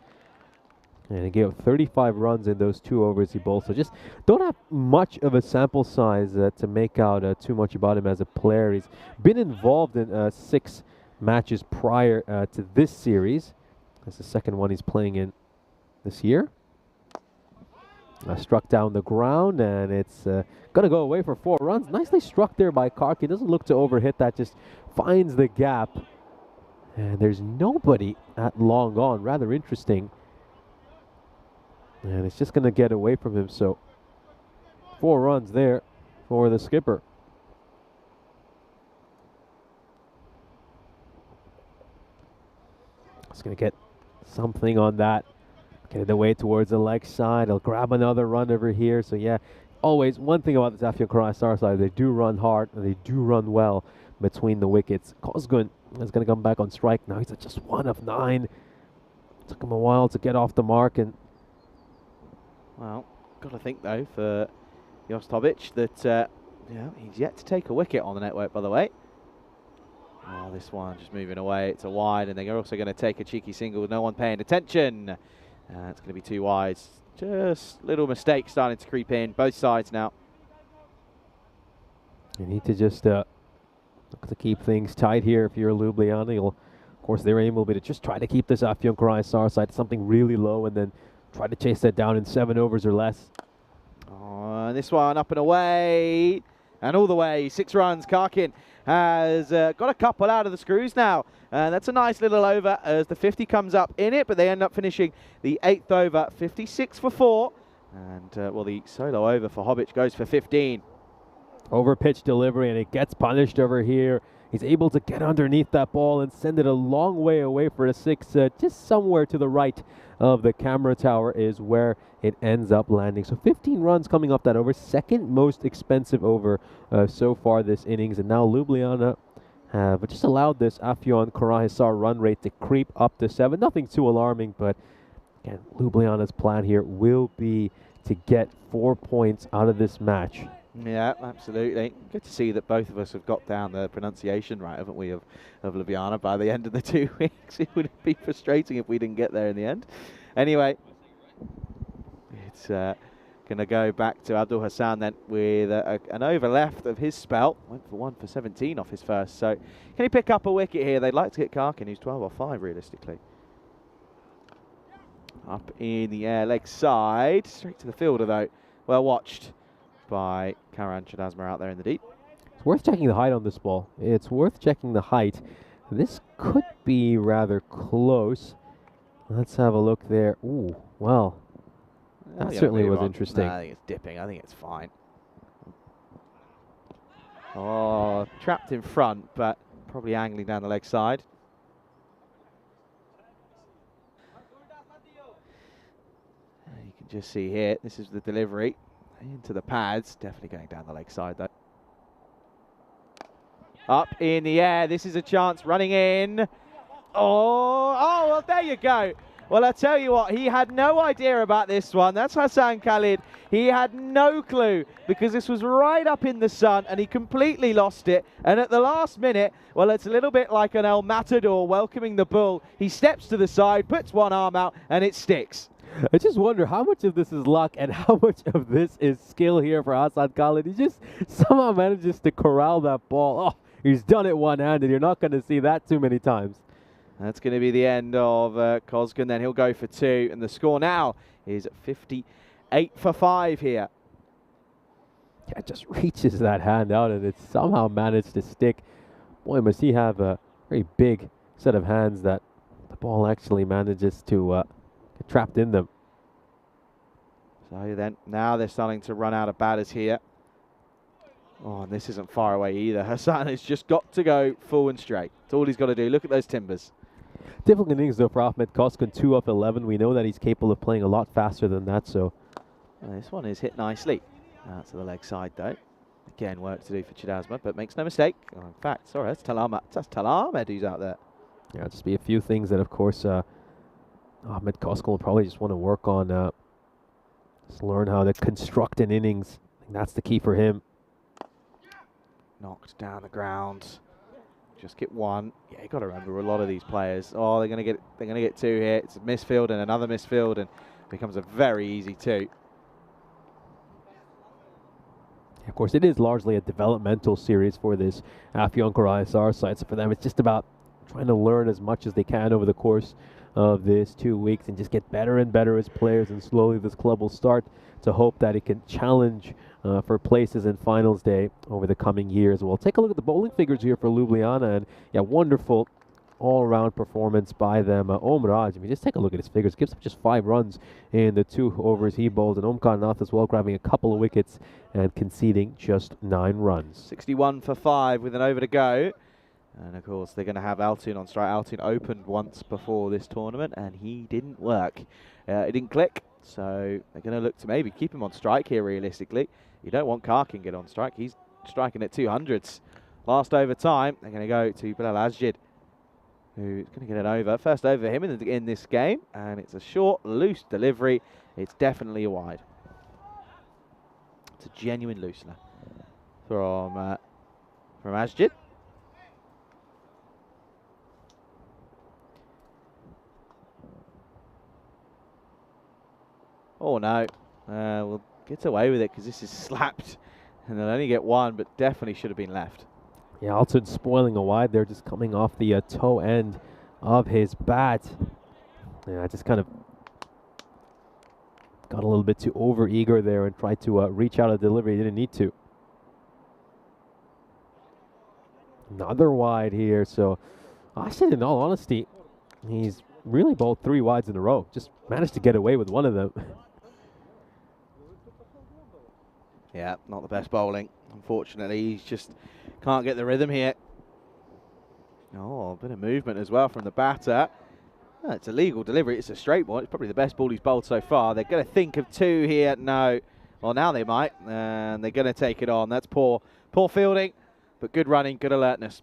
And he gave 35 runs in those 2 overs he bowled. So just don't have much of a sample size to make out too much about him as a player. He's been involved in 6 matches prior to this series. That's the second one he's playing in this year. Struck down the ground, and it's going to go away for 4 runs. Nicely struck there by Karkin. Doesn't look to overhit that, just finds the gap. And there's nobody at long on. Rather interesting. And it's just going to get away from him. So 4 runs there for the skipper. It's going to get something on that. Get it away towards the leg side. He'll grab another run over here. So yeah, always one thing about the Afyon Karahisar side, they do run hard and they do run well between the wickets. Cosgun is going to come back on strike. Now he's at just 1 of 9. Took him a while to get off the mark, and well, got to think, though, for Jostovic that he's yet to take a wicket on the network, by the way. Oh, this one just moving away. It's a wide, and they're also going to take a cheeky single with no one paying attention. It's going to be 2 wides. Just little mistakes starting to creep in, both sides now. You need to just look to keep things tight here if you're Ljubljana. Of course, their aim will be to just try to keep this Afyon Karahisar side something really low and then try to chase that down in 7 overs or less. Oh, and this one up and away. And all the way, 6 runs. Karkin has got a couple out of the screws now. And that's a nice little over as the 50 comes up in it, but they end up finishing the 8th over, 56 for 4. And, well, the solo over for Hobic goes for 15. Over pitch delivery, and it gets punished over here. He's able to get underneath that ball and send it a long way away for a 6. Just somewhere to the right of the camera tower is where it ends up landing. So 15 runs coming off that over. Second most expensive over so far this innings. And now Ljubljana have just allowed this Afyon Karahisar run rate to creep up to 7. Nothing too alarming, but again, Ljubljana's plan here will be to get 4 points out of this match. Yeah, absolutely. Good to see that both of us have got down the pronunciation right, haven't we, of Ljubljana by the end of the 2 weeks. It would be frustrating if we didn't get there in the end. Anyway, it's going to go back to Abdul Hassan then with an over left of his spell. Went for 1 for 17 off his first. So can he pick up a wicket here? They'd like to get Karkin, who's 12 off 5 realistically. Up in the air, leg side. Straight to the fielder though. Well watched by Karan Chadasma out there in the deep. It's worth checking the height on this ball. It's worth checking the height. This could be rather close. Let's have a look there. Ooh, well, that certainly was interesting. Nah, I think it's dipping. I think it's fine. Oh, trapped in front, but probably angling down the leg side. You can just see here, this is the delivery. Into the pads, definitely going down the leg side though. Up in the air, this is a chance, running in. Oh, well there you go. Well, I tell you what, he had no idea about this one. That's Hassan Khalid. He had no clue because this was right up in the sun and he completely lost it. And at the last minute, well, it's a little bit like an El Matador welcoming the bull. He steps to the side, puts one arm out, and it sticks. I just wonder how much of this is luck and how much of this is skill here for Hassan Khalid. He just somehow manages to corral that ball. Oh, he's done it one-handed. You're not going to see that too many times. That's going to be the end of Kozgun. Then he'll go for 2. And the score now is 58 for 5 here. Yeah, it just reaches that hand out and it somehow managed to stick. Boy, must he have a very big set of hands that the ball actually manages to get trapped in them. So then, now they're starting to run out of batters here. Oh, and this isn't far away either. Hassan has just got to go full and straight. That's all he's got to do. Look at those timbers. Difficult innings though for Ahmed Kozgun, 2 of 11. We know that he's capable of playing a lot faster than that, so. Well, this one is hit nicely. Out to the leg side though. Again, work to do for Chidasma, but makes no mistake. Oh, in fact, sorry, that's Tal Ahmed who's out there. Yeah, just be a few things that, of course, Ahmed Kozgun will probably just want to work on. Just learn how to construct an innings. I think that's the key for him. Knocked down the ground. Just get 1. Yeah, you got to remember a lot of these players. Oh, they're going to get 2 here. It's a misfield and another misfield, and becomes a very easy 2. Of course, it is largely a developmental series for this Afyon Karahisar side. So for them, it's just about trying to learn as much as they can over the course of this 2 weeks and just get better and better as players. And slowly this club will start to hope that it can challenge for places in finals day over the coming years. We'll take a look at the bowling figures here for Ljubljana, and yeah, wonderful all-around performance by them. Omraj, I mean, just take a look at his figures. Gives up just 5 runs in the 2 overs he bowled, and Omkar Nath as well, grabbing a couple of wickets and conceding just 9 runs. 61 for 5 with an over to go. And of course, they're going to have Altun on strike. Altun opened once before this tournament, and he didn't work. It didn't click, so they're going to look to maybe keep him on strike here, realistically. You don't want Karkin get on strike. He's striking at 200s. Last over time, they're going to go to Bilal Asjid, who's going to get it over. First over him in this game, and it's a short, loose delivery. It's definitely a wide. That's a genuine loosener from Asjid. Oh no, we'll get away with it because this is slapped and they'll only get one, but definitely should have been left. Yeah, Alton spoiling a wide there, just coming off the toe end of his bat. Yeah, just kind of got a little bit too over-eager there and tried to reach out a delivery. He didn't need to. Another wide here, so Asjid, in all honesty, he's really bowled 3 wides in a row. Just managed to get away with one of them. Yeah, not the best bowling. Unfortunately, he just can't get the rhythm here. Oh, a bit of movement as well from the batter. Oh, it's a legal delivery. It's a straight ball. It's probably the best ball he's bowled so far. They're going to think of 2 here. No. Well, now they might. And they're going to take it on. That's poor fielding, but good running, good alertness.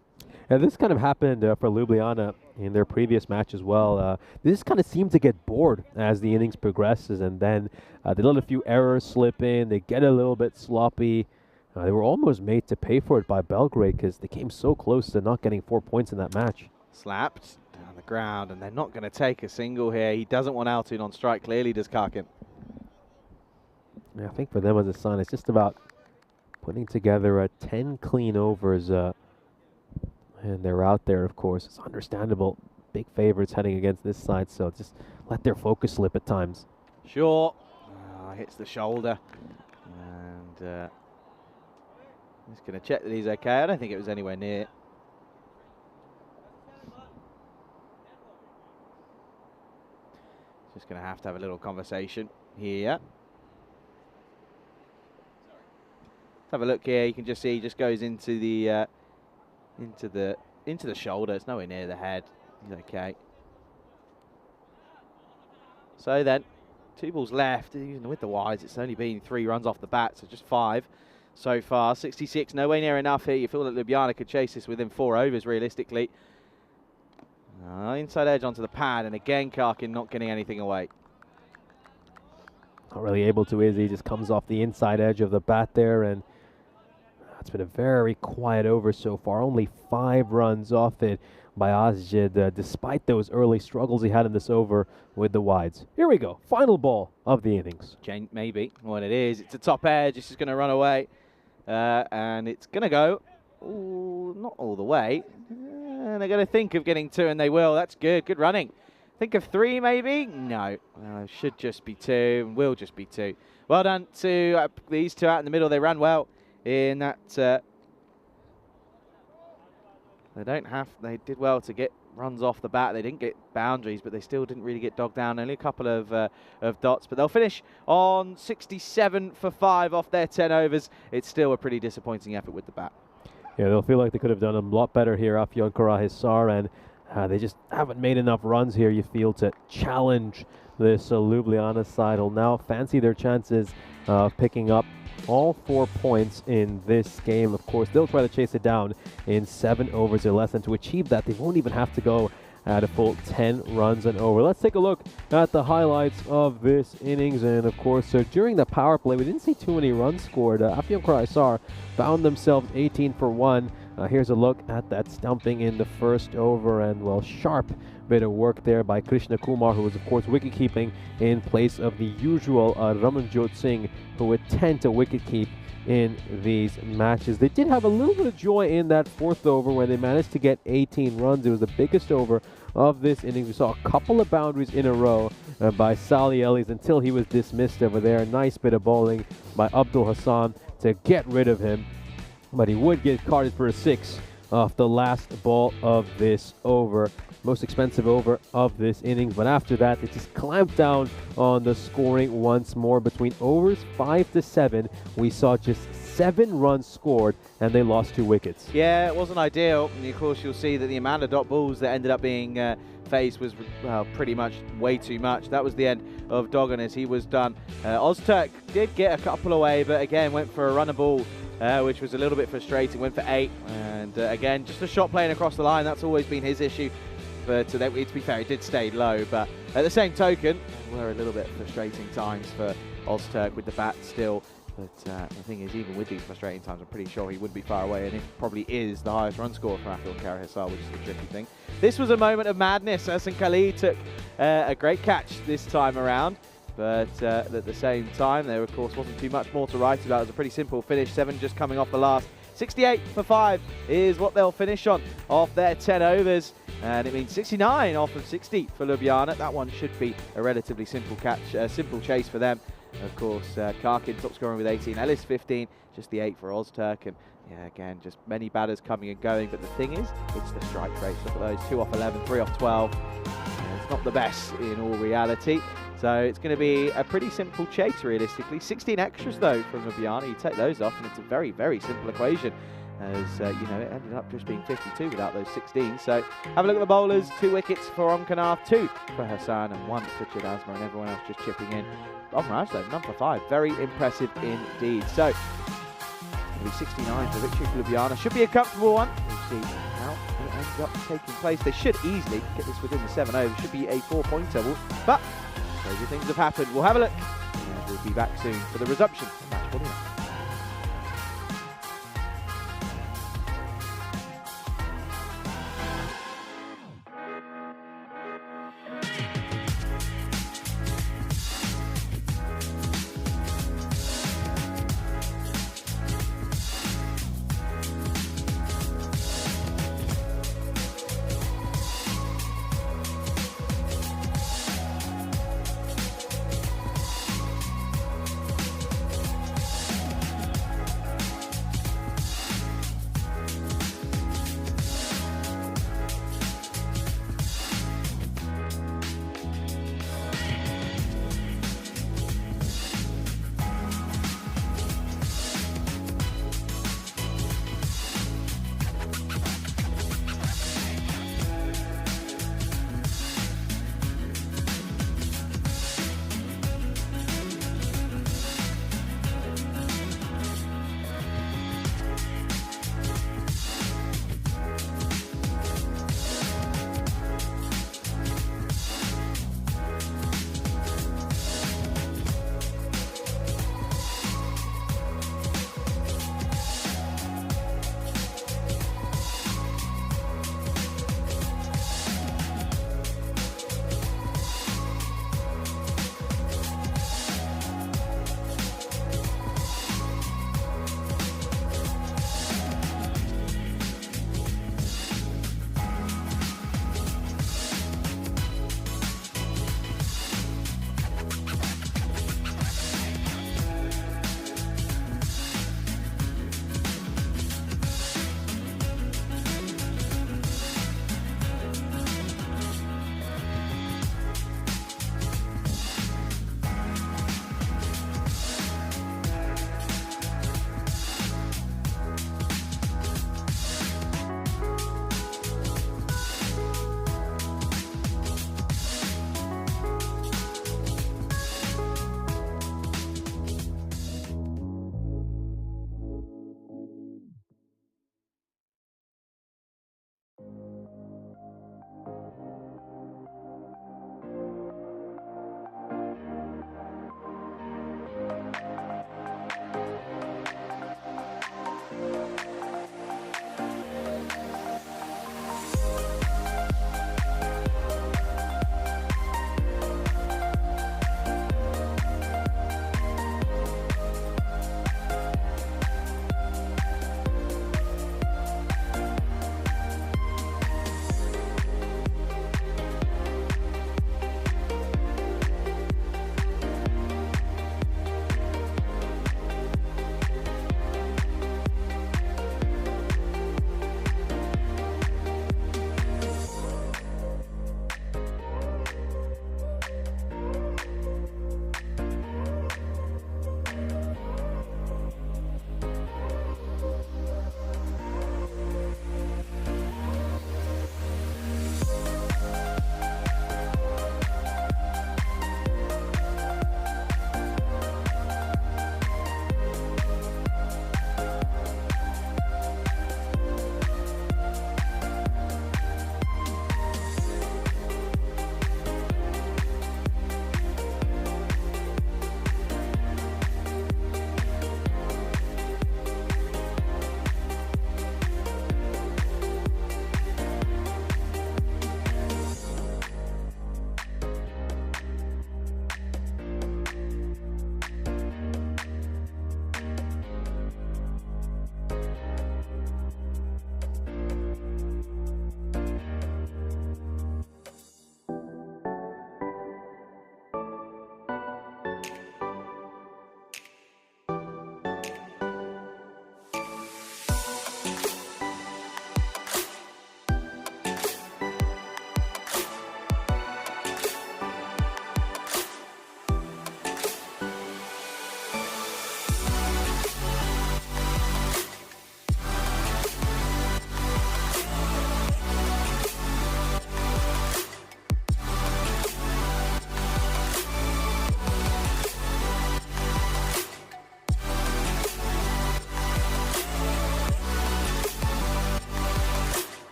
And this kind of happened for Ljubljana in their previous match as well. They just kind of seemed to get bored as the innings progresses, and then they let a few errors slip in. They get a little bit sloppy. They were almost made to pay for it by Belgrade because they came so close to not getting 4 points in that match. Slapped down the ground, and they're not going to take a single here. He doesn't want Altun on strike. Clearly does Karkin. Yeah, I think for them as a sign, it's just about putting together 10 clean overs. And they're out there, of course. It's understandable. Big favorites heading against this side, so just let their focus slip at times. Sure. Hits the shoulder. And he's going to check that he's okay. I don't think it was anywhere near. Just going to have a little conversation here. Let's have a look here. You can just see he just goes into the into the shoulder. It's nowhere near the head. He's okay. So then, 2 balls left. Even with the wides, it's only been 3 runs off the bat, so just 5 so far. 66, nowhere near enough here. You feel that Ljubljana could chase this within 4 overs, realistically. Inside edge onto the pad, and again, Karkin not getting anything away. Not really able to, is he? Just comes off the inside edge of the bat there, and it's been a very quiet over so far. Only 5 runs off it by Asjid, despite those early struggles he had in this over with the wides. Here we go. Final ball of the innings. Maybe what it is. It's a top edge. This is going to run away. And it's going to go not all the way. And they're going to think of getting 2, and they will. That's good. Good running. Think of 3, maybe? No. Should just be 2. Will just be 2. Well done to these 2 out in the middle. They ran well in that. They did well to get runs off the bat. They didn't get boundaries, but they still didn't really get dogged down. Only a couple of dots, but they'll finish on 67 for 5 off their 10 overs. It's still a pretty disappointing effort with the bat. Yeah, they'll feel like they could have done a lot better here, Afyon Karahisar, and they just haven't made enough runs here, you feel, to challenge this Ljubljana side. Will now fancy their chances of picking up all 4 points in this game. Of course, they'll try to chase it down in 7 overs or less, and to achieve that, they won't even have to go at a full 10 runs and over. Let's take a look at the highlights of this innings, and of course, during the power play, we didn't see too many runs scored. Afyon Karahisar found themselves 18 for 1. Here's a look at that stumping in the first over, and well, sharp bit of work there by Krishna Kumar, who was of course wicket keeping in place of the usual Ramanjot Singh, who would tend to wicket keep in these matches. They did have a little bit of joy in that 4th over when they managed to get 18 runs. It was the biggest over of this innings. We saw a couple of boundaries in a row by Sali Ellis until he was dismissed over there. Nice bit of bowling by Abdul Hassan to get rid of him, but he would get carded for a 6 off the last ball of this over. Most expensive over of this innings, but after that, they just clamped down on the scoring once more. Between overs 5 to 7, we saw just 7 runs scored, and they lost 2 wickets. Yeah, it wasn't ideal. And of course, you'll see that the amount of dot balls that ended up being faced was pretty much way too much. That was the end of Dogan as he was done. Ozturk did get a couple away, but again, went for a runner ball, which was a little bit frustrating. Went for 8, and again, just a shot playing across the line. That's always been his issue. But to be fair, it did stay low. But at the same token, were a little bit frustrating times for Ozturk with the bat still But the thing is, even with these frustrating times, I'm pretty sure he would be far away, and it probably is the highest run score for Afyon Karahisar, which is the tricky thing. This was a moment of madness. Hassan Khalid took a great catch this time around, but at the same time, there of course wasn't too much more to write about. It was a pretty simple finish. 7 just coming off the last. 68 for 5 is what they'll finish on off their 10 overs. And it means 69 off of 60 for Ljubljana. That one should be a relatively simple catch, simple chase for them. Of course, Karkin top scoring with 18, Ellis 15, just the 8 for Ozturk. And yeah, again, just many batters coming and going. But the thing is, it's the strike rates. Look at those, 2 off 11, 3 off 12. It's not the best in all reality. So it's going to be a pretty simple chase, realistically. 16 extras, though, from Ljubljana. You take those off, and it's a very, very simple equation. As, you know, it ended up just being 52 without those 16. So have a look at the bowlers. 2 wickets for Omkanath, 2 for Hassan, and 1 for Chidasma, and everyone else just chipping in. Omraj, though, none for 5. Very impressive indeed. So it's going to be 69 for victory for Ljubljana. Should be a comfortable one. We'll see how it ends up taking place. They should easily get this within the 7 overs. Should be a 4-pointer. But crazy things have happened. We'll have a look. And we'll be back soon for the resumption of match 49.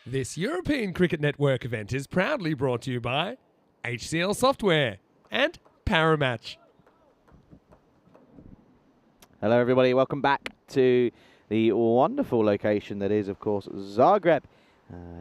This European Cricket Network event is proudly brought to you by HCL Software and Paramatch. Hello everybody, welcome back to the wonderful location that is, of course, Zagreb,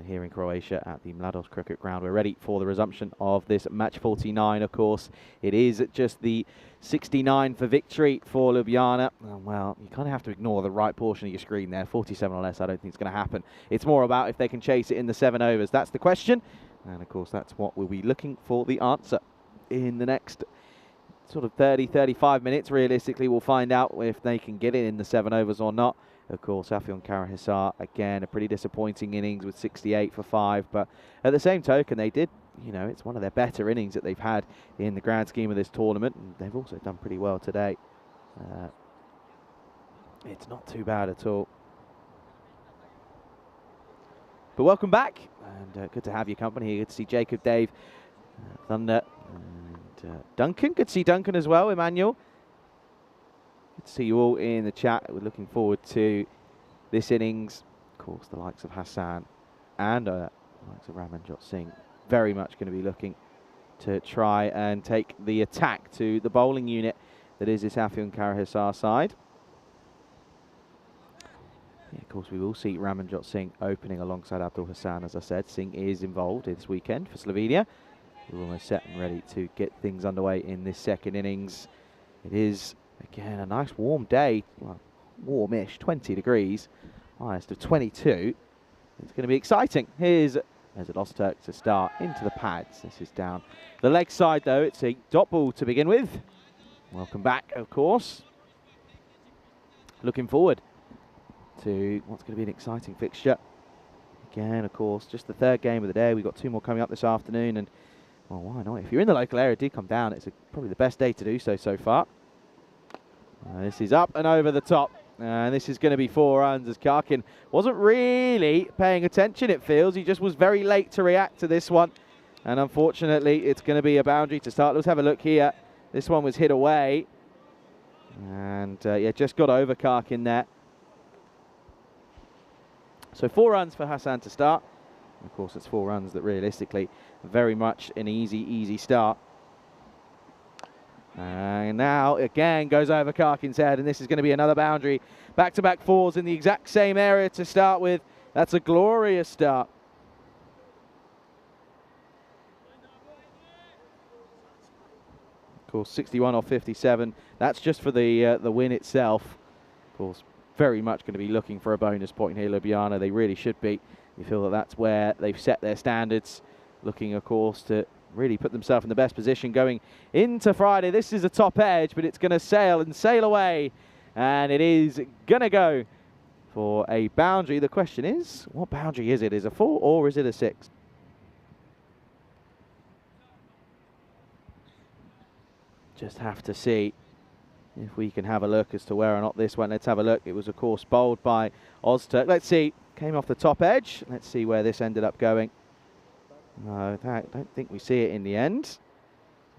here in Croatia at the Mladost Cricket Ground. We're ready for the resumption of this match 49, of course. It is just the 69 for victory for Ljubljana. Well, you kind of have to ignore the right portion of your screen there. 47 or less, I don't think it's going to happen. It's more about if they can chase it in the 7 overs. That's the question. And, of course, that's what we'll be looking for the answer in the next sort of 30, 35 minutes. Realistically, we'll find out if they can get it in the 7 overs or not. Of course, Afyon Karahisar, again, a pretty disappointing innings with 68 for 5. But at the same token, they did, you know, it's one of their better innings that they've had in the grand scheme of this tournament. And they've also done pretty well today. It's not too bad at all. But welcome back, and good to have your company here. Good to see Jacob, Dave, Thunder, and Duncan. Good to see Duncan as well, Emmanuel. Good to see you all in the chat. We're looking forward to this innings. Of course, the likes of Hassan and the likes of Ramanjot Singh very much going to be looking to try and take the attack to the bowling unit that is this Afyon Karahisar side. Yeah, of course, we will see Ramanjot Singh opening alongside Abdul Hassan. As I said, Singh is involved this weekend for Slovenia. We're almost set and ready to get things underway in this second innings. It is, again, a nice warm day, well, warmish, 20 degrees, highest of 22. It's going to be exciting. Here's Ezad Ozturk to start into the pads. This is down the leg side, though. It's a dot ball to begin with. Welcome back, of course. Looking forward to what's going to be an exciting fixture. Again, of course, just the third game of the day. We've got 2 more coming up this afternoon, and, well, why not? If you're in the local area, do come down. It's probably the best day to do so far. This is up and over the top. And this is going to be 4 runs, as Karkin wasn't really paying attention, it feels. He just was very late to react to this one. And unfortunately, it's going to be a boundary to start. Let's have a look here. This one was hit away. And, yeah, just got over Karkin there. So 4 runs for Hassan to start. Of course, it's 4 runs that realistically very much an easy start. And now, again, goes over Karkin's head, and this is going to be another boundary. Back-to-back 4s in the exact same area to start with. That's a glorious start. Of course, 61 off 57. That's just for the win itself. Of course, very much going to be looking for a bonus point here, Ljubljana. They really should be. You feel that that's where they've set their standards. Looking, of course, to really put themselves in the best position going into Friday. This is a top edge, but it's going to sail away. And it is going to go for a boundary. The question is, what boundary is it? Is it a 4 or is it a 6? Just have to see if we can have a look as to where or not this went. Let's have a look. It was, of course, bowled by Ozturk. Let's see. Came off the top edge. Let's see where this ended up going. No, I don't think we see it in the end.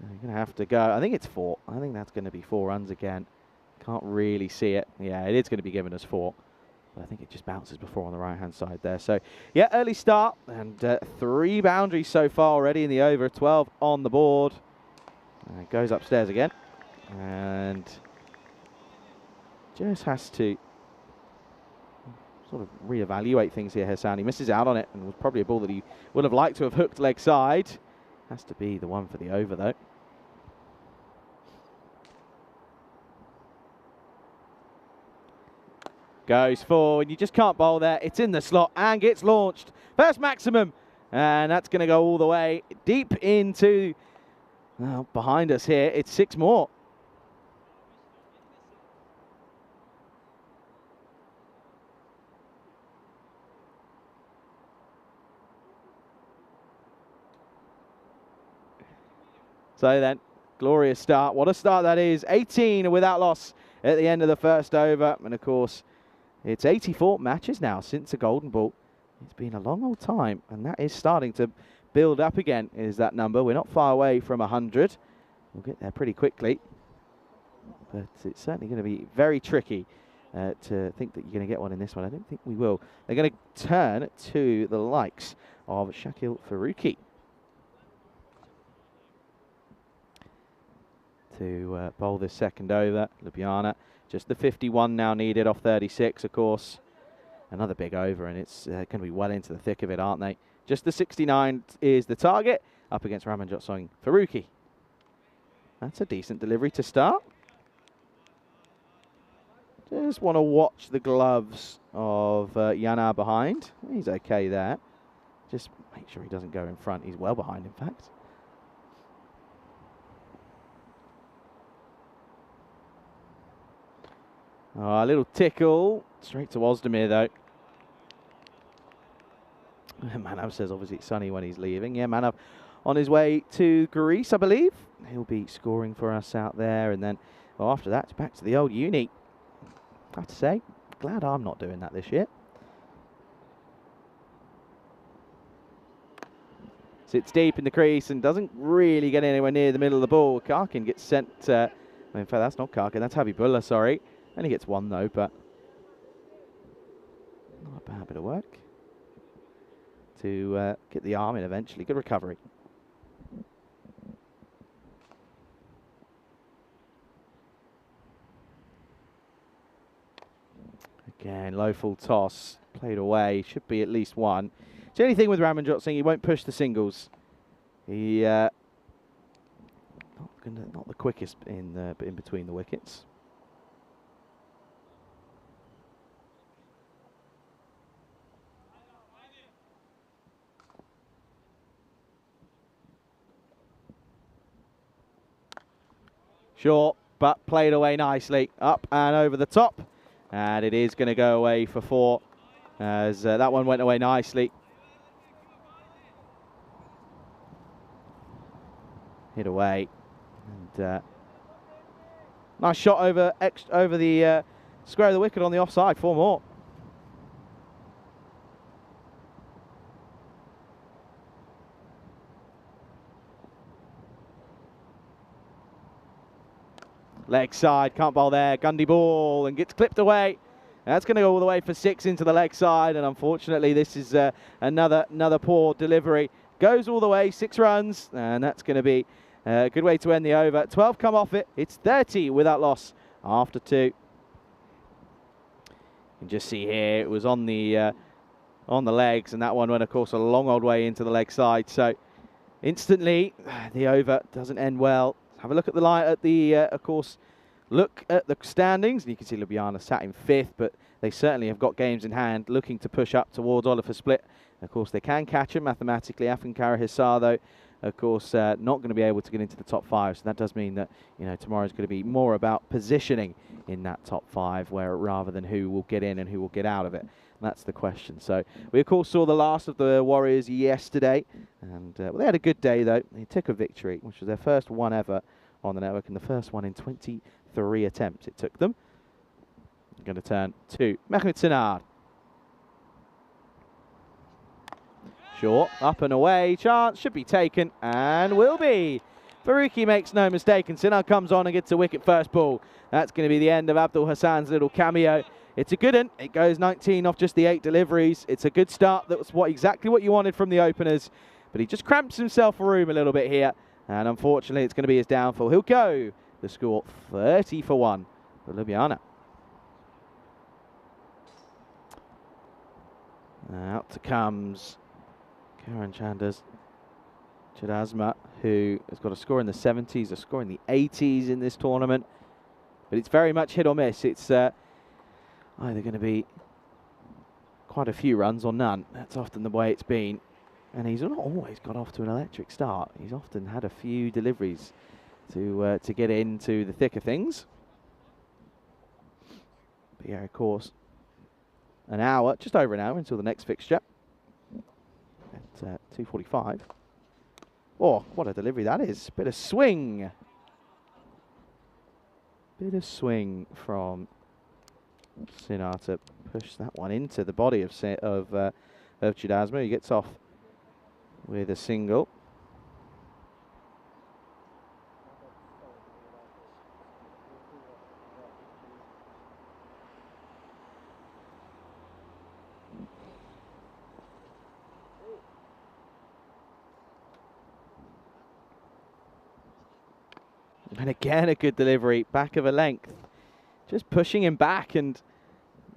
We're going to have to go. I think it's 4. I think that's going to be 4 runs again. Can't really see it. Yeah, it is going to be given as 4. But I think it just bounces before on the right-hand side there. So, yeah, early start. And 3 boundaries so far already in the over. 12 on the board. It goes upstairs again. And just has to sort of reevaluate things here, Hassan. He misses out on it, and was probably a ball that he would have liked to have hooked leg side. Has to be the one for the over, though. Goes forward. You just can't bowl there. It's in the slot and gets launched. First maximum. And that's going to go all the way deep into, well, behind us here. It's 6 more. So then, glorious start. What a start that is. 18 without loss at the end of the first over. And, of course, it's 84 matches now since the Golden Ball. It's been a long old time, and that is starting to build up again, is that number. We're not far away from 100. We'll get there pretty quickly. But it's certainly going to be very tricky to think that you're going to get one in this one. I don't think we will. They're going to turn to the likes of Shakil Faruqi to bowl this second over. Ljubljana, just the 51 now needed off 36, of course. Another big over, and it's going to be well into the thick of it, aren't they? Just the 69 is the target, up against Ramanjot Singh Faruqi. That's a decent delivery to start. Just want to watch the gloves of Yana behind. He's okay there. Just make sure he doesn't go in front. He's well behind, in fact. Oh, a little tickle. Straight to Ozdemir, though. Manav says obviously it's sunny when he's leaving. Yeah, Manav on his way to Greece, I believe. He'll be scoring for us out there. And then well, after that, it's back to the old uni. I have to say, glad I'm not doing that this year. Sits deep in the crease and doesn't really get anywhere near the middle of the ball. Karkin gets sent, in fact, that's not Karkin, that's Habibullah, sorry. Only gets one though, but not a bad bit of work to get the arm in eventually. Good recovery. Again, low full toss, played away, should be at least one. It's the only thing with Ramanjot Singh, he won't push the singles. He not the quickest in between the wickets. Short, but played away nicely, up and over the top. And it is going to go away for 4, as that one went away nicely. Hit away. And nice shot over the square of the wicket on the offside, 4 more. Leg side, can't bowl there, Gundy ball, and gets clipped away. That's going to go all the way for 6 into the leg side, and unfortunately this is another poor delivery. Goes all the way, 6 runs, and that's going to be a good way to end the over. 12 come off it, it's 30 without loss after 2. You can just see here, it was on the legs, and that one went, of course, a long old way into the leg side. So instantly, the over doesn't end well. Have a look at the line of course, look at the standings, and you can see Ljubljana sat in 5th, but they certainly have got games in hand, looking to push up towards Oliver Split. Of course, they can catch him mathematically. Afghan Hisar, though, of course, not going to be able to get into the top 5. So that does mean that tomorrow's going to be more about positioning in that top 5, where rather than who will get in and who will get out of it. That's the question. So we, of course, saw the last of the Warriors yesterday. And well, they had a good day, though. They took a victory, which was their first one ever on the network, and the first one in 23 attempts it took them. I'm going to turn to Mehmet Sinard. Short, up and away, chance, should be taken, and will be. Faruqi makes no mistake, and Sinard comes on and gets a wicket first ball. That's going to be the end of Abdul Hassan's little cameo. It's a good one. It goes 19 off just the 8 deliveries. It's a good start. That was exactly what you wanted from the openers. But he just cramps himself a room a little bit here. And unfortunately, it's going to be his downfall. He'll go. The score 30 for 1 for Ljubljana. Out comes Karan Chadasma, who has got a score in the 70s, a score in the 80s in this tournament. But it's very much hit or miss. It's either going to be quite a few runs or none. That's often the way it's been. And he's not always got off to an electric start. He's often had a few deliveries to get into the thick of things. But yeah, of course, an hour, just over an hour until the next fixture at 2:45. Oh, what a delivery that is. Bit of swing. Bit of swing from Sinar to push that one into the body of Chadasma. He gets off with a single. And again, a good delivery, back of a length. Just pushing him back, and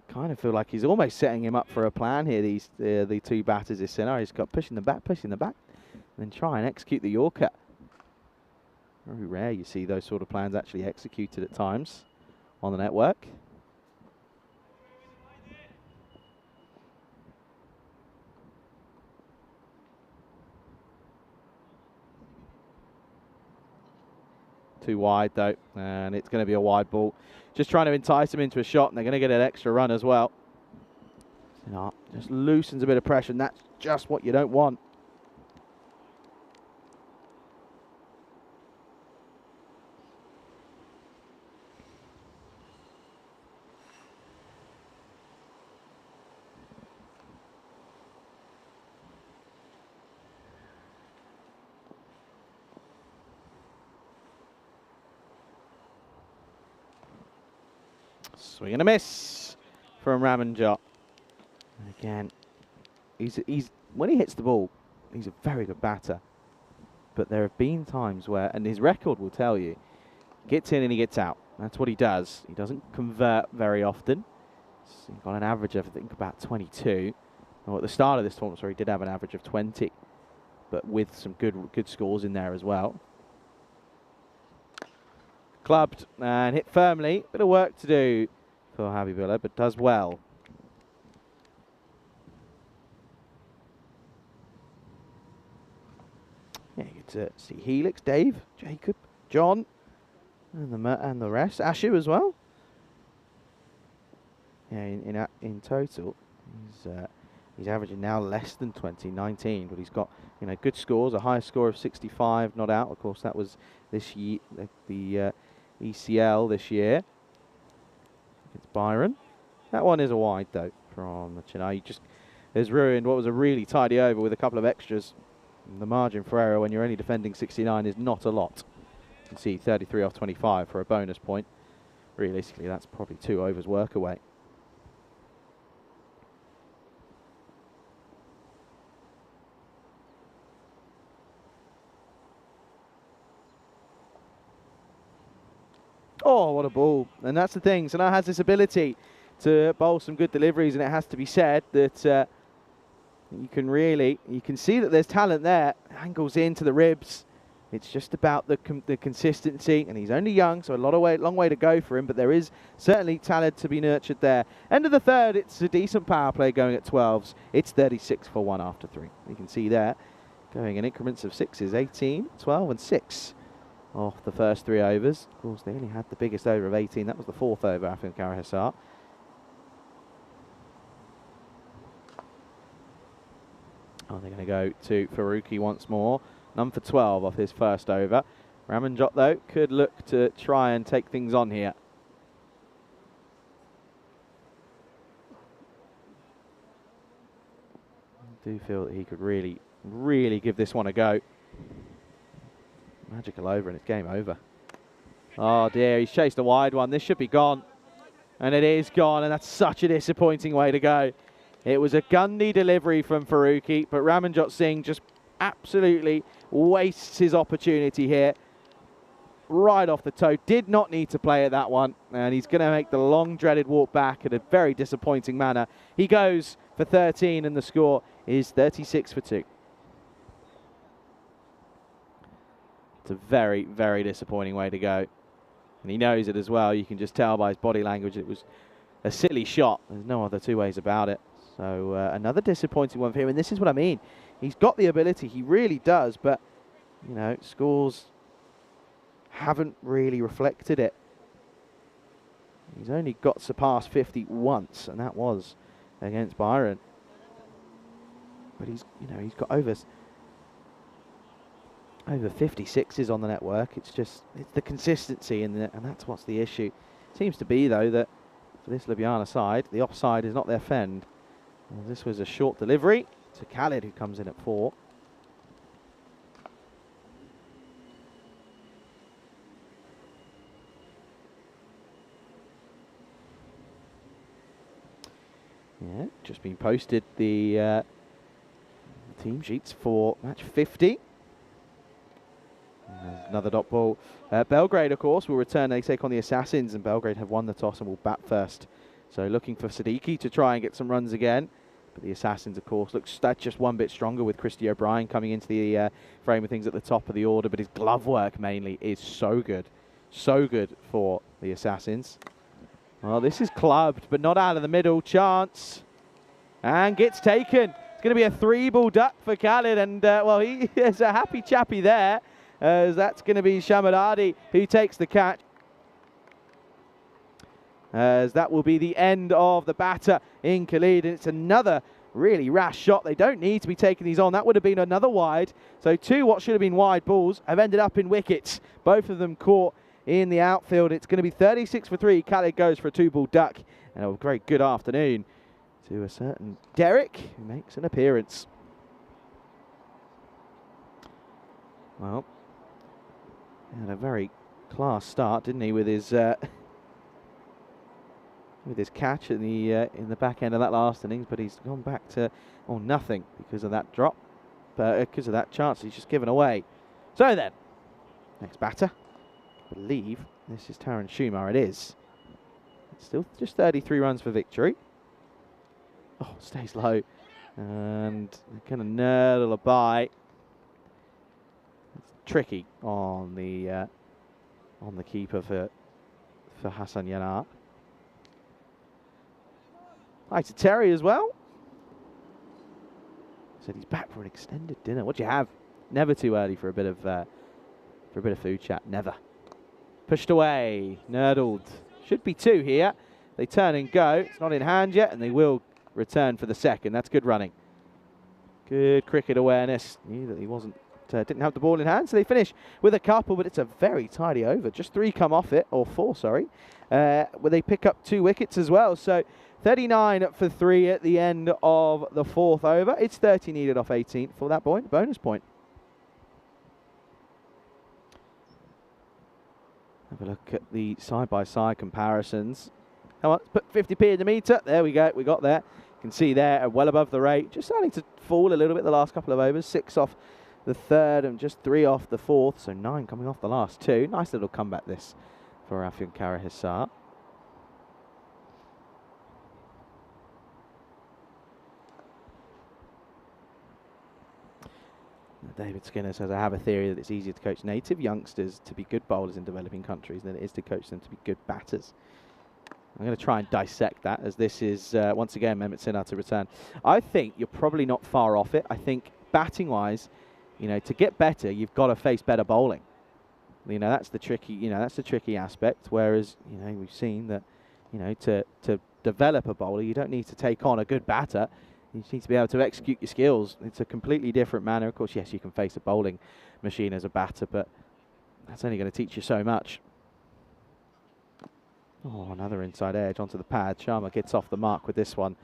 kind of feel like he's almost setting him up for a plan here, the two batters this scenario. He's got pushing them back, and then try and execute the Yorker. Very rare you see those sort of plans actually executed at times on the network. Too wide though, and it's going to be a wide ball. Just trying to entice him into a shot, and they're going to get an extra run as well. Just loosens a bit of pressure, and that's just what you don't want. Swing and a miss from Ramanjot. And again, he's when he hits the ball, he's a very good batter. But there have been times where, and his record will tell you, he gets in and he gets out. That's what he does. He doesn't convert very often. So he got an average of, I think, about 22. Well, at the start of this tournament, sorry, he did have an average of 20, but with some good scores in there as well. Clubbed and hit firmly. Bit of work to do for Habibullah, but does well. Yeah, you get to see Helix, Dave, Jacob, John, and the rest. Ashu as well. Yeah, in total, he's averaging now less than 20, 19, but he's got good scores. A high score of 65, not out. Of course, that was this year, the ECL this year. It's Byron. That one is a wide though from Chennai. He just has ruined what was a really tidy over with a couple of extras. And the margin for error when you're only defending 69 is not a lot. You can see 33 off 25 for a bonus point. Realistically, that's probably 2 overs work away. Oh, what a ball. And that's the thing. Sanaa has this ability to bowl some good deliveries, and it has to be said that you can see that there's talent there. Angles into the ribs. It's just about the consistency, and he's only young, so long way to go for him, but there is certainly talent to be nurtured there. End of the third, it's a decent power play going at 12s. It's 36 for 1 after 3. You can see there, going in increments of 6s, 18, 12 and 6. Off the first 3 overs. Of course, they only had the biggest over of 18. That was the 4th over, Afghan Karahisar. Oh, they're going to go to Faruqi once more. None for 12 off his first over. Ramanjot, though, could look to try and take things on here. I do feel that he could really, really give this one a go. Magical over, and it's game over. Oh dear, he's chased a wide one. This should be gone. And it is gone, and that's such a disappointing way to go. It was a gundy delivery from Faruqi, but Ramanjot Singh just absolutely wastes his opportunity here. Right off the toe. Did not need to play at that one. And he's going to make the long dreaded walk back in a very disappointing manner. He goes for 13, and the score is 36 for 2. It's a very, very disappointing way to go. And he knows it as well. You can just tell by his body language it was a silly shot. There's no other two ways about it. So another disappointing one for him. And this is what I mean. He's got the ability. He really does. But, scores haven't really reflected it. He's only got surpassed 50 once, and that was against Byron. But he's got over 56s on the network. It's the consistency, and that's what's the issue. Seems to be, though, that for this Ljubljana side, the offside is not their friend. Well, this was a short delivery to Khalid, who comes in at 4. Yeah, just been posted the team sheets for match 50. Another dot ball. Belgrade, of course, will return. They take on the Assassins, and Belgrade have won the toss and will bat first. So looking for Siddiqui to try and get some runs again. But the Assassins, of course, looks that's just one bit stronger with Christy O'Brien coming into the frame of things at the top of the order. But his glove work mainly is so good. So good for the Assassins. Well, this is clubbed, but not out of the middle. Chance. And gets taken. It's going to be a 3-ball duck for Khalid. And, well, he is a happy chappy there. As that's going to be Shamadadi who takes the catch. As that will be the end of the batter in Khalid. And it's another really rash shot. They don't need to be taking these on. That would have been another wide. So 2 what should have been wide balls have ended up in wickets. Both of them caught in the outfield. It's going to be 36 for 3. Khalid goes for a 2-ball duck. And a very good afternoon to a certain Derek, who makes an appearance. Well, he had a very class start, didn't he, with his catch in the back end of that last innings, but he's gone back to nothing because of that drop, because of that chance he's just given away. So then, next batter, I believe this is Taran Shumar. It is. It's still just 33 runs for victory. Oh, stays low, and kind of nerdle a by. It's tricky on the keeper for Hassan Yanar. Hi to Terry as well. Said he's back for an extended dinner. What do you have? Never too early for a bit of food chat. Never. Pushed away, nerdled. Should be 2 here. They turn and go. It's not in hand yet, and they will return for the second. That's good running. Good cricket awareness. Knew that he didn't have the ball in hand, so they finish with a couple, but it's a very tidy over. Just 3 come off it, or 4, sorry. Where they pick up 2 wickets as well. So 39 for 3 at the end of the 4th over. It's 30 needed off 18 for that bonus point. Have a look at the side-by-side comparisons. Come on, let's put 50p in the meter. There we go, we got there. You can see there, well above the rate. Just starting to fall a little bit the last couple of overs. 6 off the 3rd and just 3 off the 4th. So 9 coming off the last 2. Nice little comeback this for Afyon Karahisar. David Skinner says, I have a theory that it's easier to coach native youngsters to be good bowlers in developing countries than it is to coach them to be good batters. I'm going to try and dissect that, as this is, once again, Mehmet Sinar to return. I think you're probably not far off it. I think batting-wise, to get better, you've got to face better bowling. That's the tricky aspect. Whereas, we've seen that, to develop a bowler, you don't need to take on a good batter. You just need to be able to execute your skills. It's a completely different manner. Of course, yes, you can face a bowling machine as a batter, but that's only going to teach you so much. Oh, another inside edge onto the pad. Sharma gets off the mark with this one.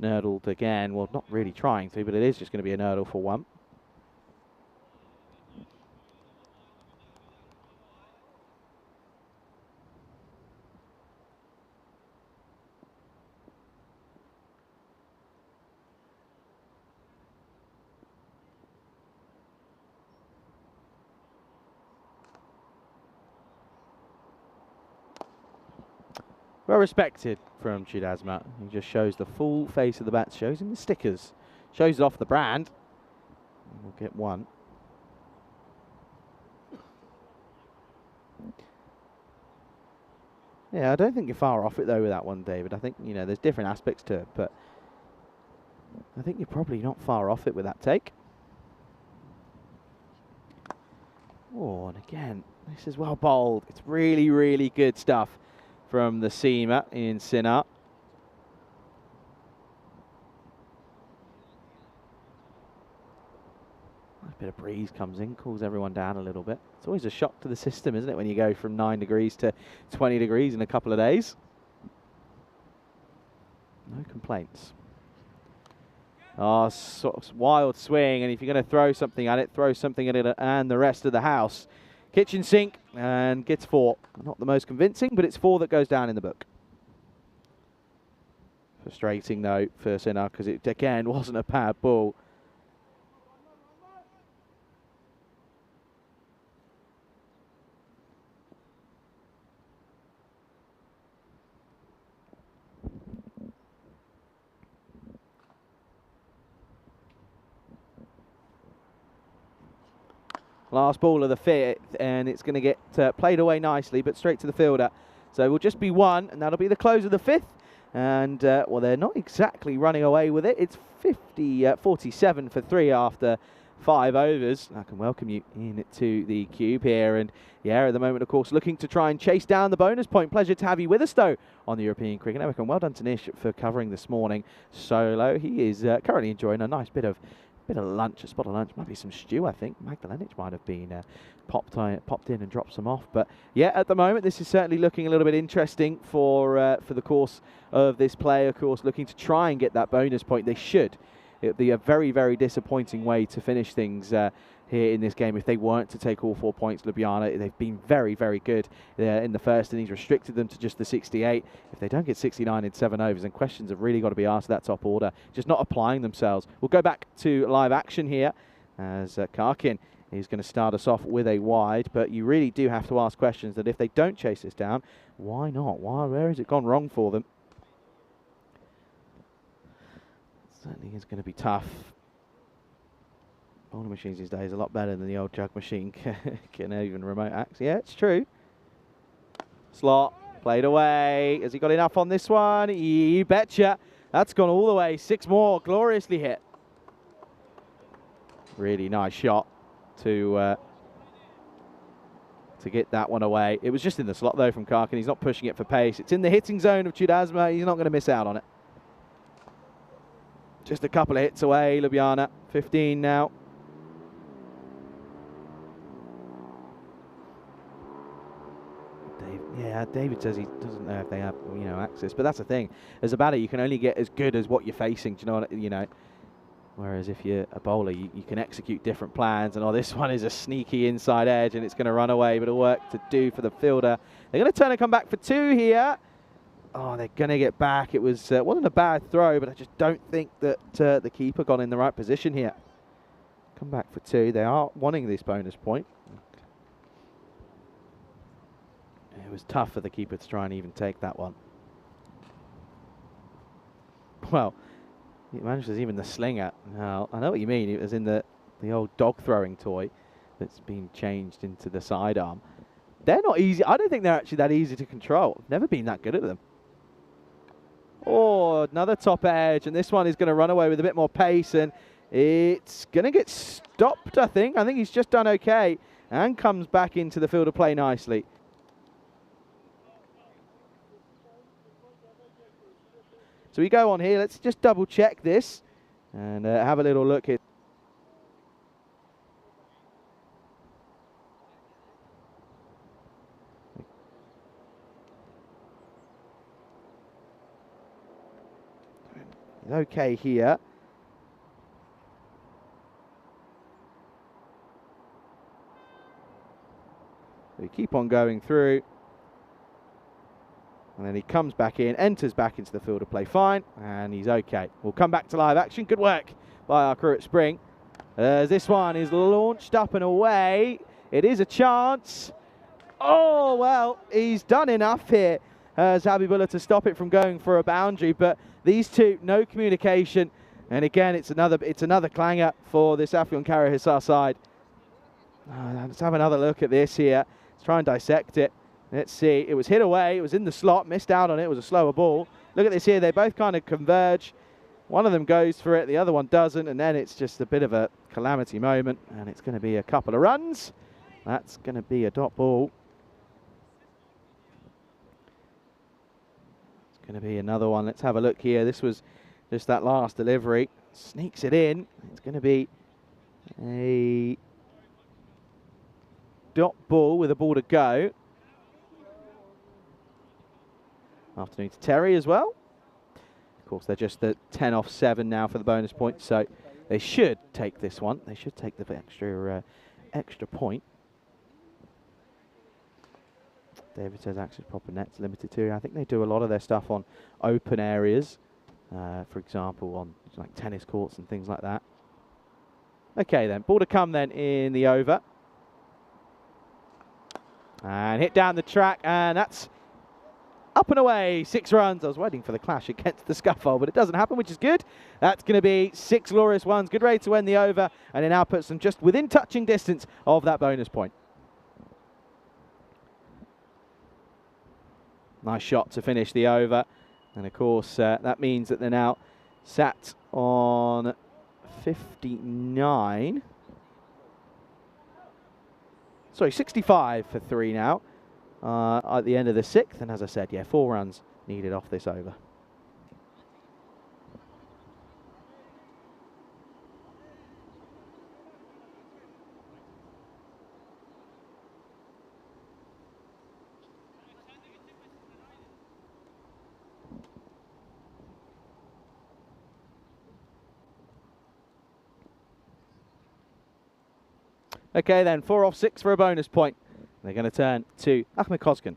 Nerdled again. Well, not really trying to, but it is just going to be a nerdle for 1. Well respected from Chidasma. He just shows the full face of the bat, shows him the stickers, shows it off the brand. We'll get 1. Yeah, I don't think you're far off it though with that one, David. I think, there's different aspects to it, but I think you're probably not far off it with that take. Oh, and again, this is well bowled. It's really, really good stuff from the seamer in Sinar. A bit of breeze comes in, cools everyone down a little bit. It's always a shock to the system, isn't it, when you go from 9 degrees to 20 degrees in a couple of days. No complaints. Oh, sort of wild swing, and if you're going to throw something at it, throw something at it and the rest of the house. Kitchen sink, and gets 4. Not the most convincing, but it's 4 that goes down in the book. Frustrating, though, for Sinar, because it, again, wasn't a bad ball. Last ball of the fifth, and it's going to get played away nicely, but straight to the fielder. So it will just be one, and that'll be the close of the fifth. And, well, they're not exactly running away with it. It's 47 for 3 after 5 overs. I can welcome you in to the cube here. And, yeah, at the moment, of course, looking to try and chase down the bonus point. Pleasure to have you with us, though, on the European Cricket Network. And well done to Nish for covering this morning solo. He is currently enjoying a nice bit of lunch, a spot of lunch, might be some stew, I think. Magdalenic might have been popped in and dropped some off. But yeah, at the moment, this is certainly looking a little bit interesting for the course of this play. Of course, looking to try and get that bonus point. They should. It would be a very, very disappointing way to finish things here in this game if they weren't to take all 4 points. Ljubljana, they've been very, very good in the first innings, restricted them to just the 68. If they don't get 69 in 7 overs, then questions have really got to be asked of that top order, just not applying themselves. We'll go back to live action here as Karkin is going to start us off with a wide, but you really do have to ask questions that if they don't chase this down, why not? Where has it gone wrong for them? Certainly is going to be tough. Bowling machines these days are a lot better than the old jug machine. Can even remote access. Yeah, it's true. Slot played away. Has he got enough on this one? You betcha. That's gone all the way. 6 more. Gloriously hit. Really nice shot to get that one away. It was just in the slot though from Karkin. He's not pushing it for pace. It's in the hitting zone of Chudasma. He's not going to miss out on it. Just a couple of hits away. Ljubljana 15 now. David says he doesn't know if they have, access, but that's the thing. As a batter, you can only get as good as what you're facing. Do you know? Whereas if you're a bowler, you can execute different plans. And this one is a sneaky inside edge, and it's going to run away. But a work to do for the fielder. They're going to turn and come back for 2 here. Oh, they're going to get back. It wasn't a bad throw, but I just don't think that the keeper got in the right position here. Come back for 2. They are wanting this bonus point. It was tough for the keeper to try and even take that one. Well, he manages even the slinger. Now, I know what you mean. It was in the old dog throwing toy that's been changed into the sidearm. They're not easy. I don't think they're actually that easy to control. Never been that good at them. Oh, another top edge, and this one is going to run away with a bit more pace, and it's going to get stopped, I think. I think he's just done okay and comes back into the field of play nicely. So we go on here. Let's just double check this and have a little look here. Okay here. So we keep on going through. And then he comes back in, enters back into the field of play fine, and he's okay. We'll come back to live action. Good work by our crew at Spring. This one is launched up and away. It is a chance. Oh, well, he's done enough here as Habibullah to stop it from going for a boundary, but these two, no communication. And again, it's another clanger for this Afghan Karahisar side. Let's have another look at this here. Let's try and dissect it. Let's see. It was hit away. It was in the slot. Missed out on it. It was a slower ball. Look at this here. They both kind of converge. One of them goes for it. The other one doesn't. And then it's just a bit of a calamity moment. And it's going to be a couple of runs. That's going to be a dot ball. It's going to be another one. Let's have a look here. This was just that last delivery. Sneaks it in. It's going to be a dot ball with a ball to go. Afternoon to Terry as well. Of course, they're just the 10 off 7 now for the bonus point, so they should take this one. They should take the extra point. David says access proper nets limited to. I think they do a lot of their stuff on open areas, for example, on like tennis courts and things like that. Okay then, ball to come then in the over. And hit down the track, and that's up and away, 6 runs. I was waiting for the clash against the scaffold, but it doesn't happen, which is good. That's going to be 6 glorious ones. Good way to end the over, and it now puts them just within touching distance of that bonus point. Nice shot to finish the over. And of course, that means that they're now sat on 59. Sorry, 65 for 3 now at the end of the 6th. And as I said, yeah, 4 runs needed off this over. Okay then, 4 off 6 for a bonus point. They're going to turn to Ahmed Kozkan.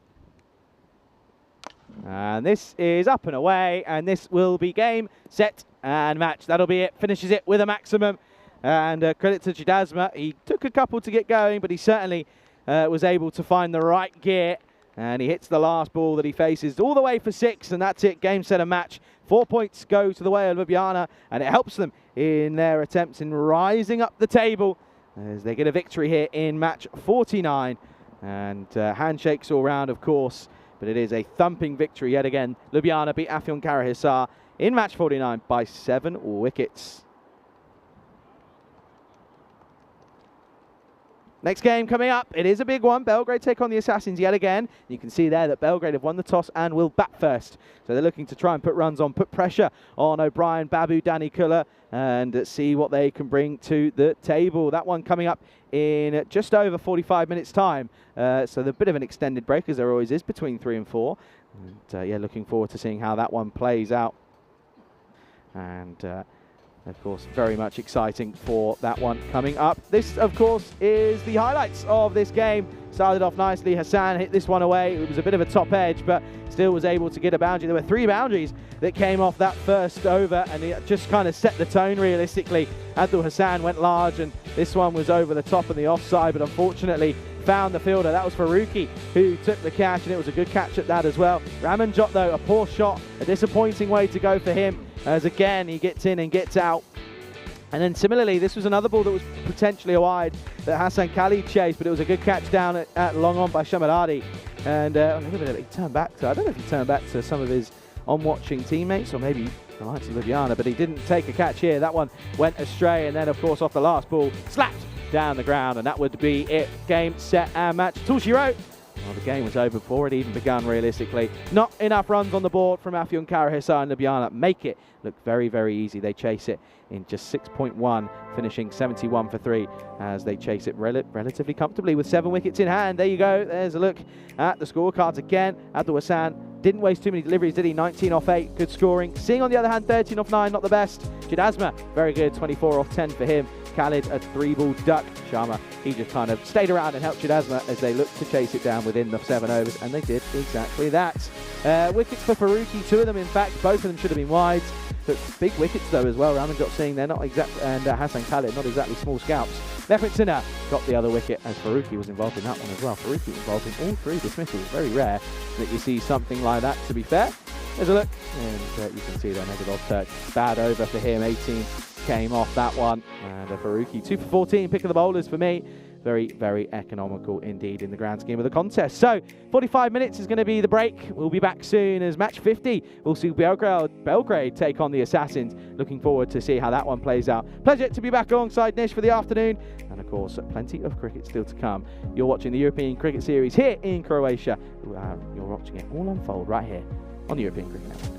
And this is up and away, and this will be game, set, and match. That'll be it. Finishes it with a maximum. And credit to Chidasma. He took a couple to get going, but he certainly was able to find the right gear. And he hits the last ball that he faces all the way for 6, and that's it. Game, set, and match. 4 points go to the way of Ljubljana, and it helps them in their attempts in rising up the table as they get a victory here in match 49. And handshakes all round, of course, but it is a thumping victory yet again. Ljubljana beat Afyon Karahisar in match 49 by 7 wickets. Next game coming up, it is a big one. Belgrade take on the Assassins yet again. You can see there that Belgrade have won the toss and will bat first. So they're looking to try and put runs on, put pressure on O'Brien, Babu, Danny Kuller, and see what they can bring to the table. That one coming up in just over 45 minutes time. So there's a bit of an extended break, as there always is, between 3 and 4. And yeah, looking forward to seeing how that one plays out. And of course, very much exciting for that one coming up. This, of course, is the highlights of this game. Started off nicely. Hassan hit this one away. It was a bit of a top edge, but still was able to get a boundary. There were 3 boundaries that came off that first over, and it just kind of set the tone realistically. Abdul Hassan went large, and this one was over the top of the offside, but unfortunately found the fielder. That was Faruqi who took the catch, and it was a good catch at that as well. Ramanjot, though, a poor shot, a disappointing way to go for him, as again he gets in and gets out. And then similarly, this was another ball that was potentially a wide that Hassan Khalid chased, but it was a good catch down at long on by Shamadadi. And a little bit of he turned back to, I don't know if he turned back to some of his on-watching teammates or maybe the likes of Ljubljana, but he didn't take a catch here. That one went astray, and then of course off the last ball, slapped down the ground, and that would be it. Game, set, and match. That's all she wrote. Well, the game was over before it even begun, realistically. Not enough runs on the board from Afyon Karahisar and Ljubljana. Make it look very, very easy. They chase it in just 6.1, finishing 71 for 3 as they chase it relatively comfortably with 7 wickets in hand. There you go. There's a look at the scorecards again. Abdul Hassan didn't waste too many deliveries, did he? 19 off 8, good scoring. Singh, on the other hand, 13 off 9, not the best. Chidasma, very good, 24 off 10 for him. Khalid, a 3-ball duck. Sharma, he just kind of stayed around and helped Chidasma as they looked to chase it down within the 7 overs, and they did exactly that. Wickets for Faruqi, 2 of them, in fact, both of them should have been wides. But big wickets though as well. Ramanjot Singh, they're not exactly, and Hassan Khalid, not exactly small scalps. Mehmet Sinha got the other wicket as Faruqi was involved in that one as well. Faruqi was involved in all 3 dismissals. Very rare that you see something like that, to be fair. There's a look, and you can see there, negative off touch. Bad over for him, 18 came off that one. And Faruqi, 2 for 14, pick of the bowlers for me. Very, very economical indeed in the grand scheme of the contest. So, 45 minutes is going to be the break. We'll be back soon as match 50. We'll see Belgrade take on the Assassins. Looking forward to see how that one plays out. Pleasure to be back alongside Nish for the afternoon. And of course, plenty of cricket still to come. You're watching the European Cricket Series here in Croatia. You're watching it all unfold right here on the European Cricket Network.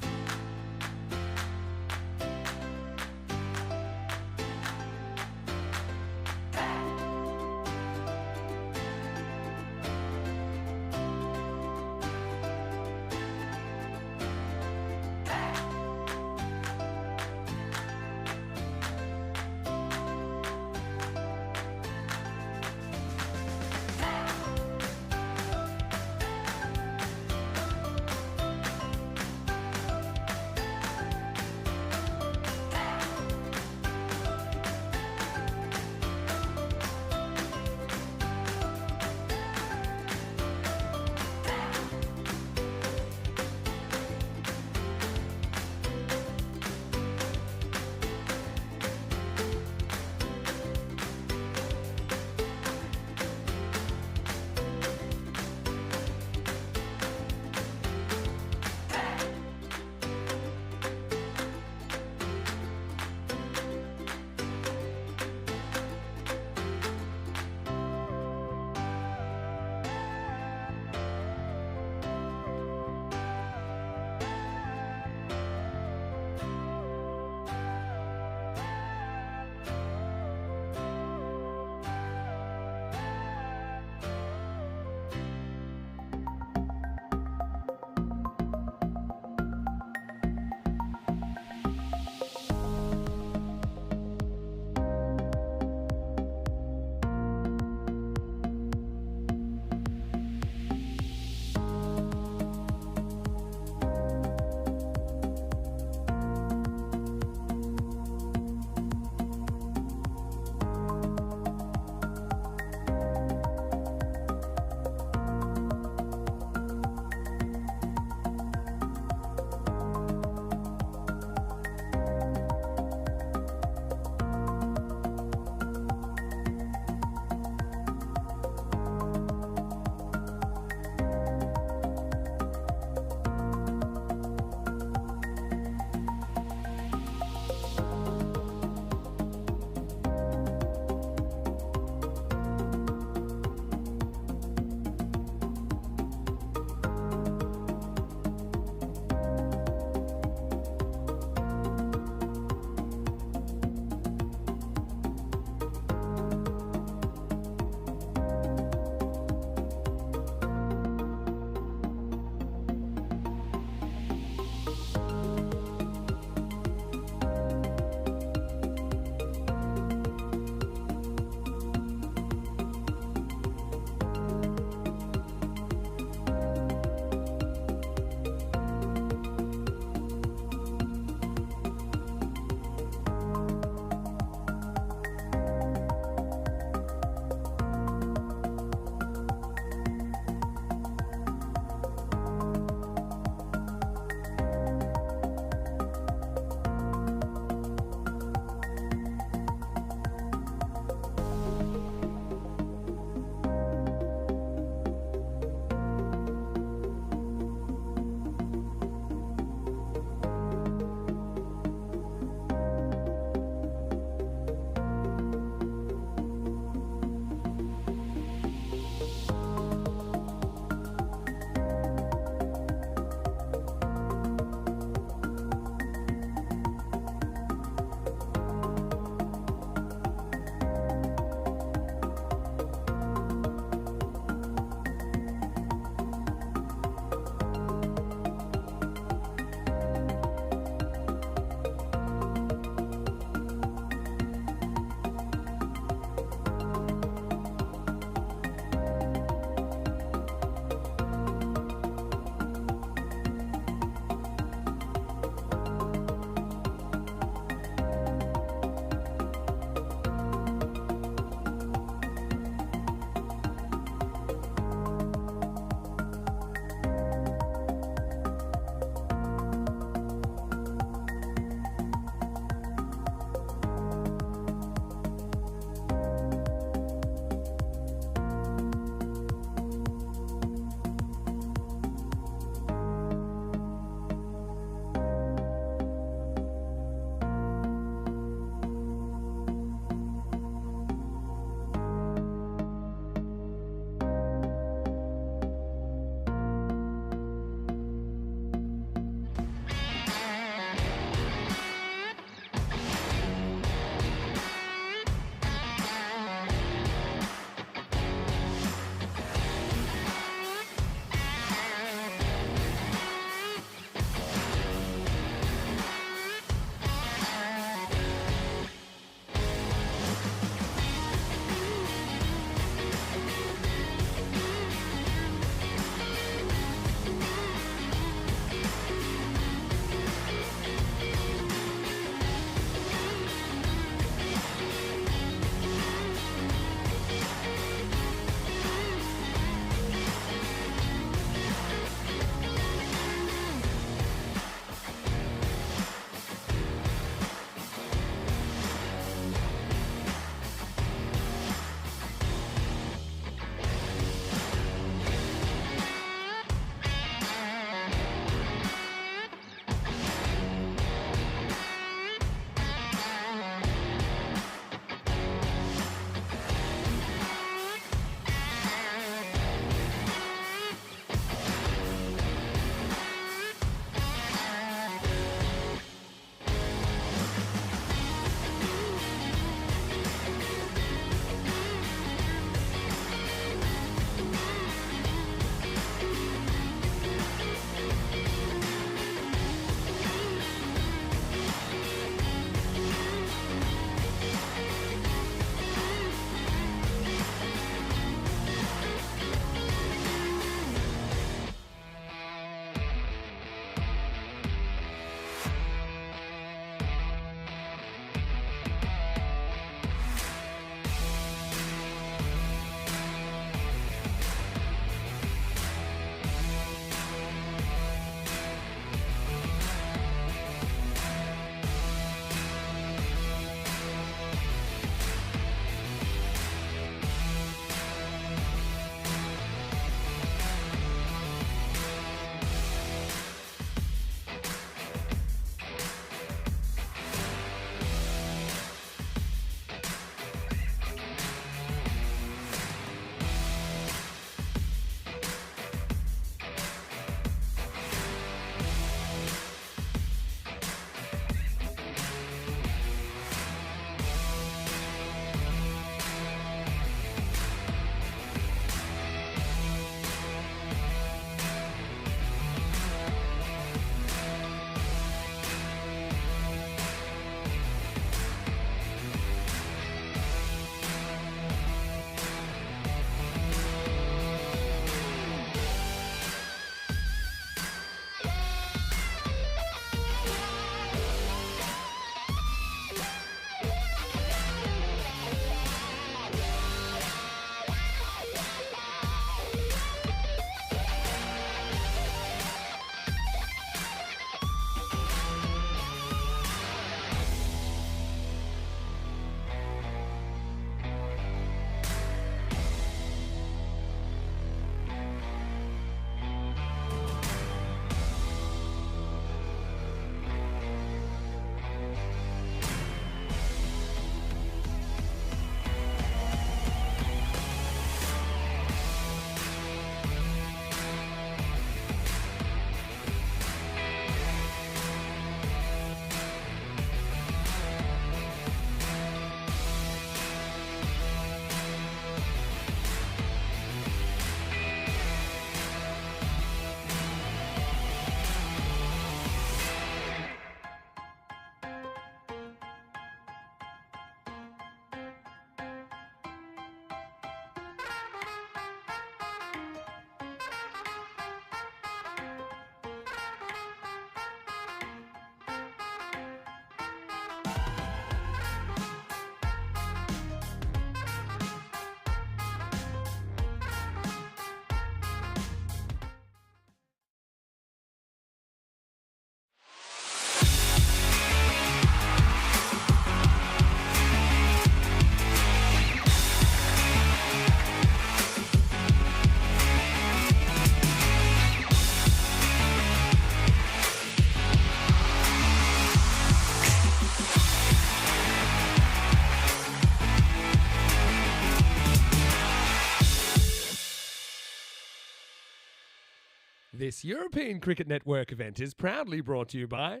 This European Cricket Network event is proudly brought to you by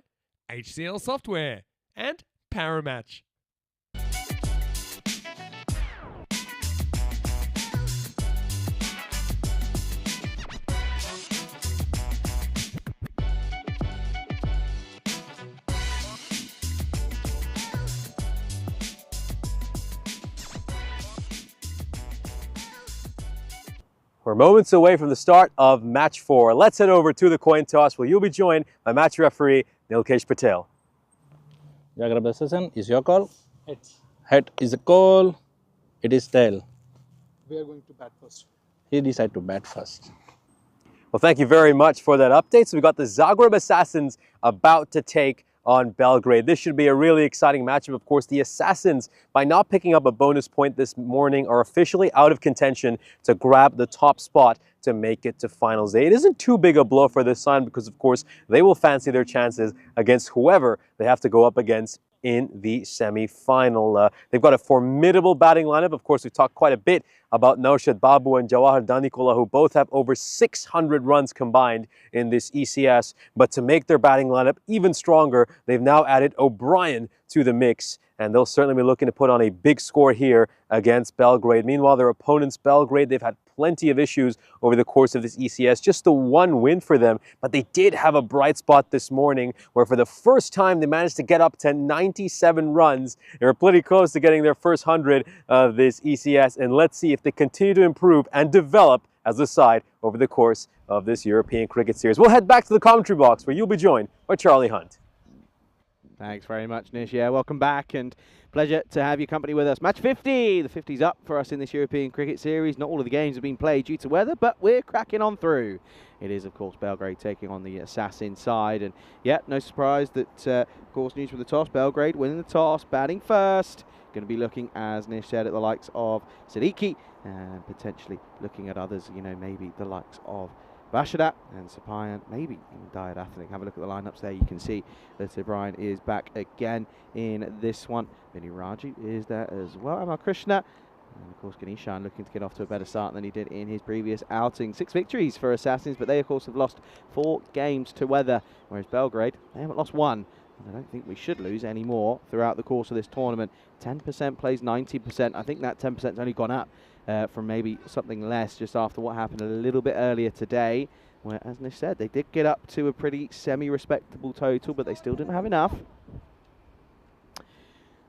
HCL Software and Paramatch. We're moments away from the start of match 4. Let's head over to the coin toss where you'll be joined by match referee Nilkesh Patel. Jagrab decision is your call. Heads. Head is a call. It is tail. We are going to bat first. He decided to bat first. Well, thank you very much for that update. So we've got the Zagreb Assassins about to take on Belgrade. This should be a really exciting matchup. Of course, the Assassins, by not picking up a bonus point this morning, are officially out of contention to grab the top spot to make it to finals day. It isn't too big a blow for this side because, of course, they will fancy their chances against whoever they have to go up against in the semi-final. They've got a formidable batting lineup. Of course, we've talked quite a bit about Naushad Babu and Jawahar Danikola, who both have over 600 runs combined in this ECS. But to make their batting lineup even stronger, they've now added O'Brien to the mix, and they'll certainly be looking to put on a big score here against Belgrade. Meanwhile, their opponents, Belgrade, they've had plenty of issues over the course of this ECS. Just the one win for them, but they did have a bright spot this morning where for the first time they managed to get up to 97 runs. They were pretty close to getting their first 100 of this ECS, and let's see if they continue to improve and develop as a side over the course of this European Cricket Series. We'll head back to the commentary box where you'll be joined by Charlie Hunt. Thanks very much, Nish. Yeah, welcome back and pleasure to have your company with us. Match 50. The 50's up for us in this European Cricket Series. Not all of the games have been played due to weather, but we're cracking on through. It is, of course, Belgrade taking on the Assassin side. And, yeah, no surprise that, of course, news from the toss. Belgrade winning the toss, batting first. Going to be looking, as Nish said, at the likes of Siddiqui and potentially looking at others, you know, maybe the likes of Bashadat and Sapayan, maybe even Diad Athletic. Have a look at the lineups there. You can see that O'Brien is back again in this one. Vinny Raji is there as well. Amal Krishna. And of course, Ganeshan looking to get off to a better start than he did in his previous outing. 6 victories for Assassins, but they, of course, have lost 4 games to weather, whereas Belgrade, they haven't lost 1. And I don't think we should lose any more throughout the course of this tournament. 10% plays 90%. I think that 10% has only gone up from maybe something less just after what happened a little bit earlier today, where, as Nish said, they did get up to a pretty semi-respectable total, but they still didn't have enough.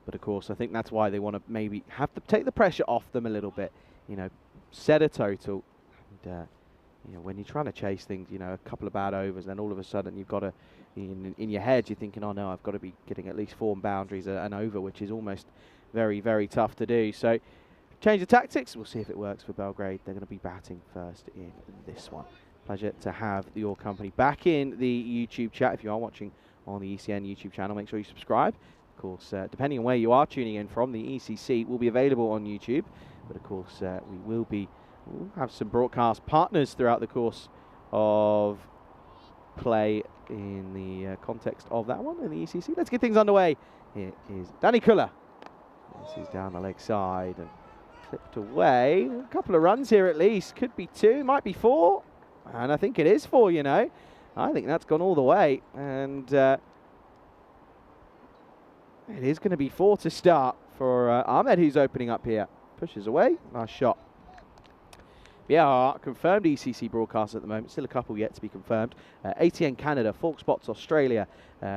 But of course, I think that's why they want to maybe have to take the pressure off them a little bit. You know, set a total. And, you know, when you're trying to chase things, you know, a couple of bad overs, then all of a sudden you've got to, in your head, you're thinking, oh no, I've got to be getting at least 4 boundaries an over, which is almost very, very tough to do. So, change of tactics. We'll see if it works for Belgrade. They're going to be batting first in this one. Pleasure to have your company back in the YouTube chat. If you are watching on the ECN YouTube channel, make sure you subscribe. Of course, depending on where you are tuning in from, the ECC will be available on YouTube. But of course, we'll have some broadcast partners throughout the course of play in the context of that one in the ECC. Let's get things underway. Here is Danny Kuller. This is down the leg side and clipped away. A couple of runs here at least. Could be 2, might be 4. And I think it is 4, you know. I think that's gone all the way. And it is going to be 4 to start for Ahmed, who's opening up here. Pushes away. Nice shot. Yeah, our confirmed ECC broadcast at the moment. Still a couple yet to be confirmed. ATN Canada, Falk Spots Australia,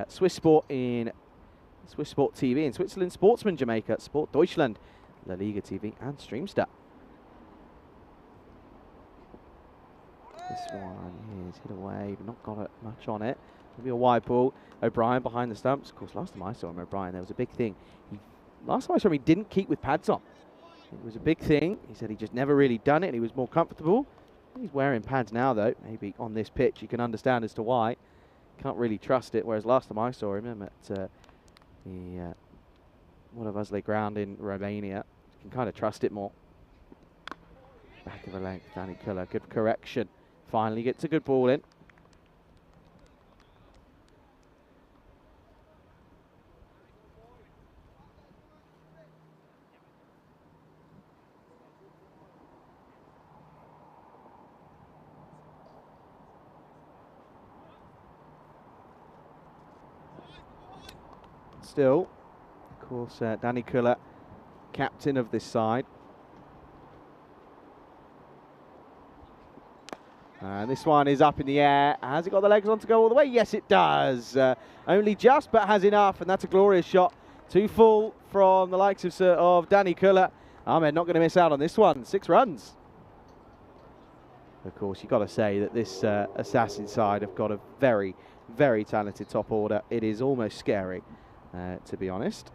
Swiss Sport TV in Switzerland, Sportsman Jamaica, Sport Deutschland, La Liga TV, and Streamstar. This one is hit away, but not got much on it. Maybe a wide ball. O'Brien behind the stumps. Of course, last time I saw him, O'Brien, there was a big thing. Last time I saw him, he didn't keep with pads on. It was a big thing. He said he just never really done it and he was more comfortable. He's wearing pads now, though. Maybe on this pitch you can understand as to why. Can't really trust it, whereas last time I saw him at the Vodovazle ground in Romania, you can kind of trust it more. Back of the length, Danny Kuller. Good correction. Finally gets a good ball in. still, of course, Danny Kuller, captain of this side. And this one is up in the air. Has it got the legs on to go all the way? Yes, it does. Only just, but has enough, and that's a glorious shot. 2 full from the likes of Danny Kuller. Ahmed not going to miss out on this one. 6 runs. Of course, you've got to say that this Assassin side have got a very, very talented top order. It is almost scary, to be honest.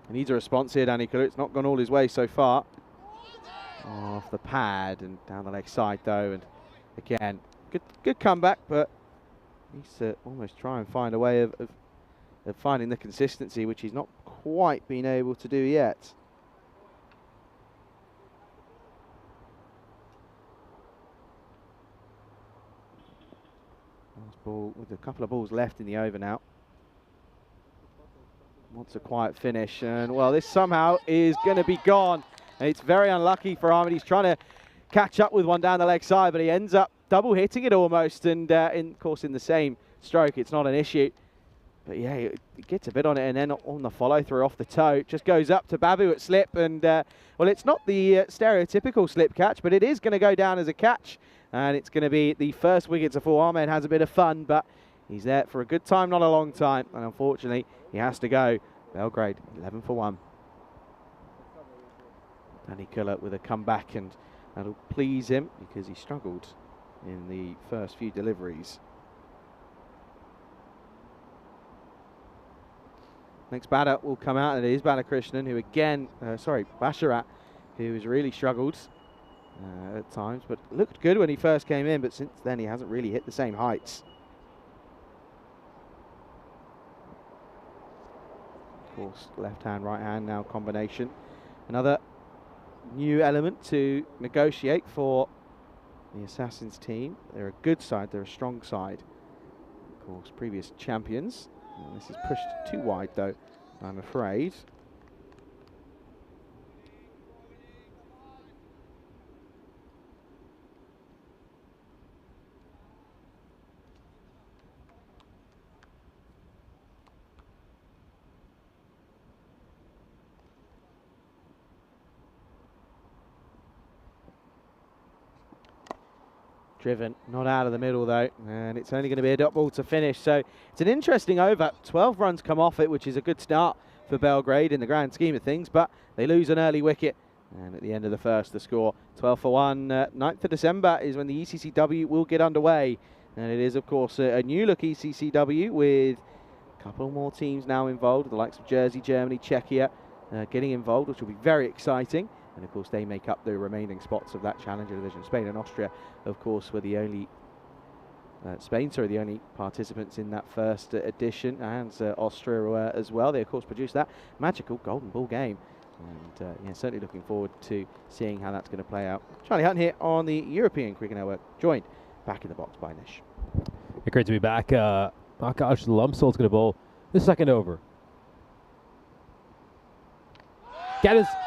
He needs a response here, Danny Kuller. It's not gone all his way so far. Off the pad and down the leg side, though. And again, good comeback, but needs to almost try and find a way of finding the consistency, which he's not quite been able to do yet. Last ball with a couple of balls left in the over now. Wants a quiet finish, and well, this somehow is going to be gone. And it's very unlucky for Ahmed. He's trying to catch up with one down the leg side, but he ends up double hitting it almost, and of course in the same stroke it's not an issue. But yeah, it gets a bit on it, and then on the follow through off the toe, it just goes up to Babu at slip, and well, it's not the stereotypical slip catch, but it is going to go down as a catch, and it's going to be the first wicket to fall. Ahmed has a bit of fun, but he's there for a good time, not a long time, and unfortunately he has to go. Belgrade 11 for 1. Danny Kuller with a comeback, and that'll please him because he struggled in the first few deliveries. Next batter will come out, and it is Balakrishnan, who again, Basharat, who has really struggled at times, but looked good when he first came in, but since then he hasn't really hit the same heights. Of course, left hand, right hand now combination. Another new element to negotiate for the Assassins team. They're a good side, they're a strong side. Of course, previous champions. And this is pushed too wide though, I'm afraid. Driven, not out of the middle though, and it's only going to be a dot ball to finish. So it's an interesting over. 12 runs come off it, which is a good start for Belgrade in the grand scheme of things, but they lose an early wicket. And at the end of the first, the score 12 for 1. 9th of December is when the ECCW will get underway. And it is, of course, a new look ECCW with a couple more teams now involved, the likes of Jersey, Germany, Czechia getting involved, which will be very exciting. And of course they make up the remaining spots of that Challenger division. Spain and Austria, of course, were the only the only participants in that first edition, and Austria as well. They of course produced that magical golden ball game, and yeah, certainly looking forward to seeing how that's going to play out. Charlie Hunt here on the European Cricket Network, joined back in the box by Nish. Great to be back. Akash Lumsol's going to bowl the second over.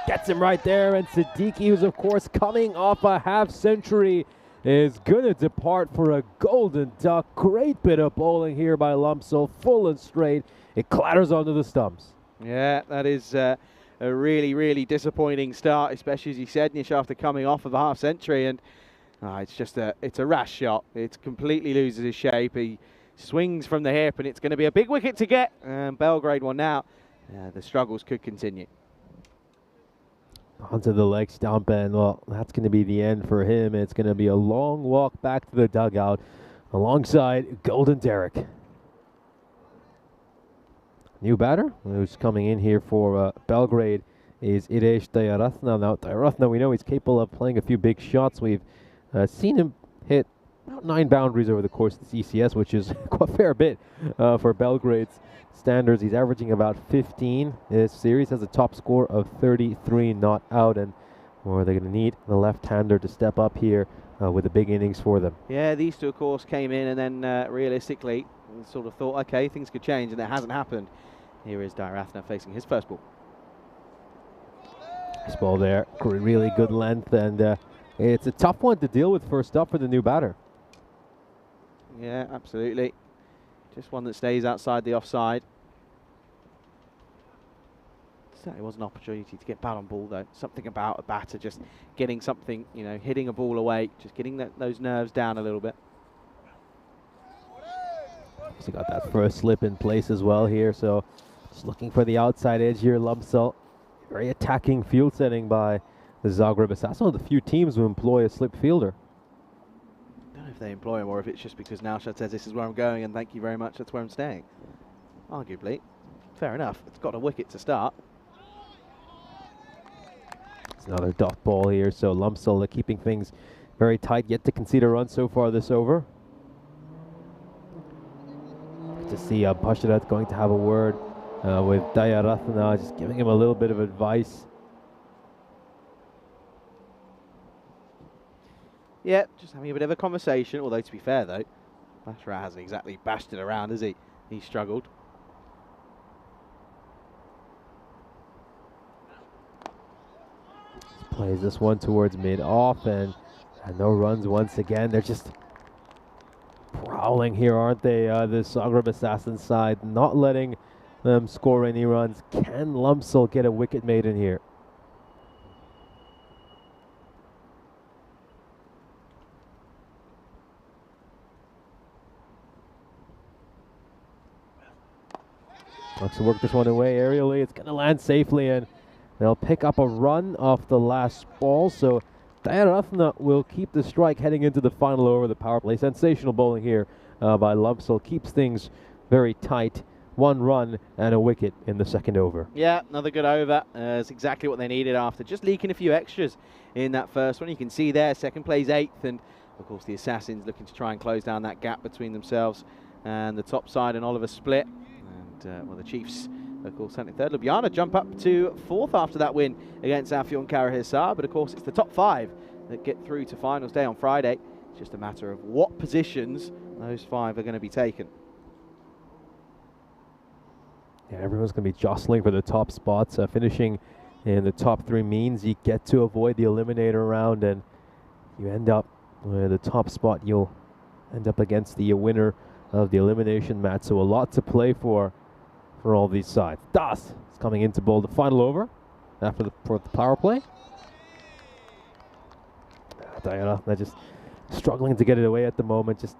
Gets him right there, and Siddiqui, who's of course coming off a half century, is going to depart for a golden duck. Great bit of bowling here by Lumsol, full and straight. It clatters onto the stumps. Yeah, that is a really, really disappointing start, especially as you said, Nish, after coming off of a half century. And it's a rash shot. It completely loses his shape. He swings from the hip, and it's going to be a big wicket to get. And Belgrade one now. The struggles could continue. Onto the leg stump, and well, that's going to be the end for him. It's going to be a long walk back to the dugout alongside Golden Derek. New batter who's coming in here for Belgrade is Iresh Dayaratna. Now, Dayaratna, we know he's capable of playing a few big shots. We've seen him hit about 9 boundaries over the course of the ECS, which is quite a fair bit for Belgrade's standards. He's averaging about 15. This series has a top score of 33 not out, and they're going to need the left-hander to step up here with the big innings for them. Yeah, these two, of course, came in, and then realistically sort of thought, okay, things could change, and it hasn't happened. Here is Dayaratna facing his first ball. This ball there, really good length, and it's a tough one to deal with first up for the new batter. Yeah, absolutely. Just one that stays outside the offside. Certainly was an opportunity to get bat on ball, though. Something about a batter just getting something, you know, hitting a ball away, just getting those nerves down a little bit. So got that first slip in place as well here, so just looking for the outside edge here. Lumsel, very attacking field setting by the Zagreb Assassins. One of the few teams who employ a slip fielder. I don't know if they employ him or if it's just because Naushad says this is where I'm going and thank you very much, that's where I'm staying. Arguably. Fair enough. It's got a wicket to start. It's another dot ball here, so Lumsel keeping things very tight, yet to concede a run so far this over. To see Basharat going to have a word with Dayaratna, just giving him a little bit of advice. Yeah, just having a bit of a conversation, although to be fair though, Basharat hasn't exactly bashed it around, has he? He struggled. Plays this one towards mid-off, and no runs once again. They're just prowling here, aren't they? The Zagreb Assassins side, not letting them score any runs. Can Lumsel get a wicket made in here? Looks to work this one away aerially. It's going to land safely, and they'll pick up a run off the last ball. So Dayaratna will keep the strike heading into the final over of the power play. Sensational bowling here by Lumsel. Keeps things very tight. 1 run and a wicket in the second over. Yeah, another good over. It's exactly what they needed after just leaking a few extras in that first one. You can see there, second plays 8th, and of course the Assassins looking to try and close down that gap between themselves and the top side and Oliver split. And well, the Chiefs, of course, sent in third. Ljubljana jump up to 4th after that win against Afyon Karahisar. But of course, it's the top 5 that get through to finals day on Friday. It's just a matter of what positions those 5 are going to be taken. Yeah, everyone's going to be jostling for the top spots. Finishing in the top 3 means you get to avoid the eliminator round, and you end up with the top spot. You'll end up against the winner of the elimination match. So a lot to play for all these sides. Das is coming in to bowl the final over after the power play. Dayaratna just struggling to get it away at the moment. Just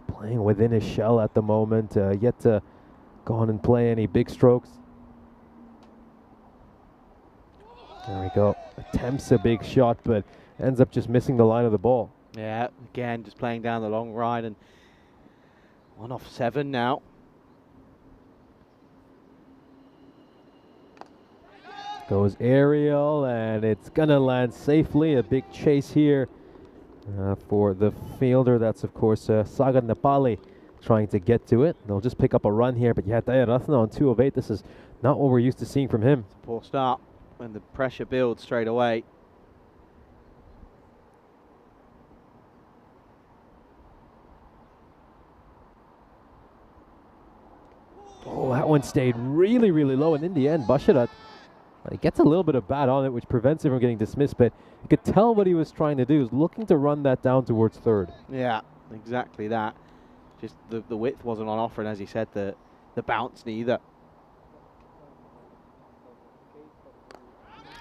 playing within his shell at the moment. Yet to go on and play any big strokes. There we go. Attempts a big shot, but ends up just missing the line of the ball. Yeah, again, just playing down the long ride, and 1 off 7 now. Goes aerial, and it's gonna land safely. A big chase here for the fielder. That's of course Sagar Nepali trying to get to it. They'll just pick up a run here, but yeah, Dayaratna on 2 of 8. This is not what we're used to seeing from him. Poor start when the pressure builds straight away. Oh, that one stayed really, really low, and in the end, Basharat he gets a little bit of bat on it, which prevents him from getting dismissed, but you could tell what he was trying to do. He was looking to run that down towards 3rd. Yeah, exactly that. Just the width wasn't on offer, and as he said, the bounce neither.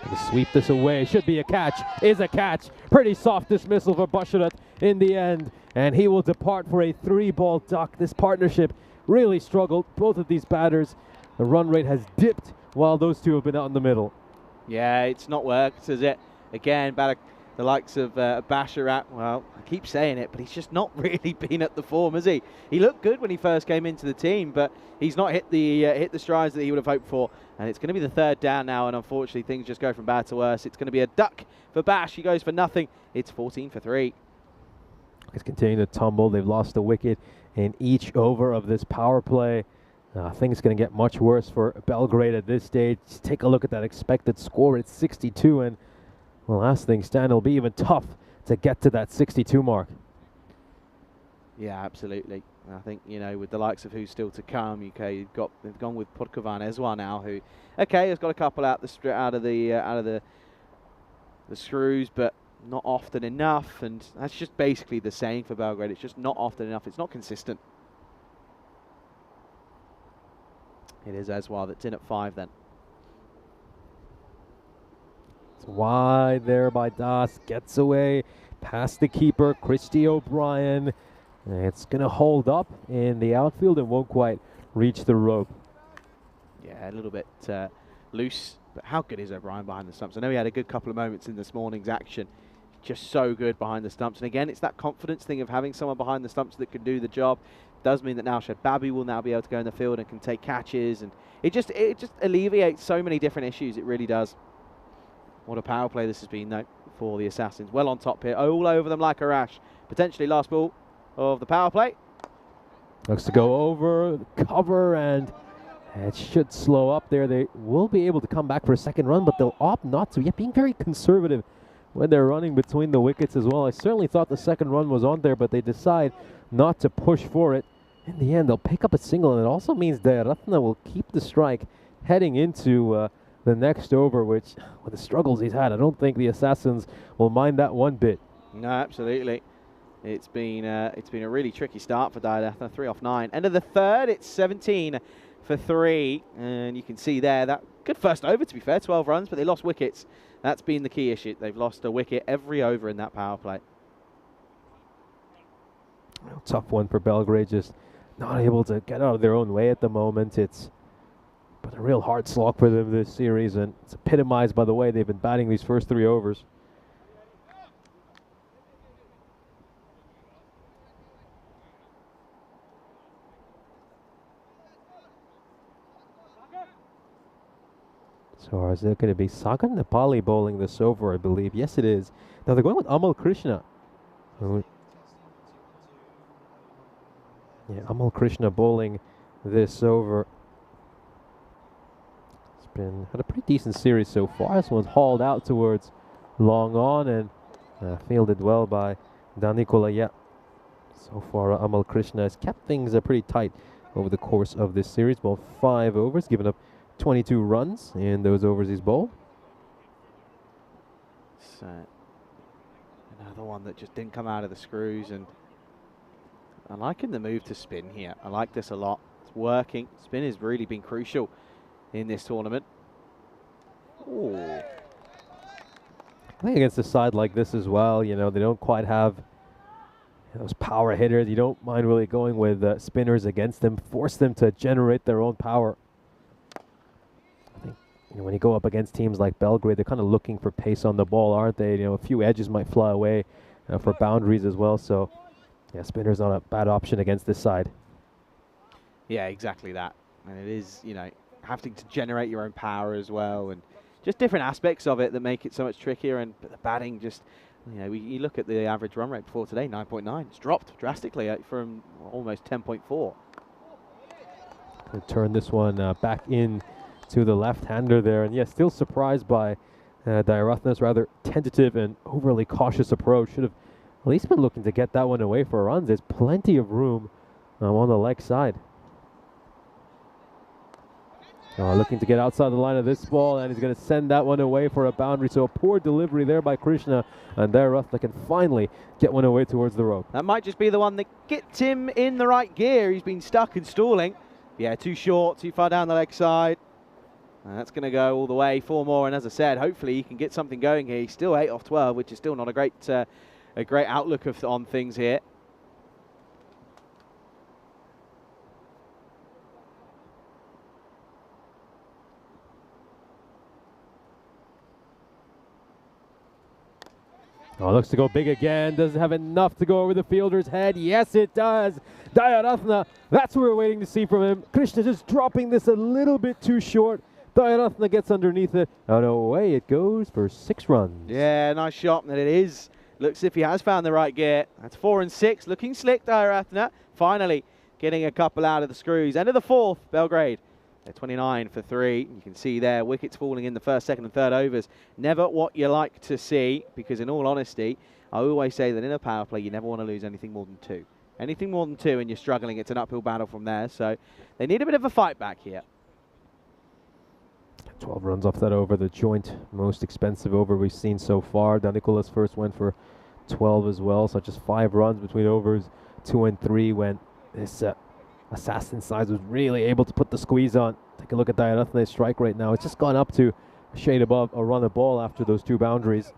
To sweep this away, should be a catch, is a catch. Pretty soft dismissal for Basharat in the end, and he will depart for a 3-ball duck. This partnership really struggled, both of these batters. The run rate has dipped while those 2 have been out in the middle. Yeah, it's not worked, has it? Again, the likes of Basharat, well, I keep saying it, but he's just not really been at the form, has he? He looked good when he first came into the team, but he's not hit the strides that he would have hoped for. And it's going to be the 3rd down now, and unfortunately things just go from bad to worse. It's going to be a duck for Bash. He goes for nothing. It's 14 for 3. He's continuing to tumble. They've lost a wicket in each over of this power play. I think it's going to get much worse for Belgrade at this stage. Just take a look at that expected score. It's 62, and well, last thing stand, it'll be even tough to get to that 62 mark. Yeah, absolutely. I think, you know, with the likes of who's still to come, they've gone with Podkovan Ezwa now, who, okay, has got a couple out of the screws, but not often enough, and that's just basically the saying for Belgrade. It's just not often enough. It's not consistent. It is Eswar that's in at 5 then. It's wide there by Das. Gets away past the keeper, Christy O'Brien. It's going to hold up in the outfield and won't quite reach the rope. Yeah, a little bit loose, but how good is O'Brien behind the stumps? I know he had a good couple of moments in this morning's action. Just so good behind the stumps. And again, it's that confidence thing of having someone behind the stumps that can do the job. Does mean that now Babi will now be able to go in the field and can take catches, and it just alleviates so many different issues. It really does. What a power play this has been, though, for the Assassins. Well on top here, all over them like a rash. Potentially last ball of the power play. Looks to go over the cover, and it should slow up there. They will be able to come back for a second run, but they'll opt not to. Yet being very conservative when they're running between the wickets as well. I certainly thought the second run was on there, but they decide not to push for it. In the end, they'll pick up a single, and it also means that Ratna will keep the strike heading into the next over, which, with the struggles he's had, I don't think the Assassins will mind that one bit. No, absolutely. It's been a really tricky start for Diadatha. 3 off 9. End of the third, it's 17 for 3, and you can see there that good first over, to be fair, 12 runs, but they lost wickets. That's been the key issue. They've lost a wicket every over in that power play. Tough one for Belgrade, just not able to get out of their own way at the moment. It's been a real hard slog for them this series, and it's epitomized by the way they've been batting these first 3 overs. So is it going to be Sagan Nepali bowling this over, I believe? Yes, it is. Now they're going with Amal Krishna. Yeah, Amal Krishna bowling this over. It's had a pretty decent series so far. This one's hauled out towards long on and fielded well by Danikola. Yeah, so far Amal Krishna has kept things pretty tight over the course of this series. Well, 5 overs, given up 22 runs in those overs he's bowled. So another one that just didn't come out of the screws, and I'm liking the move to spin here. I like this a lot. It's working. Spin has really been crucial in this tournament. Ooh. I think against a side like this as well, you know, they don't quite have those power hitters. You don't mind really going with spinners against them, force them to generate their own power. I think, you know, when you go up against teams like Belgrade, they're kind of looking for pace on the ball, aren't they? You know, a few edges might fly away for boundaries as well. So, yeah, spinner's not a bad option against this side. Yeah, exactly that. And it is, you know, having to generate your own power as well, and just different aspects of it that make it so much trickier. And the batting just, you know, you look at the average run rate before today, 9.9. It's dropped drastically from almost 10.4. Turn this one back in to the left-hander there. And yeah, still surprised by Dayaratna's rather tentative and overly cautious approach. Should have at least been looking to get that one away for runs. There's plenty of room on the leg side. Looking to get outside the line of this ball, and he's going to send that one away for a boundary. So a poor delivery there by Krishna, and Dayaratna can finally get one away towards the rope. That might just be the one that gets him in the right gear. He's been stuck and stalling. Yeah, too short, too far down the leg side. And that's going to go all the way, 4 more. And as I said, hopefully he can get something going here. He's still 8 off 12, which is still not a great outlook on things here. Oh, looks to go big again. Does it have enough to go over the fielder's head? Yes, it does. Dayaratna, that's what we're waiting to see from him. Krishna just dropping this a little bit too short. Dayaratna gets underneath it, and away it goes for 6 runs. Yeah, nice shot, and it is. Looks as if he has found the right gear. That's 4 and 6. Looking slick, Dayaratna. Finally getting a couple out of the screws. End of the 4th, Belgrade. They're 29 for 3. You can see there, wickets falling in the first, second, and third overs. Never what you like to see, because in all honesty, I always say that in a power play, you never want to lose anything more than 2. Anything more than 2 and you're struggling, it's an uphill battle from there. So they need a bit of a fight back here. 12 runs off that over, the joint most expensive over we've seen so far. Danicola's first went for 12 as well, so just 5 runs between overs 2 and 3 when this assassin size was really able to put the squeeze on. Take a look at Dayaratne's strike rate now. It's just gone up to a shade above a run a ball after those 2 boundaries.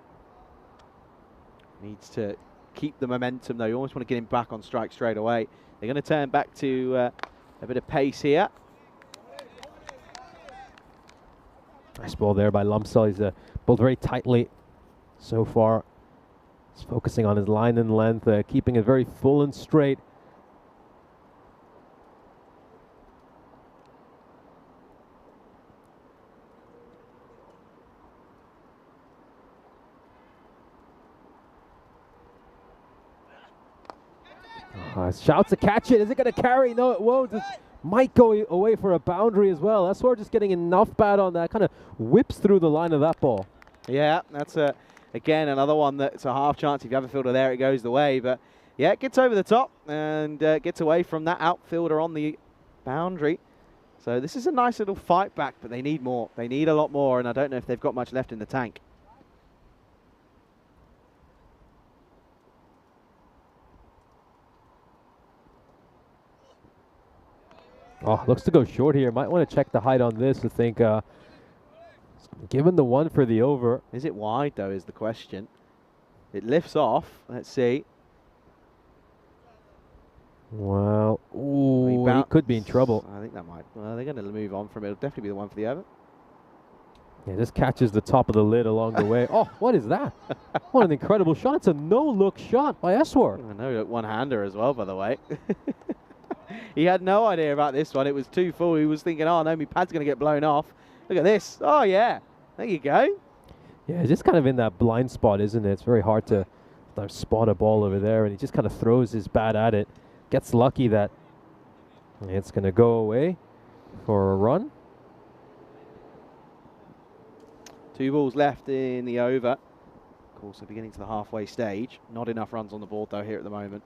Needs to keep the momentum though. You almost want to get him back on strike straight away. They're going to turn back to a bit of pace here. Nice ball there by Lumsel. He's bowled very tightly so far. He's focusing on his line and length, keeping it very full and straight. Shouts to catch it. Is it going to carry? No, it won't. It might go away for a boundary as well. That's just getting enough bat on that. Kind of whips through the line of that ball. Yeah, that's again another one that's a half chance. If you have a fielder there, it goes the way. But yeah, it gets over the top and gets away from that outfielder on the boundary. So this is a nice little fight back, but they need more. They need a lot more, and I don't know if they've got much left in the tank. Oh, looks to go short here. Might want to check the height on this. I think given the 1 for the over. Is it wide though is the question. It lifts off. Let's see. Well, ooh, he could be in trouble. I think that might. Well, they're going to move on from it. It'll definitely be the 1 for the over. Yeah, just catches the top of the lid along the way. Oh, what is that? What an incredible shot. It's a no-look shot by Eswar. I know, one-hander as well, by the way. He had no idea about this one. It was too full. He was thinking, oh, no, my pad's going to get blown off. Look at this. Oh, yeah. There you go. Yeah, just kind of in that blind spot, isn't it? It's very hard to spot a ball over there, and he just kind of throws his bat at it. Gets lucky that it's going to go away for a run. 2 balls left in the over. Of course, they're beginning to the halfway stage. Not enough runs on the board, though, here at the moment.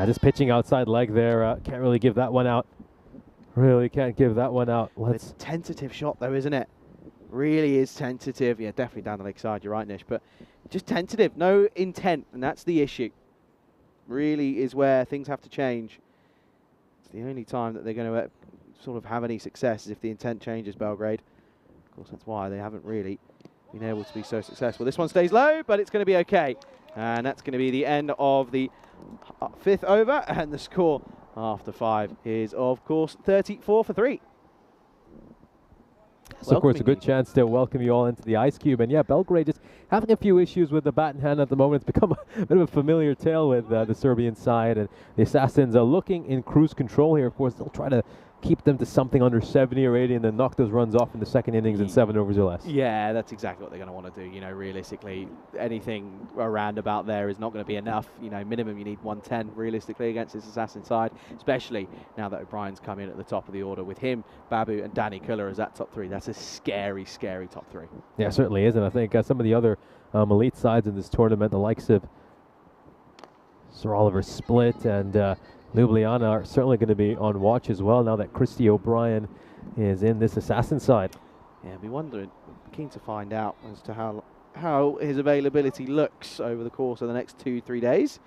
Just pitching outside leg there. Can't really give that one out. Really can't give that one out. It's a tentative shot, though, isn't it? Really is tentative. Yeah, definitely down the leg side. You're right, Nish. But just tentative. No intent, and that's the issue. Really is where things have to change. It's the only time that they're going to sort of have any success is if the intent changes, Belgrade. Of course, that's why they haven't really been able to be so successful. This one stays low, but it's going to be okay. And that's going to be the end of the 5th over, and the score after 5 is, of course, 34 for 3. So, of course, a good chance to welcome you all into the Ice Cube. And yeah, Belgrade just having a few issues with the bat in hand at the moment. It's become a bit of a familiar tale with the Serbian side. And the Assassins are looking in cruise control here. Of course, they'll try to keep them to something under 70 or 80 and then knock those runs off in the second innings in 7 overs or less. Yeah, that's exactly what they're going to want to do. You know, realistically, anything around about there is not going to be enough. You know, minimum you need 110 realistically against this Assassin side, especially now that O'Brien's come in at the top of the order with him, Babu and Danny Killer as that top 3. That's a scary, scary top 3. Yeah, it certainly is. And I think some of the other elite sides in this tournament, the likes of Sir Oliver Split and Ljubljana are certainly going to be on watch as well now that Christy O'Brien is in this Assassin side. Yeah, I'll be wondering, keen to find out as to how his availability looks over the course of the next 2-3 days.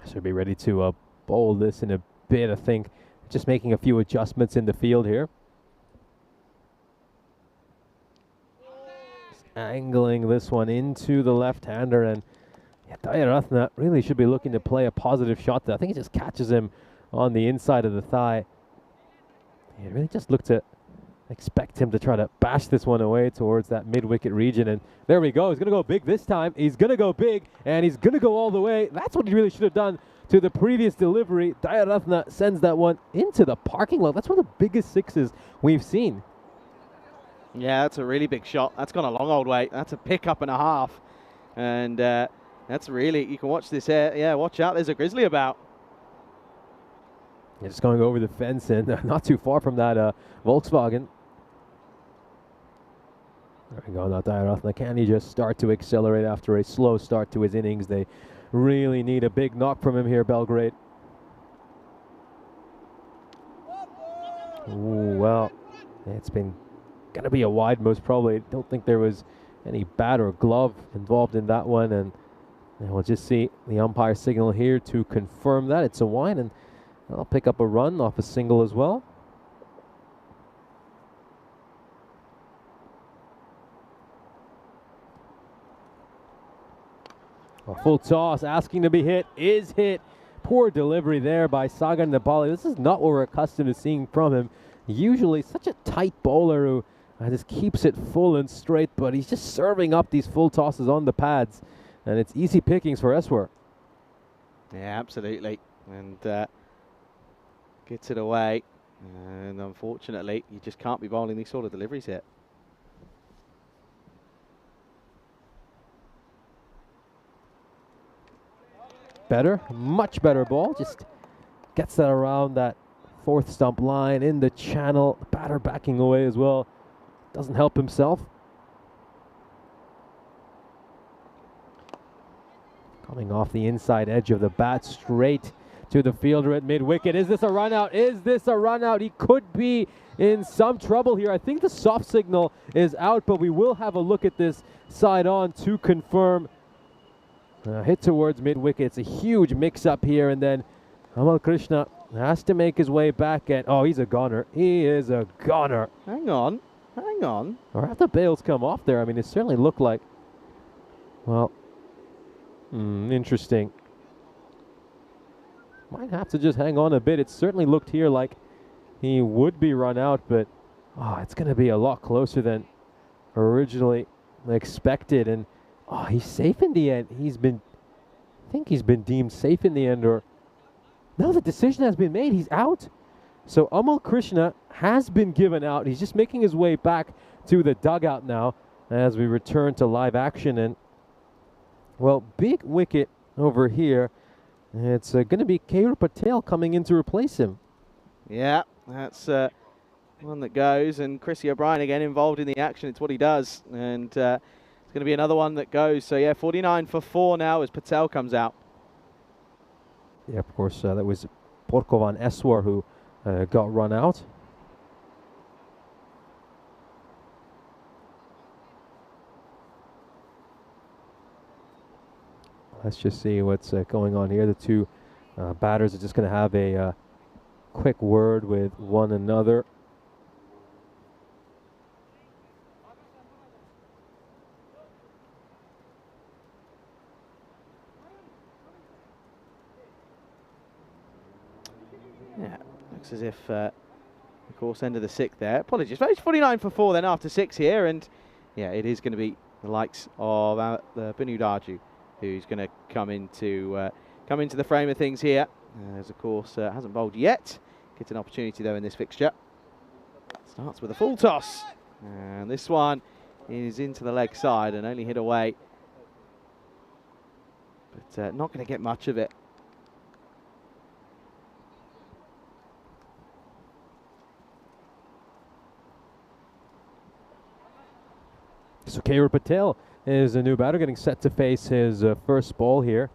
So be ready to bowl this in a bit. I think just making a few adjustments in the field here. Just angling this one into the left-hander, and yeah, Dayaratne really should be looking to play a positive shot there. I think he just catches him on the inside of the thigh. He really just looked to expect him to try to bash this one away towards that mid-wicket region, and there we go. He's going to go big this time. He's going to go big, and he's going to go all the way. That's what he really should have done to the previous delivery. Dayaratne sends that one into the parking lot. That's one of the biggest 6s we've seen. Yeah, that's a really big shot. That's gone a long old way. That's a pickup and a half, and that's really, you can watch this here. Yeah, watch out. There's a grizzly about. Just going over the fence and not too far from that Volkswagen. There we go, not Dayarathna. Can he just start to accelerate after a slow start to his innings? They really need a big knock from him here, Belgrade. Ooh, well, it's been going to be a wide most probably. I don't think there was any bat or glove involved in that one. And we'll just see the umpire signal here to confirm that. It's a wide, and I'll pick up a run off a single as well. A full toss, asking to be hit, is hit. Poor delivery there by Sagan Nabali. This is not what we're accustomed to seeing from him. Usually such a tight bowler who just keeps it full and straight, but he's just serving up these full tosses on the pads, and it's easy pickings for Eswer. Yeah, absolutely. And gets it away. And unfortunately, you just can't be bowling these sort of deliveries here. Better, much better ball. Just gets that around that fourth stump line in the channel. Batter backing away as well. Doesn't help himself. Coming off the inside edge of the bat straight to the fielder at mid-wicket. Is this a run out? Is this a run out? He could be in some trouble here. I think the soft signal is out, but we will have a look at this side on to confirm. Hit towards mid-wicket. It's a huge mix-up here, and then Amal Krishna has to make his way back, and oh, he's a goner. He is a goner. Hang on, hang on. Or have the bails come off there? I mean, it certainly looked like, well, interesting. Might have to just hang on a bit. It certainly looked here like he would be run out, but it's going to be a lot closer than originally expected, and he's safe in the end. I think he's been deemed safe in the end, or no, the decision has been made. He's out. So Amal Krishna has been given out. He's just making his way back to the dugout now as we return to live action. And, well, big wicket over here. It's going to be Keyur Patel coming in to replace him. Yeah, that's one that goes. And Chrissy O'Brien again involved in the action. It's what he does. And it's going to be another one that goes. So, yeah, 49 for 4 now as Patel comes out. Yeah, of course, that was Porkovan Eswar who got run out. Let's just see what's going on here. The two batters are just going to have a quick word with one another. Yeah, looks as if, of course, end of the 6th there. Apologies, but it's 49 for 4 then after 6 here, and yeah, it is going to be the likes of Binu Darju who's going to come into the frame of things here. As of course hasn't bowled yet. Gets an opportunity though in this fixture. Starts with a full toss, and this one is into the leg side and only hit away, but not going to get much of it. So Keyur Patel is a new batter getting set to face his first ball here.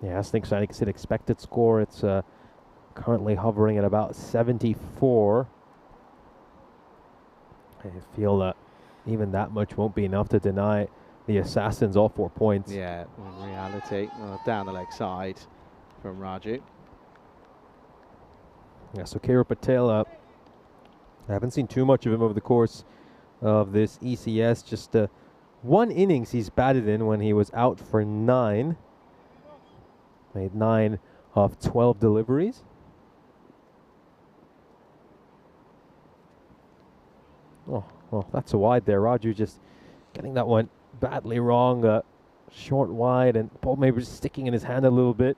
Yeah, I think so. I said expected score. It's currently hovering at about 74. I feel that even that much won't be enough to deny the Assassins all 4 points. Yeah, in reality, down the leg side from Raju. Yeah, so Keyur Patel, I haven't seen too much of him over the course of this ECS. Just one innings he's batted in when he was out for 9. Made 9 of 12 deliveries. Oh, well, that's a wide there. Raju just getting that one badly wrong. Short wide, and ball maybe just sticking in his hand a little bit.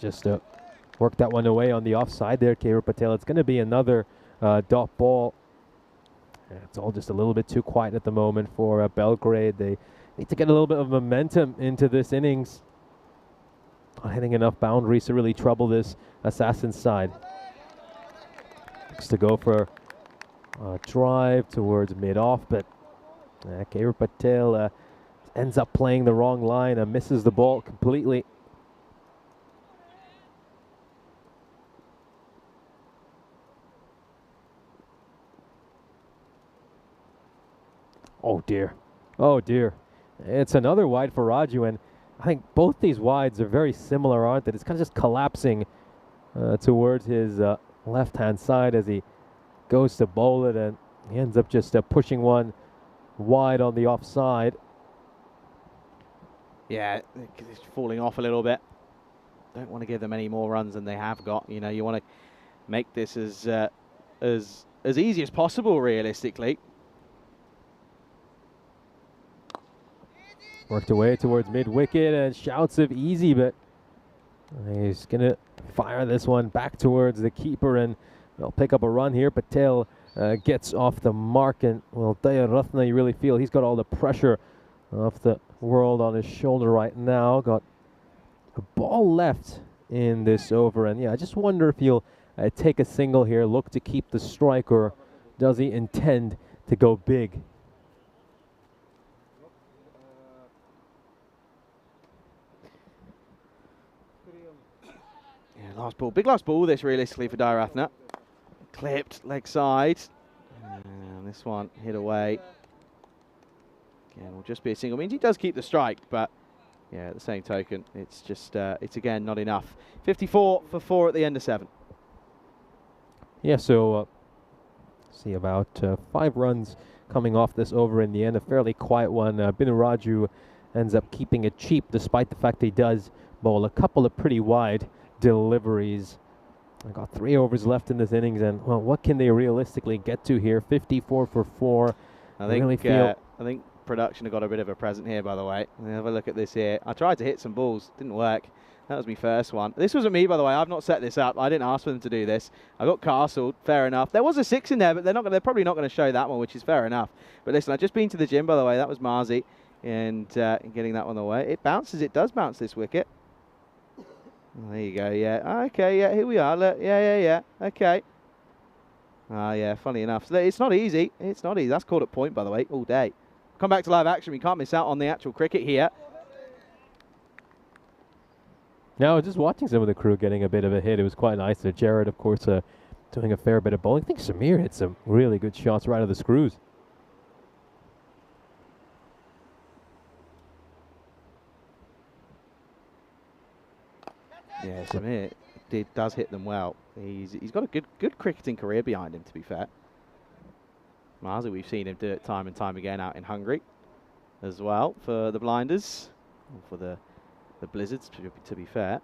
Just Worked that one away on the offside there, Keira Patel. It's going to be another dot ball. It's all just a little bit too quiet at the moment for Belgrade. They need to get a little bit of momentum into this innings. Not hitting enough boundaries to really trouble this Assassin's side. Looks to go for a drive towards mid-off, but Keira Patel ends up playing the wrong line and misses the ball completely. Oh dear. Oh dear. It's another wide for Raju, and I think both these wides are very similar, aren't they? It's kind of just collapsing towards his left-hand side as he goes to bowl it, and he ends up just pushing one wide on the offside. Yeah, it's falling off a little bit. Don't want to give them any more runs than they have got. You know, you want to make this as easy as possible, realistically. Worked away towards mid-wicket and shouts of easy, but he's going to fire this one back towards the keeper, and they'll pick up a run here. Patel gets off the mark, and well, Daya Ratna, you really feel he's got all the pressure of the world on his shoulder right now. Got a ball left in this over, and yeah, I just wonder if he'll take a single here, look to keep the strike, or does he intend to go big? Last ball, big last ball this realistically for Dairatna. Clipped, leg side. And this one hit away. Again, will just be a single. Means he does keep the strike, but yeah, at the same token, it's just, it's again not enough. 54 for 4 at the end of 7. Yeah, so see about 5 runs coming off this over in the end. A fairly quiet one. Binu Raju ends up keeping it cheap despite the fact he does bowl a couple of pretty wide deliveries. I got 3 overs left in this innings, and well, what can they realistically get to here? 54 for 4. I think really feel I think production have got a bit of a present here, by the way. Have a look at this here. I tried to hit some balls, didn't work. That was my first one. This wasn't me, by the way. I've not set this up. I didn't ask for them to do this. I got castled. Fair enough. There was a 6 in there, but they're probably not going to show that one, which is fair enough. But listen, I've just been to the gym, by the way. That was Marzi, and getting that one away. It bounces. It does bounce this wicket. There you go, yeah. Okay, yeah, here we are. Look, yeah. Okay. Yeah, funny enough. So it's not easy. It's not easy. That's called at point, by the way, all day. Come back to live action. We can't miss out on the actual cricket here. now just watching some of the crew getting a bit of a hit. It was quite nice. Jared, of course, doing a fair bit of bowling. I think Samir hit some really good shots right of the screws. Yeah, Samir does hit them well. He's got a good cricketing career behind him, to be fair. Marzi, we've seen him do it time and time again out in Hungary as well for the Blinders, or for the Blizzards, to be fair.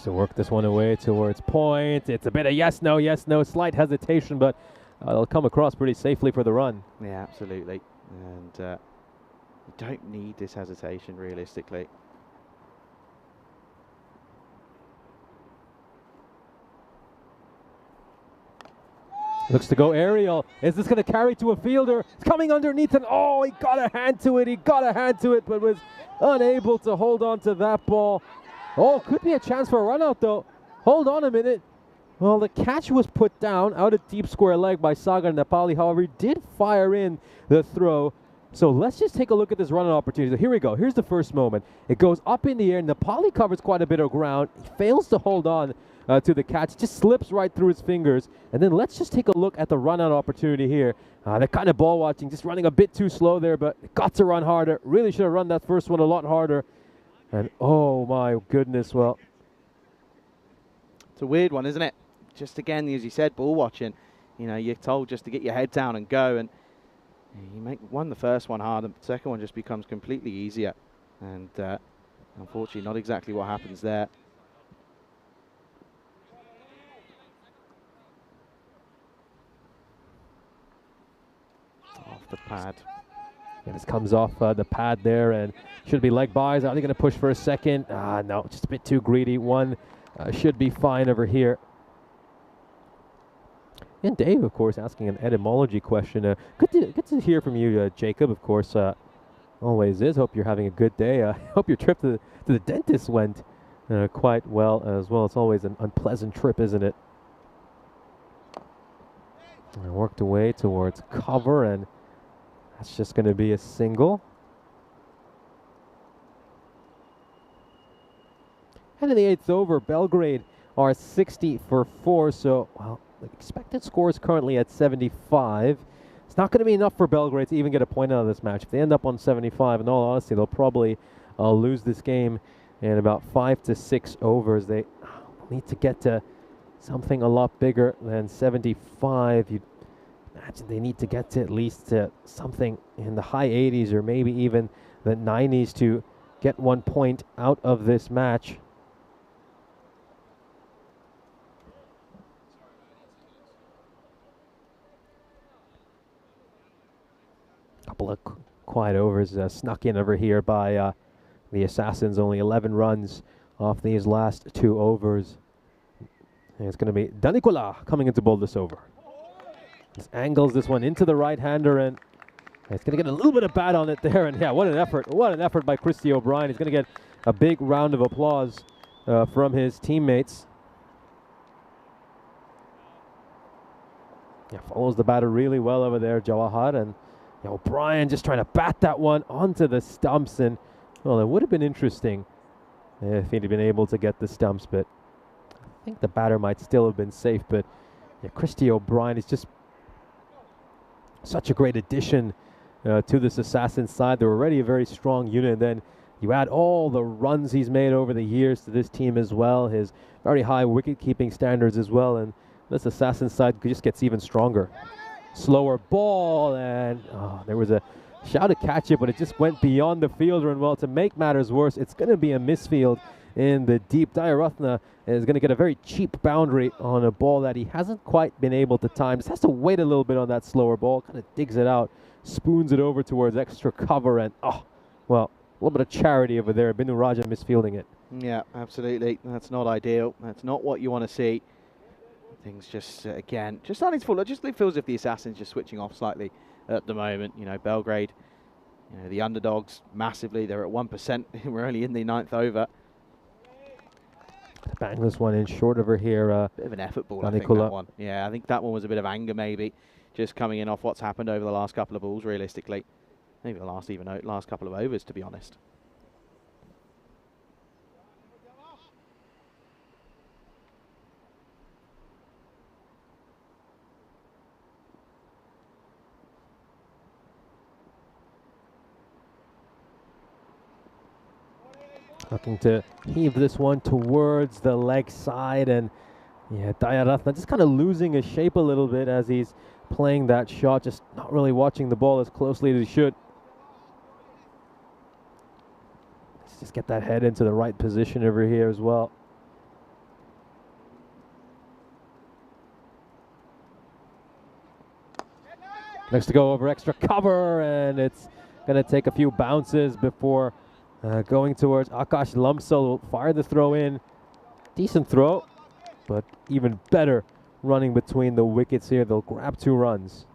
To work this one away towards point. It's a bit of yes, no, slight hesitation, but it'll come across pretty safely for the run. Yeah, absolutely. And you don't need this hesitation, realistically. Looks to go aerial. Is this going to carry to a fielder? It's coming underneath, and oh, he got a hand to it. But was unable to hold on to that ball. Oh, could be a chance for a run out, though. Hold on a minute. Well, the catch was put down out of deep square leg by Sagar Nepali. However, he did fire in the throw. So let's just take a look at this run-out opportunity. So here we go. Here's the first moment. It goes up in the air. Nepali covers quite a bit of ground. He fails to hold on to the catch. Just slips right through his fingers. And then let's just take a look at the run-out opportunity here. They're kind of ball watching, just running a bit too slow there, but got to run harder. Really should have run that first one a lot harder. And oh my goodness, well. It's a weird one, isn't it? Just again, as you said, ball watching. You know, you're told just to get your head down and go, and you make the first one hard, and the second one just becomes completely easier. And unfortunately, not exactly what happens there. Off the pad. And this comes off the pad there and should be leg buys. Are they going to push for a second? No, just a bit too greedy. One should be fine over here. And Dave, of course, asking an etymology question. Good to hear from you, Jacob, of course. Always is. Hope you're having a good day. Hope your trip to the dentist went quite well as well. It's always an unpleasant trip, isn't it? I worked away towards cover, and that's just going to be a single. And in the 8th over, Belgrade are 60 for 4. So, well, the expected score is currently at 75. It's not going to be enough for Belgrade to even get a point out of this match. If they end up on 75, in all honesty, they'll probably lose this game in about 5 to 6 overs. They need to get to something a lot bigger than 75. You'd imagine they need to get to at least something in the high 80s or maybe even the 90s to get 1 point out of this match. Couple of quiet overs snuck in over here by the Assassins. Only 11 runs off these last 2 overs. And it's going to be Danikola coming in to bowl this over. Just angles this one into the right-hander, and it's going to get a little bit of bat on it there. And yeah, what an effort. What an effort by Christy O'Brien. He's going to get a big round of applause from his teammates. Yeah, follows the batter really well over there, Jawahar. And O'Brien just trying to bat that one onto the stumps. And, well, it would have been interesting if he'd been able to get the stumps, but I think the batter might still have been safe. But yeah, Christy O'Brien is just such a great addition to this Assassin side. They're already a very strong unit, and then you add all the runs he's made over the years to this team as well, his very high wicket-keeping standards as well, and this Assassin side just gets even stronger. Slower ball, and there was a shout to catch it, but it just went beyond the fielder, and well, to make matters worse, it's going to be a misfield in the deep. Dayaratna is going to get a very cheap boundary on a ball that he hasn't quite been able to time. Just has to wait a little bit on that slower ball, kind of digs it out, spoons it over towards extra cover, and well, a little bit of charity over there. Binu Raja misfielding it. Yeah, absolutely. That's not ideal. That's not what you want to see. Things just, again, just starting to fall. It just feels as if the Assassins just switching off slightly at the moment. You know, Belgrade, the underdogs massively. They're at 1%. We're only in the 9th over. Bang this one in short over here. Bit of an effort ball, I think, that one. Yeah, I think that one was a bit of anger, maybe. Just coming in off what's happened over the last couple of balls, realistically. Maybe the last couple of overs, to be honest. Looking to heave this one towards the leg side, and yeah, Dayaratna just kind of losing his shape a little bit as he's playing that shot, just not really watching the ball as closely as he should. Let's just get that head into the right position over here as well. Next to go over extra cover, and it's going to take a few bounces before going towards Akash Lumsel. Will fire the throw in. Decent throw, but even better running between the wickets here. They'll grab 2 runs.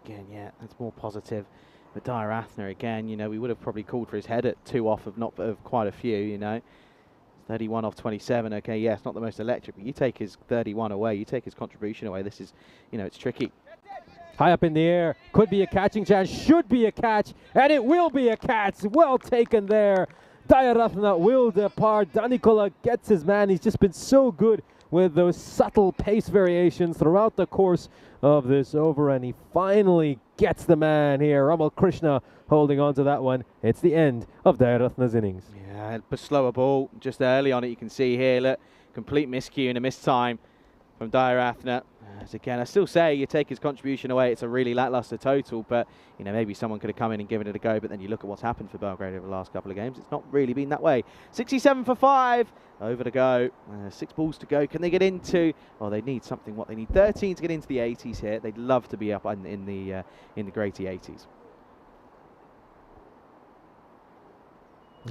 Again, yeah, that's more positive. But Dayaratna, again, we would have probably called for his head at 2 off of quite a few, 31 off 27. Okay, yeah, it's not the most electric, but you take his 31 away, you take his contribution away. This is, it's tricky. High up in the air, could be a catching chance, should be a catch, and it will be a catch. Well taken there. Dayaratna will depart. Danikola gets his man. He's just been so good with those subtle pace variations throughout the course of this over, and he finally gets the man here. Ramal Krishna holding on to that one. It's the end of Dayaratna's innings. Yeah, a slower ball just early on it. You can see here, look, complete miscue and a missed time. from Dyer-Athner. As again, I still say you take his contribution away, it's a really lackluster total, but maybe someone could have come in and given it a go, but then you look at what's happened for Belgrade over the last couple of games, it's not really been that way. 67 for 5, over to go, 6 balls to go. Can they get into, well, they need something, they need 13 to get into the 80s here. They'd love to be up in the Grady 80s.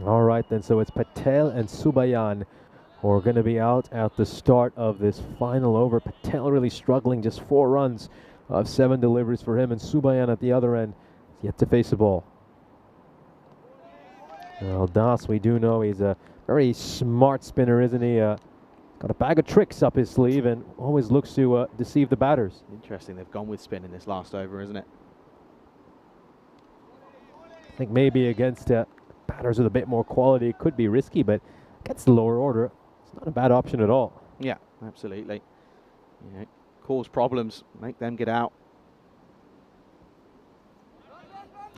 All right, then, so it's Patel and Subayan who are going to be out at the start of this final over. Patel really struggling, just 4 runs of 7 deliveries for him, and Subayan at the other end yet to face the ball. Well, Das, we do know he's a very smart spinner, isn't he? Got a bag of tricks up his sleeve and always looks to deceive the batters. Interesting, they've gone with spin in this last over, isn't it? I think maybe against batters with a bit more quality it could be risky, but against the lower order, it's not a bad option at all. Yeah, absolutely. Cause problems, make them get out.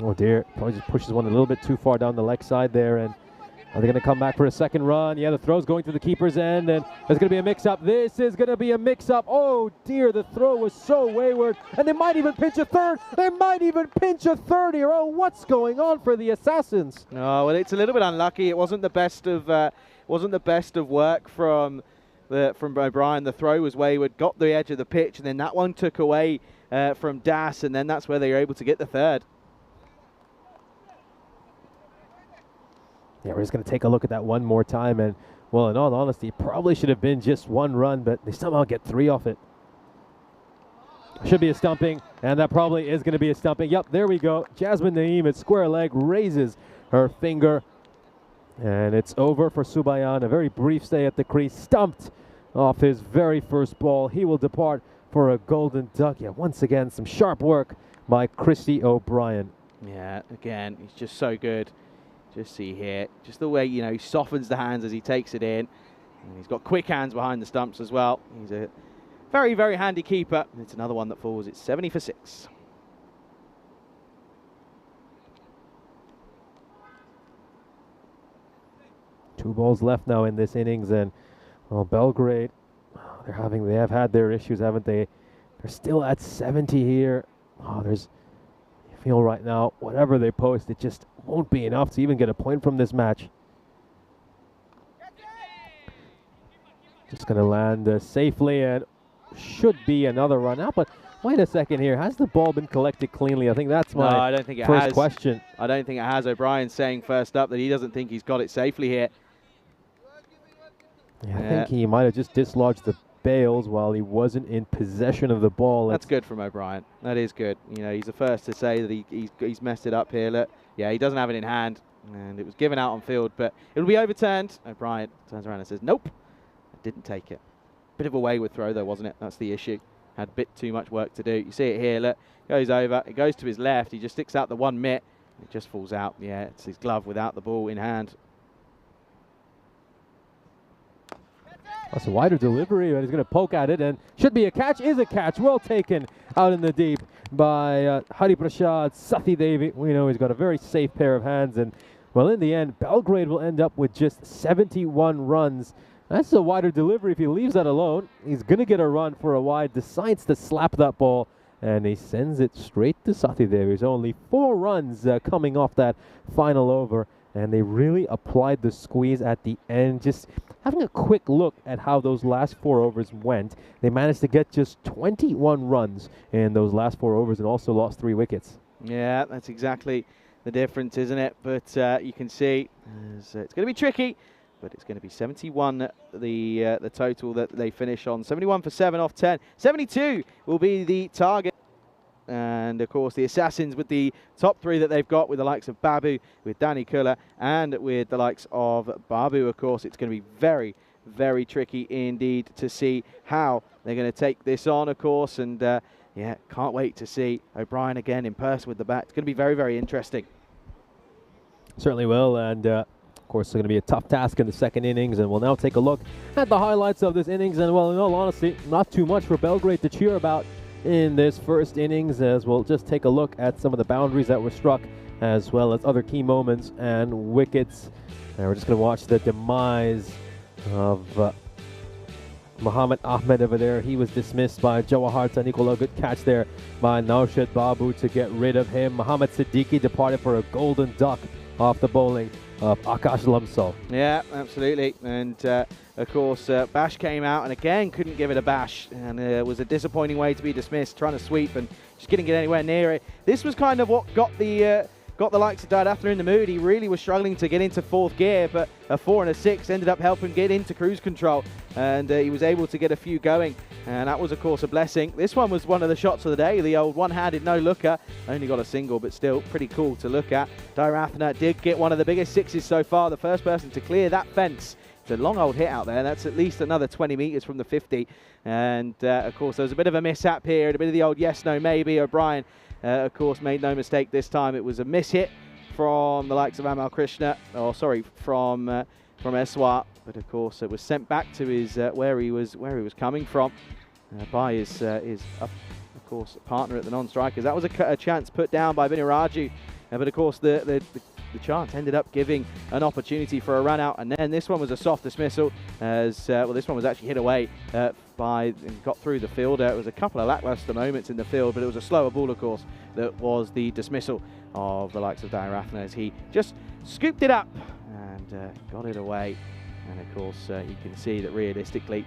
Oh dear, probably just pushes one a little bit too far down the leg side there, and are they going to come back for a second run? Yeah, the throw's going to the keeper's end, and there's going to be a mix-up. This is going to be a mix-up. Oh dear, the throw was so wayward, and they might even pinch a third. They might even pinch a third here. Oh, what's going on for the Assassins? Oh, well, it's a little bit unlucky. It wasn't the best of work from O'Brien. The throw was wayward, got the edge of the pitch, and then that one took away from Das, and then that's where they were able to get the third. Yeah, we're just going to take a look at that one more time, and, well, in all honesty, it probably should have been just 1 run, but they somehow get 3 off it. Should be a stumping, and that probably is going to be a stumping. Yep, there we go. Jasmine Naeem at square leg raises her finger, and it's over for Subayan. A very brief stay at the crease, stumped off his very first ball. He will depart for a golden duck. Yeah, once again, some sharp work by Christy O'Brien. Yeah, again, he's just so good. Just see here, just the way, he softens the hands as he takes it in. And he's got quick hands behind the stumps as well. He's a very, very handy keeper. And it's another one that falls. It's 70 for 6. Two balls left now in this innings, and, well, Belgrade, they have had their issues, haven't they? They're still at 70 here. Oh, you feel right now, whatever they post, it just won't be enough to even get a point from this match. Just going to land safely, and should be another run out. But wait a second here. Has the ball been collected cleanly? I think that's my I don't think it first has. question. I don't think it has. O'Brien saying first up that he doesn't think he's got it safely here. Yeah, I think he might have just dislodged the bails while he wasn't in possession of the ball. That's good from O'Brien. That is good. He's the first to say that he's messed it up here. Look, yeah, he doesn't have it in hand, and it was given out on field, but it'll be overturned. O'Brien turns around and says, nope, I didn't take it. Bit of a wayward throw, though, wasn't it? That's the issue. Had a bit too much work to do. You see it here, look, goes over, it goes to his left, he just sticks out the one mitt, it just falls out. Yeah, it's his glove without the ball in hand. That's a wider delivery, but he's going to poke at it, and should be a catch. Is a catch. Well taken out in the deep by Hari Prasad Sathi Devi. We know he's got a very safe pair of hands, and, well, in the end, Belgrade will end up with just 71 runs. That's a wider delivery. If he leaves that alone, he's going to get a run for a wide, decides to slap that ball, and he sends it straight to Sathi Devi. There's only 4 runs coming off that final over, and they really applied the squeeze at the end. Just having a quick look at how those last 4 overs went, they managed to get just 21 runs in those last 4 overs and also lost 3 wickets. Yeah, that's exactly the difference, isn't it? But you can see it's going to be tricky, but it's going to be 71, the total that they finish on. 71 for 7 off 10. 72 will be the target. And, of course, the Assassins with the top 3 that they've got with the likes of Babu, with Danny Kuller, and with the likes of Babu, of course. It's going to be very, very tricky indeed to see how they're going to take this on, of course. And, yeah, can't wait to see O'Brien again in person with the bat. It's going to be very, very interesting. Certainly will, and of course it's going to be a tough task in the second innings, and we'll now take a look at the highlights of this innings. And, well, in all honesty, not too much for Belgrade to cheer about in this first innings, as we'll just take a look at some of the boundaries that were struck, as well as other key moments and wickets. And we're just going to watch the demise of Muhammad Ahmed over there, he was dismissed by Jawaharta Nikola. Good catch there by Naushad Babu to get rid of him. Muhammad Siddiqui departed for a golden duck off the bowling of Akash Lamso. Yeah, absolutely. And of course, Bash came out and again couldn't give it a bash. And it was a disappointing way to be dismissed, trying to sweep and just couldn't get anywhere near it. This was kind of what got the likes of Dadathna in the mood. He really was struggling to get into fourth gear, but a 4 and a 6 ended up helping get into cruise control. And he was able to get a few going. And that was, of course, a blessing. This one was one of the shots of the day, the old one-handed no-looker. Only got a single, but still pretty cool to look at. Dadathna did get one of the biggest sixes so far, the first person to clear that fence. It's a long old hit out there. That's at least another 20 metres from the 50. And, of course, there was a bit of a mishap here, a bit of the old yes, no, maybe. O'Brien, of course, made no mistake this time. It was a mishit from the likes of Amal Krishna, from Eswar. But of course, it was sent back to his where he was coming from by his of course partner at the non-strikers. That was a chance put down by Viniraju, but of course the chance ended up giving an opportunity for a run out, and then this one was a soft dismissal as this one was actually hit away and got through the fielder. It was a couple of lackluster moments in the field, but it was a slower ball, of course, that was the dismissal of the likes of Dadathna as he just scooped it up and got it away. And of course, you can see that realistically,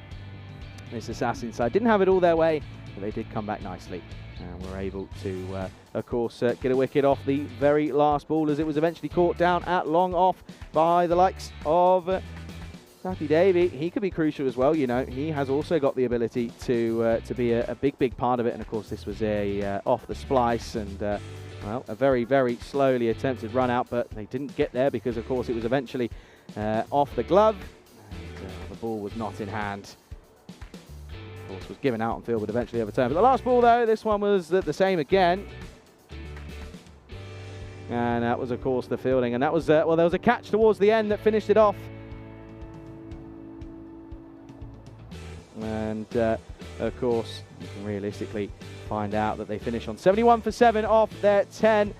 this Assassin side didn't have it all their way, but they did come back nicely and were able to, of course, get a wicket off the very last ball as it was eventually caught down at long off by the likes of Sati Devi. He could be crucial as well, you know. He has also got the ability to be a big part of it. And of course, this was a off the splice and well, a very, very slowly attempted run out, but they didn't get there because, of course, it was eventually off the glove, and the ball was not in hand. Of course, was given out on field, but eventually overturned. But the last ball, though, this one was the same again. And that was, of course, the fielding. And that was, well, there was a catch towards the end that finished it off. And, of course, you can realistically find out that they finish on 71 for 7 off their 10.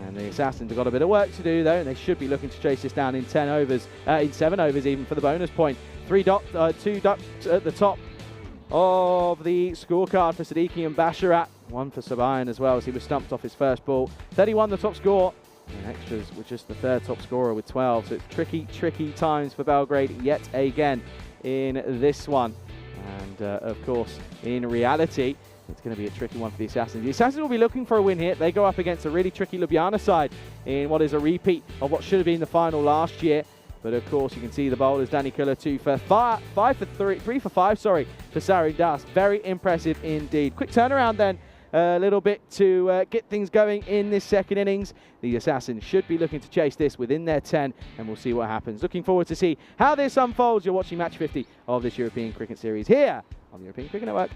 And the Assassins have got a bit of work to do, though, and they should be looking to chase this down in 10 overs, in 7 overs even for the bonus point. 2 dots at the top of the scorecard for Siddiqui and Basharat. 1 for Sabayan as well as he was stumped off his first ball. 31 the top score, and extras were just the third top scorer with 12. So it's tricky times for Belgrade yet again in this one. And of course, in reality, it's going to be a tricky one for the Assassins. The Assassins will be looking for a win here. They go up against a really tricky Ljubljana side in what is a repeat of what should have been the final last year. But of course, you can see the bowlers, Danny Killer 2 for 5, 3 for 5, for Sari Das. Very impressive indeed. Quick turnaround then, a little bit to get things going in this second innings. The Assassins should be looking to chase this within their 10, and we'll see what happens. Looking forward to see how this unfolds. You're watching Match 50 of this European Cricket Series here on the European Cricket Network.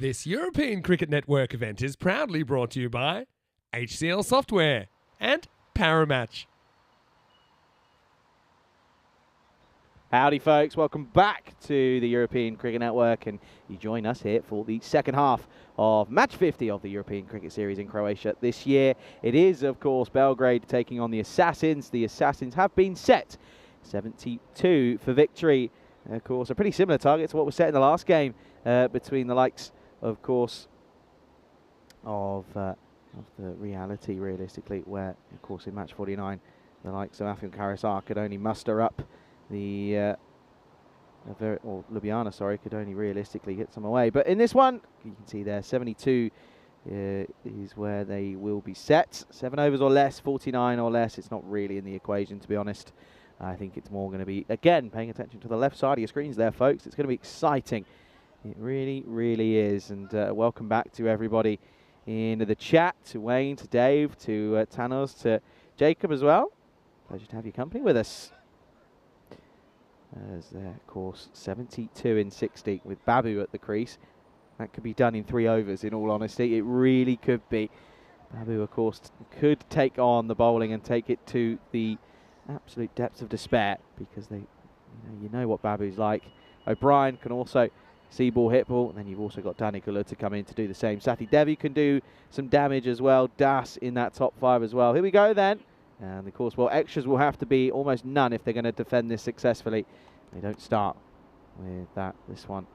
This European Cricket Network event is proudly brought to you by HCL Software and Paramatch. Howdy folks, welcome back to the European Cricket Network, and you join us here for the second half of match 50 of the European Cricket Series in Croatia this year. It is, of course, Belgrade taking on the Assassins. The Assassins have been set 72 for victory. Of course, a pretty similar target to what was set in the last game between the likes, of course, of the reality, realistically, where, of course, in match 49, the likes of Afyon Karahisar could only muster up the Ljubljana, sorry, could only realistically get some away. But in this one, you can see there, 72 is where they will be set. 7 overs or less, 49 or less. It's not really in the equation, to be honest. I think it's more going to be, again, paying attention to the left side of your screens there, folks. It's going to be exciting. It really, really is. And welcome back to everybody in the chat, to Wayne, to Dave, to Tanos, to Jacob as well. Pleasure to have your company with us. As there, of course, 72 in 60 with Babu at the crease. That could be done in 3 overs, in all honesty. It really could be. Babu, of course, could take on the bowling and take it to the absolute depths of despair, because they, you know what Babu's like. O'Brien can also see ball, hit ball, and then you've also got Danikula to come in to do the same. Sati Devi can do some damage as well. Das in that top 5 as well. Here we go then. And of course, well, extras will have to be almost none if they're going to defend this successfully. They don't start with that. This one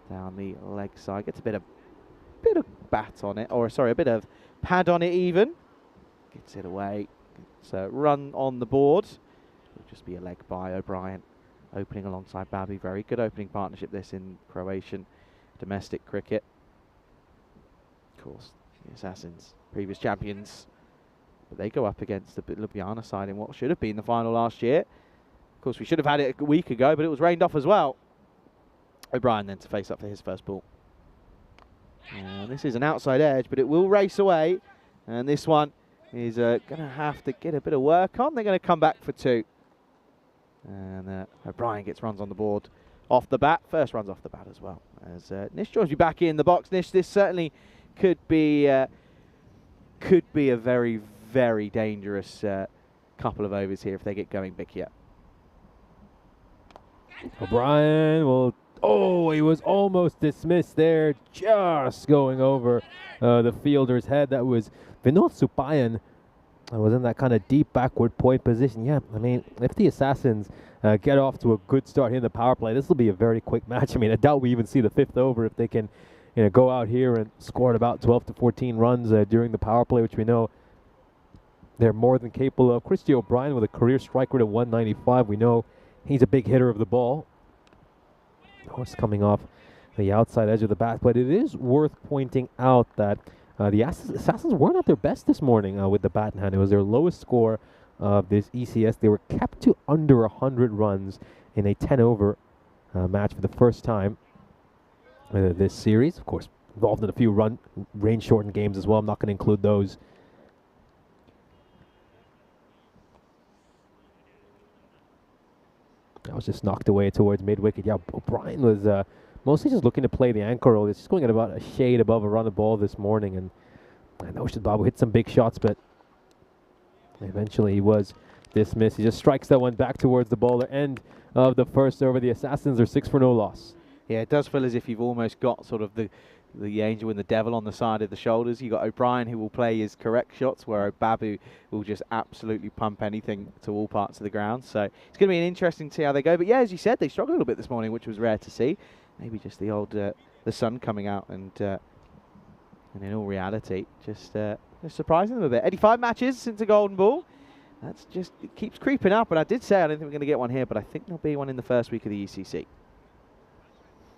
down the leg side gets a bit of bat on it, or sorry, a bit of pad on it even. Gets it away. It's a run on the board. It'll just be a leg by O'Brien, opening alongside Babu. Very good opening partnership this in Croatian domestic cricket. Of course, the Assassins, previous champions. But they go up against the Ljubljana side in what should have been the final last year. Of course, we should have had it a week ago, but it was rained off as well. O'Brien then to face up for his first ball. And this is an outside edge, but it will race away. And this one is going to have to get a bit of work on. They're going to come back for 2. And O'Brien gets runs on the board off the bat. First runs off the bat as well. As Nish joins you back in the box. Nish, this certainly could be a very, very dangerous couple of overs here if they get going big here. O'Brien will, oh, he was almost dismissed there, just going over the fielder's head. That was Vinod Supayan. I was in that kind of deep backward point position. Yeah, I mean, if the Assassins get off to a good start here in the power play, this will be a very quick match. I mean, I doubt we even see the 5th over if they can, go out here and score at about 12 to 14 runs during the power play, which we know they're more than capable of. Christy O'Brien with a career strike rate of 195. We know he's a big hitter of the ball. Of course, coming off the outside edge of the bat. But it is worth pointing out that the Assassins weren't at their best this morning with the bat in hand. It was their lowest score of this ECS. They were kept to under 100 runs in a 10-over match for the first time this series. Of course, involved in a few range-shortened games as well. I'm not going to include those. That was just knocked away towards mid-wicket. Yeah, O'Brien was mostly just looking to play the anchor role. He's just going at about a shade above a run of ball this morning. And I know Babu hit some big shots, but eventually he was dismissed. He just strikes that one back towards the bowler. End of the first over. The Assassins are 6 for no loss. Yeah, it does feel as if you've almost got sort of the angel and the devil on the side of the shoulders. You've got O'Brien who will play his correct shots, where Babu will just absolutely pump anything to all parts of the ground. So it's going to be interesting to see how they go. But yeah, as you said, they struggled a little bit this morning, which was rare to see. Maybe just the old the sun coming out, and in all reality, just surprising them a bit. 85 matches since the Golden Ball. That's just, it keeps creeping up. And I did say I don't think we're going to get one here, but I think there'll be one in the first week of the ECC.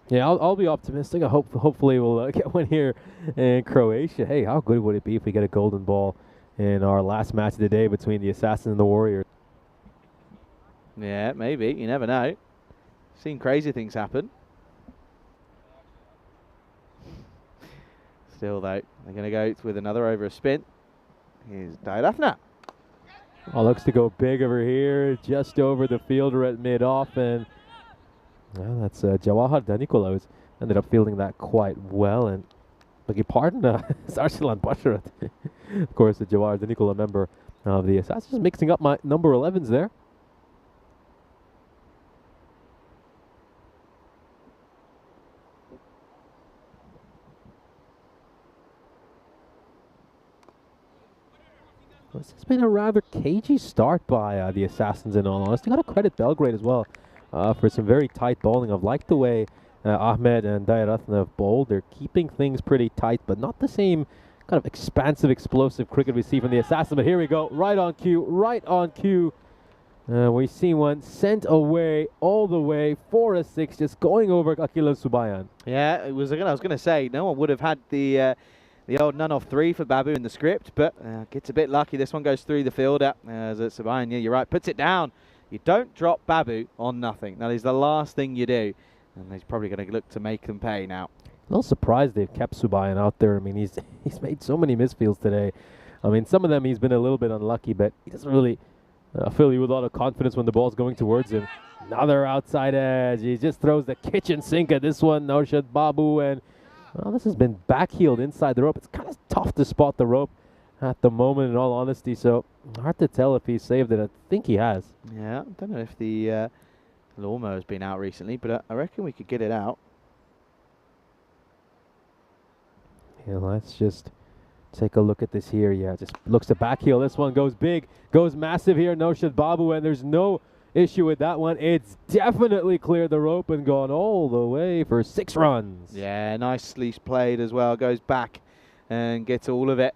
Yeah, I'll be optimistic. I hopefully we'll get one here in Croatia. Hey, how good would it be if we get a golden ball in our last match of the day between the Assassins and the Warriors? Yeah, maybe. You never know. Seen crazy things happen. Still, though, they're going to go with another over a spin. Here's Dairafna. Oh, looks to go big over here, just over the fielder at mid-off, and well, that's Jawahar Danikula, who's ended up fielding that quite well, and beg your pardon, Arsalan Basharat. Of course, the Jawar Danikul, a member of the Assassins. Just mixing up my number 11s there. This has been a rather cagey start by the Assassins, in all honesty. Got to credit Belgrade as well for some very tight bowling. I've liked the way Ahmed and Dayaratna have bowled. They're keeping things pretty tight, but not the same kind of expansive, explosive cricket we see from the Assassins. But here we go, right on cue, right on cue. We see one sent away all the way, 4-6, just going over Akila Subayan. Yeah, it was. I was going to say, no one would have had the old none off 3 for Babu in the script, but gets a bit lucky. This one goes through the fielder. As Subayan, yeah, you're right, puts it down. You don't drop Babu on nothing. That is the last thing you do. And he's probably going to look to make them pay now. A little surprised they've kept Subayan out there. I mean, he's made so many misfields today. I mean, some of them he's been a little bit unlucky, but he doesn't really fill you with a lot of confidence when the ball's going towards him. Another outside edge. He just throws the kitchen sink at this one. Naushad Babu, and well, this has been backheeled inside the rope. It's kind of tough to spot the rope at the moment, in all honesty, so hard to tell if he saved it. I think he has. Yeah, I don't know if the lawnmower has been out recently, but I reckon we could get it out. Yeah, let's just take a look at this here. Yeah, just looks to backheel. This one goes big, goes massive here. Naushad Babu, and there's no issue with that one. It's definitely cleared the rope and gone all the way for 6 runs. Yeah, nicely played as well. Goes back and gets all of it.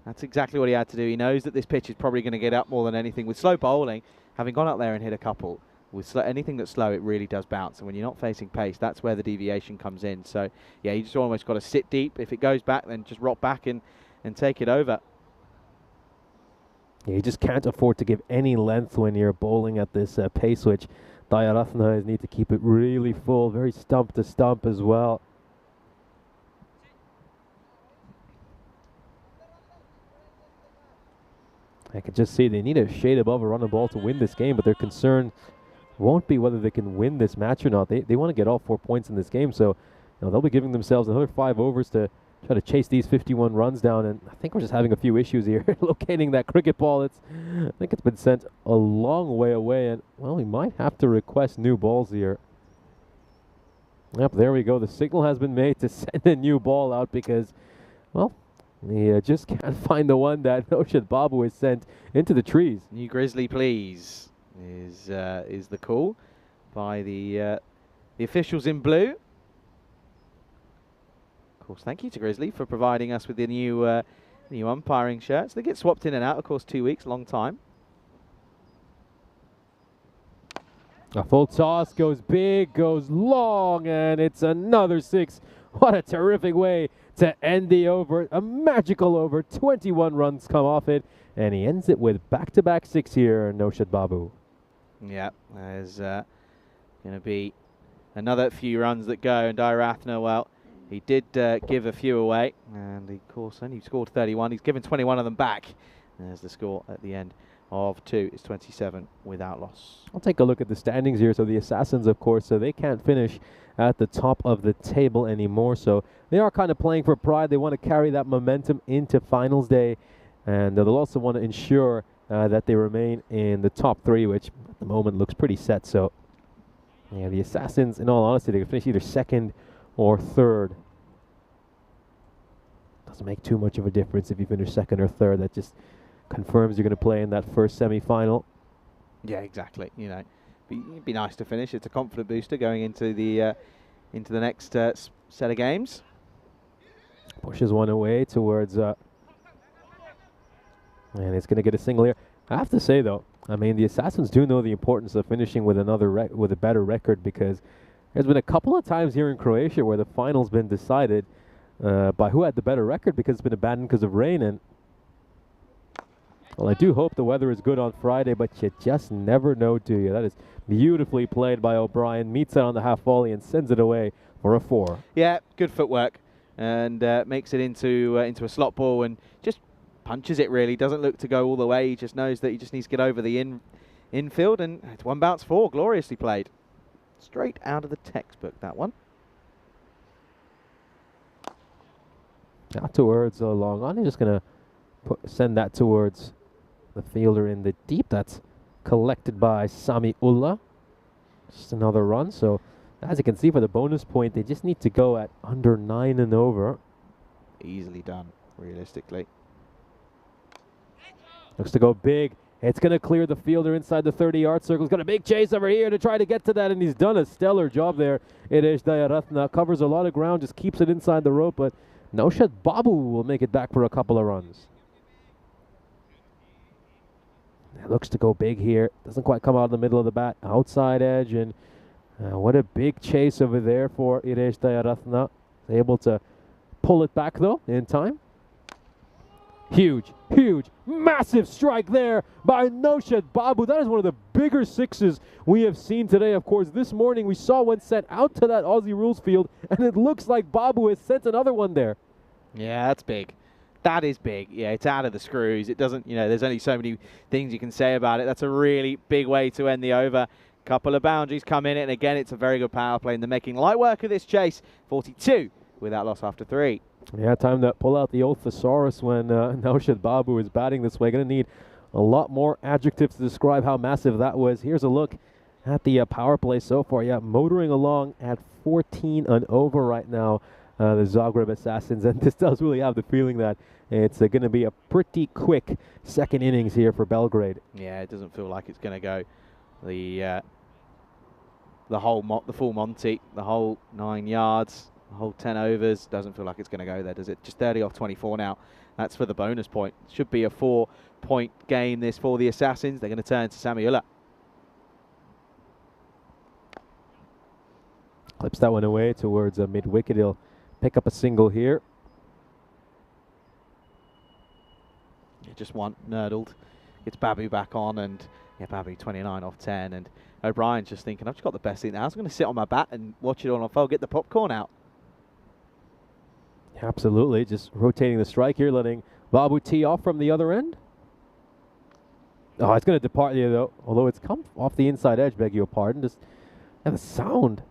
That's exactly what he had to do. He knows that this pitch is probably going to get up more than anything. With slow bowling, having gone up there and hit a couple, with anything that's slow, it really does bounce. And when you're not facing pace, that's where the deviation comes in. So, yeah, you just almost got to sit deep. If it goes back, then just rock back and take it over. Yeah, you just can't afford to give any length when you're bowling at this pace, which Dayaratna need to keep it really full, very stump to stump as well. I can just see they need a shade above a run of ball to win this game, but their concern won't be whether they can win this match or not. They want to get all 4 points in this game, so they'll be giving themselves another 5 overs to try to chase these 51 runs down, and I think we're just having a few issues here locating that cricket ball. I think it's been sent a long way away, and well, we might have to request new balls here. Yep, there we go. The signal has been made to send a new ball out because, well, we just can't find the one that Naushad Babu has sent into the trees. New Grizzly, please, is the call by the officials in blue. Of course, thank you to Grizzly for providing us with the new umpiring shirts. They get swapped in and out, of course, 2 weeks, long time. A full toss, goes big, goes long, and it's another 6. What a terrific way to end the over. A magical over. 21 runs come off it, and he ends it with back-to-back 6 here, Naushad Babu. Yeah, there's going to be another few runs that go, and Dayaratna, well, he did give a few away, and of course only scored 31. He's given 21 of them back. There's the score at the end of 2. It's 27 without loss. I'll take a look at the standings here. So the Assassins, of course, so they can't finish at the top of the table anymore. So they are kind of playing for pride. They want to carry that momentum into finals day, and they'll also want to ensure that they remain in the top 3, which at the moment looks pretty set. So yeah, the Assassins, in all honesty, they can finish either 2nd or 3rd. Doesn't make too much of a difference if you finish 2nd or 3rd. That just confirms you're going to play in that first semi-final. Yeah, exactly. You know, it'd be nice to finish. It's a confident booster going into the next set of games. Pushes one away towards, and it's going to get a single here. I have to say though, I mean, the Assassins do know the importance of finishing with with a better record, because there's been a couple of times here in Croatia where the final's been decided by who had the better record because it's been abandoned because of rain. And well, I do hope the weather is good on Friday, but you just never know, do you? That is beautifully played by O'Brien. Meets it on the half volley and sends it away for a 4. Yeah, good footwork, and makes it into a slot ball and just punches it. Really doesn't look to go all the way. He just knows that he just needs to get over the infield, and it's 1 bounce 4. Gloriously played. Straight out of the textbook, that one. Out towards long on. He's just going to send that towards the fielder in the deep. That's collected by Sami Ulla. Just another run. So as you can see for the bonus point, they just need to go at under 9 and over. Easily done, realistically. Looks to go big. It's going to clear the fielder inside the 30-yard circle. He's got a big chase over here to try to get to that, and he's done a stellar job there. Iresh Dayaratna covers a lot of ground, just keeps it inside the rope, but Naushad Babu will make it back for a couple of runs. It looks to go big here. Doesn't quite come out of the middle of the bat. Outside edge, and what a big chase over there for Iresh Dayaratna. Able to pull it back, though, in time. Huge, massive strike there by Naushad Babu. That is one of the bigger sixes we have seen today. Of course, this morning we saw one sent out to that Aussie rules field, and it looks like Babu has sent another one there. Yeah, that's big. That is big. Yeah, it's out of the screws. It doesn't, there's only so many things you can say about it. That's a really big way to end the over. Couple of boundaries come in, and again, it's a very good power play, and they're making light work of this chase. 42 without loss after 3. Yeah, time to pull out the old thesaurus when Naushad Babu is batting this way. Going to need a lot more adjectives to describe how massive that was. Here's a look at the power play so far. Yeah, motoring along at 14 and over right now, the Zagreb Assassins. And this does really have the feeling that it's going to be a pretty quick second innings here for Belgrade. Yeah, it doesn't feel like it's going to go the full Monty, the whole 9 yards. The whole 10 overs, doesn't feel like it's going to go there, does it? Just 30 off 24 now. That's for the bonus point. Should be a 4-point game this for the Assassins. They're going to turn to Sami Ulla. Clips that one away towards mid-wicket. He'll pick up a single here. Yeah, just one nurdled. Gets Babu back on, and yeah, Babu 29 off 10. And O'Brien's just thinking, I've just got the best thing now. I was going to sit on my bat and watch it all unfold, get the popcorn out. Absolutely, just rotating the strike here, letting Babu tee off from the other end. Oh, it's going to depart here, though. Although it's come off the inside edge, beg your pardon. Just the sound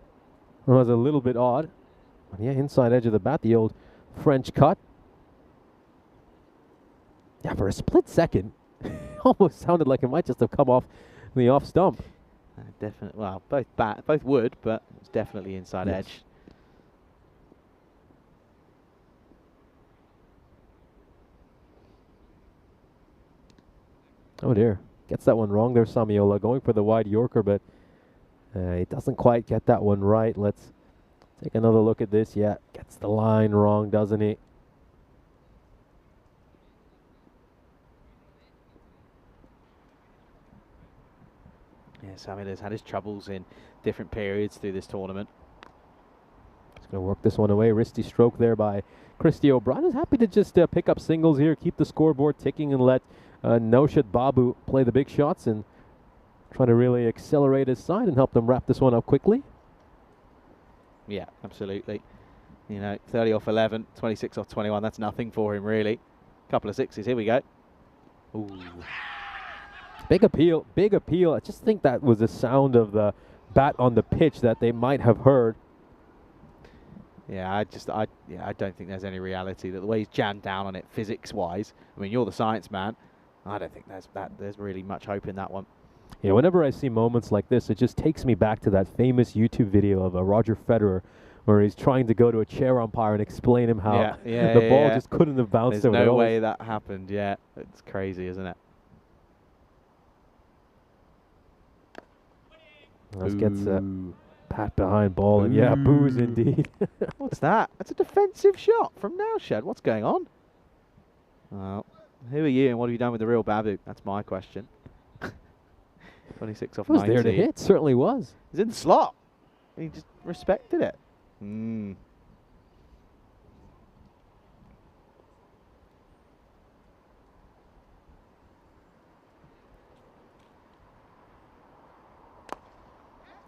was a little bit odd. But yeah, inside edge of the bat, the old French cut. Yeah, for a split second, almost sounded like it might just have come off the off stump. Definitely, well, both would, but it's definitely inside edge. Oh dear, gets that one wrong there, Samiola, going for the wide Yorker, but he doesn't quite get that one right. Let's take another look at this. Yeah, gets the line wrong, doesn't he? Yeah, Samiola's had his troubles in different periods through this tournament. He's going to work this one away. Wristy stroke there by Christy O'Brien. Is happy to just pick up singles here, keep the scoreboard ticking, and let Naushad Babu play the big shots and try to really accelerate his side and help them wrap this one up quickly. Yeah, absolutely. 30 off 11, 26 off 21. That's nothing for him, really. Couple of sixes. Here we go. Ooh. Big appeal, big appeal. I just think that was the sound of the bat on the pitch that they might have heard. Yeah, I don't think there's any reality that the way he's jammed down on it physics-wise. I mean, you're the science man. I don't think there's really much hope in that one. Yeah, whenever I see moments like this, it just takes me back to that famous YouTube video of Roger Federer, where he's trying to go to a chair umpire and explain him how the ball just couldn't have bounced. There's no way that happened. Yeah, it's crazy, isn't it? Let's get pat behind ball, and yeah, boos indeed. What's that? That's a defensive shot from Naushad. What's going on? Well, who are you and what have you done with the real Babu? That's my question. 26 off 19. Was there to hit? Certainly was. He's in the slot. He just respected it.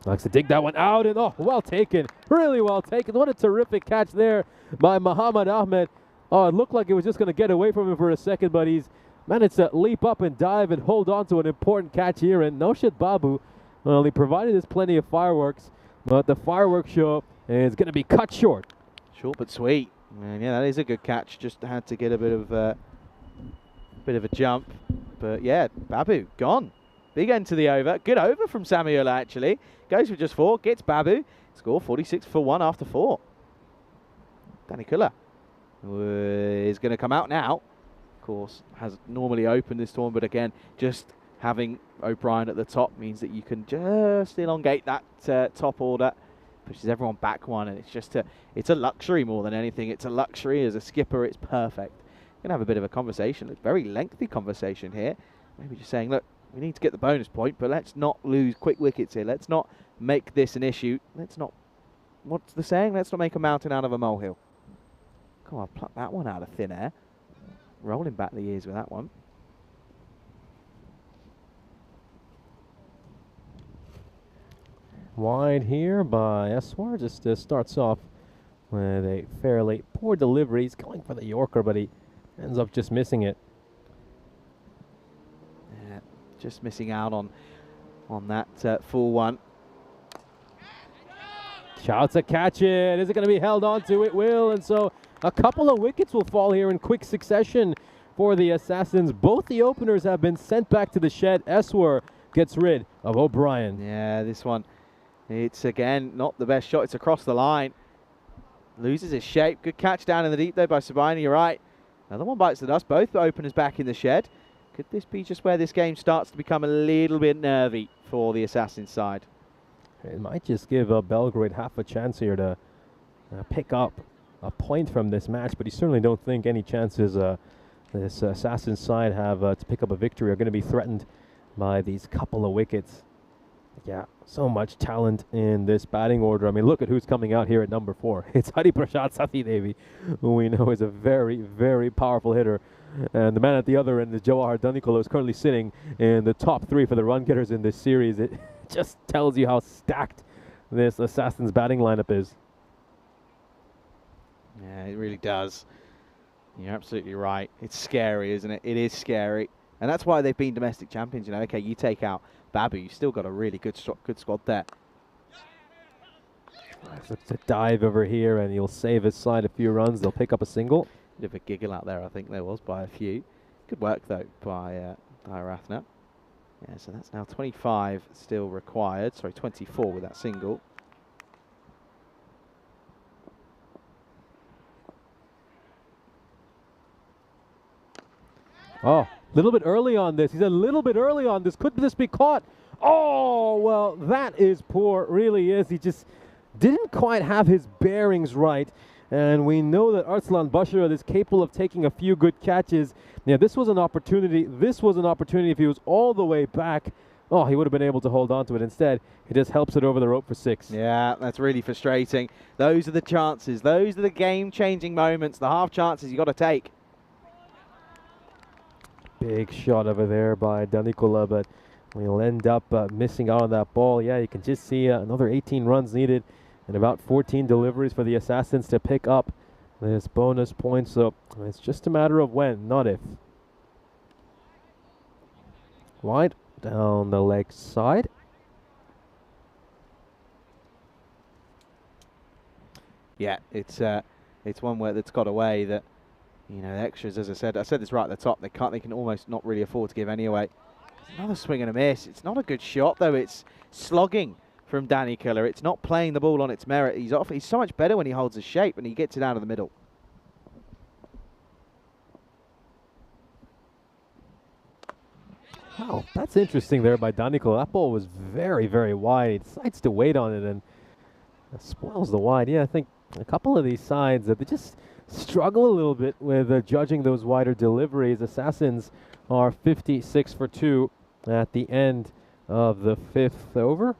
Likes to dig that one out, and oh, well taken. Really well taken. What a terrific catch there by Muhammad Ahmed. Oh, it looked like it was just going to get away from him for a second, but he's managed to leap up and dive and hold on to an important catch here. And Naushad Babu, well, he provided us plenty of fireworks, but the fireworks show is going to be cut short. Short but sweet. And yeah, that is a good catch. Just had to get a bit of a jump. But yeah, Babu gone. Big end to the over. Good over from Samuel actually. Goes for just 4. Gets Babu. Score 46 for 1 after 4. Danny Kuller is going to come out now. Of course, has normally opened this tournament, but again, just having O'Brien at the top means that you can just elongate that top order. Pushes everyone back one, and it's a luxury more than anything. It's a luxury as a skipper. It's perfect. Gonna have a bit of a conversation, a very lengthy conversation here. Maybe just saying, look, we need to get the bonus point, but let's not lose quick wickets here. Let's not make this an issue. Let's not, what's the saying? Let's not make a mountain out of a molehill. Come on, pluck that one out of thin air. Rolling back the ears with that one. Wide here by Eswar. Just starts off with a fairly poor delivery. He's going for the Yorker, but he ends up just missing it. Yeah, just missing out on that full one. Shouts to catch it. Is it going to be held on to? It will, and so a couple of wickets will fall here in quick succession for the Assassins. Both the openers have been sent back to the shed. Eswar gets rid of O'Brien. Yeah, this one, it's again not the best shot. It's across the line. Loses his shape. Good catch down in the deep though by Sabine. You're right. Another one bites the dust. Both openers back in the shed. Could this be just where this game starts to become a little bit nervy for the Assassins side? It might just give Belgrade half a chance here to pick up a point from this match, but you certainly don't think any chances this Assassin's side have to pick up a victory are going to be threatened by these couple of wickets. Yeah, so much talent in this batting order. I mean, look at who's coming out here at number 4. It's Hari Prasad Sathi Devi, who we know is a very, very powerful hitter. And the man at the other end is Jawahar Danikolo, who's currently sitting in the top 3 for the run getters in this series. It just tells you how stacked this Assassin's batting lineup is. Yeah, it really does. You're absolutely right. It's scary, isn't it? It is scary. And that's why they've been domestic champions. You know, okay, you take out Babu, you've still got a really good squad there. It's a dive over here, and he'll save his side a few runs. They'll pick up a single. Bit of a giggle out there, I think there was, by a few. Good work, though, by Rathner. Yeah, so that's now 25 still required. Sorry, 24 with that single. Oh, a little bit early on this. He's a little bit early on this. Could this be caught? Oh, well, that is poor. It really is. He just didn't quite have his bearings right. And we know that Arslan Basharat is capable of taking a few good catches. Yeah, this was an opportunity. This was an opportunity if he was all the way back. Oh, he would have been able to hold on to it. Instead, he just helps it over the rope for 6. Yeah, that's really frustrating. Those are the chances. Those are the game-changing moments, the half chances you got to take. Big shot over there by Danikula, but we'll end up missing out on that ball. Yeah, you can just see another 18 runs needed and about 14 deliveries for the Assassins to pick up this bonus point. So it's just a matter of when, not if. Wide down the leg side. Yeah, it's one where that's got away that, you know, extras, as I said this right at the top, they can almost not really afford to give any away. Another swing and a miss. It's not a good shot though. It's slogging from Danny Kuller. It's not playing the ball on its merit. He's so much better when he holds his shape and he gets it out of the middle. Wow, that's interesting there by Danikula. That ball was very, very wide. He decides to wait on it and spoils the wide. Yeah, I think a couple of these sides that they just struggle a little bit with judging those wider deliveries. Assassins are 56 for 2 at the end of the 5th over.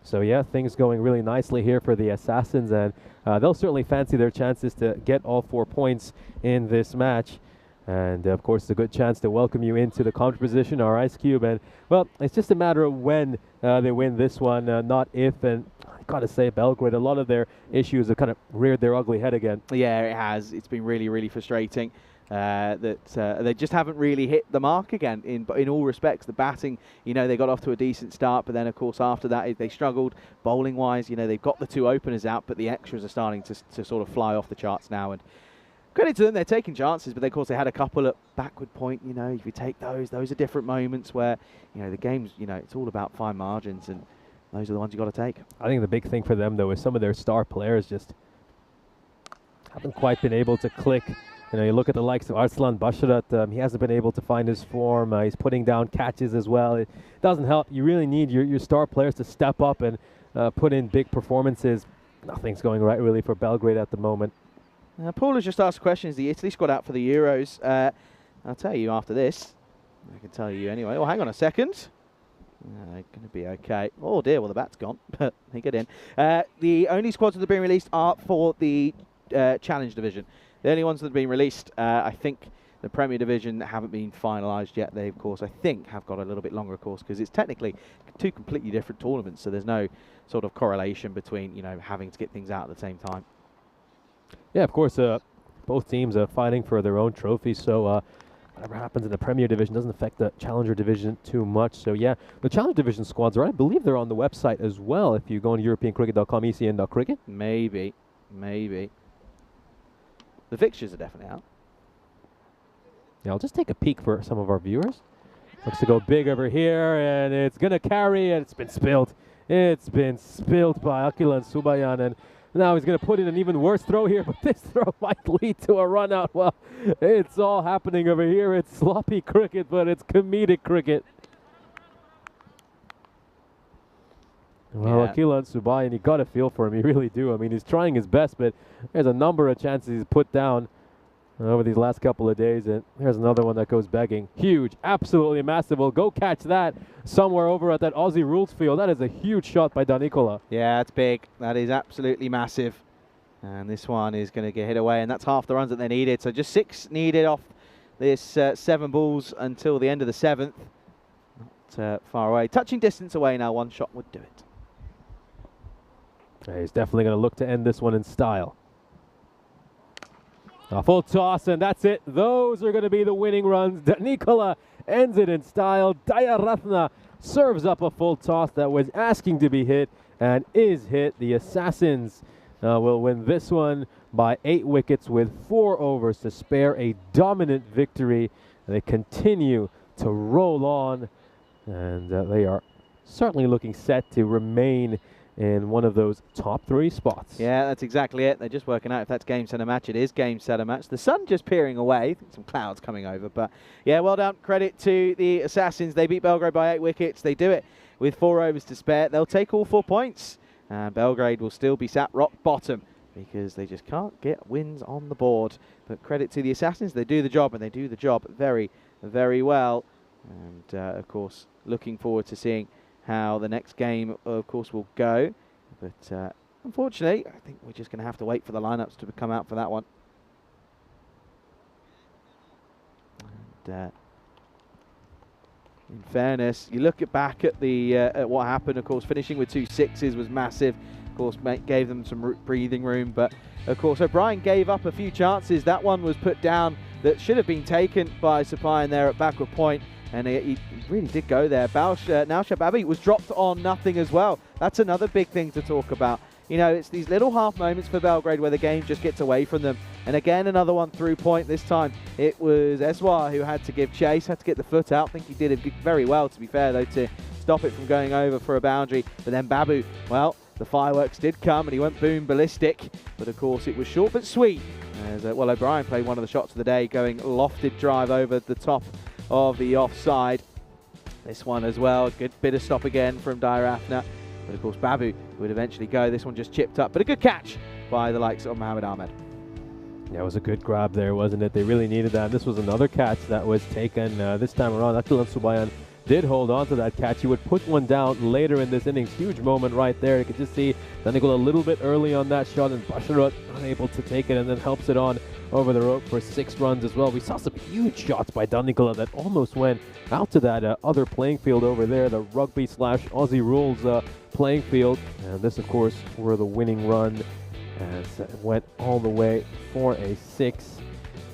So yeah, things going really nicely here for the Assassins, and they'll certainly fancy their chances to get all 4 points in this match. And of course, it's a good chance to welcome you into the counter position, our Ice Cube. And well, it's just a matter of when they win this one, not if. And I gotta say, Belgrade, a lot of their issues have kind of reared their ugly head again. Yeah, it has. It's been really, really frustrating. that they just haven't really hit the mark again in all respects. The batting, they got off to a decent start, but then of course after that they struggled bowling wise. They've got the 2 openers out, but the extras are starting to sort of fly off the charts now. And credit to them, they're taking chances, but of course they had a couple at backward point. If you take those are different moments where the game's it's all about fine margins, and those are the ones you got to take. I think the big thing for them though is some of their star players just haven't quite been able to click. You look at the likes of Arslan Basharat, he hasn't been able to find his form. He's putting down catches as well. It doesn't help. You really need your star players to step up and put in big performances. Nothing's going right really for Belgrade at the moment. Paul has just asked questions. The Italy squad out for the Euros. I'll tell you after this. I can tell you anyway. Oh, hang on a second. Going to be okay. Oh dear, well the bat's gone, but they get in. The only squads that have been released are for the Challenge Division. The only ones that have been released, I think, the Premier Division haven't been finalised yet. They, of course, I think, have got a little bit longer, of course, because it's technically 2 completely different tournaments, so there's no sort of correlation between, having to get things out at the same time. Yeah, of course, both teams are fighting for their own trophies, so whatever happens in the Premier Division doesn't affect the Challenger Division too much. So, yeah, the Challenger Division squads I believe they're on the website as well if you go on EuropeanCricket.com, ECN.cricket. Maybe. The fixtures are definitely out. Yeah, I'll just take a peek for some of our viewers. Looks to go big over here, and it's going to carry, and it's been spilled. It's been spilled by Akilan Subayan, and now he's going to put in an even worse throw here, but this throw might lead to a run out. Well, it's all happening over here. It's sloppy cricket, but it's comedic cricket. Well, Yeah. Akilan Subayan, you got to feel for him. You really do. I mean, he's trying his best, but there's a number of chances he's put down over these last couple of days, and there's another one that goes begging. Huge, absolutely massive. We'll go catch that somewhere over at that Aussie rules field. That is a huge shot by Danikola. Yeah, it's big. That is absolutely massive. And this one is going to get hit away, and that's half the runs that they needed. So just 6 needed off this 7 balls until the end of the 7th. Not far away. Touching distance away now. 1 shot would do it. He's definitely going to look to end this one in style. A full toss, and that's it. Those are going to be the winning runs. Danikola ends it in style. Dayaratna serves up a full toss that was asking to be hit and is hit. The Assassins will win this one by 8 wickets with 4 overs to spare. A dominant victory. And they continue to roll on, and they are certainly looking set to remain in one of those top 3 spots. Yeah, that's exactly it. They're just working out if that's game, set, and match. It is game, set, and match. The sun just peering away. I think some clouds coming over. But, yeah, well done. Credit to the Assassins. They beat Belgrade by 8 wickets. They do it with 4 overs to spare. They'll take all 4 points. And Belgrade will still be sat rock bottom because they just can't get wins on the board. But credit to the Assassins. They do the job, and they do the job very, very well. And, of course, looking forward to seeing how the next game, of course, will go. But unfortunately, I think we're just going to have to wait for the lineups to come out for that one. And in fairness, you look back at the at what happened. Of course, finishing with 2 sixes was massive. Of course, gave them some breathing room. But of course, O'Brien gave up a few chances. That one was put down that should have been taken by Sapayan there at backward point. And he really did go there. Now Shababi was dropped on nothing as well. That's another big thing to talk about. It's these little half moments for Belgrade where the game just gets away from them. And again, another one through point. This time it was Eswar who had to give chase, had to get the foot out. I think he did it very well, to be fair, though, to stop it from going over for a boundary. But then Babu, well, the fireworks did come and he went boom ballistic. But of course, it was short but sweet. As O'Brien played one of the shots of the day, going lofted drive over the top of the offside. This one as well, good bit of stop again from Dayaratna. But of course Babu would eventually go. This one just chipped up, but a good catch by the likes of Mohamed Ahmed. Yeah, it was a good grab there, wasn't it? They really needed that. This was another catch that was taken this time around. Akilan Subayan did hold on to that catch. He would put one down later in this innings. Huge moment right there. You could just see Danikola a little bit early on that shot, and Basharat unable to take it, and then helps it on over the rope for 6 runs as well. We saw some huge shots by Danikola that almost went out to that other playing field over there, the rugby/Aussie rules playing field. And this, of course, were the winning run, as it went all the way for a 6.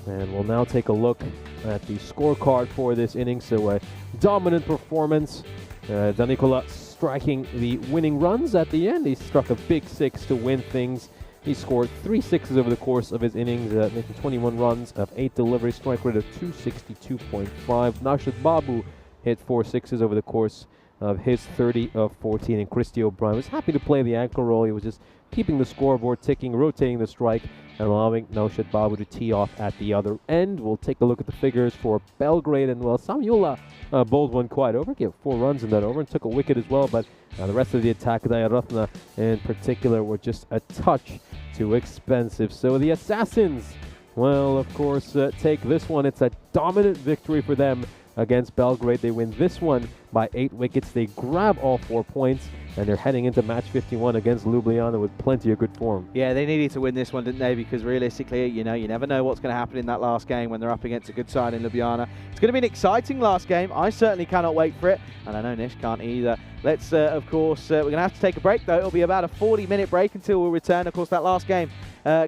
And we'll now take a look at the scorecard for this inning. So a dominant performance. Danikola striking the winning runs at the end. He struck a big 6 to win things. He scored 3 sixes over the course of his innings, making 21 runs of 8 deliveries, strike rate of 262.5. Naushad Babu hit 4 sixes over the course of his 30 of 14, and Christy O'Brien was happy to play the anchor role. He was just keeping the scoreboard ticking, rotating the strike, and allowing Naushad Babu to tee off at the other end. We'll take a look at the figures for Belgrade, and well, Samuela bowled one quite over, gave 4 runs in that over, and took a wicket as well, but the rest of the attack, Dayaratna in particular, were just a touch too expensive. So the Assassins, well, of course, take this one. It's a dominant victory for them against Belgrade. They win this one by 8 wickets. They grab all 4 points, and they're heading into match 51 against Ljubljana with plenty of good form. Yeah, they needed to win this one, didn't they? Because realistically, you know, you never know what's going to happen in that last game when they're up against a good side in Ljubljana. It's going to be an exciting last game. I certainly cannot wait for it, and I know Nish can't either. Let's, of course, we're going to have to take a break, though. It'll be about a 40-minute break until we'll return. Of course, that last game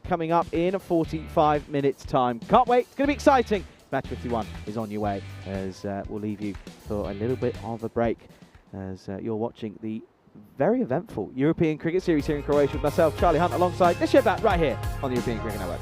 coming up in 45 minutes' time. Can't wait. It's going to be exciting. Match 51 is on your way, as we'll leave you for a little bit of a break as you're watching the very eventful European Cricket Series here in Croatia with myself, Charlie Hunt, alongside Nish Bat right here on the European Cricket Network.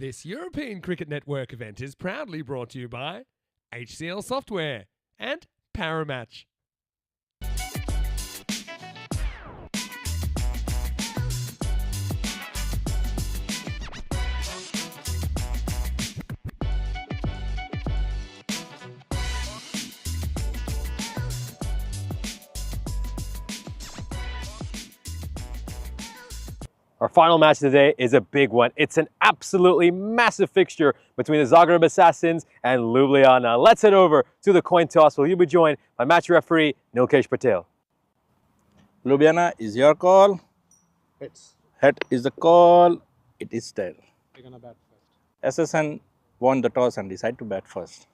This European Cricket Network event is proudly brought to you by HCL Software and Paramatch. Our final match today is a big one. It's an absolutely massive fixture between the Zagreb Assassins and Ljubljana. Let's head over to the coin toss where you'll be joined by match referee Nilkesh Patel. Ljubljana is your call. Heads. Head is the call. It is tail. We're gonna bat first. SSN won the toss and decide to bat first.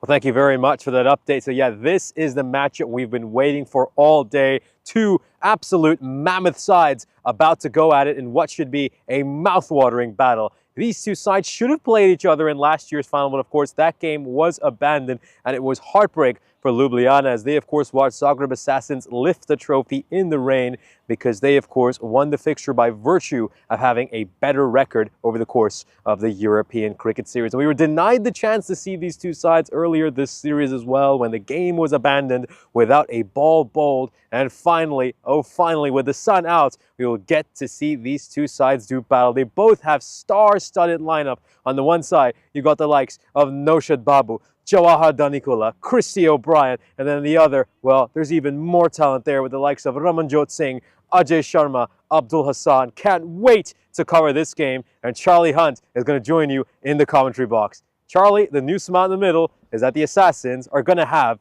Well, thank you very much for that update. So yeah, this is the matchup we've been waiting for all day. Two absolute mammoth sides about to go at it in what should be a mouth-watering battle. These two sides should have played each other in last year's final, but of course that game was abandoned, and it was heartbreak for Ljubljana as they of course watched Zagreb Assassins lift the trophy in the rain because they of course won the fixture by virtue of having a better record over the course of the European cricket series. And we were denied the chance to see these two sides earlier this series as well when the game was abandoned without a ball bowled. And finally, oh finally, with the sun out, we will get to see these two sides do battle. They both have star-studded lineup. On the one side, you got the likes of Noshad Babu, Jawahar Danikula, Christy O'Brien, and then the other, well, there's even more talent there with the likes of Ramanjot Singh, Ajay Sharma, Abdul Hassan. Can't wait to cover this game, and Charlie Hunt is going to join you in the commentary box. Charlie, the new smile in the middle is that the Assassins are going to have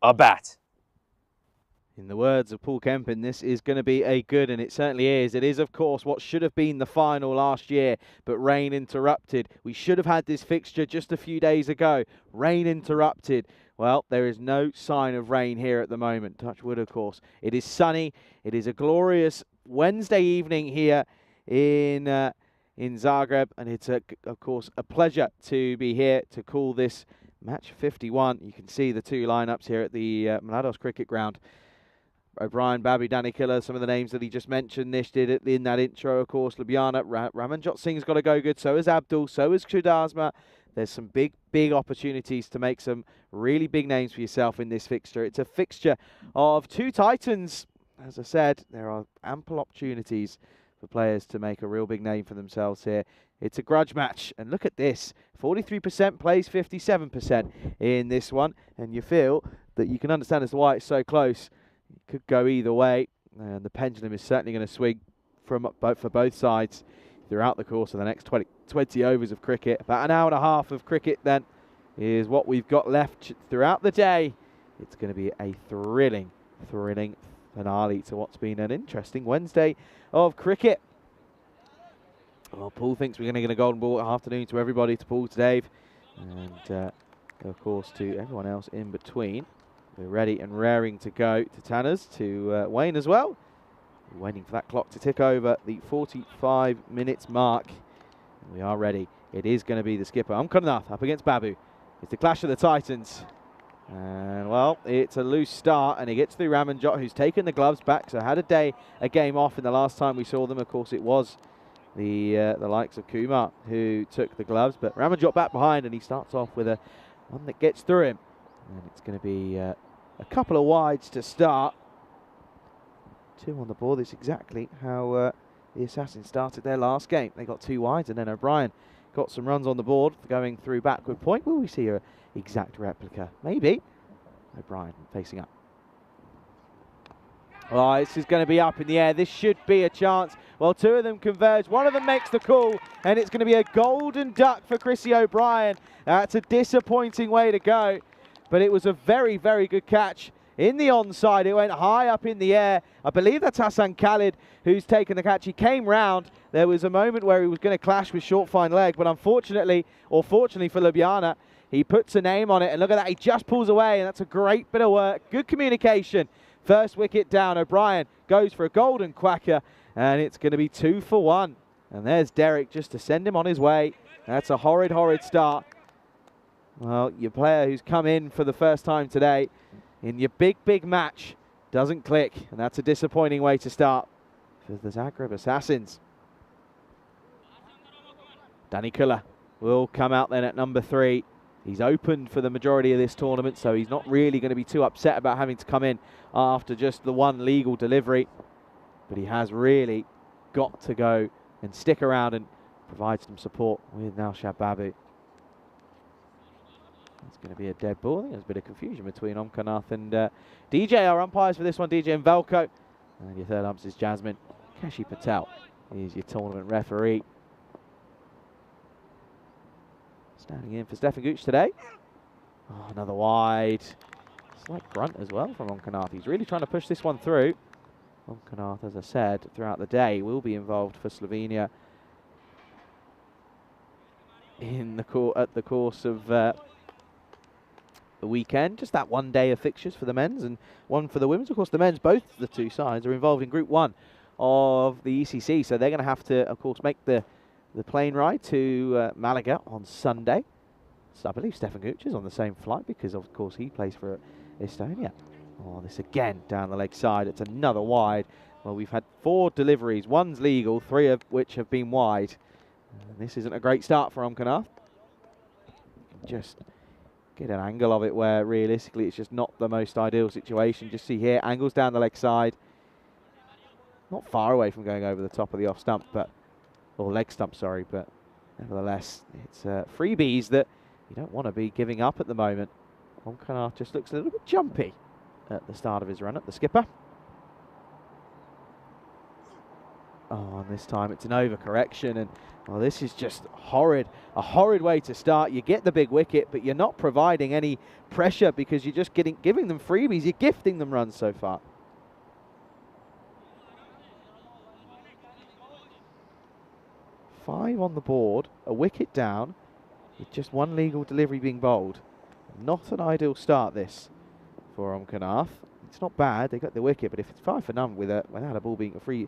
a bat. In the words of Paul Kempin, this is going to be a good, and it certainly is. It is, of course, what should have been the final last year, but rain interrupted. We should have had this fixture just a few days ago. Rain interrupted. Well, there is no sign of rain here at the moment. Touch wood, of course. It is sunny. It is a glorious Wednesday evening here in Zagreb, and it's, of course, a pleasure to be here to call this match 51. You can see the two lineups here at the Mladost Cricket Ground. O'Brien, Babu, Danikilla, some of the names that he just mentioned. Nish did it in that intro, of course. Ljubljana, Ramanjot Singh's got to go good. So is Abdul. So is Kudasma. There's some big opportunities to make some really big names for yourself in this fixture. It's a fixture of two titans. As I said, there are ample opportunities for players to make a real big name for themselves here. It's a grudge match. And look at this. 43% plays 57% in this one. And you feel that you can understand as to why it's so close. It could go either way, and the pendulum is certainly going to swing for both sides throughout the course of the next 20 overs of cricket. About an hour and a half of cricket then is what we've got left throughout the day. It's going to be a thrilling finale to what's been an interesting Wednesday of cricket. Well, Paul thinks we're going to get a golden ball afternoon to everybody, to Paul, to Dave, and of course to everyone else in between. We're ready and raring to go to Tanners, to Wayne as well. We're waiting for that clock to tick over the 45 minutes mark. We are ready. It is going to be the skipper, Umkarnath, up against Babu. It's the clash of the Titans. And, well, it's a loose start, and he gets through Ramanjot, who's taken the gloves back. So had a game off in the last time we saw them. Of course, it was the likes of Kumar who took the gloves. But Ramanjot back behind, and he starts off with one that gets through him. And it's going to be a couple of wides to start. 2 on the board. That's exactly how the Assassins started their last game. They got 2 wides, and then O'Brien got some runs on the board going through backward point. Will we see an exact replica? Maybe. O'Brien facing up. Oh, this is going to be up in the air. This should be a chance. Well, 2 of them converge. One of them makes the call, and it's going to be a golden duck for Chrissy O'Brien. That's a disappointing way to go. But it was a very good catch in the onside. It went high up in the air. I believe that's Hassan Khalid who's taken the catch. He came round. There was a moment where he was going to clash with short fine leg, but unfortunately, or fortunately for Ljubljana, he puts a name on it. And look at that, he just pulls away, and that's a great bit of work. Good communication. First wicket down. O'Brien goes for a golden quacker, and it's going to be 2 for 1. And there's Derek just to send him on his way. That's a horrid start. Well, your player who's come in for the first time today in your big match doesn't click, and that's a disappointing way to start for the Zagreb Assassins. Danikula will come out then at number 3. He's opened for the majority of this tournament, so he's not really going to be too upset about having to come in after just the 1 legal delivery. But he has really got to go and stick around and provide some support with Naushad Babu. It's going to be a dead ball. I think there's a bit of confusion between Umkarnath and DJ. Our umpires for this one, DJ and Velko. And your third umps is Jasmine. Kashi Patel is your tournament referee. Standing in for Stefan Gooch today. Oh, another wide. Slight grunt as well from Umkarnath. He's really trying to push this one through. Umkarnath, as I said, throughout the day will be involved for Slovenia in the at the course of the weekend. Just that one day of fixtures for the men's and one for the women's. Of course, the men's, both the two sides, are involved in Group 1 of the ECC. So they're going to have to, of course, make the plane ride to Malaga on Sunday. So I believe Stefan Gooch is on the same flight because, of course, he plays for Estonia. Oh, this again down the leg side. It's another wide. Well, we've had 4 deliveries. One's legal, 3 of which have been wide. And this isn't a great start for Omkanath. Just get an angle of it where realistically it's just not the most ideal situation. Just see here, angles down the leg side. Not far away from going over the top of the off stump, or leg stump, sorry, but nevertheless, it's freebies that you don't want to be giving up at the moment. Omkanath just looks a little bit jumpy at the start of his run at the skipper. Oh, and this time it's an overcorrection, and well, this is just horrid. A horrid way to start. You get the big wicket, but you're not providing any pressure because you're just giving them freebies. You're gifting them runs so far. Five on the board, a wicket down, with just 1 legal delivery being bowled. Not an ideal start, this, for Omkanath. It's not bad, they got the wicket, but if it's 5 for none without a ball being a free,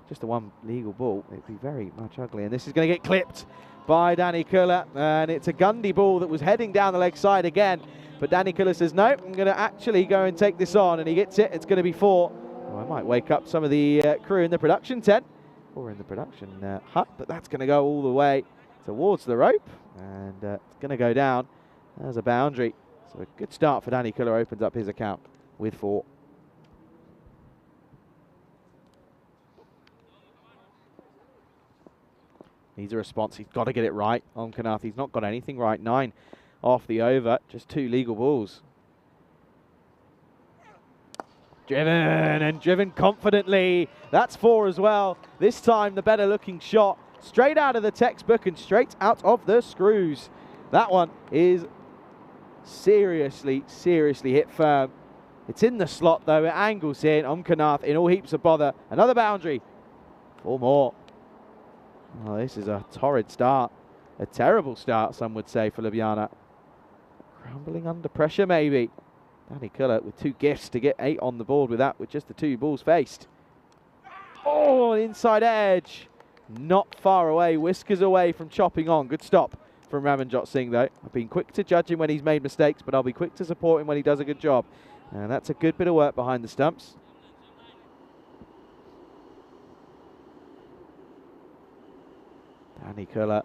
just a 1 legal ball, it'd be very much ugly. And this is going to get clipped by Danny Kuller, and it's a Gundy ball that was heading down the leg side again. But Danny Kuller says, no, I'm going to actually go and take this on, and he gets it. It's going to be 4. Well, I might wake up some of the crew in the production tent, or in the production hut, but that's going to go all the way towards the rope, and it's going to go down as a boundary. So a good start for Danny Kuller, opens up his account with 4. Needs a response. He's got to get it right. Omkanath, he's not got anything right. 9 off the over. Just 2 legal balls. Driven and driven confidently. That's 4 as well. This time the better looking shot. Straight out of the textbook and straight out of the screws. That one is seriously hit firm. It's in the slot though. It angles in. Omkanath in all heaps of bother. Another boundary. 4 more. Oh, this is a torrid start. A terrible start, some would say, for Ljubljana. Crumbling under pressure, maybe. Danny Kuller with 2 gifts to get 8 on the board with that, with just the 2 balls faced. Oh, inside edge. Not far away, whiskers away from chopping on. Good stop from Ramanjot Singh, though. I've been quick to judge him when he's made mistakes, but I'll be quick to support him when he does a good job. And that's a good bit of work behind the stumps. Danny Kuller,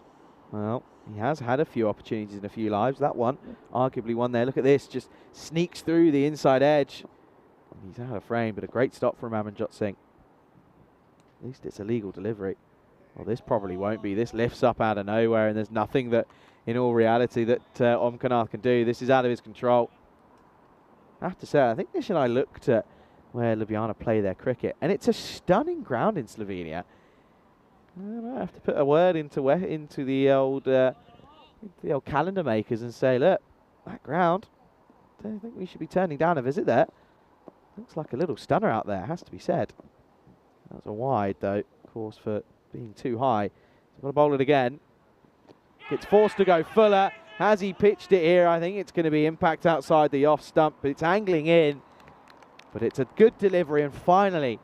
well, he has had a few opportunities in a few lives. That one, arguably one there. Look at this, just sneaks through the inside edge. He's out of frame, but a great stop from Ramanjot Singh. At least it's a legal delivery. Well, this probably won't be. This lifts up out of nowhere, and there's nothing that, in all reality, that Omkanath can do. This is out of his control. I have to say, I think Nish and I looked at where Ljubljana play their cricket, and it's a stunning ground in Slovenia. I have to put a word into the old calendar makers and say, look, that ground, don't think we should be turning down a visit there. Looks like a little stunner out there, has to be said. That's a wide, though, of course, for being too high. So got to bowl it again. Gets forced to go Fuller. Has he pitched it here? I think it's going to be impact outside the off stump, but it's angling in. But it's a good delivery, and finally,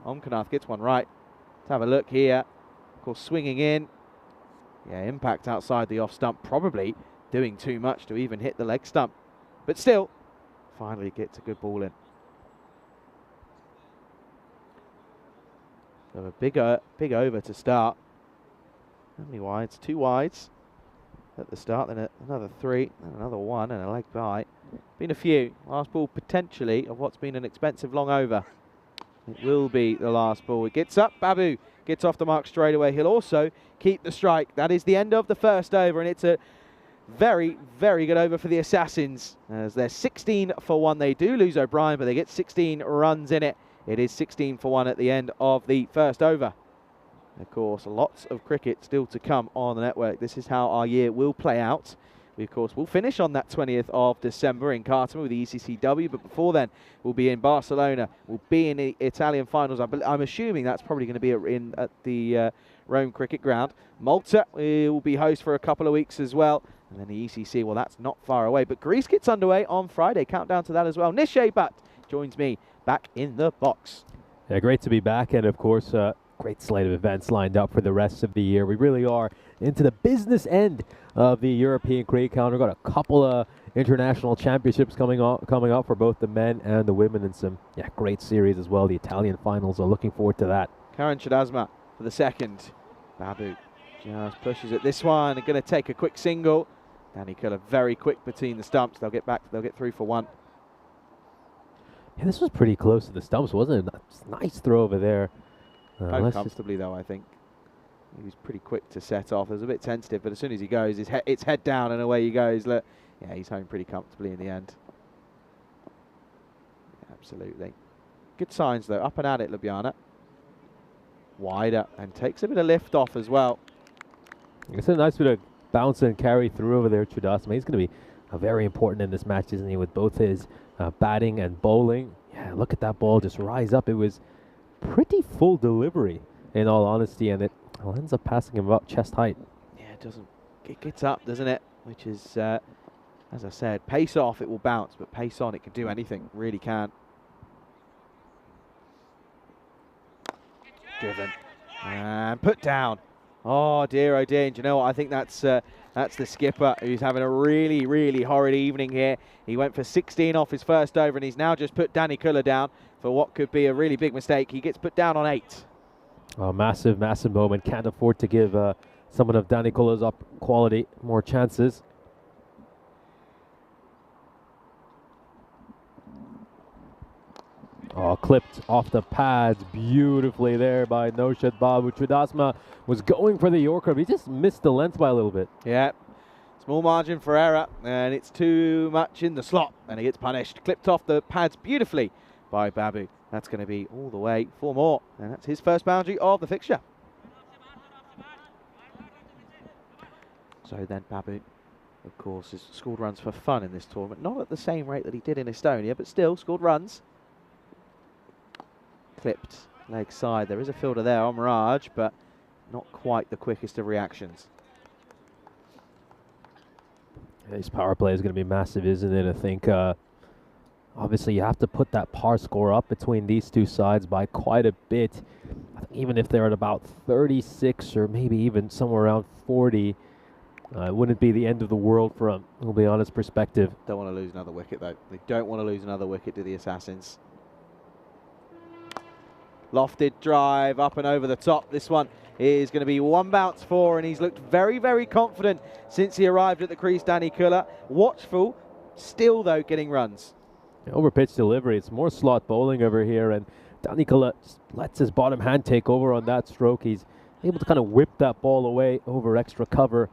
Omkanath gets one right. Let's have a look here. Of course, swinging in. Yeah, impact outside the off stump, probably doing too much to even hit the leg stump. But still, finally gets a good ball in. So a big over to start. How many wides? 2 wides at the start, then another 3, and another 1, and a leg by. Been a few. Last ball potentially of what's been an expensive long over. It will be the last ball. It gets up. Babu gets off the mark straight away. He'll also keep the strike. That is the end of the first over, and it's a very good over for the Assassins. As they're 16 for 1. They do lose O'Brien, but they get 16 runs in it. It is 16 for 1 at the end of the first over. Of course, lots of cricket still to come on the network. This is how our year will play out. We, of course, will finish on that 20th of December in Khartoum with the ECCW, but before then, we'll be in Barcelona. We'll be in the Italian finals. I'm assuming that's probably going to be at the Rome Cricket Ground. Malta will be host for a couple of weeks as well. And then the ECC, well, that's not far away. But Greece gets underway on Friday. Countdown to that as well. Nishay Butt joins me back in the box. Yeah, great to be back, and of course, great slate of events lined up for the rest of the year. We really are into the business end of the European cricket calendar. Got a couple of international championships coming up for both the men and the women, and some great series as well. The Italian finals are looking forward to that. Karen Chadasma for the second. Babu just pushes at this one. They're going to take a quick single. Danny Killer very quick between the stumps. They'll get back. They'll get through for one. Yeah, this was pretty close to the stumps, wasn't it? Nice throw over there. Comfortably though, I think. He was pretty quick to set off. It was a bit tentative, but as soon as he goes, it's head down and away he goes. Look, yeah, he's home pretty comfortably in the end. Yeah, absolutely. Good signs though. Up and at it, Ljubljana. Wider and takes a bit of lift off as well. It's a nice bit of bounce and carry through over there, Chudasma. He's going to be very important in this match, isn't he, with both his batting and bowling. Yeah, look at that ball just rise up. It was pretty full delivery, in all honesty, and it ends up passing him about chest height. Yeah, it gets up, doesn't it? Which is, as I said, pace off, it will bounce, but pace on, it can do anything, really can. Driven. And put down. Oh dear, and do you know what? I think that's the skipper who's having a really, really horrid evening here. He went for 16 off his first over, and he's now just put Danny Kuller down for what could be a really big mistake. He gets put down on 8. Oh, massive, massive moment. Can't afford to give someone of Danny Kuller's up quality more chances. Oh, clipped off the pads beautifully there by Noshad Babu. Chudasma was going for the Yorker, but he just missed the length by a little bit. Yeah, small margin for error, and it's too much in the slot, and he gets punished. Clipped off the pads beautifully by Babu. That's going to be all the way for more, and that's his first boundary of the fixture. So then Babu, of course, has scored runs for fun in this tournament. Not at the same rate that he did in Estonia, but still scored runs. Clipped leg side. There is a fielder there on Mirage, but not quite the quickest of reactions. His power play is going to be massive, isn't it? I think obviously you have to put that par score up between these two sides by quite a bit. I think even if they're at about 36 or maybe even somewhere around 40, it wouldn't be the end of the world from, we'll be honest, perspective. Don't want to lose another wicket though. They don't want to lose another wicket to the Assassins. Lofted drive up and over the top. This one is going to be one bounce for, and he's looked very, very confident since he arrived at the crease, Danny Kuller. Watchful, still though getting runs. Over pitch delivery. It's more slot bowling over here, and Danny Kuller lets his bottom hand take over on that stroke. He's able to kind of whip that ball away over extra cover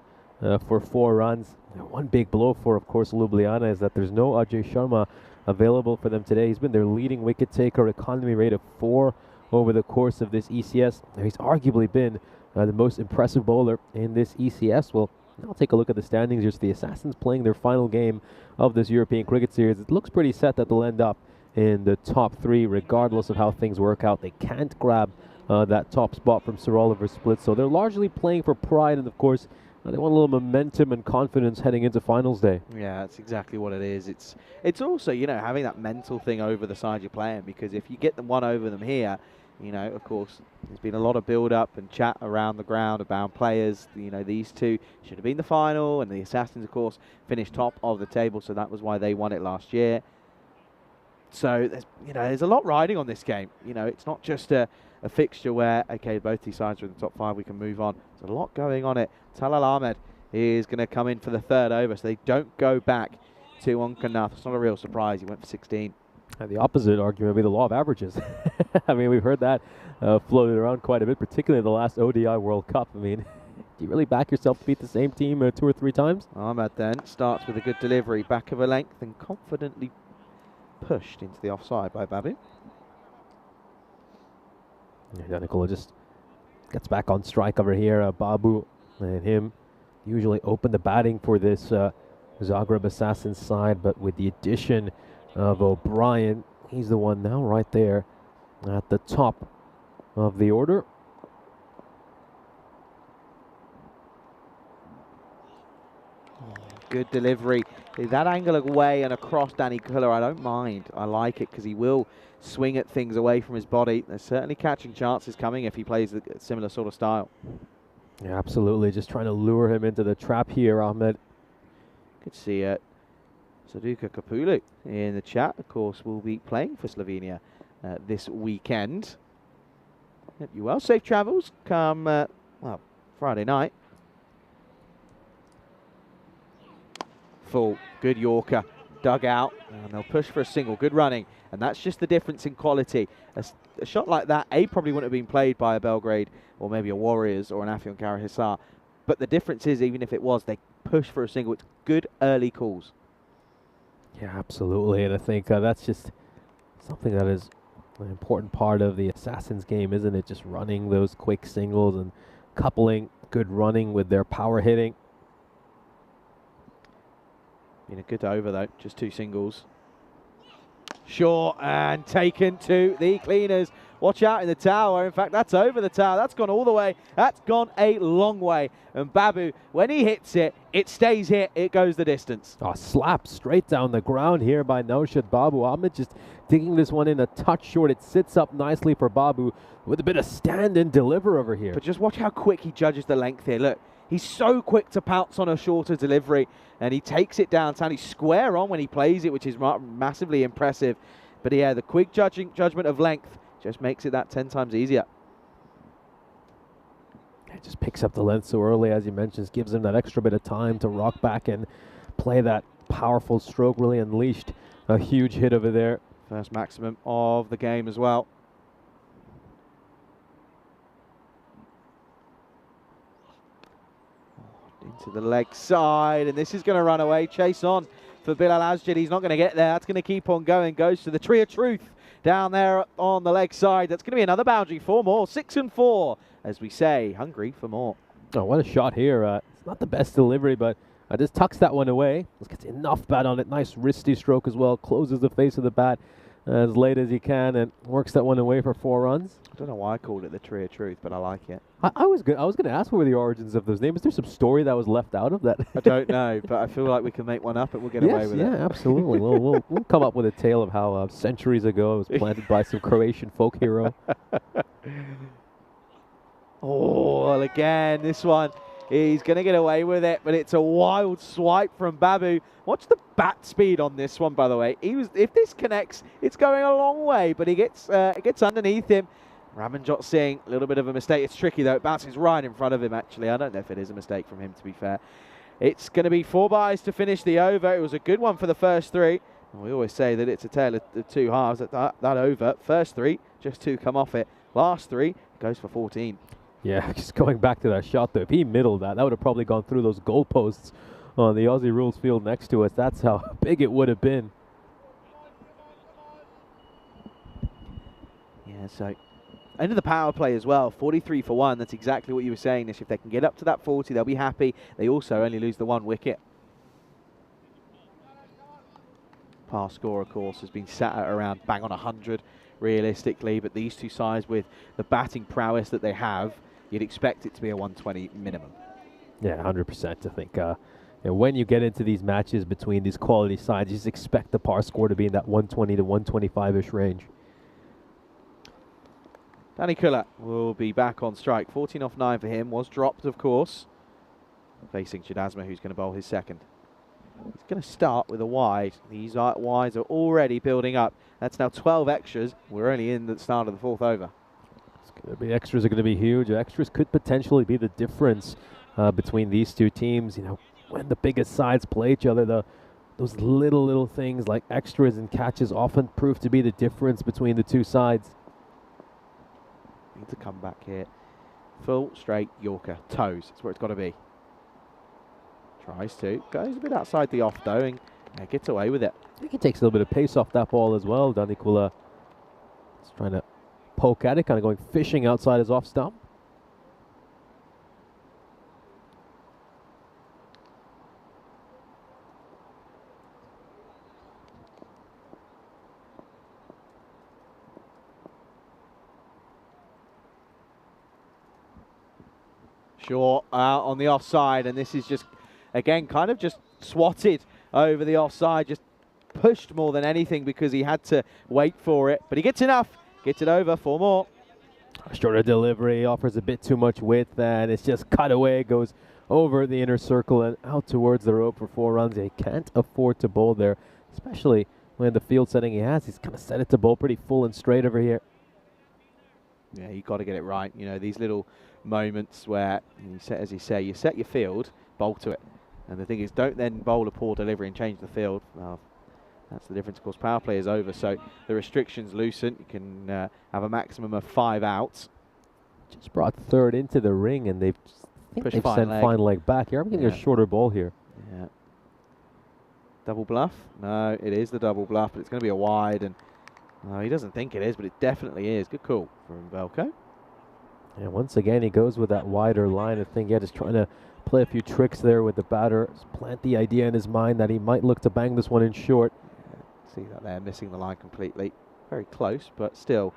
for 4 runs. One big blow for, of course, Ljubljana is that there's no Ajay Sharma available for them today. He's been their leading wicket taker, economy rate of 4 over the course of this ECS. Now, he's arguably been the most impressive bowler in this ECS. Well, I'll take a look at the standings. Just the Assassins playing their final game of this European cricket series. It looks pretty set that they'll end up in the top 3 regardless of how things work out. They can't grab that top spot from Sir Oliver Split, so they're largely playing for pride, and of course they want a little momentum and confidence heading into finals day. Yeah, that's exactly what it is. It's also, you know, having that mental thing over the side you're playing, because if you get them one over them here, you know, of course, there's been a lot of build-up and chat around the ground about players. You know, these two should have been the final, and the Assassins, of course, finished top of the table, so that was why they won it last year. So, there's a lot riding on this game. You know, it's not just a fixture where, okay, both these sides are in the top 5, we can move on. There's a lot going on it. Talal Ahmed is going to come in for the 3rd over, so they don't go back to Ankanath. It's not a real surprise. He went for 16. And the opposite argument would be the law of averages. I mean, we've heard that floated around quite a bit, particularly in the last ODI World Cup. I mean, do you really back yourself to beat the same team 2 or 3 times? Ahmed then starts with a good delivery, back of a length, and confidently pushed into the offside by Babu. Yeah, Nicola just gets back on strike over here. Babu and him usually open the batting for this Zagreb Assassins side, but with the addition of O'Brien, he's the one now right there at the top of the order. good delivery. That angle away and across Danny Kuller, I don't mind. I like it because he will swing at things away from his body. There's certainly catching chances coming if he plays a similar sort of style. Yeah, absolutely. Just trying to lure him into the trap here, Ahmed. Could see Saduka Kapulu in the chat. Of course, will be playing for Slovenia this weekend. Hope you well. Safe travels come, well, Friday night. Full, good Yorker, dug out, and they'll push for a single. Good running, and that's just the difference in quality. A shot like that, probably wouldn't have been played by a Belgrade or maybe a Warriors or an Afyon Karahisar. But the difference is, even if it was, they push for a single. It's good early calls. Yeah, absolutely. And I think that's just something that is an important part of the Assassins game, isn't it? Just running those quick singles and coupling good running with their power hitting. Been a good over, though. Just 2 singles. Short and taken to the cleaners. Watch out in the tower. In fact, that's over the tower. That's gone all the way. That's gone a long way. And Babu, when he hits it, it stays hit. It goes the distance. Oh, slap straight down the ground here by Naushad Babu. Ahmed just digging this one in a touch short. It sits up nicely for Babu with a bit of stand and deliver over here. But just watch how quick he judges the length here. Look, he's so quick to pounce on a shorter delivery, and he takes it downtown. He's square on when he plays it, which is massively impressive. But yeah, the quick judgment of length just makes it that 10 times easier. It just picks up the length so early, as he mentions, gives him that extra bit of time to rock back and play that powerful stroke. Really unleashed a huge hit over there. First maximum of the game as well. Into the leg side, and this is going to run away. Chase on for Bilal Asjad. He's not going to get there. That's going to keep on going. Goes to the Tree of Truth down there on the leg side. That's going to be another boundary. 4 more. 6 and 4, as we say. Hungry for more. Oh, what a shot here. It's not the best delivery, but just tucks that one away. Just gets enough bat on it. Nice wristy stroke as well. Closes the face of the bat as late as he can and works that one away for 4 runs. I don't know why I called it the Tree of Truth, but I like it. I was going to ask what were the origins of those names. Is there some story that was left out of that? I don't know, but I feel like we can make one up and we'll get away with it. Yeah, absolutely. we'll come up with a tale of how centuries ago it was planted by some Croatian folk hero. Oh, well, again, this one, he's going to get away with it, but it's a wild swipe from Babu. Watch the bat speed on this one, by the way. If this connects, it's going a long way, but it gets underneath him. Ramanjot Singh, a little bit of a mistake. It's tricky, though. It bounces right in front of him, actually. I don't know if it is a mistake from him, to be fair. It's going to be 4 byes to finish the over. It was a good one for the first 3. We always say that it's a tale of 2 halves. That over, first 3, just 2 come off it. Last 3 goes for 14. Yeah, just going back to that shot, though. If he middled that would have probably gone through those goalposts on the Aussie Rules field next to us. That's how big it would have been. Yeah, so end of the power play as well, 43 for 1. That's exactly what you were saying, Nish. If they can get up to that 40, they'll be happy. They also only lose the 1 wicket. Past score, of course, has been sat at around bang on 100, realistically. But these 2 sides, with the batting prowess that they have, you'd expect it to be a 120 minimum. Yeah, 100%. I think when you get into these matches between these quality sides, you just expect the par score to be in that 120 to 125-ish range. Danny Kuller will be back on strike. 14 off 9 for him. Was dropped, of course. Facing Chidasma, who's going to bowl his second. He's going to start with a wide. These wides are already building up. That's now 12 extras. We're only in the start of the 4th over. Extras are going to be huge. Extras could potentially be the difference between these 2 teams. You know, when the biggest sides play each other, those little things like extras and catches often prove to be the difference between the 2 sides. Need to come back here. Full straight Yorker. Toes. That's where it's got to be. Tries to. Goes a bit outside the off, though, and gets away with it. I think he takes a little bit of pace off that ball as well. Danikula is trying to poke at it, kind of going fishing outside his off stump. Short out on the offside, and this is just, again, kind of just swatted over the offside, just pushed more than anything because he had to wait for it. But he gets enough, gets it over, 4 more. Shorter delivery, offers a bit too much width, and it's just cut away, goes over the inner circle and out towards the rope for 4 runs. He can't afford to bowl there, especially when the field setting he has. He's kind of set it to bowl pretty full and straight over here. Yeah, you got to get it right. You know, these little moments where, you set, as you say, you set your field, bowl to it. And the thing is, don't then bowl a poor delivery and change the field. Well, that's the difference. Of course, power play is over, so the restrictions loosen. You can have a maximum of 5 outs. Just brought third into the ring, and they've sent fine leg back here. I'm getting a shorter ball here. Yeah. Double bluff? No, it is the double bluff, but it's going to be a wide, and he doesn't think it is, but it definitely is. Good call from Velko. And once again, he goes with that wider line. I think, yeah, just trying to play a few tricks there with the batter. Just plant the idea in his mind that he might look to bang this one in short. See that there, missing the line completely. Very close, but still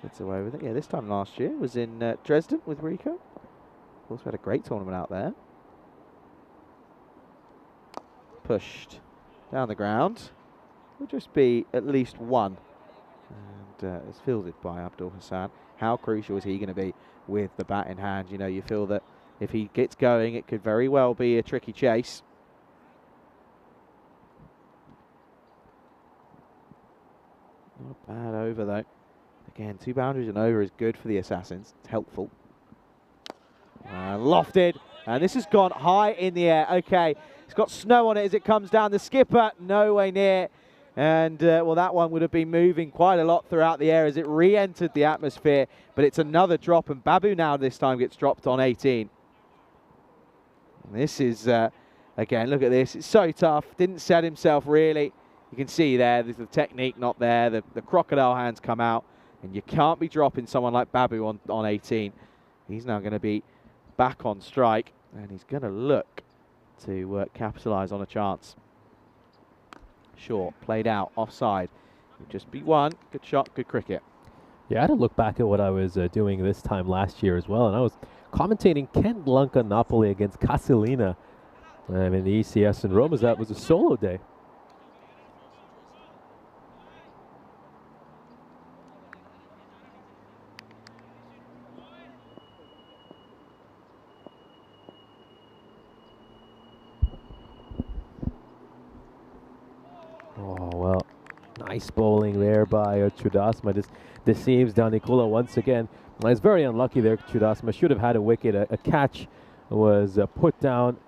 gets away with it. Yeah, this time last year was in Dresden with Rico. Of course, we had a great tournament out there. Pushed down the ground. Will just be at least 1. And it's fielded by Abdul Hassan. How crucial is he going to be with the bat in hand? You know, you feel that if he gets going, it could very well be a tricky chase. Not bad over, though. Again, 2 boundaries and over is good for the Assassins. It's helpful. Lofted. And this has gone high in the air. Okay, it's got snow on it as it comes down. The skipper, no way near. And, well, that one would have been moving quite a lot throughout the air as it re-entered the atmosphere. But it's another drop, and Babu now this time gets dropped on 18. And this is, again, look at this. It's so tough. Didn't set himself, really. You can see there, there's the technique not there. The crocodile hands come out, and you can't be dropping someone like Babu on 18. He's now going to be back on strike, and he's going to look to capitalise on a chance. Short, played out, offside. It'll just be 1. Good shot, good cricket. Yeah, I had to look back at what I was doing this time last year as well, and I was commentating Ken Blanca Napoli against Casilina in the ECS in Rome. That was a solo day. Oh, well, nice bowling there by Chudasma. Just deceives Danikula once again. It's very unlucky there, Chudasma. Should have had a wicket. A catch was put down.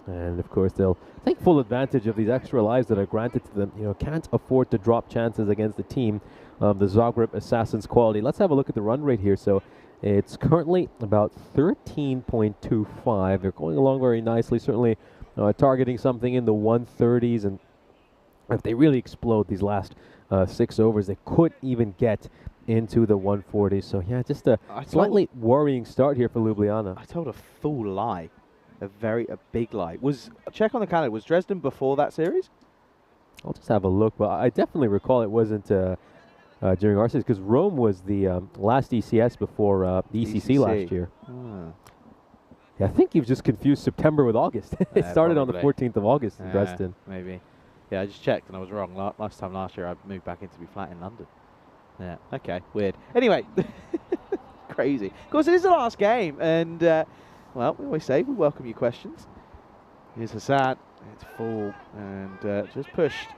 And, of course, they'll take full advantage of these extra lives that are granted to them. You know, can't afford to drop chances against the team of the Zagreb Assassins quality. Let's have a look at the run rate here. So it's currently about 13.25. They're going along very nicely, certainly targeting something in the 130s, and if they really explode these last 6 overs, they could even get into the 140s. So, yeah, just a slightly worrying start here for Ljubljana. I told a full lie, a big lie. Check on the calendar, was Dresden before that series? I'll just have a look, but I definitely recall it wasn't during our series, because Rome was the last ECS before the ECC last year. Yeah, I think you've just confused September with August. It started on the 14th of August in Dresden. Maybe. Yeah, I just checked and I was wrong. Last year I moved back in to be flat in London. Yeah, okay, weird. Anyway, crazy. Of course, it is the last game, and, well, we always say we welcome your questions. Here's Hassan. It's full, and just pushed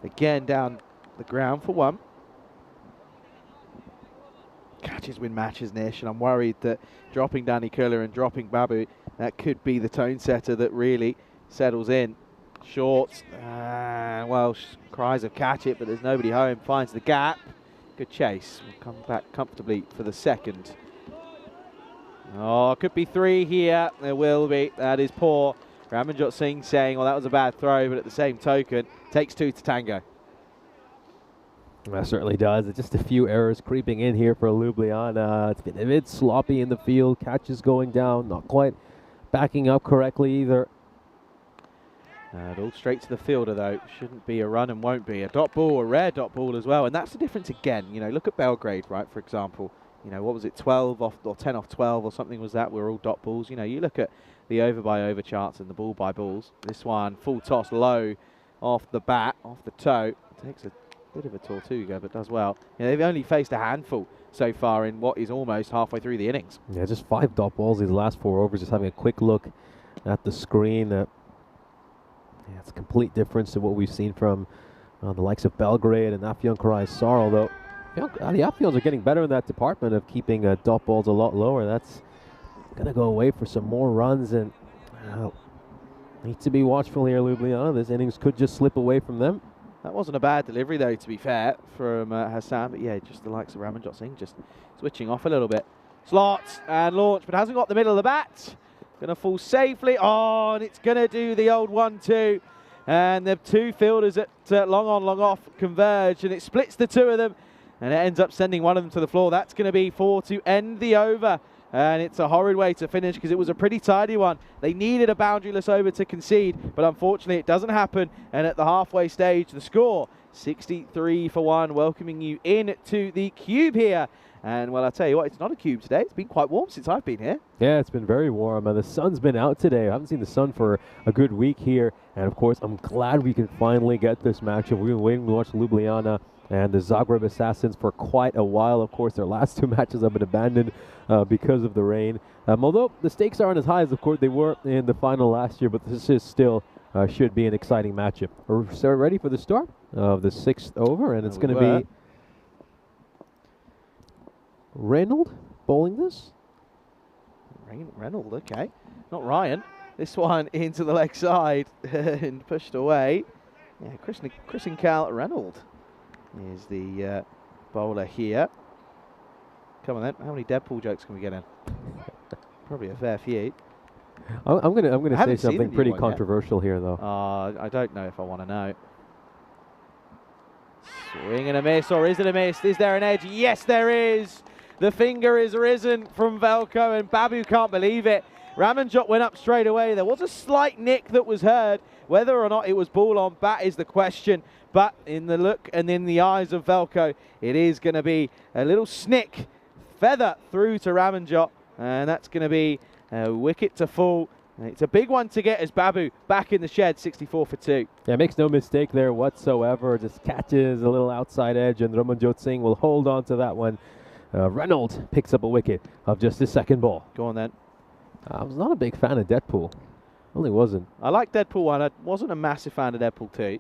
again down the ground for 1. Catches win matches, Nish, and I'm worried that dropping Danny Kuller and dropping Babu, that could be the tone setter that really settles in. Short, well, cries of catch it, but there's nobody home. Finds the gap. Good chase. Will come back comfortably for the 2nd. Oh, could be 3 here. There will be. That is poor. Ramanjot Singh saying, well, that was a bad throw, but at the same token, takes 2 to tango. That certainly does. It's just a few errors creeping in here for Ljubljana. It's been a bit sloppy in the field. Catches going down. Not quite backing up correctly either. All straight to the fielder, though. Shouldn't be a run and won't be. A dot ball, a rare dot ball as well. And that's the difference again. You know, look at Belgrade, right, for example. You know, what was it, 12 off or 10 off 12 or something was that? We're all dot balls. You know, you look at the over-by-over charts and the ball-by-balls. This one, full toss low off the bat, off the toe. Takes a bit of a Tortuga, but does well. Yeah, they've only faced a handful so far in what is almost halfway through the innings. Yeah, just 5 dot balls these last 4 overs. Just having a quick look at the screen. Yeah, it's a complete difference to what we've seen from the likes of Belgrade and Afyon Croatia, although the Afyons are getting better in that department of keeping dot balls a lot lower. That's going to go away for some more runs, and need to be watchful here, Ljubljana. This innings could just slip away from them. That wasn't a bad delivery, though, to be fair, from Hassan. But yeah, just the likes of Ramanjot Singh just switching off a little bit. Slots and launch, but hasn't got the middle of the bat. Going to fall safely on. It's going to do the old 1-2. And the 2 fielders at long on, long off converge, and it splits the 2 of them. And it ends up sending one of them to the floor. That's going to be 4 to end the over. And it's a horrid way to finish because it was a pretty tidy one. They needed a boundaryless over to concede, but unfortunately it doesn't happen. And at the halfway stage, the score, 63 for 1, welcoming you in to the cube here. And, well, I'll tell you what, it's not a cube today. It's been quite warm since I've been here. Yeah, it's been very warm, and the sun's been out today. I haven't seen the sun for a good week here. And, of course, I'm glad we can finally get this matchup. We've been waiting to watch Ljubljana and the Zagreb Assassins for quite a while. Of course, their last 2 matches have been abandoned because of the rain. Although the stakes aren't as high as, of course, they were in the final last year, but this is still should be an exciting matchup. We're ready for the start of the 6th over, and it's going to be Reynolds bowling this. Reynolds, okay. Not Ryan. This one into the leg side and pushed away. Yeah, Christian Cal Reynolds is the bowler here. Come on then, how many Deadpool jokes can we get in? Probably a fair few. I'm gonna say something pretty controversial here, though. I don't know if I want to know. Swing and a miss, or is it a miss? Is there an edge? Yes, there is. The finger is risen from Velko, and Babu can't believe it. Ramanjot went up straight away. There was a slight nick that was heard. Whether or not it was ball on bat is the question. But in the look and in the eyes of Velko, it is going to be a little snick feather through to Ramanjot. And that's going to be a wicket to fall. And it's a big one to get as Babu back in the shed, 64 for 2. Yeah, makes no mistake there whatsoever. Just catches a little outside edge, and Ramanjot Singh will hold on to that one. Reynolds picks up a wicket of just his 2nd ball. Go on then. I was not a big fan of Deadpool. Really wasn't. I like Deadpool 1. I wasn't a massive fan of Deadpool 2.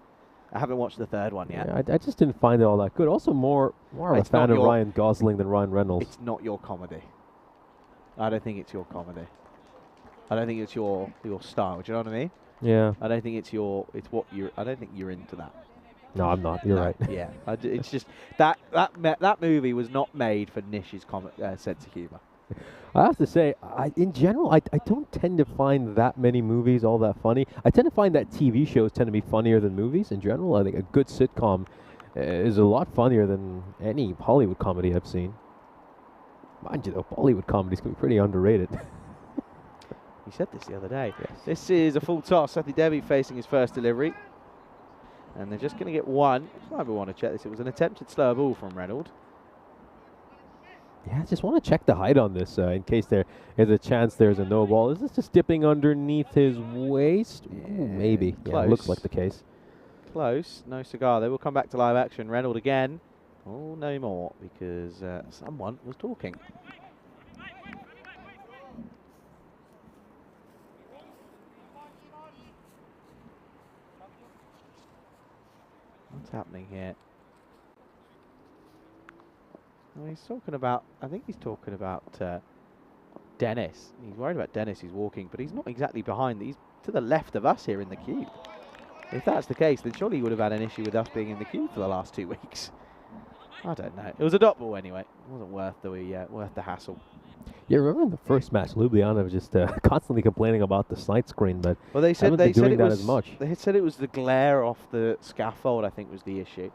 I haven't watched the 3rd one yet. Yeah, I just didn't find it all that good. Also, more of a fan of Ryan Gosling than Ryan Reynolds. It's not your comedy. I don't think it's your comedy. I don't think it's your style. Do you know what I mean? Yeah. I don't think it's what you're. I don't think you're into that. No, I'm not. You're right. Yeah. It's just that movie was not made for Nish's sense of humor. I have to say, in general, I don't tend to find that many movies all that funny. I tend to find that TV shows tend to be funnier than movies in general. I think a good sitcom is a lot funnier than any Hollywood comedy I've seen. Mind you, though, Bollywood comedies can be pretty underrated. You said this the other day. Yes. This is a full toss. Sathi Devi facing his first delivery. And they're just going to get one. Might want to check this. It was an attempted slow ball from Reynolds. Yeah, I just want to check the height on this in case there is a chance there's a no ball. Is this just dipping underneath his waist? Yeah, ooh, maybe. close. Yeah, looks like the case. Close. No cigar. They will come back to live action. Reynolds again. Oh, no more because someone was talking. What's happening here? Well, he's talking about, I think he's talking about Dennis. He's worried about Dennis who's walking, but he's not exactly behind. He's to the left of us here in the cube. If that's the case, then surely he would have had an issue with us being in the cube for the last 2 weeks. I don't know. It was a dot ball anyway. It wasn't worth the hassle. Yeah, remember in the first match, Ljubljana was just constantly complaining about the side screen, but well, they said doing that was as much. They said it was the glare off the scaffold. I think was the issue.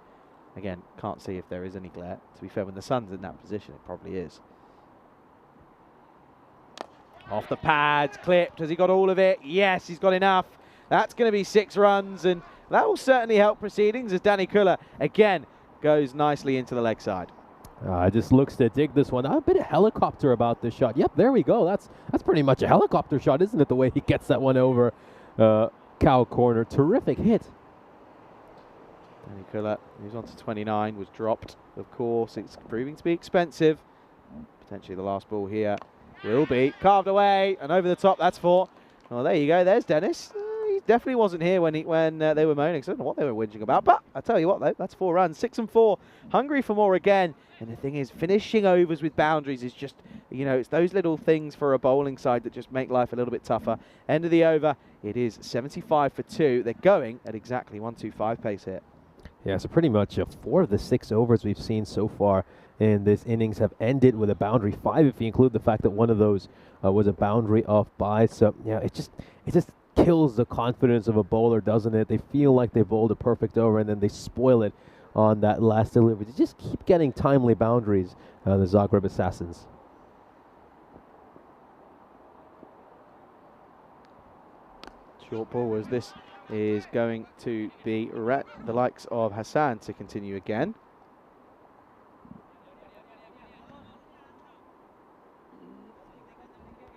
Again, can't see if there is any glare. To be fair, when the sun's in that position, it probably is. Off the pads, clipped. Has he got all of it? Yes, he's got enough. That's going to be 6 runs, and that will certainly help proceedings as Danny Kuller again goes nicely into the leg side. Just looks to dig this one. A bit of helicopter about this shot. Yep, there we go. That's pretty much a helicopter shot, isn't it? The way he gets that one over cow corner. Terrific hit. Danny Kuller, who's on to 29, was dropped. Of course, it's proving to be expensive. Potentially the last ball here will be carved away and over the top. That's 4. Well, there you go. There's Dennis. He definitely wasn't here when they were moaning. So I don't know what they were whinging about. But I tell you what, though, that's 4 runs. 6 and 4. Hungry for more again. And the thing is, finishing overs with boundaries is just, it's those little things for a bowling side that just make life a little bit tougher. End of the over. It is 75 for 2. They're going at exactly 125 pace here. Yeah, so pretty much 4 of the 6 overs we've seen so far in this innings have ended with a boundary. 5 if you include the fact that one of those was a boundary off by. So yeah, it just kills the confidence of a bowler, doesn't it? They feel like they bowled a perfect over and then they spoil it on that last delivery. They just keep getting timely boundaries, the Zagreb Assassins. Short ball as this is going to be the likes of Hassan to continue again.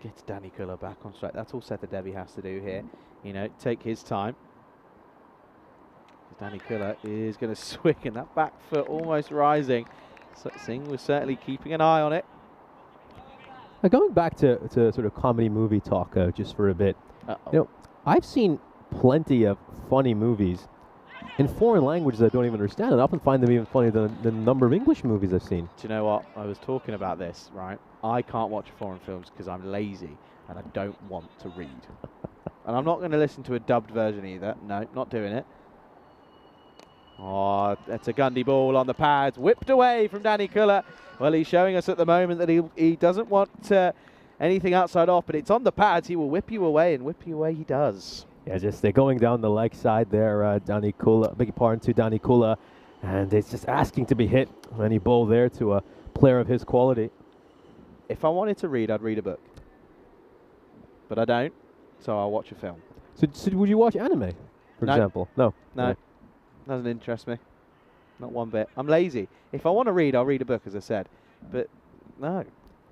Gets Danny Kuller back on strike. That's all Setha Devi has to do here. Take his time. Danny Kuller is going to swing and that back foot almost rising. So Singh was certainly keeping an eye on it. Going back to sort of comedy movie talk just for a bit. I've seen plenty of funny movies in foreign languages I don't even understand, and I often find them even funnier than the number of English movies I've seen. Do you know what? I was talking about this, right? I can't watch foreign films because I'm lazy and I don't want to read. And I'm not going to listen to a dubbed version either. No, not doing it. Oh, that's a Gundy ball on the pads, whipped away from Danny Kuller. Well, he's showing us at the moment that he doesn't want anything outside off, but it's on the pads. He will whip you away, and whip you away he does. Yeah, just they're going down the leg side there, Danny Kuller, beg your pardon, to Danny Kuller, and it's just asking to be hit when he bowled there to a player of his quality. If I wanted to read, I'd read a book. But I don't, so I'll watch a film. So would you watch anime, for example? No. Doesn't interest me. Not one bit. I'm lazy. If I want to read, I'll read a book, as I said. But no.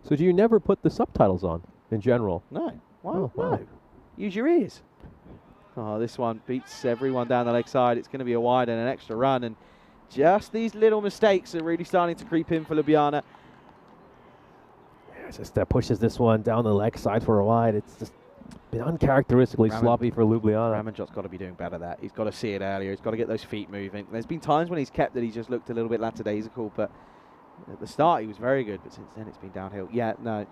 So do you never put the subtitles on in general? No. Why? Oh, wow. No. Use your ears. Oh, this one beats everyone down the leg side. It's going to be a wide and an extra run. And just these little mistakes are really starting to creep in for Ljubljana. Yeah, it's just that pushes this one down the leg side for a wide. It's just been uncharacteristically sloppy for Ljubljana. Ramanjot's got to be doing better there. He's got to see it earlier. He's got to get those feet moving. There's been times when he's kept that he's just looked a little bit lackadaisical, but at the start he was very good, but since then it's been downhill. Yeah, no,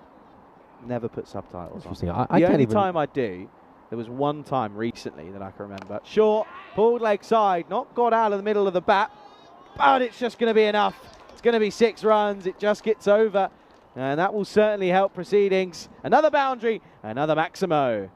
never put subtitles on. The only time I do, there was one time recently that I can remember. Short, pulled leg side, not got out of the middle of the bat, but it's just going to be enough. It's going to be 6 runs. It just gets over. And that will certainly help proceedings. Another boundary, another Maximo.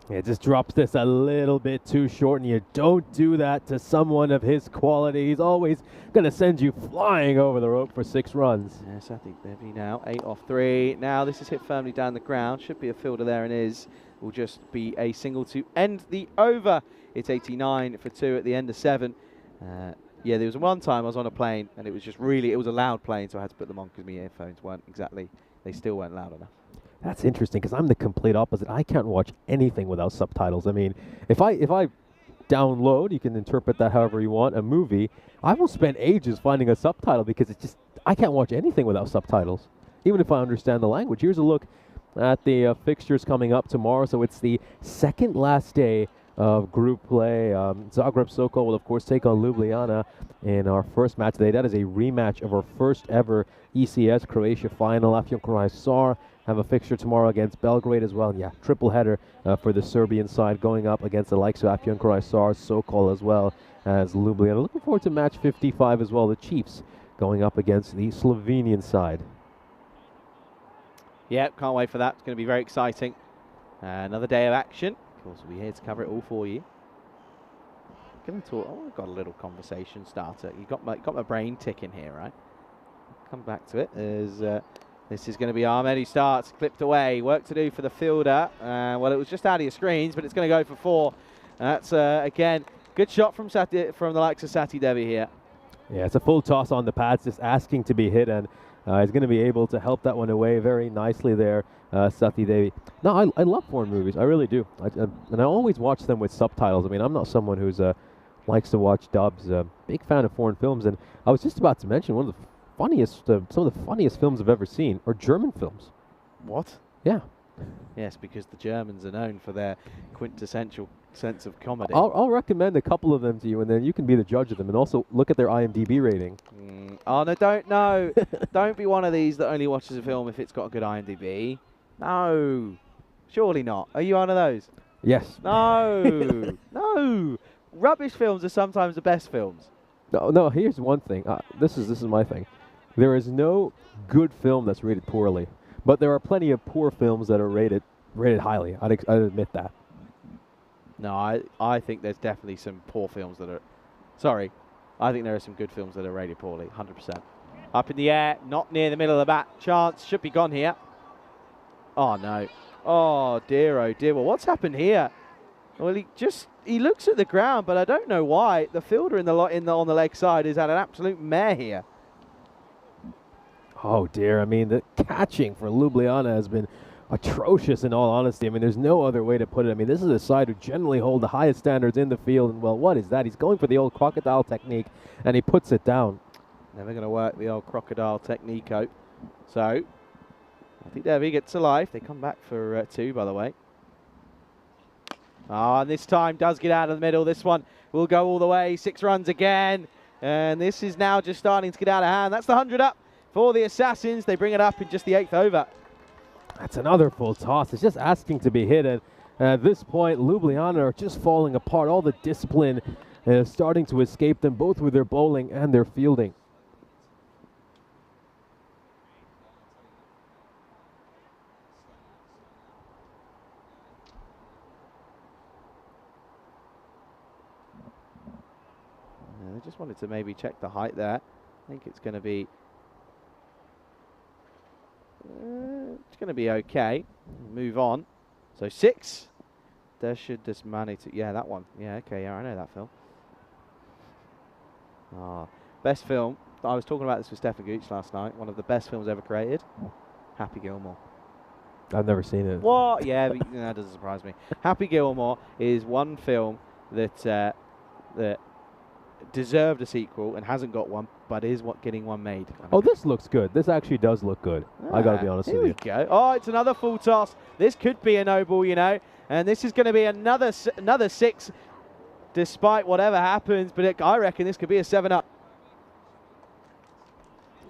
Yeah, just drops this a little bit too short, and you don't do that to someone of his quality. He's always going to send you flying over the rope for 6 runs. Yes, I think Bevy now, 8 off 3. Now this is hit firmly down the ground. Should be a fielder there and is. Will just be a single to end the over. It's 89 for 2 at the end of 7. Yeah, there was one time I was on a plane and it was just really, it was a loud plane, so I had to put them on because my earphones weren't exactly, they still weren't loud enough. That's interesting because I'm the complete opposite. I can't watch anything without subtitles. I mean, if I download, you can interpret that however you want, a movie, I will spend ages finding a subtitle because it's just, I can't watch anything without subtitles, even if I understand the language. Here's a look at the fixtures coming up tomorrow. So it's the second last day of group play. Zagreb Sokol will, of course, take on Ljubljana in our first match today. That is a rematch of our first ever ECS Croatia final. Afyon Karahisar have a fixture tomorrow against Belgrade as well. And yeah, triple header for the Serbian side going up against the likes of Afyon Karahisar, Sokol as well as Ljubljana. Looking forward to match 55 as well. The Chiefs going up against the Slovenian side. Yeah, can't wait for that. It's going to be very exciting. Another day of action. Of course, we'll be here to cover it all for you. Going to talk. Oh, I've got a little conversation starter. You got my brain ticking here, right? Come back to it. As this is going to be Ahmed who starts, clipped away. Work to do for the fielder. Well, it was just out of your screens, but it's going to go for 4. That's again good shot from the likes of Sati Devi here. Yeah, it's a full toss on the pads, just asking to be hit, and he's going to be able to help that one away very nicely there, Sathi Devi. No, I love foreign movies. I really do. And I always watch them with subtitles. I mean, I'm not someone who's likes to watch dubs. Big fan of foreign films, and I was just about to mention one of the funniest, some of the funniest films I've ever seen are German films. What? Yeah. Yes, because the Germans are known for their quintessential sense of comedy. I'll recommend a couple of them to you, and then you can be the judge of them, and also look at their IMDb rating. Oh, no, don't. No. Don't be one of these that only watches a film if it's got a good IMDb. No. Surely not. Are you one of those? Yes. No. No. Rubbish films are sometimes the best films. No, here's one thing. This is my thing. There is no good film that's rated poorly, but there are plenty of poor films that are rated highly. I'd admit that. No, I think there's definitely some poor films that are... Sorry. I think there are some good films that are rated poorly, 100%. Up in the air, not near the middle of the bat. Chance, should be gone here. Oh, no. Oh, dear, oh, dear. Well, what's happened here? Well, he looks at the ground, but I don't know why. The fielder on the leg side has had an absolute mare here. Oh, dear. I mean, the catching for Ljubljana has been atrocious, in all honesty. I mean, there's no other way to put it. I mean, this is a side who generally hold the highest standards in the field, and, well, what is that? He's going for the old crocodile technique, and he puts it down. Never going to work the old crocodile technique out. So, I think Devi gets a life. They come back for 2, by the way. Ah, and this time does get out of the middle. This one will go all the way. 6 runs again. And this is now just starting to get out of hand. That's the 100 up for the Assassins. They bring it up in just the 8th over. That's another full toss. It's just asking to be hit. And at this point, Ljubljana are just falling apart. All the discipline is starting to escape them, both with their bowling and their fielding. I just wanted to maybe check the height there. I think it's going to be... it's going to be okay. Move on. So 6. There should this money to... Yeah, that one. Yeah, okay. Yeah, I know that film. Best film. I was talking about this with Stefan Gooch last night. One of the best films ever created. Happy Gilmore. I've never seen it. What? Yeah, but, that doesn't surprise me. Happy Gilmore is one film that deserved a sequel and hasn't got one, but is getting one made. Oh, this looks good. This actually does look good. I got to be honest with you. Here we go. Oh, it's another full toss. This could be a no ball, you know, and this is going to be another 6, despite whatever happens. But I reckon this could be a 7 up.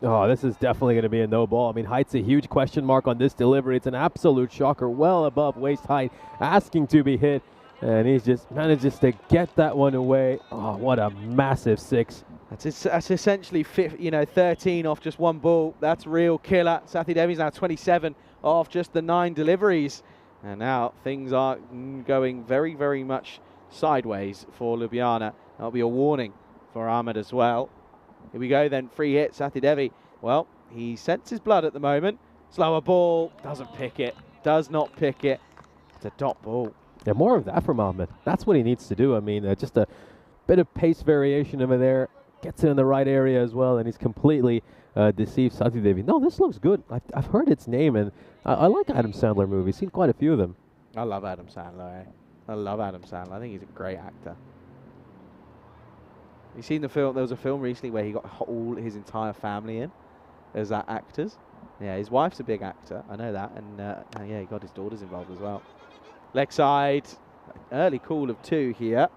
Oh, this is definitely going to be a no ball. I mean, height's a huge question mark on this delivery. It's an absolute shocker, well above waist height, asking to be hit. And he just manages to get that one away. Oh, what a massive 6. That's essentially 13 off just one ball. That's real killer. Sathi Devi's now 27 off just the 9 deliveries. And now things are going very, very much sideways for Ljubljana. That'll be a warning for Ahmed as well. Here we go then, free hit, Sathi Devi. Well, he senses blood at the moment. Slower ball, doesn't pick it, does not pick it. It's a dot ball. Yeah, more of that from Ahmed. That's what he needs to do. I mean, just a bit of pace variation over there. Gets it in the right area as well, and he's completely deceived Sathi Devi. No, this looks good. I've heard its name, and I like Adam Sandler movies. Seen quite a few of them. I love Adam Sandler. I love Adam Sandler. I think he's a great actor. You seen the film? There was a film recently where he got all his entire family in as actors. Yeah, his wife's a big actor. I know that, and yeah, he got his daughters involved as well. Leg side, early call of 2 here.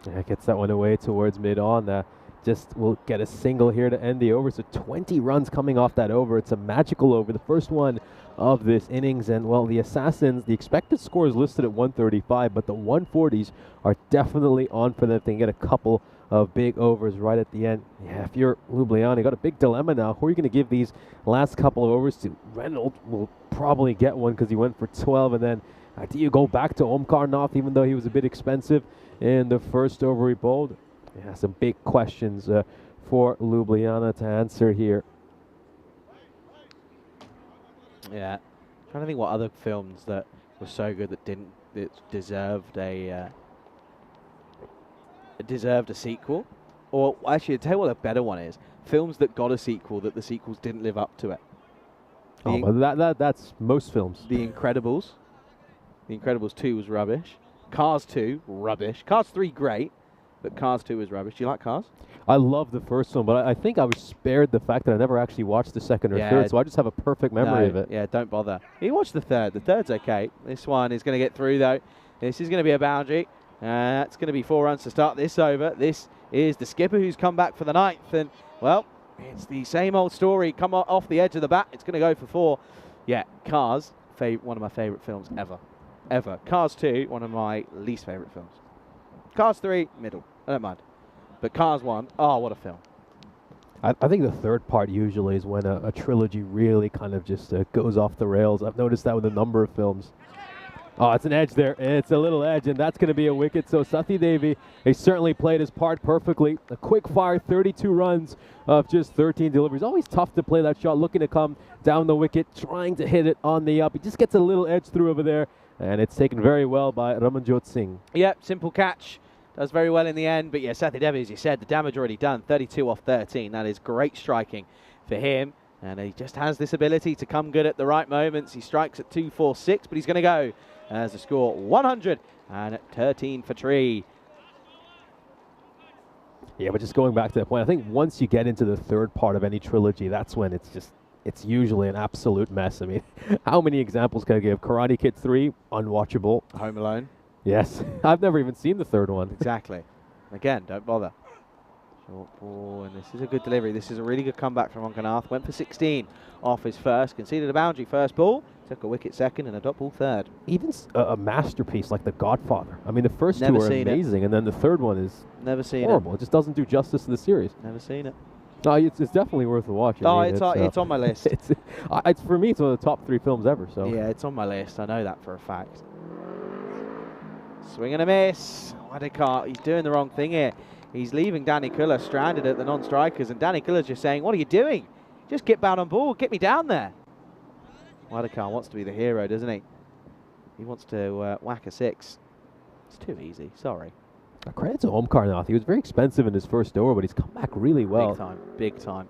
Yeah, gets that one away towards mid-on. Just will get a single here to end the over. So 20 runs coming off that over. It's a magical over, the first one of this innings. And, well, the Assassins, the expected score is listed at 135, but the 140s are definitely on for them. If they can get a couple of big overs right at the end. Yeah, if you're Ljubljana, you got a big dilemma now. Who are you going to give these last couple of overs to? Reynolds will probably get one because he went for 12. And then do you go back to Omkarnov, even though he was a bit expensive in the first over he bowled? Yeah, some big questions for Ljubljana to answer here. Yeah, trying to think what other films that were so good that deserved a sequel. or actually, I'll tell you what a better one is. Films that got a sequel that the sequels didn't live up to it. Oh, but that's most films. The Incredibles. The Incredibles 2 was rubbish. Cars 2, rubbish. Cars 3, great. But Cars 2 was rubbish. Do you like Cars? I love the first one, but I think I was spared the fact that I never actually watched the second or third, so I just have a perfect memory of it. Yeah, don't bother. You watch the third. The third's okay. This one is going to get through, though. This is going to be a boundary. That's going to be 4 runs to start this over. This is the skipper who's come back for the 9th. And, well, it's the same old story. Come off the edge of the bat. It's going to go for 4. Yeah, Cars, one of my favourite films ever. Ever. Cars 2, one of my least favourite films. Cars 3, middle. I don't mind. But Cars 1, oh, what a film. I think the third part usually is when a trilogy really kind of just goes off the rails. I've noticed that with a number of films. Oh, it's an edge there. It's a little edge, and that's going to be a wicket. So Sathi Devi, he certainly played his part perfectly. A quick fire, 32 runs of just 13 deliveries. Always tough to play that shot, looking to come down the wicket, trying to hit it on the up. He just gets a little edge through over there, and it's taken very well by Ramanjot Singh. Yep, simple catch. Does very well in the end. But yeah, Sathi Devi, as you said, the damage already done. 32 off 13. That is great striking for him. And he just has this ability to come good at the right moments. He strikes at 246, but he's going to go as the score 113 for Tree. Yeah, but just going back to that point, I think once you get into the third part of any trilogy, that's when it's usually an absolute mess. I mean, how many examples can I give? Karate Kid 3, unwatchable. Home Alone. Yes, I've never even seen the third one. Exactly. Again, don't bother. Short ball, and this is a good delivery. This is a really good comeback from Ankanath. Went for 16 off his first, conceded a boundary first ball, took a wicket second and a dot ball third. Even a masterpiece like The Godfather. I mean, the first two are amazing, and then the third one is horrible. It just doesn't do justice to the series. Never seen it. No, it's definitely worth a watch. Oh, I mean, it's on my list. It's for me, it's one of the top 3 films ever. So yeah, it's on my list. I know that for a fact. Swing and a miss. Wadekar, he's doing the wrong thing here. He's leaving Danny Kuller stranded at the non-strikers, and Danny Kuller's just saying, what are you doing? Just get bound on ball, get me down there. Wadekar wants to be the hero, doesn't he? He wants to whack a 6. It's too easy, sorry. Credit to Omkar Nath. He was very expensive in his first over, but he's come back really well. Big time, big time.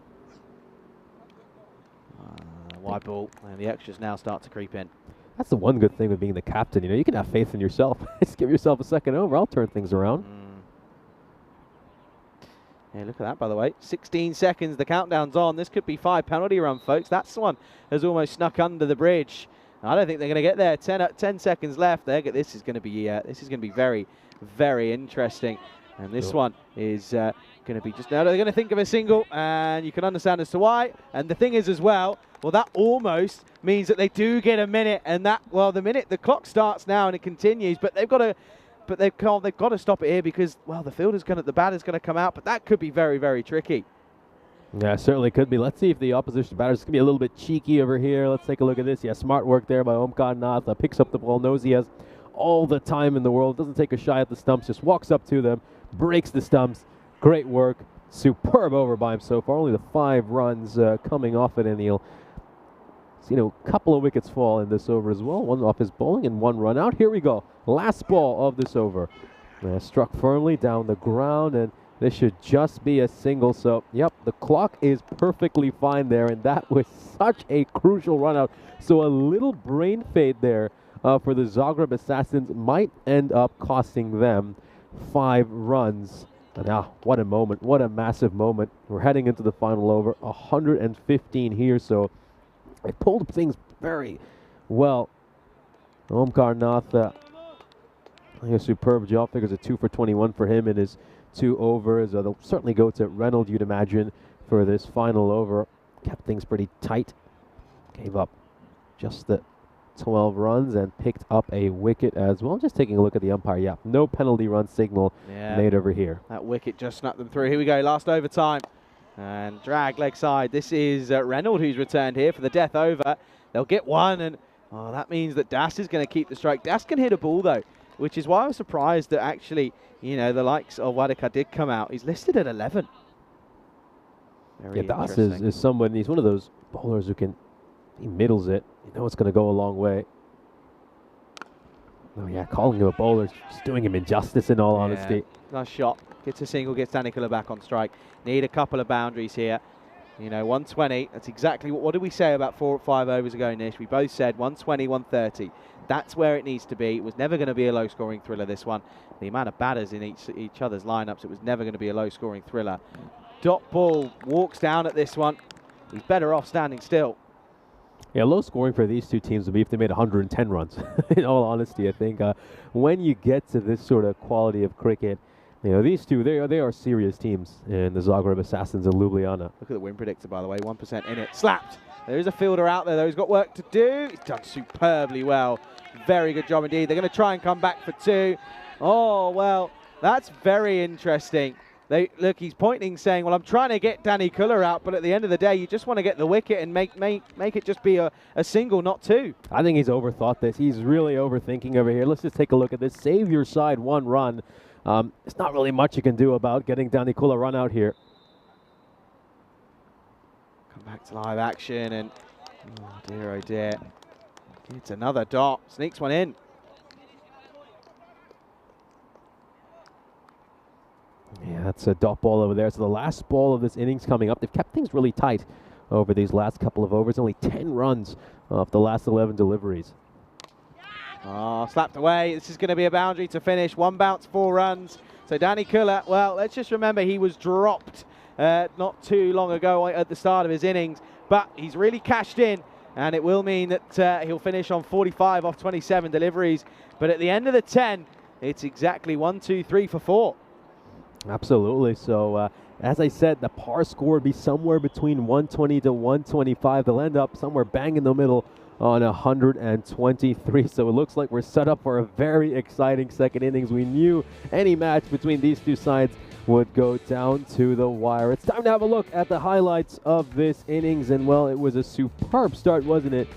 Wide ball, and the extras now start to creep in. That's the one good thing with being the captain. You know, you can have faith in yourself. Just give yourself a second over. I'll turn things around. Yeah, look at that, by the way. 16 seconds. The countdown's on. This could be 5 penalty run, folks. That one has almost snuck under the bridge. I don't think they're going to get there. 10 seconds left. This is going to be very, very interesting. And this one is going to be just now. They're going to think of a single, and you can understand as to why. And the thing is, as well, that almost means that they do get a minute, and the clock starts now and it continues, but they've got to stop it here because, well, the batter's going to come out, but that could be very, very tricky. Yeah, certainly could be. Let's see if the opposition batter's going to be a little bit cheeky over here. Let's take a look at this. Yeah, smart work there by Omkar Nath. Picks up the ball, knows he has all the time in the world, doesn't take a shy at the stumps, just walks up to them, breaks the stumps. Great work. Superb over by him so far. Only the 5 runs coming off it, and he'll see a couple of wickets fall in this over as well. One off his bowling and 1 run out. Here we go. Last ball of this over. Struck firmly down the ground, and this should just be a single. So, yep, the clock is perfectly fine there, and that was such a crucial run out. So a little brain fade there for the Zagreb Assassins might end up costing them 5 runs. And what a moment. What a massive moment. We're heading into the final over. 115 here, so they pulled things very well. Omkar Nath, a superb job. Figures a 2 for 21 for him in his 2 overs. They'll certainly go to Reynolds, you'd imagine, for this final over. Kept things pretty tight. Gave up just the 12 runs and picked up a wicket as well. Just taking a look at the umpire. Yeah, no penalty run signal made over here. That wicket just snuck them through. Here we go, last overtime. And drag leg side. This is Reynolds who's returned here for the death over. They'll get 1, and that means that Das is going to keep the strike. Das can hit a ball, though, which is why I was surprised that actually, the likes of Wadekar did come out. He's listed at 11. Very Das is someone, he's one of those bowlers who he middles it. It's going to go a long way. Oh yeah, calling him a bowler is just doing him injustice in all honesty. Nice shot. Gets a single, gets Danny Killer back on strike. Need a couple of boundaries here. You know, 120, that's exactly what did we say about 4 or 5 overs ago, Nish? We both said 120, 130. That's where it needs to be. It was never going to be a low-scoring thriller, this one. The amount of batters in each other's lineups, it was never going to be a low-scoring thriller. Dot ball walks down at this one. He's better off standing still. Yeah, low scoring for these two teams would be if they made 110 runs. In all honesty, I think when you get to this sort of quality of cricket, you know, these two, they are serious teams in the Zagreb Assassins and Ljubljana. Look at the win predictor, by the way, 1% in it. Slapped. There is a fielder out there, though. He's got work to do. He's done superbly well. Very good job indeed. They're going to try and come back for 2. Oh, well, that's very interesting. Look, he's pointing, saying, well, I'm trying to get Danny Kuller out, but at the end of the day, you just want to get the wicket and make it just be a single, not 2. I think he's overthought this. He's really overthinking over here. Let's just take a look at this. Save your side 1 run. It's not really much you can do about getting Danny Kuller run out here. Come back to live action, and oh dear. It's another dot. Sneaks one in. Yeah, that's a dot ball over there. So the last ball of this innings coming up. They've kept things really tight over these last couple of overs. Only 10 runs off the last 11 deliveries. Oh, slapped away. This is going to be a boundary to finish. 1 bounce, 4 runs. So Danny Kuller, well, let's just remember he was dropped not too long ago at the start of his innings. But he's really cashed in, and it will mean that he'll finish on 45 off 27 deliveries. But at the end of the 10, it's exactly 1, 2, 3 for 4. Absolutely. So, as I said, the par score would be somewhere between 120 to 125. They'll end up somewhere bang in the middle on 123. So it looks like we're set up for a very exciting second innings. We knew any match between these two sides would go down to the wire. It's time to have a look at the highlights of this innings. And, well, it was a superb start, wasn't it?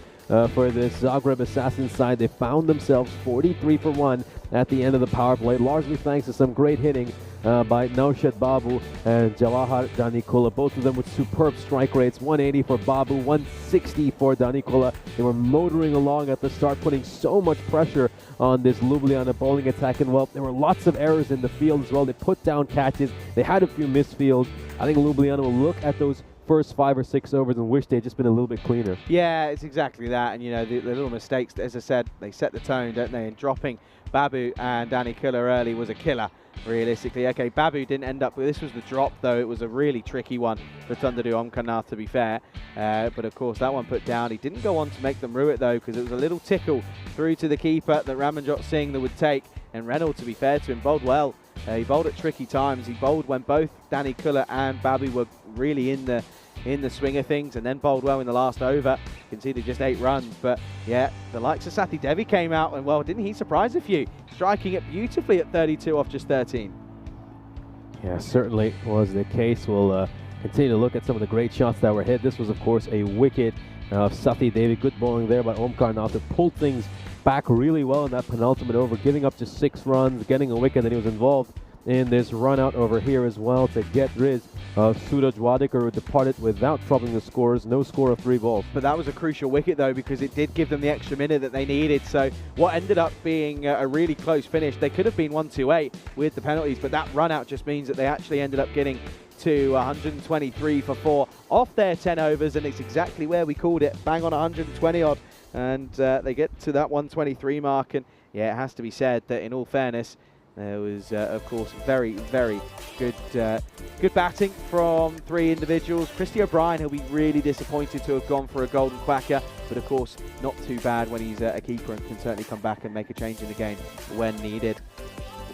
For this Zagreb Assassins side. They found themselves 43 for 1 at the end of the power play, largely thanks to some great hitting by Naushad Babu and Jawahar Danikula, both of them with superb strike rates. 180 for Babu, 160 for Danikula. They were motoring along at the start, putting so much pressure on this Ljubljana bowling attack, and, well, there were lots of errors in the field as well. They put down catches, they had a few misfields. I think Ljubljana will look at those first 5 or 6 overs and wish they'd just been a little bit cleaner. Yeah, it's exactly that. And, you know, the little mistakes, as I said, they set the tone, don't they? And dropping Babu and Danny Kuller early was a killer, realistically. Okay, Babu didn't end up with this. Was the drop, though. It was a really tricky one for Thunderdew Omkarnath, to be fair. But, of course, that one put down. He didn't go on to make them rue it, though, because it was a little tickle through to the keeper that Ramanjot Singh that would take. And Reynolds, to be fair to him, bowled well. He bowled at tricky times. He bowled when both Danny Kuller and Babu were really in the swing of things, and then bowled well in the last over. Conceded just 8 runs, but yeah, the likes of Sathi Devi came out, and, well, didn't he surprise a few? Striking it beautifully at 32 off just 13. Yeah, certainly was the case. We'll continue to look at some of the great shots that were hit. This was, of course, a wicket of Sathi Devi. Good bowling there by Omkarnath to pull things back really well in that penultimate over, giving up just 6 runs, getting a wicket, and he was involved in this run out over here as well to get rid of Suraj Wadekar, who departed without troubling the scores. No score of 3 balls. But that was a crucial wicket, though, because it did give them the extra minute that they needed. So what ended up being a really close finish, they could have been 1-2-8 with the penalties, but that run out just means that they actually ended up getting to 123 for 4 off their 10 overs, and it's exactly where we called it, bang on 120 odd, and they get to that 123 mark. And yeah, it has to be said that, in all fairness, there was, of course, very, very good batting from 3 individuals. Christy O'Brien, he'll be really disappointed to have gone for a golden quacker, but, of course, not too bad when he's a keeper and can certainly come back and make a change in the game when needed.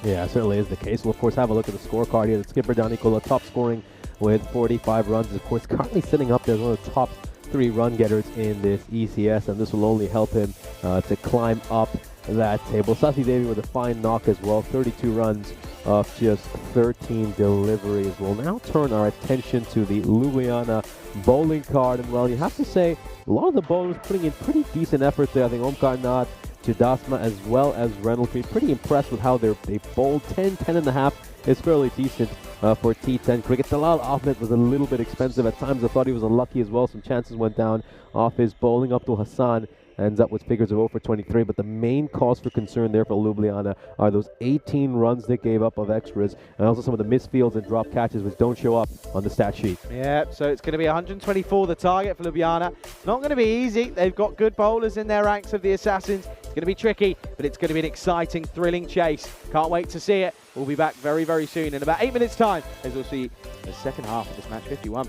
Yeah, it certainly is the case. We'll, of course, have a look at the scorecard here. The skipper, Danikula, top scoring with 45 runs. Of course, currently sitting up there as one of the top 3 run getters in this ECS, and this will only help him to climb up that table. Sathi Devi with a fine knock as well, 32 runs off just 13 deliveries. We'll now turn our attention to the Ljubljana bowling card, and, well, you have to say a lot of the bowlers putting in pretty decent effort there. I think Omkarnath, Chudasma, as well as Reynolds, pretty impressed with how they bowled. 10.5 is fairly decent for T10 cricket. Talal Ahmed was a little bit expensive at times. I thought he was unlucky as well. Some chances went down off his bowling. Abdul Hassan ends up with figures of 0 for 23. But the main cause for concern there for Ljubljana are those 18 runs they gave up of extras, and also some of the missed fields and drop catches which don't show up on the stat sheet. Yeah, so it's going to be 124 the target for Ljubljana. It's not going to be easy. They've got good bowlers in their ranks of the Assassins. It's going to be tricky, but it's going to be an exciting, thrilling chase. Can't wait to see it. We'll be back very, very soon in about 8 minutes' time as we'll see the second half of this match 51.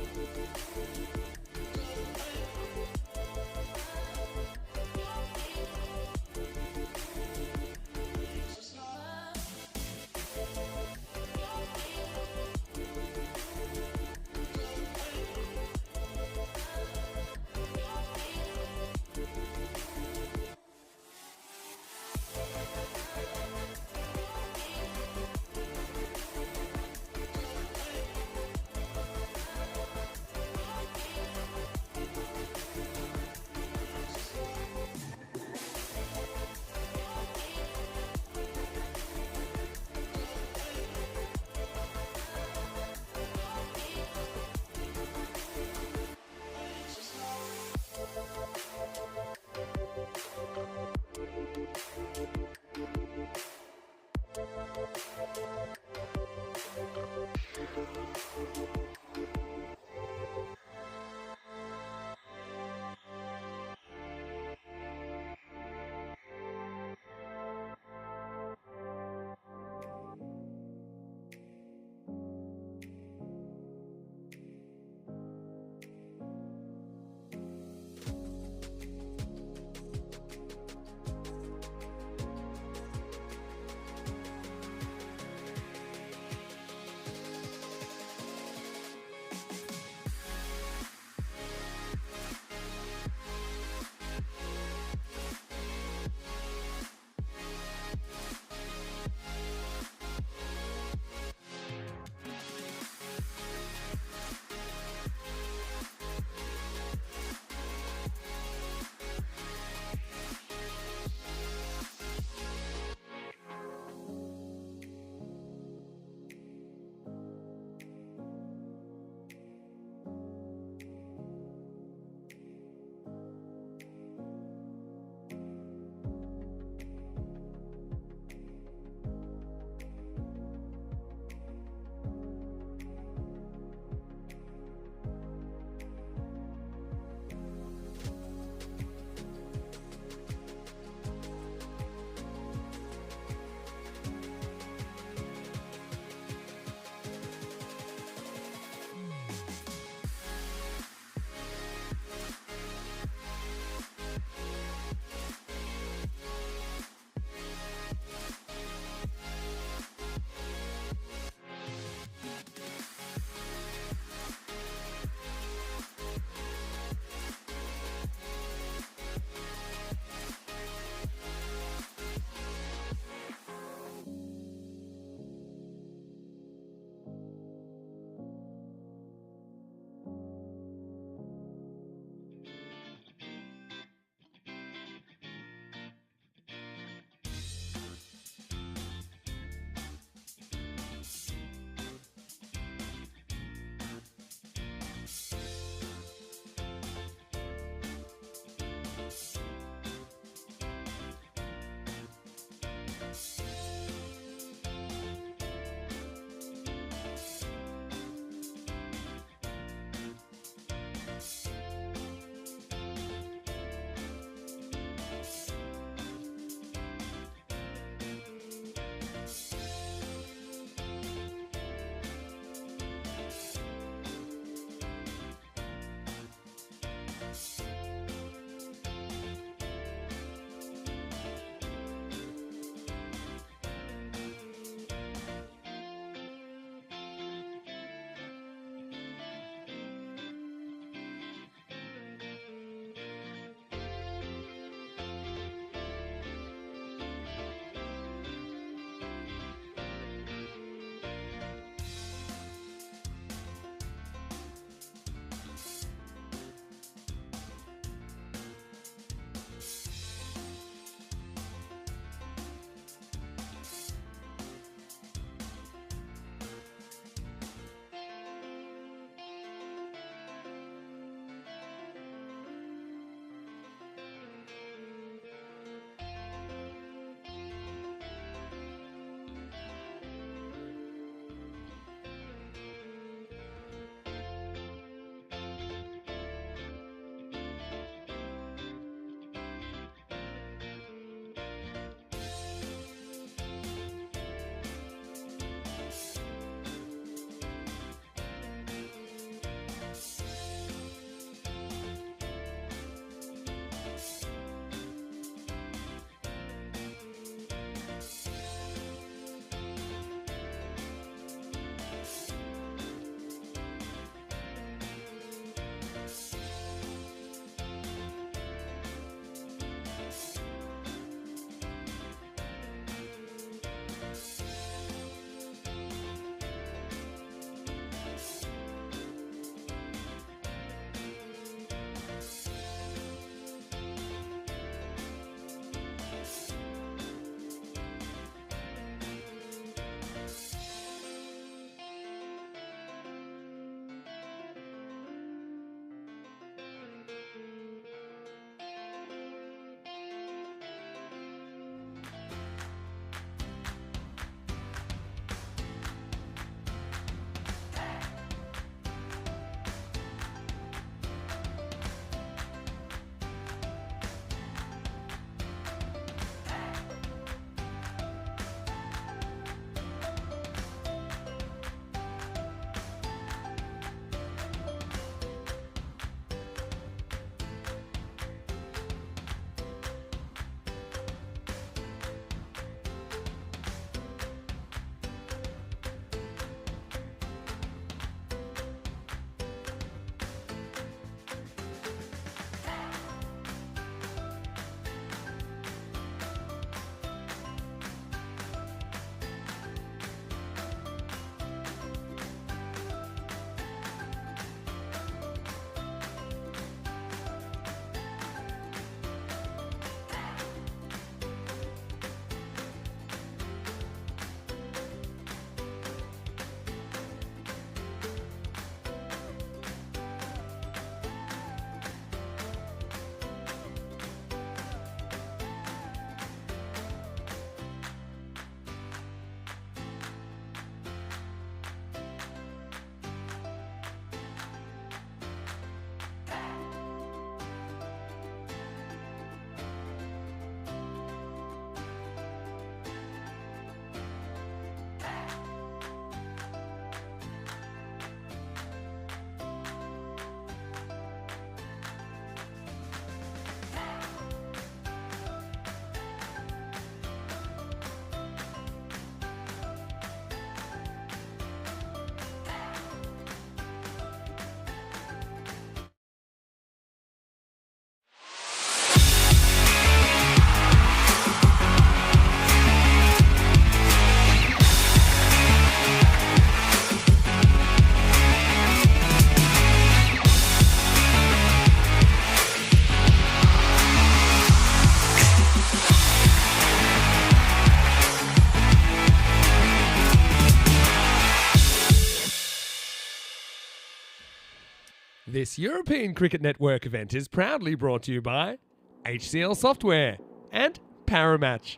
This European Cricket Network event is proudly brought to you by HCL Software and Paramatch.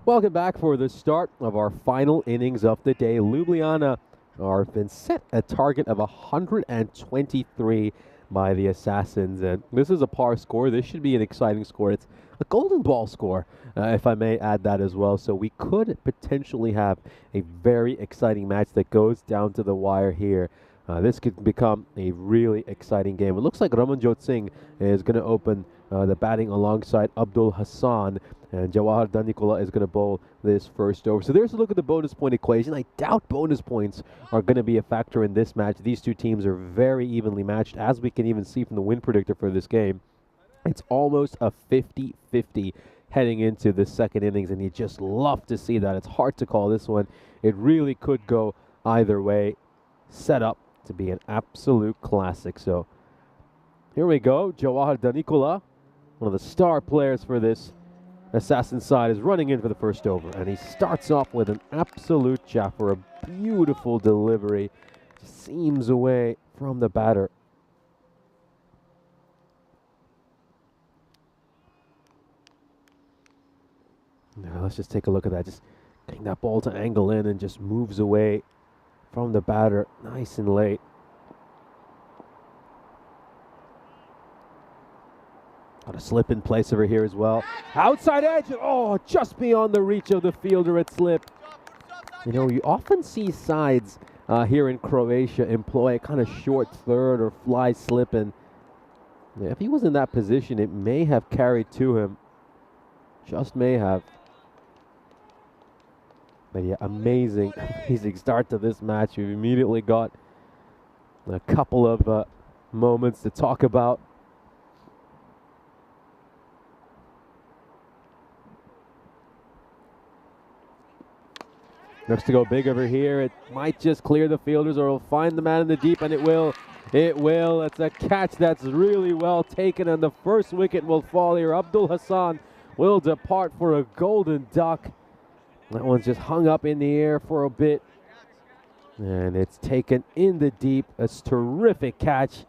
Welcome back for the start of our final innings of the day. Ljubljana are been set a target of 123 by the Assassins, and this is a par score. This should be an exciting score. It's a golden ball score, if I may add that as well. So we could potentially have a very exciting match that goes down to the wire here. This could become a really exciting game. It looks like Ramanjot Singh is going to open the batting alongside Abdul Hassan, and Jawahar Danikola is going to bowl this first over. So there's a look at the bonus point equation. I doubt bonus points are going to be a factor in this match. These two teams are very evenly matched, as we can even see from the win predictor for this game. It's almost a 50-50 heading into the second innings, and you just love to see that. It's hard to call this one. It really could go either way. Set up to be an absolute classic. So here we go. Jawahar Danikola, one of the star players for this Assassin side, is running in for the first over, and he starts off with an absolute jaffer, a beautiful delivery. Just seams away from the batter. Now let's just take a look at that. Just getting that ball to angle in and just moves away from the batter nice and late. Got a slip in place over here as well. Outside edge. Oh, just beyond the reach of the fielder, it slipped. You know, you often see sides here in Croatia employ a kind of short third or fly slip, and if he was in that position, it may have carried to him. Just may have. But yeah, amazing start to this match. We've immediately got a couple of moments to talk about. Looks to go big over here. It might just clear the fielders, or it'll find the man in the deep, and it will. It will. It's a catch that's really well taken, and the first wicket will fall here. Abdul Hassan will depart for a golden duck. That one's just hung up in the air for a bit, and it's taken in the deep. A terrific catch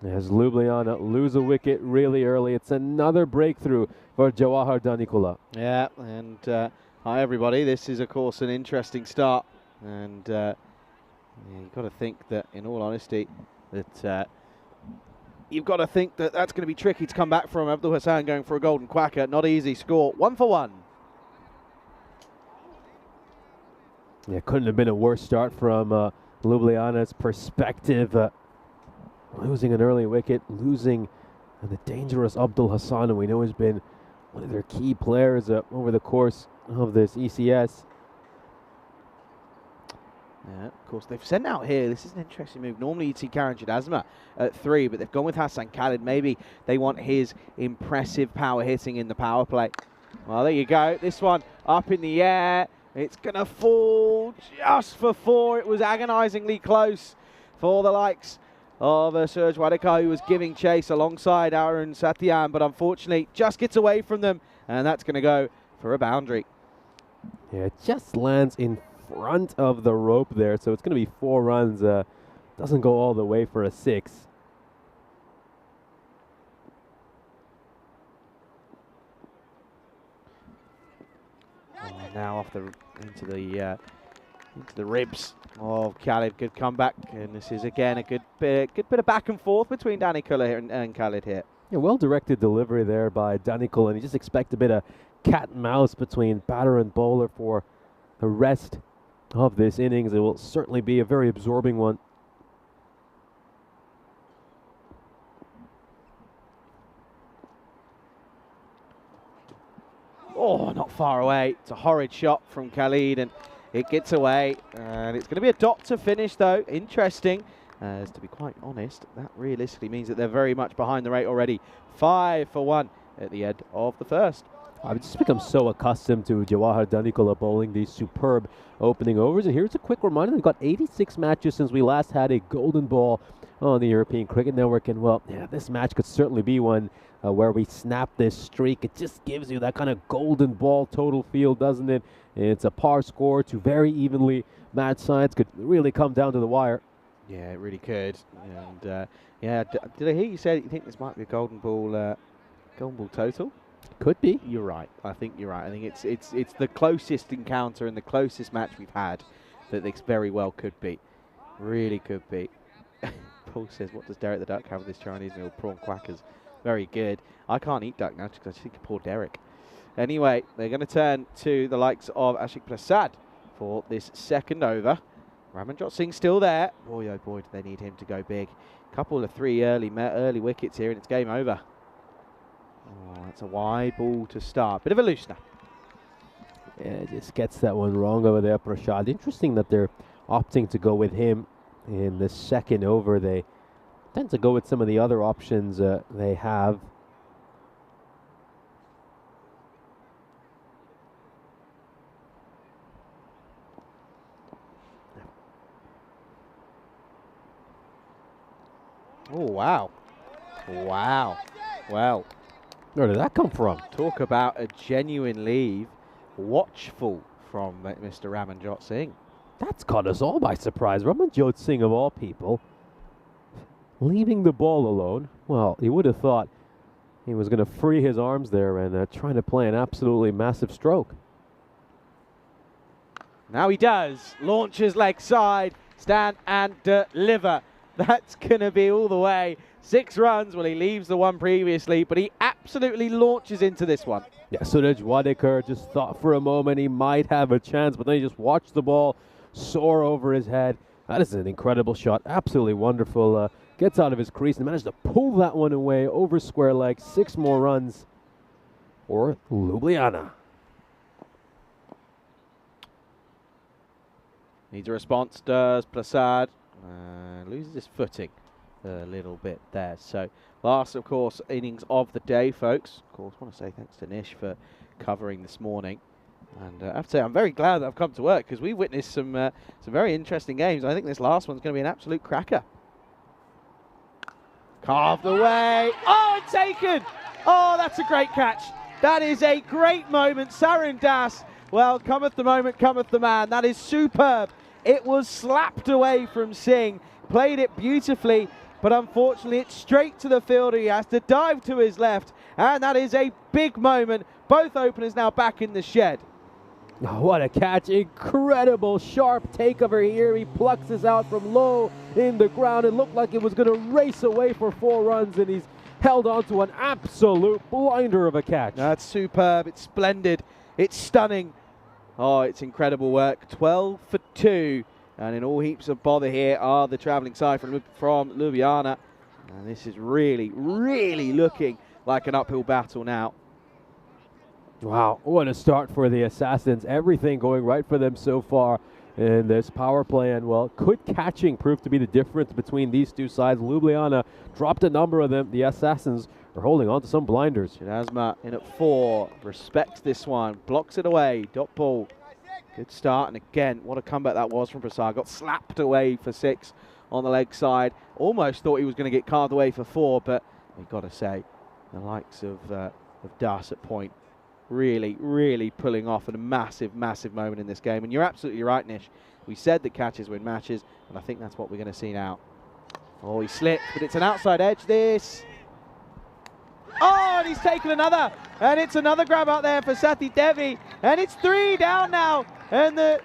as Ljubljana lose a wicket really early. It's another breakthrough for Jawahar Danikola. Yeah, and hi everybody. This is of course an interesting start, and you've got to think that, in all honesty, that you've got to think that that's going to be tricky to come back from. Abdul Hassan going for a golden quacker. Not easy score. 1 for 1. Yeah, couldn't have been a worse start from Ljubljana's perspective. Losing an early wicket, losing the dangerous Abdul Hassan, and we know has been one of their key players over the course of this ECS. Yeah, of course, they've sent out here. This is an interesting move. Normally you'd see Karan Asma at 3, but they've gone with Hassan Khalid. Maybe they want his impressive power hitting in the power play. Well, there you go. This one up in the air. It's going to fall just for 4. It was agonizingly close for the likes of Suraj Wadekar, who was giving chase alongside Arun Satyan, but unfortunately just gets away from them, and that's going to go for a boundary. Yeah, it just lands in front of the rope there, so it's going to be 4 runs. Doesn't go all the way for a 6. Now off into the ribs of Khalid. Good comeback, and this is again a good bit of back and forth between Danikola and Khalid here. Yeah, well-directed delivery there by Danikola, and you just expect a bit of cat and mouse between batter and bowler for the rest of this innings. It will certainly be a very absorbing one. Oh, not far away. It's a horrid shot from Khalid, and it gets away. And it's going to be a dot to finish, though. Interesting. As to be quite honest, that realistically means that they're very much behind the rate already. 5 for 1 at the end of the first. I've just become so accustomed to Jawahar Danikola bowling these superb opening overs. And here's a quick reminder, they've got 86 matches since we last had a golden ball on the European Cricket Network. And, well, yeah, this match could certainly be one where we snap this streak. It just gives you that kind of golden ball total feel, doesn't it? It's a par score, two very evenly matched sides. Could really come down to the wire. Yeah, it really could. And yeah, did I hear you say that you think this might be a golden ball total? Could be. You're right. I think you're right. I think it's the closest encounter and the closest match we've had that this very well could be. Really could be. Paul says, what does Derek the Duck have with this Chinese meal? Prawn quackers. Very good. I can't eat duck now because I think of poor Derek. Anyway, they're going to turn to the likes of Ashik Prasad for this second over. Ramanjot Singh's still there. Boy, oh boy, do they need him to go big. Couple of three early wickets here, and it's game over. Oh, that's a wide ball to start. Bit of a loosener. Yeah, just gets that one wrong over there, Prasad. Interesting that they're opting to go with him in the second over. They tend to go with some of the other options they have. Oh, wow. Wow. Well, Where did that come from? talk about a genuine leave. Watchful from Mr. Ramanjot Singh. That's caught us all by surprise. Ramanjot Singh, of all people, leaving the ball alone. Well, you would have thought he was going to free his arms there and trying to play an absolutely massive stroke. Now he does. Launches leg side, stand and deliver. That's going to be all the way. 6 runs. Well, he leaves the one previously, but he absolutely launches into this one. Yeah, Suraj Wadekar just thought for a moment he might have a chance, but then he just watched the ball soar over his head. That is an incredible shot. Absolutely wonderful. Gets out of his crease and managed to pull that one away over square leg. 6 more runs for Ljubljana. Needs a response, does Prasad. Loses his footing a little bit there. So last, of course, innings of the day, folks. Of course, I want to say thanks to Nish for covering this morning. And I have to say, I'm very glad that I've come to work because we witnessed some very interesting games. I think this last one's going to be an absolute cracker. Carved away. Oh, and taken. Oh, that's a great catch. That is a great moment. Sarin Das. Well, cometh the moment, cometh the man. That is superb. It was slapped away from Singh. Played it beautifully, but unfortunately it's straight to the fielder. He has to dive to his left, and that is a big moment. Both openers now back in the shed. Oh, what a catch. Incredible sharp take over here. He plucks this out from low in the ground. It looked like it was going to race away for 4 runs, and he's held on to an absolute blinder of a catch. That's superb. It's splendid. It's stunning. Oh, it's incredible work. 12 for 2. And in all heaps of bother here are the travelling side from Ljubljana. And this is really, really looking like an uphill battle now. Wow, what a start for the Assassins. Everything going right for them so far in this power play. And, well, could catching prove to be the difference between these two sides? Ljubljana dropped a number of them. The Assassins are holding on to some blinders. Shadazma in at 4. Respects this one. Blocks it away. Dot ball. Good start. And again, what a comeback that was from Prasad. Got slapped away for 6 on the leg side. Almost thought he was going to get carved away for 4. But you've got to say, the likes of Das at point really, really pulling off a massive, massive moment in this game. And you're absolutely right, Nish. We said that catches win matches, and I think that's what we're going to see now. Oh, he slipped, but it's an outside edge, this. Oh, and he's taken another. And it's another grab out there for Sathi Devi. And it's 3 down now. And the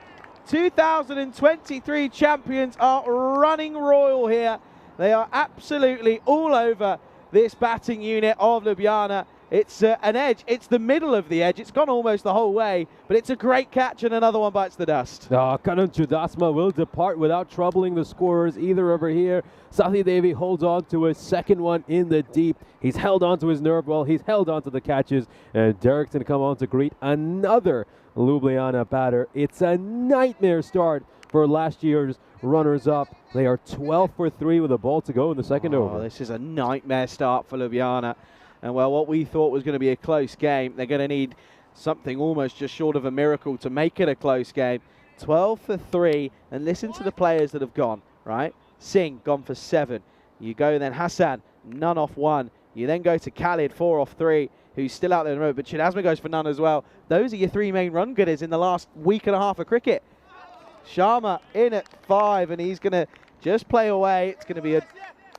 2023 champions are running royal here. They are absolutely all over this batting unit of Ljubljana. It's an edge. It's the middle of the edge. It's gone almost the whole way, but it's a great catch, and another one bites the dust. Karan Chudasma will depart without troubling the scorers either over here. Sathi Devi holds on to a second one in the deep. He's held on to his nerve well. He's held on to the catches, and Derek's going to come on to greet another Ljubljana batter. It's a nightmare start for last year's runners-up. They are 12 for 3 with a ball to go in the second over. This is a nightmare start for Ljubljana. And, well, what we thought was going to be a close game, they're going to need something almost just short of a miracle to make it a close game. 12 for 3, and listen to the players that have gone, right? Singh, gone for 7. You go then Hassan, none off 1. You then go to Khalid, 4 off 3, who's still out there in the road, but Chidasma goes for none as well. Those are your 3 main run getters in the last week and a half of cricket. Sharma in at 5, and he's going to just play away. It's going to be a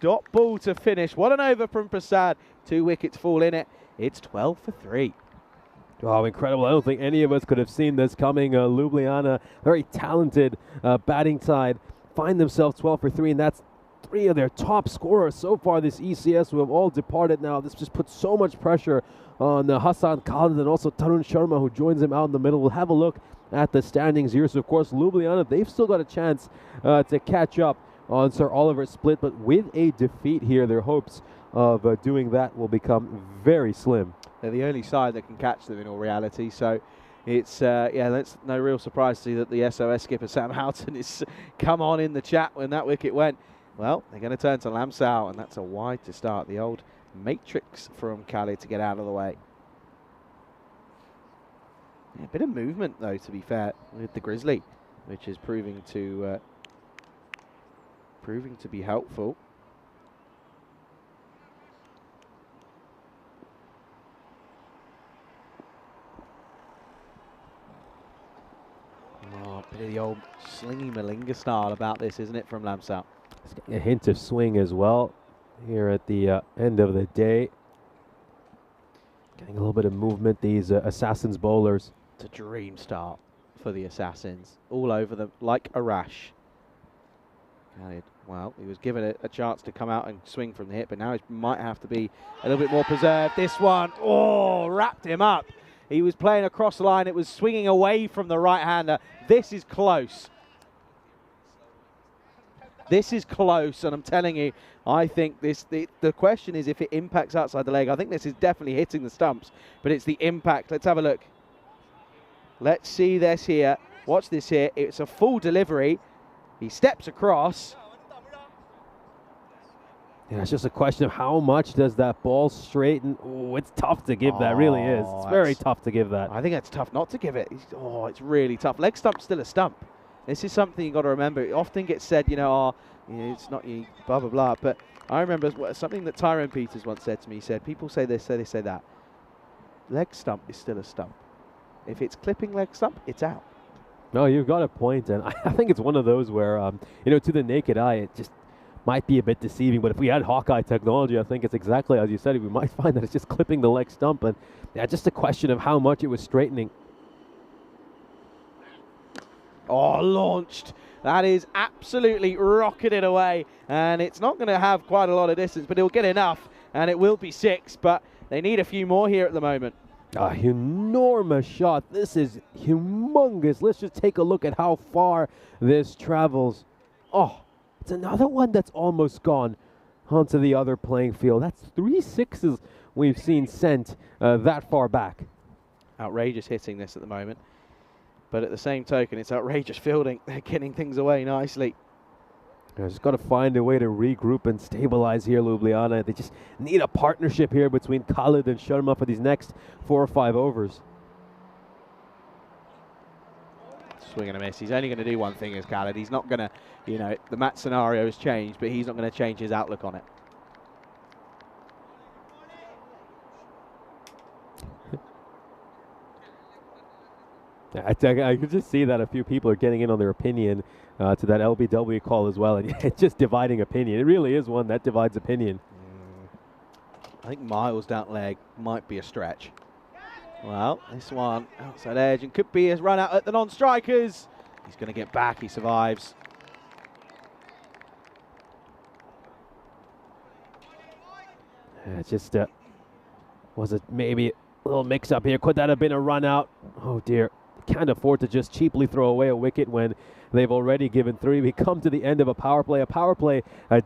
dot ball to finish. What an over from Prasad. 2 wickets fall in it. It's 12 for 3. Oh, incredible. I don't think any of us could have seen this coming. Ljubljana, very talented batting side, find themselves 12 for 3, and that's 3 of their top scorers so far this ECS, who have all departed now. This just puts so much pressure on Hassan Khalid and also Tarun Sharma, who joins him out in the middle. We'll have a look at the standings here. So, of course, Ljubljana, they've still got a chance to catch up on Sir Oliver Split, but with a defeat here, their hopes of doing that will become very slim. They're the only side that can catch them in all reality, so it's, yeah, that's no real surprise to see that the SOS skipper Sam Houghton is come on in the chat when that wicket went. Well, they're going to turn to Lamsau, and that's a wide to start. The old matrix from Khalid to get out of the way. Yeah, a bit of movement, though, to be fair, with the Grizzly, which is proving to be helpful. Oh, a bit of the old slingy Malinga style about this, isn't it, from Lamsau? It's getting a hint of swing as well here at the end of the day. Getting a little bit of movement, these Assassins bowlers. It's a dream start for the Assassins. All over them like a rash. Khalid, well, he was given a chance to come out and swing from the hip, but now he might have to be a little bit more preserved. This one, oh, wrapped him up. He was playing across the line. It was swinging away from the right-hander. This is close. This is close, and I'm telling you, I think the question is if it impacts outside the leg. I think this is definitely hitting the stumps, but it's the impact. Let's have a look. Let's see this here. Watch this here. It's a full delivery. He steps across. Yeah, it's just a question of how much does that ball straighten. Oh, it's tough to give that, really is. It's very tough to give that. I think it's tough not to give it. Oh, it's really tough. Leg stump's still a stump. This is something you've got to remember. It often gets said, you know, oh, it's not you, blah, blah, blah. But I remember something that Tyrone Peters once said to me. He said, people say this, say this, say that. Leg stump is still a stump. If it's clipping leg stump, it's out. No, you've got a point, and I think it's one of those where, you know, to the naked eye, it just might be a bit deceiving, but if we had Hawkeye technology, I think it's exactly as you said. We might find that it's just clipping the leg stump, and yeah, just a question of how much it was straightening. Oh, launched. That is absolutely rocketed away, and it's not going to have quite a lot of distance, but it'll get enough, and it will be 6, but they need a few more here at the moment. A enormous shot. This is humongous. Let's just take a look at how far this travels. Oh, it's another one that's almost gone onto the other playing field. That's 3 6s we've seen sent that far back. Outrageous hitting this at the moment. But at the same token, it's outrageous fielding. They're getting things away nicely. They've just got to find a way to regroup and stabilize here, Ljubljana. They just need a partnership here between Khalid and Sharma for these next 4 or 5 overs. Swing and a miss. He's only going to do one thing as Khalid. He's not going to, you know, the match scenario has changed, but he's not going to change his outlook on it. I could just see that a few people are getting in on their opinion to that LBW call as well, and it's just dividing opinion. It really is one that divides opinion. I think miles down leg might be a stretch. Well, this one outside edge and could be a run out at the non-strikers. He's going to get back. He survives. It's just was it maybe a little mix-up here? Could that have been a run out? Oh dear. Can't afford to just cheaply throw away a wicket when they've already given 3. We come to the end of a power play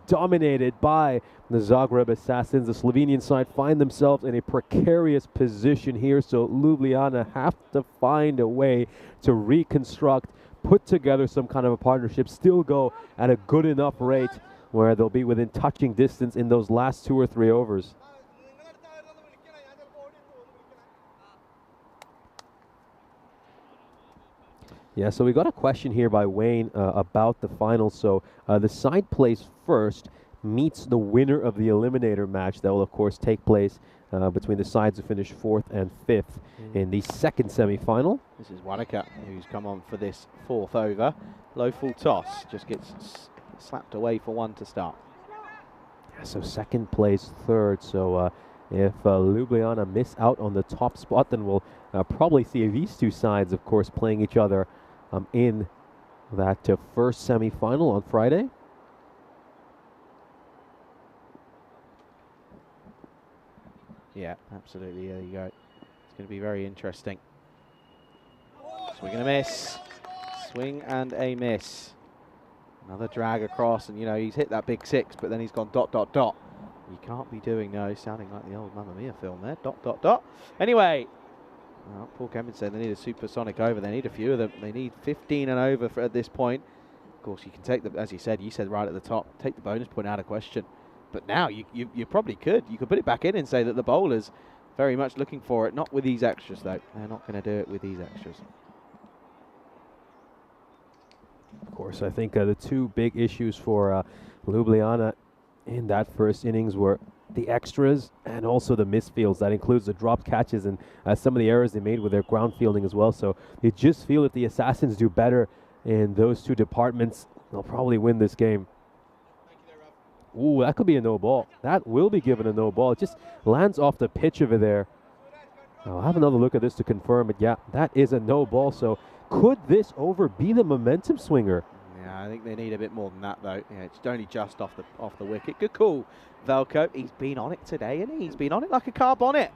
dominated by the Zagreb Assassins. The Slovenian side find themselves in a precarious position here, so Ljubljana have to find a way to reconstruct, put together some kind of a partnership, still go at a good enough rate where they'll be within touching distance in those last 2 or 3 overs. Yeah, so we got a question here by Wayne about the final. So the side plays first, meets the winner of the eliminator match. That will, of course, take place between the sides who finish 4th and 5th in the second semi-final. This is Wadaka, who's come on for this 4th over. Low full toss, just gets slapped away for 1 to start. Yeah, so second place, third. So if Ljubljana miss out on the top spot, then we'll probably see these two sides, of course, playing each other in that first semi-final on Friday. Yeah, absolutely. There you go. It's going to be very interesting. Swing and a miss. Swing and a miss. Another drag across, and, you know, he's hit that big 6, but then he's gone ... You can't be doing, no, sounding like the old Mamma Mia film there. ... Anyway, well, Paul Kempin said they need a supersonic over. They need a few of them. They need 15 and over at this point. Of course, you can take the, as you said right at the top, take the bonus point out of question. But now you probably could. You could put it back in and say that the bowler's very much looking for it. Not with these extras, though. They're not going to do it with these extras. Of course, I think the two big issues for Ljubljana in that first innings were the extras and also the misfields. That includes the dropped catches and some of the errors they made with their ground fielding as well. So they just feel if the Assassins do better in those two departments, they'll probably win this game. Ooh, that could be a no ball. That will be given a no ball. It just lands off the pitch over there. I'll have another look at this to confirm it. Yeah, that is a no ball. So could this over be the momentum swinger? Yeah, I think they need a bit more than that, though. Yeah, it's only just off the wicket. Good call, Velko. He's been on it today, and he's been on it like a car bonnet.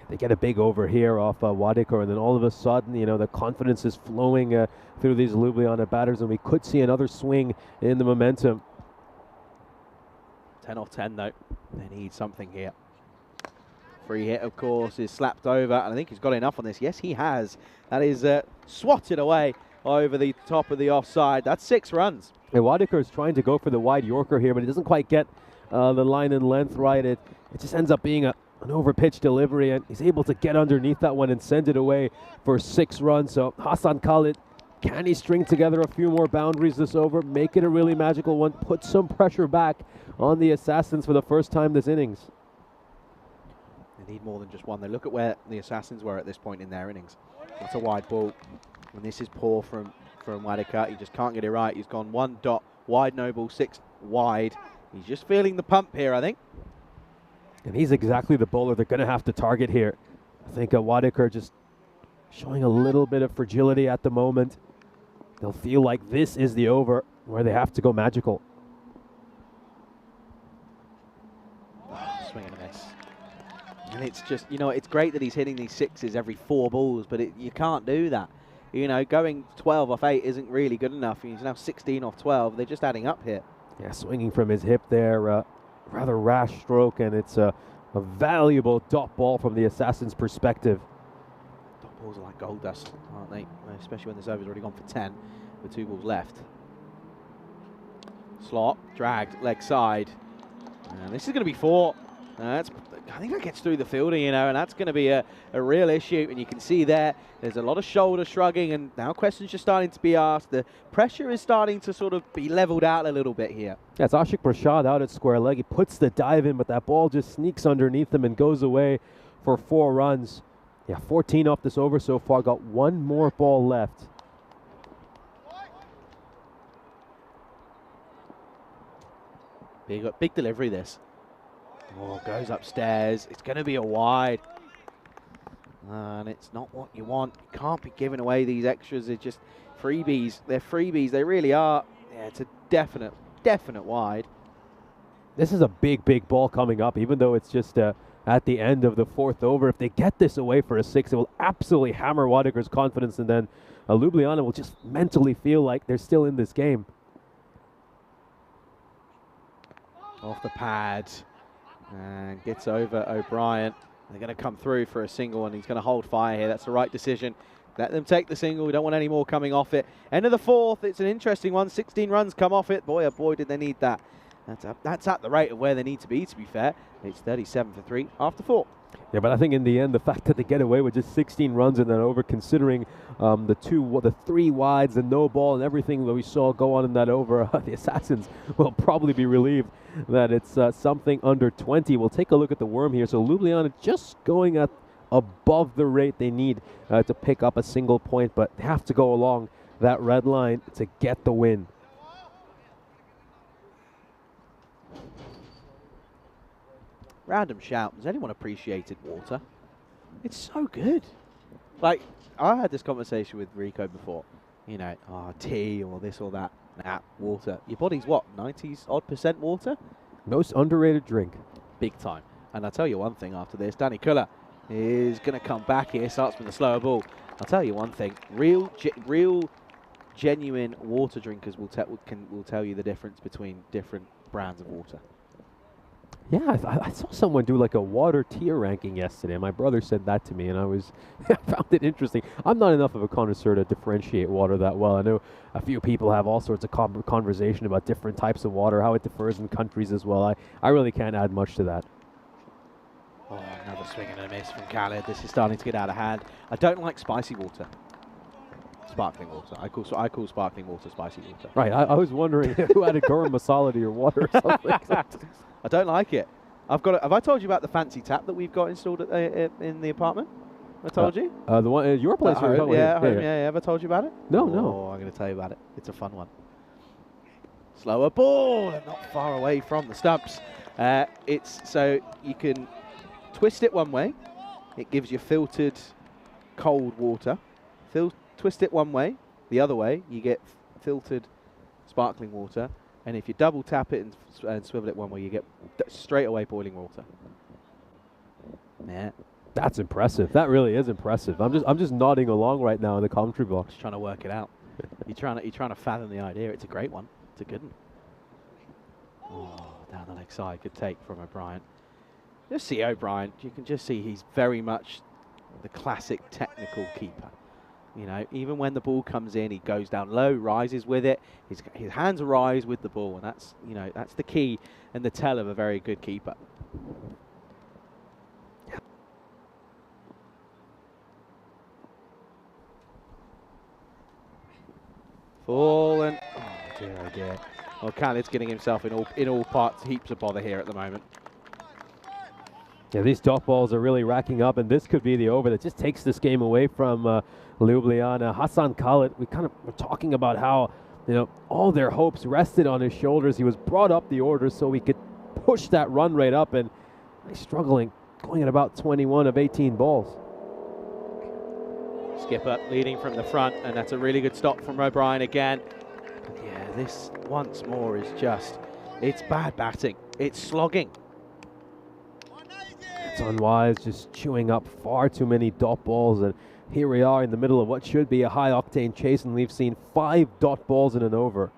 They get a big over here off Wadikar, and then all of a sudden, you know, the confidence is flowing through these Ljubljana batters, and we could see another swing in the momentum. 10 off 10, though. They need something here. Free hit, of course, is slapped over, and I think he's got enough on this. Yes, he has. That is swatted away over the top of the offside. That's 6 runs. And Wadikar is trying to go for the wide Yorker here, but he doesn't quite get the line and length right. It just ends up being an over-pitched delivery, and he's able to get underneath that one and send it away for 6 runs. So Hassan Khalid, can he string together a few more boundaries this over, make it a really magical one, put some pressure back on the Assassins for the first time this innings? They need more than just one. They look at where the Assassins were at this point in their innings. That's a wide ball, and this is poor from Wadikar. He just can't get it right. He's gone 1 dot wide, no ball, 6 wide. He's just feeling the pump here, I think. And he's exactly the bowler they're going to have to target here. I think Wadikar just showing a little bit of fragility at the moment. They'll feel like this is the over where they have to go magical. Swing and a miss. And it's just, you know, it's great that he's hitting these 6s every 4 balls, but you can't do that. You know, going 12 off 8 isn't really good enough. He's now 16 off 12. They're just adding up here. Yeah, swinging from his hip there. Rather rash stroke, and it's a valuable dot ball from the Assassin's perspective. Dot balls are like gold dust, aren't they? Especially when this over's already gone for 10 with 2 balls left. Slot, dragged, leg side. And this is going to be 4. I think that gets through the fielder, you know, and that's going to be a real issue. And you can see there's a lot of shoulder shrugging, and now questions are starting to be asked. The pressure is starting to sort of be leveled out a little bit here. Yeah, it's Ashik Prashad out at square leg. He puts the dive in, but that ball just sneaks underneath him and goes away for 4 runs. Yeah, 14 off this over so far. Got 1 more ball left. Big delivery, this. Oh, goes upstairs. It's going to be a wide. And it's not what you want. You can't be giving away these extras. They're just freebies. They're freebies. They really are. Yeah, it's a definite wide. This is a big ball coming up, even though it's just at the end of the 4th over. If they get this away for a 6, it will absolutely hammer Wadikar's confidence, and then Ljubljana will just mentally feel like they're still in this game. Off the pad. And gets over O'Brien. They're going to come through for a single, and he's going to hold fire here. That's the right decision. Let them take the single. We don't want any more coming off it. End of the 4th. It's an interesting one. 16 runs come off it. Boy, oh boy, did they need that. That's at the rate of where they need to be fair. It's 37 for 3 after 4. Yeah, but I think in the end, the fact that they get away with just 16 runs in that over, considering the 3 wides, the no ball, and everything that we saw go on in that over, the Assassins will probably be relieved that it's something under 20. We'll take a look at the worm here. So Ljubljana just going at above the rate they need to pick up a single point, but they have to go along that red line to get the win. Random shout. Has anyone appreciated water? It's so good. Like, I had this conversation with Rico before. You know, tea or this or that. Nah, water. Your body's what, 90s odd % water? Most underrated drink. Big time. And I'll tell you one thing after this. Danny Kuller is going to come back here. Starts with a slower ball. I'll tell you one thing. Real genuine water drinkers will tell you the difference between different brands of water. Yeah, I saw someone do like a water tier ranking yesterday. My brother said that to me, and I found it interesting. I'm not enough of a connoisseur to differentiate water that well. I know a few people have all sorts of conversation about different types of water, how it differs in countries as well. I really can't add much to that. Oh, another swing and a miss from Khaled. This is starting to get out of hand. I don't like spicy water. Sparkling water. I call sparkling water spicy water. Right. I was wondering who added garam masala to your water or something. I don't like it. Have I told you about the fancy tap that we've got installed in the apartment? I told you. The one at your place. Yeah. Have I told you about it? No. Oh, I'm going to tell you about it. It's a fun one. Slower ball and not far away from the stumps. It's so you can twist it one way. It gives you filtered cold water. Twist it one way. The other way, you get filtered sparkling water. And if you double tap it and swivel it one way, you get straight away boiling water. Yeah. That's impressive. That really is impressive. I'm just nodding along right now in the commentary box. Just trying to work it out. You're trying to fathom the idea. It's a great one. It's a good one. Oh, down the leg side. Good take from O'Brien. Just see O'Brien. You can just see he's very much the classic technical keeper. You know, even when the ball comes in, he goes down low, rises with it. His hands rise with the ball, and that's the key and the tell of a very good keeper. Fallen. Oh dear, oh dear. Well, Khaled's getting himself in all parts heaps of bother here at the moment. Yeah, these dot balls are really racking up, and this could be the over that just takes this game away from Ljubljana. Hassan Khaled, we kind of were talking about how, all their hopes rested on his shoulders. He was brought up the order so he could push that run rate up, and he's struggling, going at about 21 of 18 balls. Skipper leading from the front, and that's a really good stop from O'Brien again. Yeah, this once more is it's bad batting. It's slogging. It's unwise, just chewing up far too many dot balls, and here we are in the middle of what should be a high-octane chase, and we've seen 5 dot balls in an over.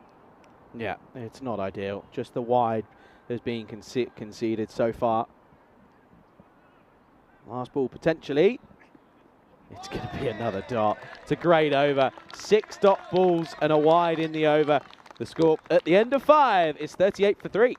Yeah, it's not ideal. Just the wide has been conceded so far. Last ball potentially. It's going to be another dot. It's a great over. 6 dot balls and a wide in the over. The score at the end of 5 is 38 for 3.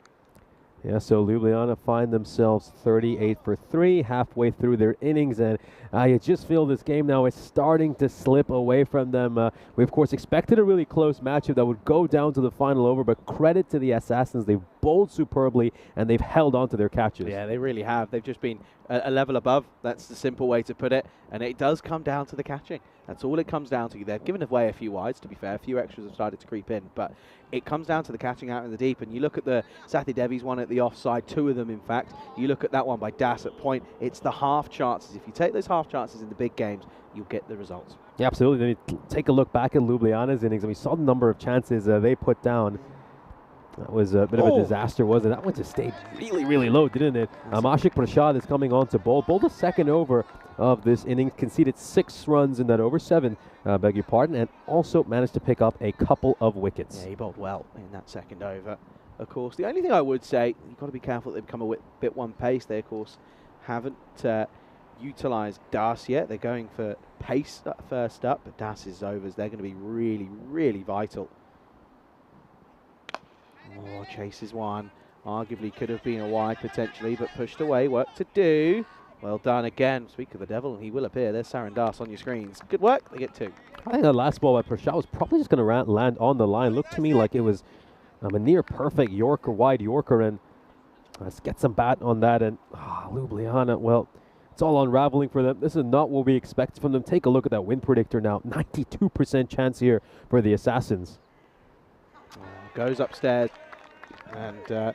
Yeah, so Ljubljana find themselves 38 for 3 halfway through their innings, and you just feel this game now is starting to slip away from them. We, of course, expected a really close matchup that would go down to the final over, but credit to the Assassins. They've bowled superbly, and they've held on to their catches. Yeah, they really have. They've just been a level above. That's the simple way to put it, and it does come down to the catching. That's all it comes down to. They've given away a few wides, to be fair. A few extras have started to creep in, but it comes down to the catching out in the deep. And you look at the Sathi Devi's one at the offside, 2 of them, in fact. You look at that one by Das at point. It's the half chances. If you take those half chances in the big games, you'll get the results. Yeah, absolutely. Then you take a look back at Ljubljana's innings, and we saw the number of chances they put down. That was a bit of a disaster, wasn't it? That one just stayed really, really low, didn't it? Ashik Prashad is coming on to bowl. Bowled the second over of this inning, conceded 6 runs in that over, 7, beg your pardon, and also managed to pick up a couple of wickets. Yeah, he bowled well in that second over. Of course, the only thing I would say, you've got to be careful that they become a bit one pace. They, of course, haven't utilised Das yet. They're going for pace first up, but Das's overs, they're going to be really, really vital. Oh, chases one. Arguably could have been a wide potentially, but pushed away. Work to do. Well done again. Speak of the devil, and he will appear. There's Sarandas on your screens. Good work. They get 2. I think the last ball by Prashad was probably just going to land on the line. Looked to me like it was a near perfect Yorker, wide Yorker, and let's get some bat on that. And Ljubljana, well, it's all unraveling for them. This is not what we expect from them. Take a look at that win predictor now. 92% chance here for the Assassins. Goes upstairs, and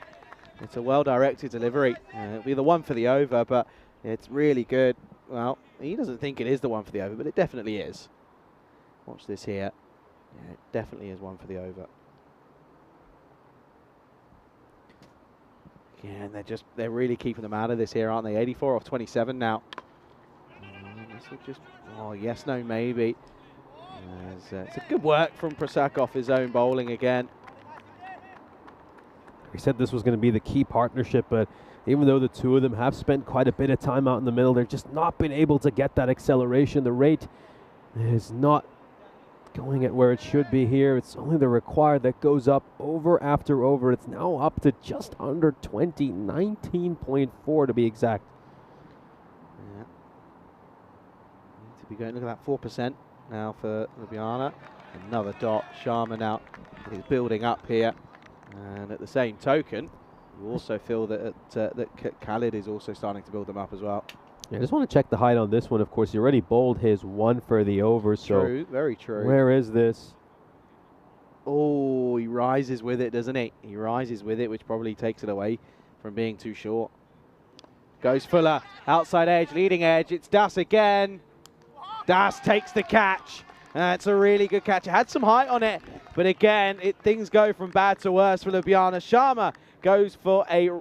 it's a well-directed delivery. It'll be the one for the over, but it's really good. Well, he doesn't think it is the one for the over, but it definitely is. Watch this here. Yeah, it definitely is one for the over. Yeah, and they're really keeping them out of this here, aren't they? 84 off 27 now. This will just, yes, no, maybe. It's a good work from Prasakov, his own bowling again. We said this was going to be the key partnership, but even though the two of them have spent quite a bit of time out in the middle, they've just not been able to get that acceleration. The rate is not going at where it should be here. It's only the required that goes up over after over. It's now up to just under 20, 19.4 to be exact. Yeah. Need to be going, look at that 4% now for Ljubljana. Another dot. Sharma now is building up here. And at the same token, you also feel that Khalid is also starting to build them up as well. Yeah, I just want to check the height on this one. Of course, he already bowled his one for the over. True, very true. Where is this? Oh, he rises with it, doesn't he? He rises with it, which probably takes it away from being too short. Goes Fuller, outside edge, leading edge. It's Das again. Das takes the catch. It's a really good catch. It had some height on it, but again, things go from bad to worse for Ljubljana. Sharma goes for a,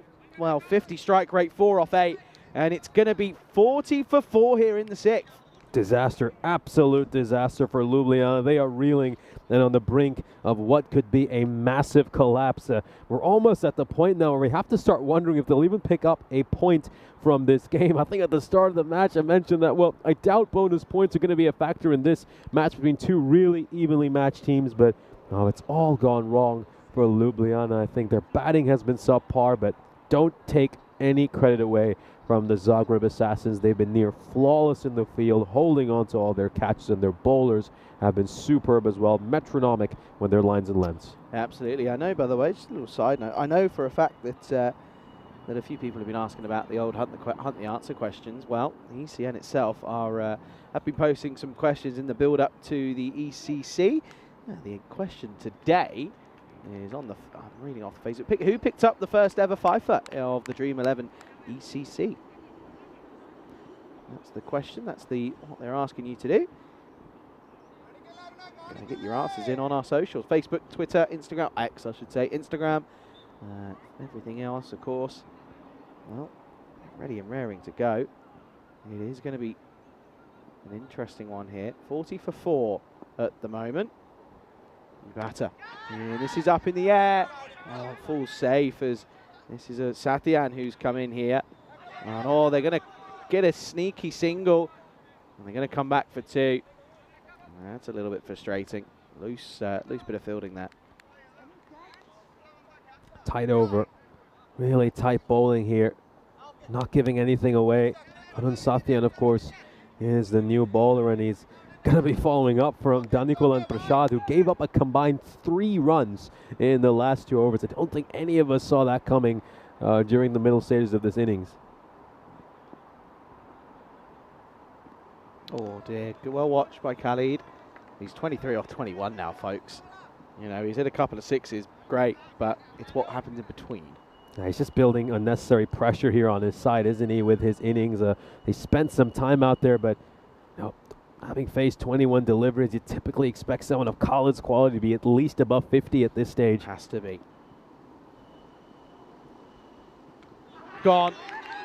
50 strike rate, 4 off 8, and it's going to be 40 for 4 here in the 6th. Disaster, absolute disaster for Ljubljana. They are reeling and on the brink of what could be a massive collapse. We're almost at the point now where we have to start wondering if they'll even pick up a point from this game. I think at the start of the match I mentioned that, well, I doubt bonus points are going to be a factor in this match between two really evenly matched teams, but it's all gone wrong for Ljubljana. I think their batting has been subpar, but don't take any credit away from the Zagreb Assassins. They've been near flawless in the field, holding on to all their catches, and their bowlers have been superb as well, metronomic when they're lines and lengths. Absolutely. I know, by the way, just a little side note, I know for a fact that that a few people have been asking about the old Hunt the Answer questions. Well, the ECN itself have been posting some questions in the build-up to the ECC. The question today is on the, I'm reading off the Facebook, who picked up the first ever fifer of the Dream 11 ECC? That's the question. That's what they're asking you to do. Gonna get your answers in on our socials: Facebook, Twitter, Instagram, X, I should say, Instagram, everything else, of course. Well, ready and raring to go. It is going to be an interesting one here. 40 for 4 at the moment. Batter. And this is up in the air. Full safe as this is a Satyan who's come in here. And they're going to get a sneaky single. And they're going to come back for 2. That's a little bit frustrating. Loose bit of fielding there. Tight over. Really tight bowling here. Not giving anything away. Arun Satyan, of course, is the new bowler, and he's going to be following up from Danikul and Prashad, who gave up a combined 3 runs in the last 2 overs. I don't think any of us saw that coming during the middle stages of this innings. Oh dear, well watched by Khalid. He's 23 off 21 now, folks. You know, he's hit a couple of 6s, great, but it's what happens in between. He's just building unnecessary pressure here on his side, isn't he, with his innings. He spent some time out there, but having faced 21 deliveries, you typically expect someone of Khalid's quality to be at least above 50 at this stage. Has to be. Gone.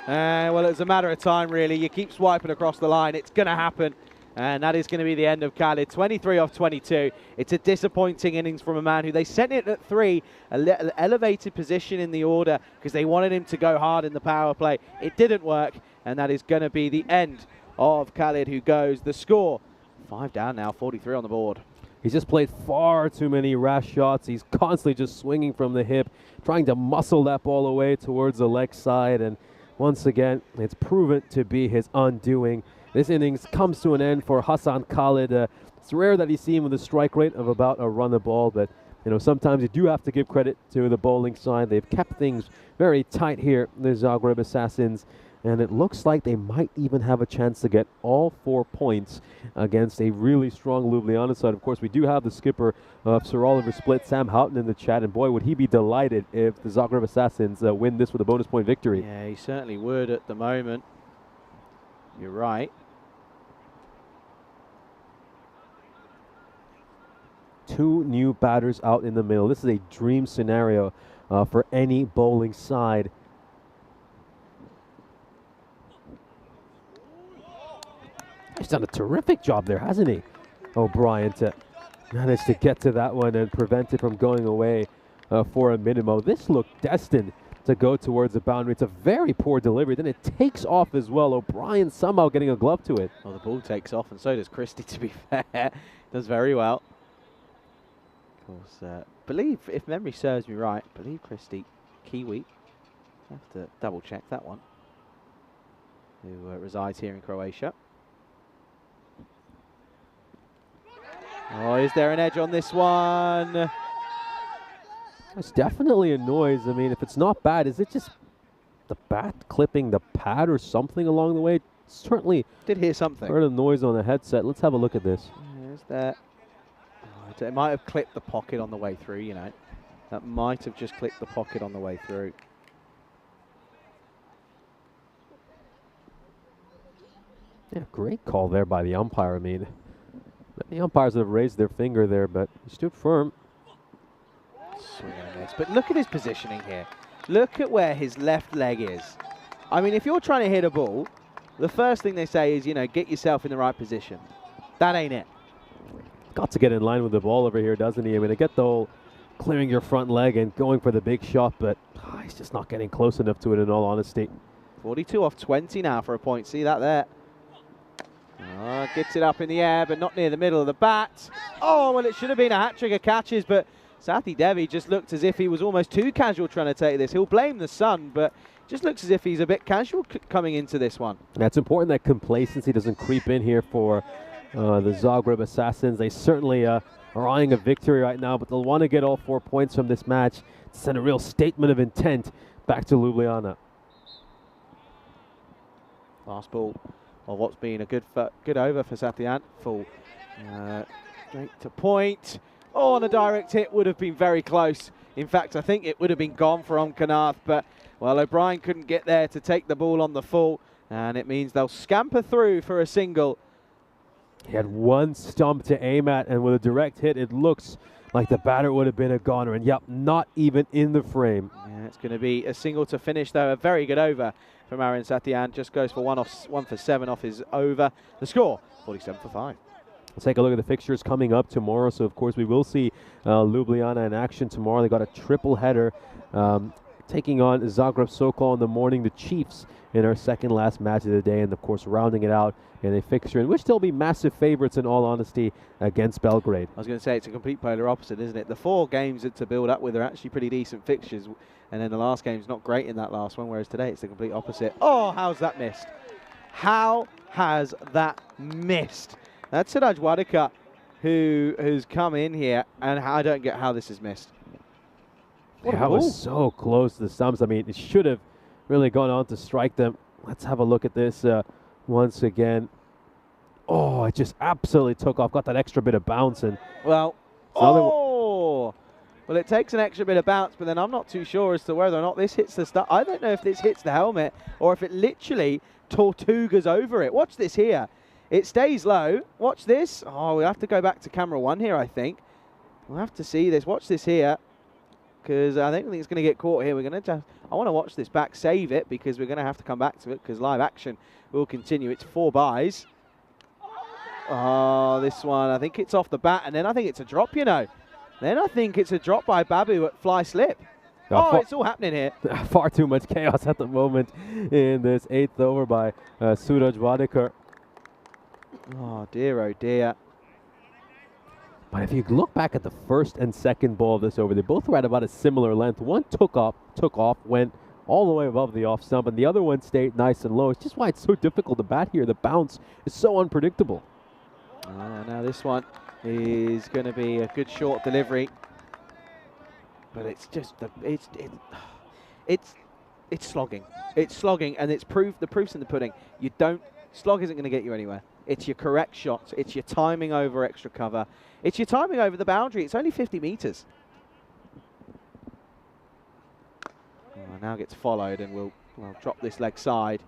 Well, it's a matter of time, really. You keep swiping across the line. It's going to happen. And that is going to be the end of Khalid. 23 off 22. It's a disappointing innings from a man who they sent it at 3, an elevated position in the order because they wanted him to go hard in the power play. It didn't work, and that is going to be the end of Khalid, who goes. The score, 5 down now, 43 on the board. He's just played far too many rash shots. He's constantly just swinging from the hip, trying to muscle that ball away towards the leg side. And once again, it's proven to be his undoing. This innings comes to an end for Hassan Khalid. It's rare that you see him with a strike rate of about a run a ball, but sometimes you do have to give credit to the bowling side. They've kept things very tight here, the Zagreb Assassins, and it looks like they might even have a chance to get all 4 points against a really strong Ljubljana side. Of course, we do have the skipper of Sir Oliver Split, Sam Houghton, in the chat, and boy, would he be delighted if the Zagreb Assassins win this with a bonus point victory. Yeah, he certainly would at the moment. You're right. 2 new batters out in the middle. This is a dream scenario for any bowling side. He's done a terrific job there, hasn't he? O'Brien to manage to get to that one and prevent it from going away for a minimum. This looked destined to go towards the boundary. It's a very poor delivery. Then it takes off as well. O'Brien somehow getting a glove to it. Well, the ball takes off, and so does Christie, to be fair. Does very well. Of course, believe, if memory serves me right, believe Christie, Kiwi, I have to double check that one, who resides here in Croatia. Oh, is there an edge on this one? It's definitely a noise. I mean, if it's not bad, is it just the bat clipping the pad or something along the way? Certainly Did hear something. heard a noise on the headset. Let's have a look at this. Is that? Oh, it might have clipped the pocket on the way through, That might have just clipped the pocket on the way through. Yeah, great call there by the umpire. I mean, the umpires have raised their finger there, but he stood firm. Swing and a miss. But look at his positioning here. Look at where his left leg is. I mean, if you're trying to hit a ball, the first thing they say is, get yourself in the right position. That ain't it. Got to get in line with the ball over here, doesn't he? I mean, I get the whole clearing your front leg and going for the big shot, but he's just not getting close enough to it, in all honesty. 42 off 20 now for a point. See that there? Gets it up in the air, but not near the middle of the bat. Oh, well, it should have been a hat-trick of catches, but Sathi Devi just looked as if he was almost too casual trying to take this. He'll blame the sun, but just looks as if he's a bit casual coming into this one. That's important that complacency doesn't creep in here for the Zagreb Assassins. They certainly are eyeing a victory right now, but they'll want to get all 4 points from this match to send a real statement of intent back to Ljubljana. Last ball of what's been a good over for Sathian. Full straight to point. Oh, and a direct hit would have been very close. In fact, I think it would have been gone for Omkanath, but, well, O'Brien couldn't get there to take the ball on the full, and it means they'll scamper through for a single. He had one stump to aim at, and with a direct hit, it looks like the batter would have been a goner, and yep, not even in the frame. Yeah, it's going to be a single to finish, though. A very good over from Aaron Sathian. Just goes for 1 for 7 off his over. The score, 47 for 5. Let's take a look at the fixtures coming up tomorrow. So, of course, we will see Ljubljana in action tomorrow. They got a triple header taking on Zagreb Sokol in the morning. The Chiefs in our second last match of the day. And, of course, rounding it out in a fixture in which they'll be massive favorites, in all honesty, against Belgrade. I was going to say it's a complete polar opposite, isn't it? The 4 games to build up with are actually pretty decent fixtures. And then the last game's not great in that last one, whereas today it's the complete opposite. Oh, how's that missed? How has that missed? That's Siraj Wadika, who has come in here, and I don't get how this is missed. That was so close to the stumps. I mean, it should have really gone on to strike them. Let's have a look at this once again. Oh, it just absolutely took off. Got that extra bit of bounce. And well, well, it takes an extra bit of bounce, but then I'm not too sure as to whether or not this hits the stump. I don't know if this hits the helmet or if it literally tortugas over it. Watch this here. It stays low. Watch this. Oh, we'll have to go back to camera 1 here, I think. We'll have to see this. Watch this here, because I think it's going to get caught here. We're going to. I want to watch this back, save it, because we're going to have to come back to it, because live action will continue. It's 4 byes. Oh, this one. I think it's off the bat, and then I think it's a drop, Then I think it's a drop by Babu at fly slip. Oh, it's all happening here. Far too much chaos at the moment in this 8th over by Suraj Wadikar. Oh, dear. But if you look back at the first and second ball of this over, they both were at about a similar length. One took off, went all the way above the off stump, and the other one stayed nice and low. It's just why it's so difficult to bat here. The bounce is so unpredictable. Now this one is going to be a good short delivery, but it's just it's slogging. It's slogging, and it's the proof's in the pudding. Slog isn't going to get you anywhere. It's your correct shots. It's your timing over extra cover. It's your timing over the boundary. It's only 50 meters. Now gets followed, and we'll drop this leg side.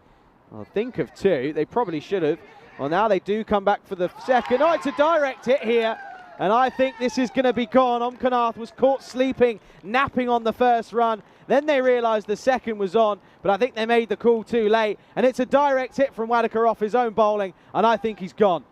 I'll think of two. They probably should have. Well, now they do come back for the second. Oh, it's a direct hit here. And I think this is going to be gone. Omkanath was caught sleeping, napping on the first run. Then they realised the second was on, but I think they made the call too late. And it's a direct hit from Wadekar off his own bowling, and I think he's gone.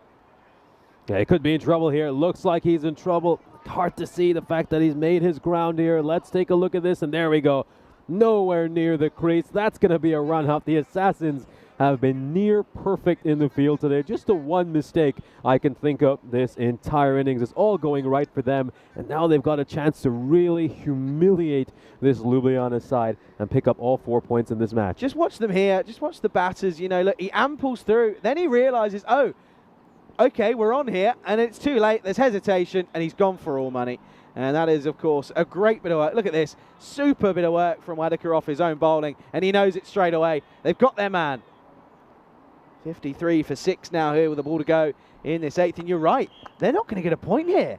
Yeah, he could be in trouble here. Looks like he's in trouble. Hard to see the fact that he's made his ground here. Let's take a look at this, and there we go. Nowhere near the crease. That's going to be a run out. The Assassins have been near perfect in the field today. Just the one mistake I can think of this entire innings. It's all going right for them, and now they've got a chance to really humiliate this Ljubljana side and pick up all 4 points in this match. Just watch them here. Just watch the batters. You know, look, he amples through. Then he realises, oh, okay, we're on here, and it's too late. There's hesitation, and he's gone for all money. And that is, of course, a great bit of work. Look at this. Super bit of work from Wadekar off his own bowling, and he knows it straight away. They've got their man. 53 for 6 now here with the ball to go in this 8th. And you're right, they're not going to get a point here.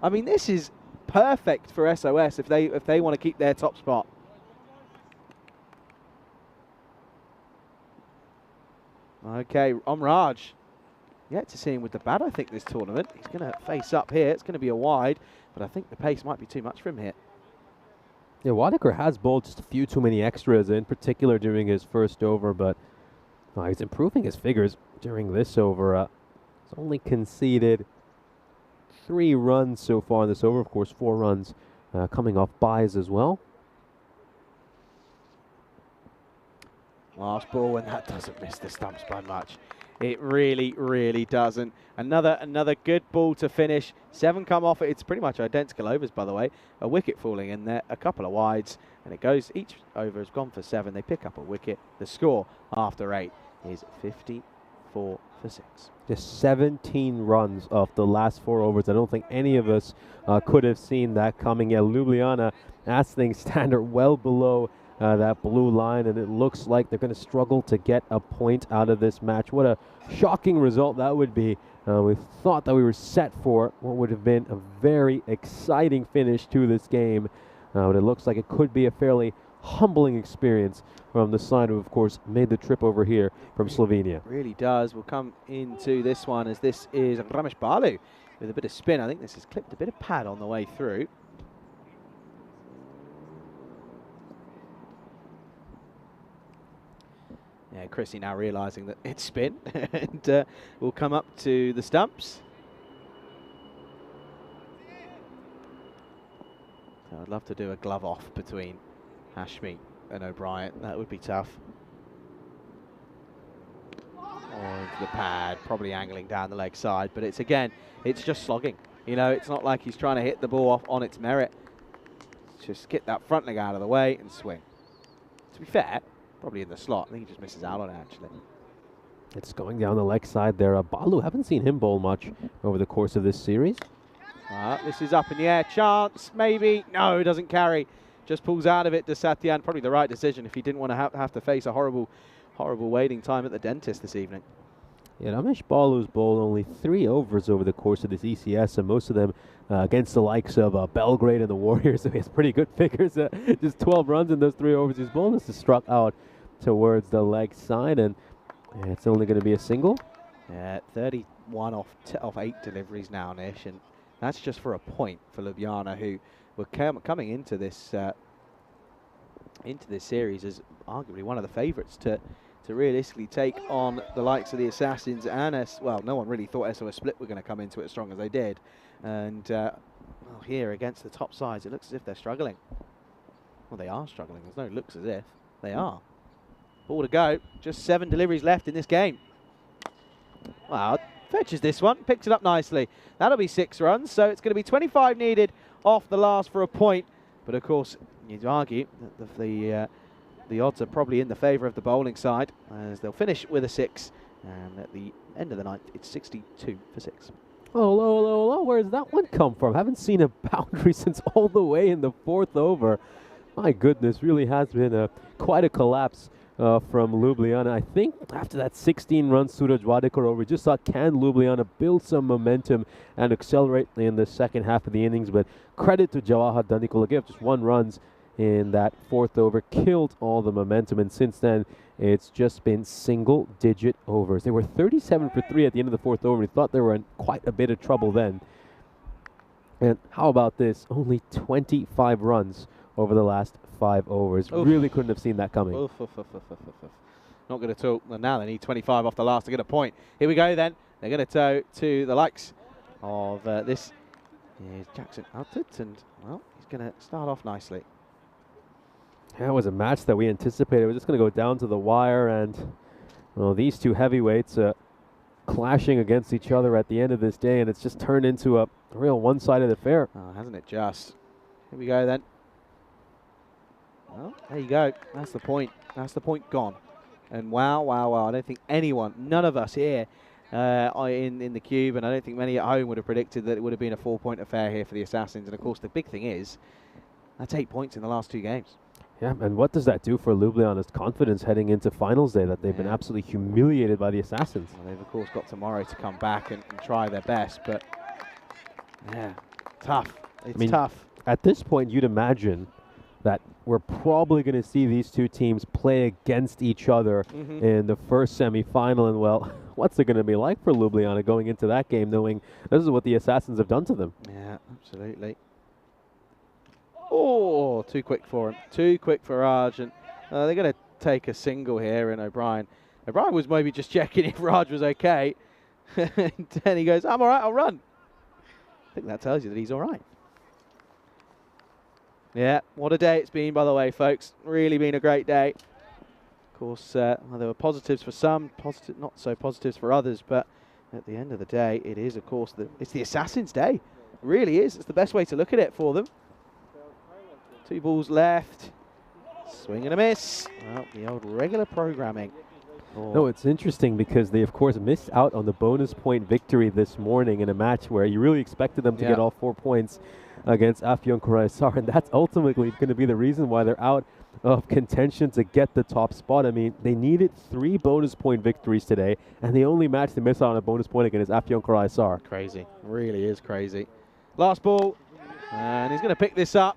I mean, this is perfect for SOS if they want to keep their top spot. Okay, Omraj. Yet to see him with the bat, I think, this tournament. He's going to face up here. It's going to be a wide, but I think the pace might be too much for him here. Yeah, Wadekar has bowled just a few too many extras, in particular during his first over, but he's improving his figures during this over. He's only conceded 3 runs so far in this over. Of course, 4 runs coming off buys as well. Last ball, and that doesn't miss the stumps by much. It really, really doesn't. Another good ball to finish. 7 come off it. It's pretty much identical overs, by the way. A wicket falling in there, a couple of wides, and it goes. Each over has gone for 7. They pick up a wicket. The score after 8 is 54 for 6. Just 17 runs off the last 4 overs. I don't think any of us could have seen that coming. Yeah, Ljubljana, as things stand, are well below that blue line, and it looks like they're going to struggle to get a point out of this match. What a shocking result that would be. We thought that we were set for what would have been a very exciting finish to this game, but it looks like it could be a fairly humbling experience from the side who, of course, made the trip over here from Slovenia. It really does. We'll come into this one as this is Ramesh Balu with a bit of spin. I think this has clipped a bit of pad on the way through. Yeah, Chrissy now realising that it's spin, and we'll come up to the stumps. So I'd love to do a glove off between Hashmi and O'Brien. That would be tough. Or the pad, probably angling down the leg side, but it's just slogging. You know, it's not like he's trying to hit the ball off on its merit. Just get that front leg out of the way and swing. To be fair, probably in the slot. I think he just misses out on it, actually. It's going down the leg side there. Balu, haven't seen him bowl much over the course of this series. This is up in the air. Chance, maybe. No, it doesn't carry. Just pulls out of it to Satyan. Probably the right decision if he didn't want to have to face a horrible waiting time at the dentist this evening. Yeah, Ramesh Balu's bowled only 3 overs over the course of this ECS, and most of them against the likes of Belgrade and the Warriors. So he has pretty good figures. Just 12 runs in those 3 overs. His ball is struck out towards the leg side, and it's only going to be a single. Yeah, 31 off 8 deliveries now, Nish, and that's just for a point for Ljubljana, who were coming into this series as arguably one of the favourites to realistically take on the likes of the Assassins and well, no one really thought SOS Split were going to come into it as strong as they did, and well, here against the top sides, it looks as if they're struggling. Well, they are struggling. There's no looks as if they are. Ball to go. Just 7 deliveries left in this game. Wow, fetches this one, picks it up nicely. That'll be 6 runs, so it's going to be 25 needed off the last for a point. But of course, you'd argue that the the odds are probably in the favour of the bowling side, as they'll finish with a 6, and at the end of the ninth, it's 62 for 6. Oh, where does that one come from? Haven't seen a boundary since all the way in the 4th over. My goodness, really has been quite a collapse from Ljubljana. I think after that 16-run Suraj Wadekar over, we just saw can Ljubljana build some momentum and accelerate in the second half of the innings. But credit to Jawahar Danikola, gave just 1 run in that 4th over, killed all the momentum, and since then it's just been single-digit overs. They were 37 for 3 at the end of the 4th over. We thought they were in quite a bit of trouble then. And how about this? Only 25 runs over the last 5 overs. Oof. Really couldn't have seen that coming. Oof. Not good at all. And now they need 25 off the last to get a point. Here we go then. They're going to tow to the likes of this is Jackson Altut, and well, he's going to start off nicely. That was a match that we anticipated. We're just going to go down to the wire, and well, these two heavyweights clashing against each other at the end of this day, and it's just turned into a real one-sided affair. Oh, hasn't it just? Here we go then. Well, there you go. That's the point. That's the point gone. And wow. I don't think anyone, none of us here in the cube, and I don't think many at home would have predicted that it would have been a 4-point affair here for the Assassins. And of course, the big thing is, that's 8 points in the last 2 games. Yeah, and what does that do for Ljubljana's confidence heading into finals day, that they've been absolutely humiliated by the Assassins? Well, they've, of course, got tomorrow to come back and try their best, but yeah, tough. It's tough. At this point, you'd imagine that we're probably going to see these two teams play against each other in the first semi-final, and well, what's it going to be like for Ljubljana going into that game, knowing this is what the Assassins have done to them? Yeah, absolutely. Oh, too quick for him. Too quick for Raj. And they're going to take a single here in O'Brien. O'Brien was maybe just checking if Raj was okay. And then he goes, I'm all right, I'll run. I think that tells you that he's all right. Yeah, what a day it's been, by the way, folks. Really been a great day. Of course, well, there were positives for some, not so positives for others. But at the end of the day, it is, of course, it's the Assassins' day. It really is. It's the best way to look at it for them. 2 balls left. Swing and a miss. Well, the old regular programming. No, it's interesting because they, of course, missed out on the bonus point victory this morning in a match where you really expected them to get all 4 points against Afyon Karahisar, and that's ultimately going to be the reason why they're out of contention to get the top spot. I mean, they needed 3 bonus point victories today, and the only match they missed out on a bonus point against is Afyon Karahisar. Crazy. Really is crazy. Last ball, and he's going to pick this up.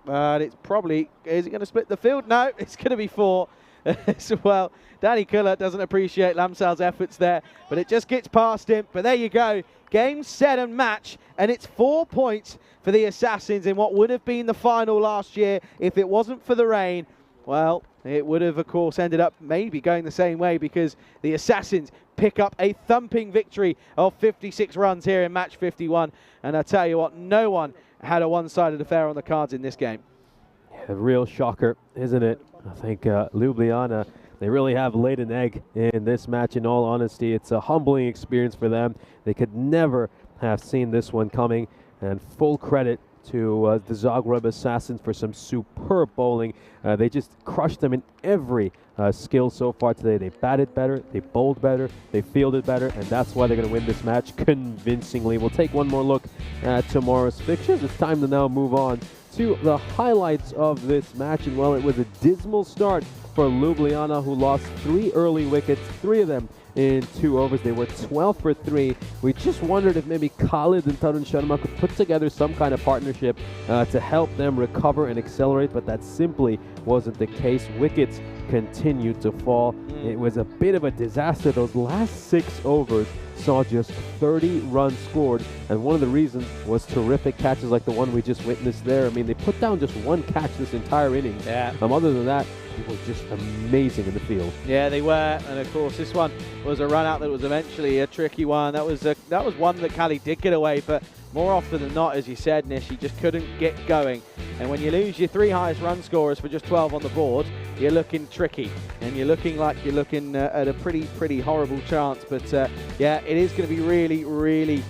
But it's probably, is it going to split the field? No, it's going to be 4 as well. Danny Kuller doesn't appreciate Lamsal's efforts there, but it just gets past him. But there you go, game, set and match, and it's 4 points for the Assassins in what would have been the final last year if it wasn't for the rain. Well, it would have, of course, ended up maybe going the same way, because the Assassins pick up a thumping victory of 56 runs here in match 51. And I tell you what, no one had a one-sided affair on the cards in this game. A real shocker, isn't it? I think Ljubljana, they really have laid an egg in this match, in all honesty. It's a humbling experience for them. They could never have seen this one coming, and full credit to the Zagreb Assassins for some superb bowling. They just crushed them in every skill so far today. They batted better, they bowled better, they fielded better, and that's why they're going to win this match convincingly. We'll take one more look at tomorrow's fixtures. It's time to now move on to the highlights of this match. And well, it was a dismal start for Ljubljana, who lost 3 early wickets, 3 of them in 2 overs. They were 12 for 3. We just wondered if maybe Khalid and Tarun Sharma could put together some kind of partnership to help them recover and accelerate, but that simply wasn't the case. Wickets continued to fall. It was a bit of a disaster. Those last 6 overs saw just 30 runs scored, and one of the reasons was terrific catches like the one we just witnessed there. I mean, they put down just 1 catch this entire inning. Other than that, it was just amazing in the field. Yeah, they were, and of course this one was a run out that was eventually a tricky one. That was one that Khalid did get away, but more often than not, as you said, Nish, he just couldn't get going. And when you lose your 3 highest run scorers for just 12 on the board, you're looking tricky, and you're looking like you're looking at a pretty horrible chance. But yeah, it is going to be really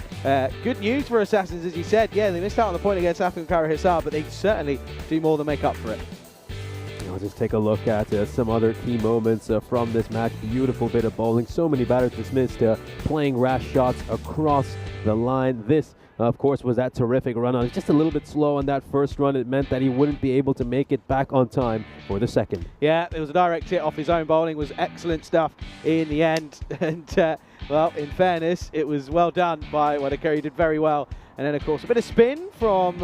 good news for Assassins, as you said. Yeah, they missed out on the point against Afyon Karahisar, but they certainly do more than make up for it. Let's just take a look at some other key moments from this match. Beautiful bit of bowling. So many batters dismissed, playing rash shots across the line. This, of course, was that terrific run on. Just a little bit slow on that first run. It meant that he wouldn't be able to make it back on time for the second. Yeah, it was a direct hit off his own bowling. It was excellent stuff in the end. And, well, in fairness, it was well done by Wadakere. He did very well. And then, of course, a bit of spin from...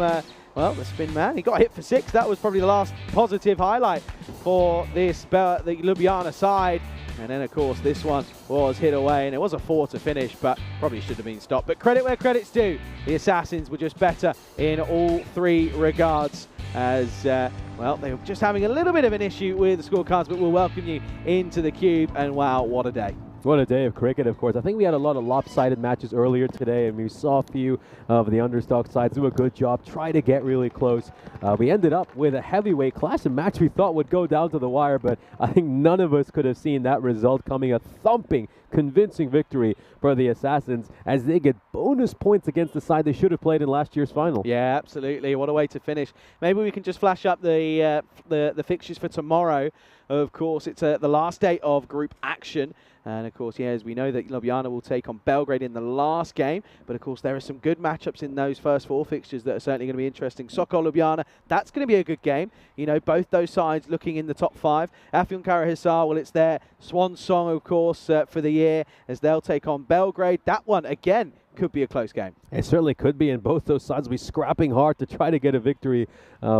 well, the spin man, he got hit for 6. That was probably the last positive highlight for this the Ljubljana side. And then, of course, this one was hit away, and it was a 4 to finish, but probably should have been stopped. But credit where credit's due. The Assassins were just better in all 3 regards, as, well, they were just having a little bit of an issue with the scorecards, but we'll welcome you into the cube, and wow, what a day. What a day of cricket, of course. I think we had a lot of lopsided matches earlier today, and we saw a few of the underdog sides do a good job, try to get really close. We ended up with a heavyweight clash, a match we thought would go down to the wire, but I think none of us could have seen that result coming. A thumping, convincing victory for the Assassins as they get bonus points against the side they should have played in last year's final. Yeah, absolutely. What a way to finish. Maybe we can just flash up the fixtures for tomorrow. Of course, it's the last day of group action. And, of course, yeah, as we know that Ljubljana will take on Belgrade in the last game. But, of course, there are some good matchups in those first 4 fixtures that are certainly going to be interesting. Sokol Ljubljana, that's going to be a good game. You know, both those sides looking in the top 5. Afyon Karahisar, well, it's their swan song, of course, for the year as they'll take on Belgrade. That one, again, could be a close game. It certainly could be, and both those sides will be scrapping hard to try to get a victory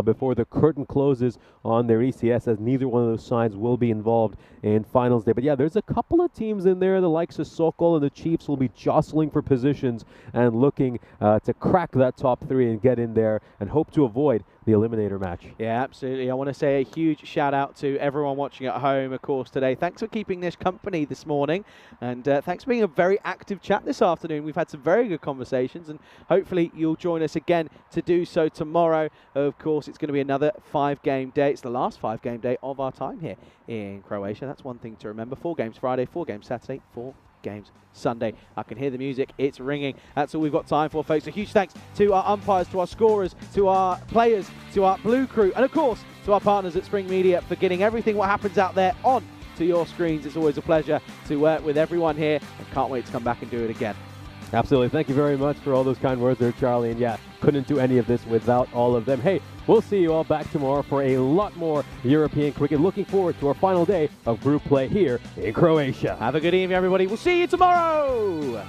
before the curtain closes on their ECS, as neither one of those sides will be involved in finals day. But yeah, there's a couple of teams in there, the likes of Sokol and the Chiefs will be jostling for positions and looking to crack that top 3 and get in there and hope to avoid the eliminator match. Yeah, absolutely. I want to say a huge shout out to everyone watching at home, of course, today. Thanks for keeping this company this morning, and thanks for being a very active chat this afternoon. We've had some very good conversations, and hopefully you'll join us again to do so tomorrow. Of course, it's going to be another 5-game day. It's the last 5-game day of our time here in Croatia. That's one thing to remember. 4 games Friday, 4 games Saturday, 4 games Sunday. I can hear the music, it's ringing. That's all we've got time for, folks. A huge thanks to our umpires, to our scorers, to our players, to our blue crew, and of course to our partners at Spring Media for getting everything what happens out there on to your screens. It's always a pleasure to work with everyone here, and can't wait to come back and do it again. Absolutely. Thank you very much for all those kind words there, Charlie. And yeah, couldn't do any of this without all of them. Hey, we'll see you all back tomorrow for a lot more European cricket. Looking forward to our final day of group play here in Croatia. Have a good evening, everybody. We'll see you tomorrow.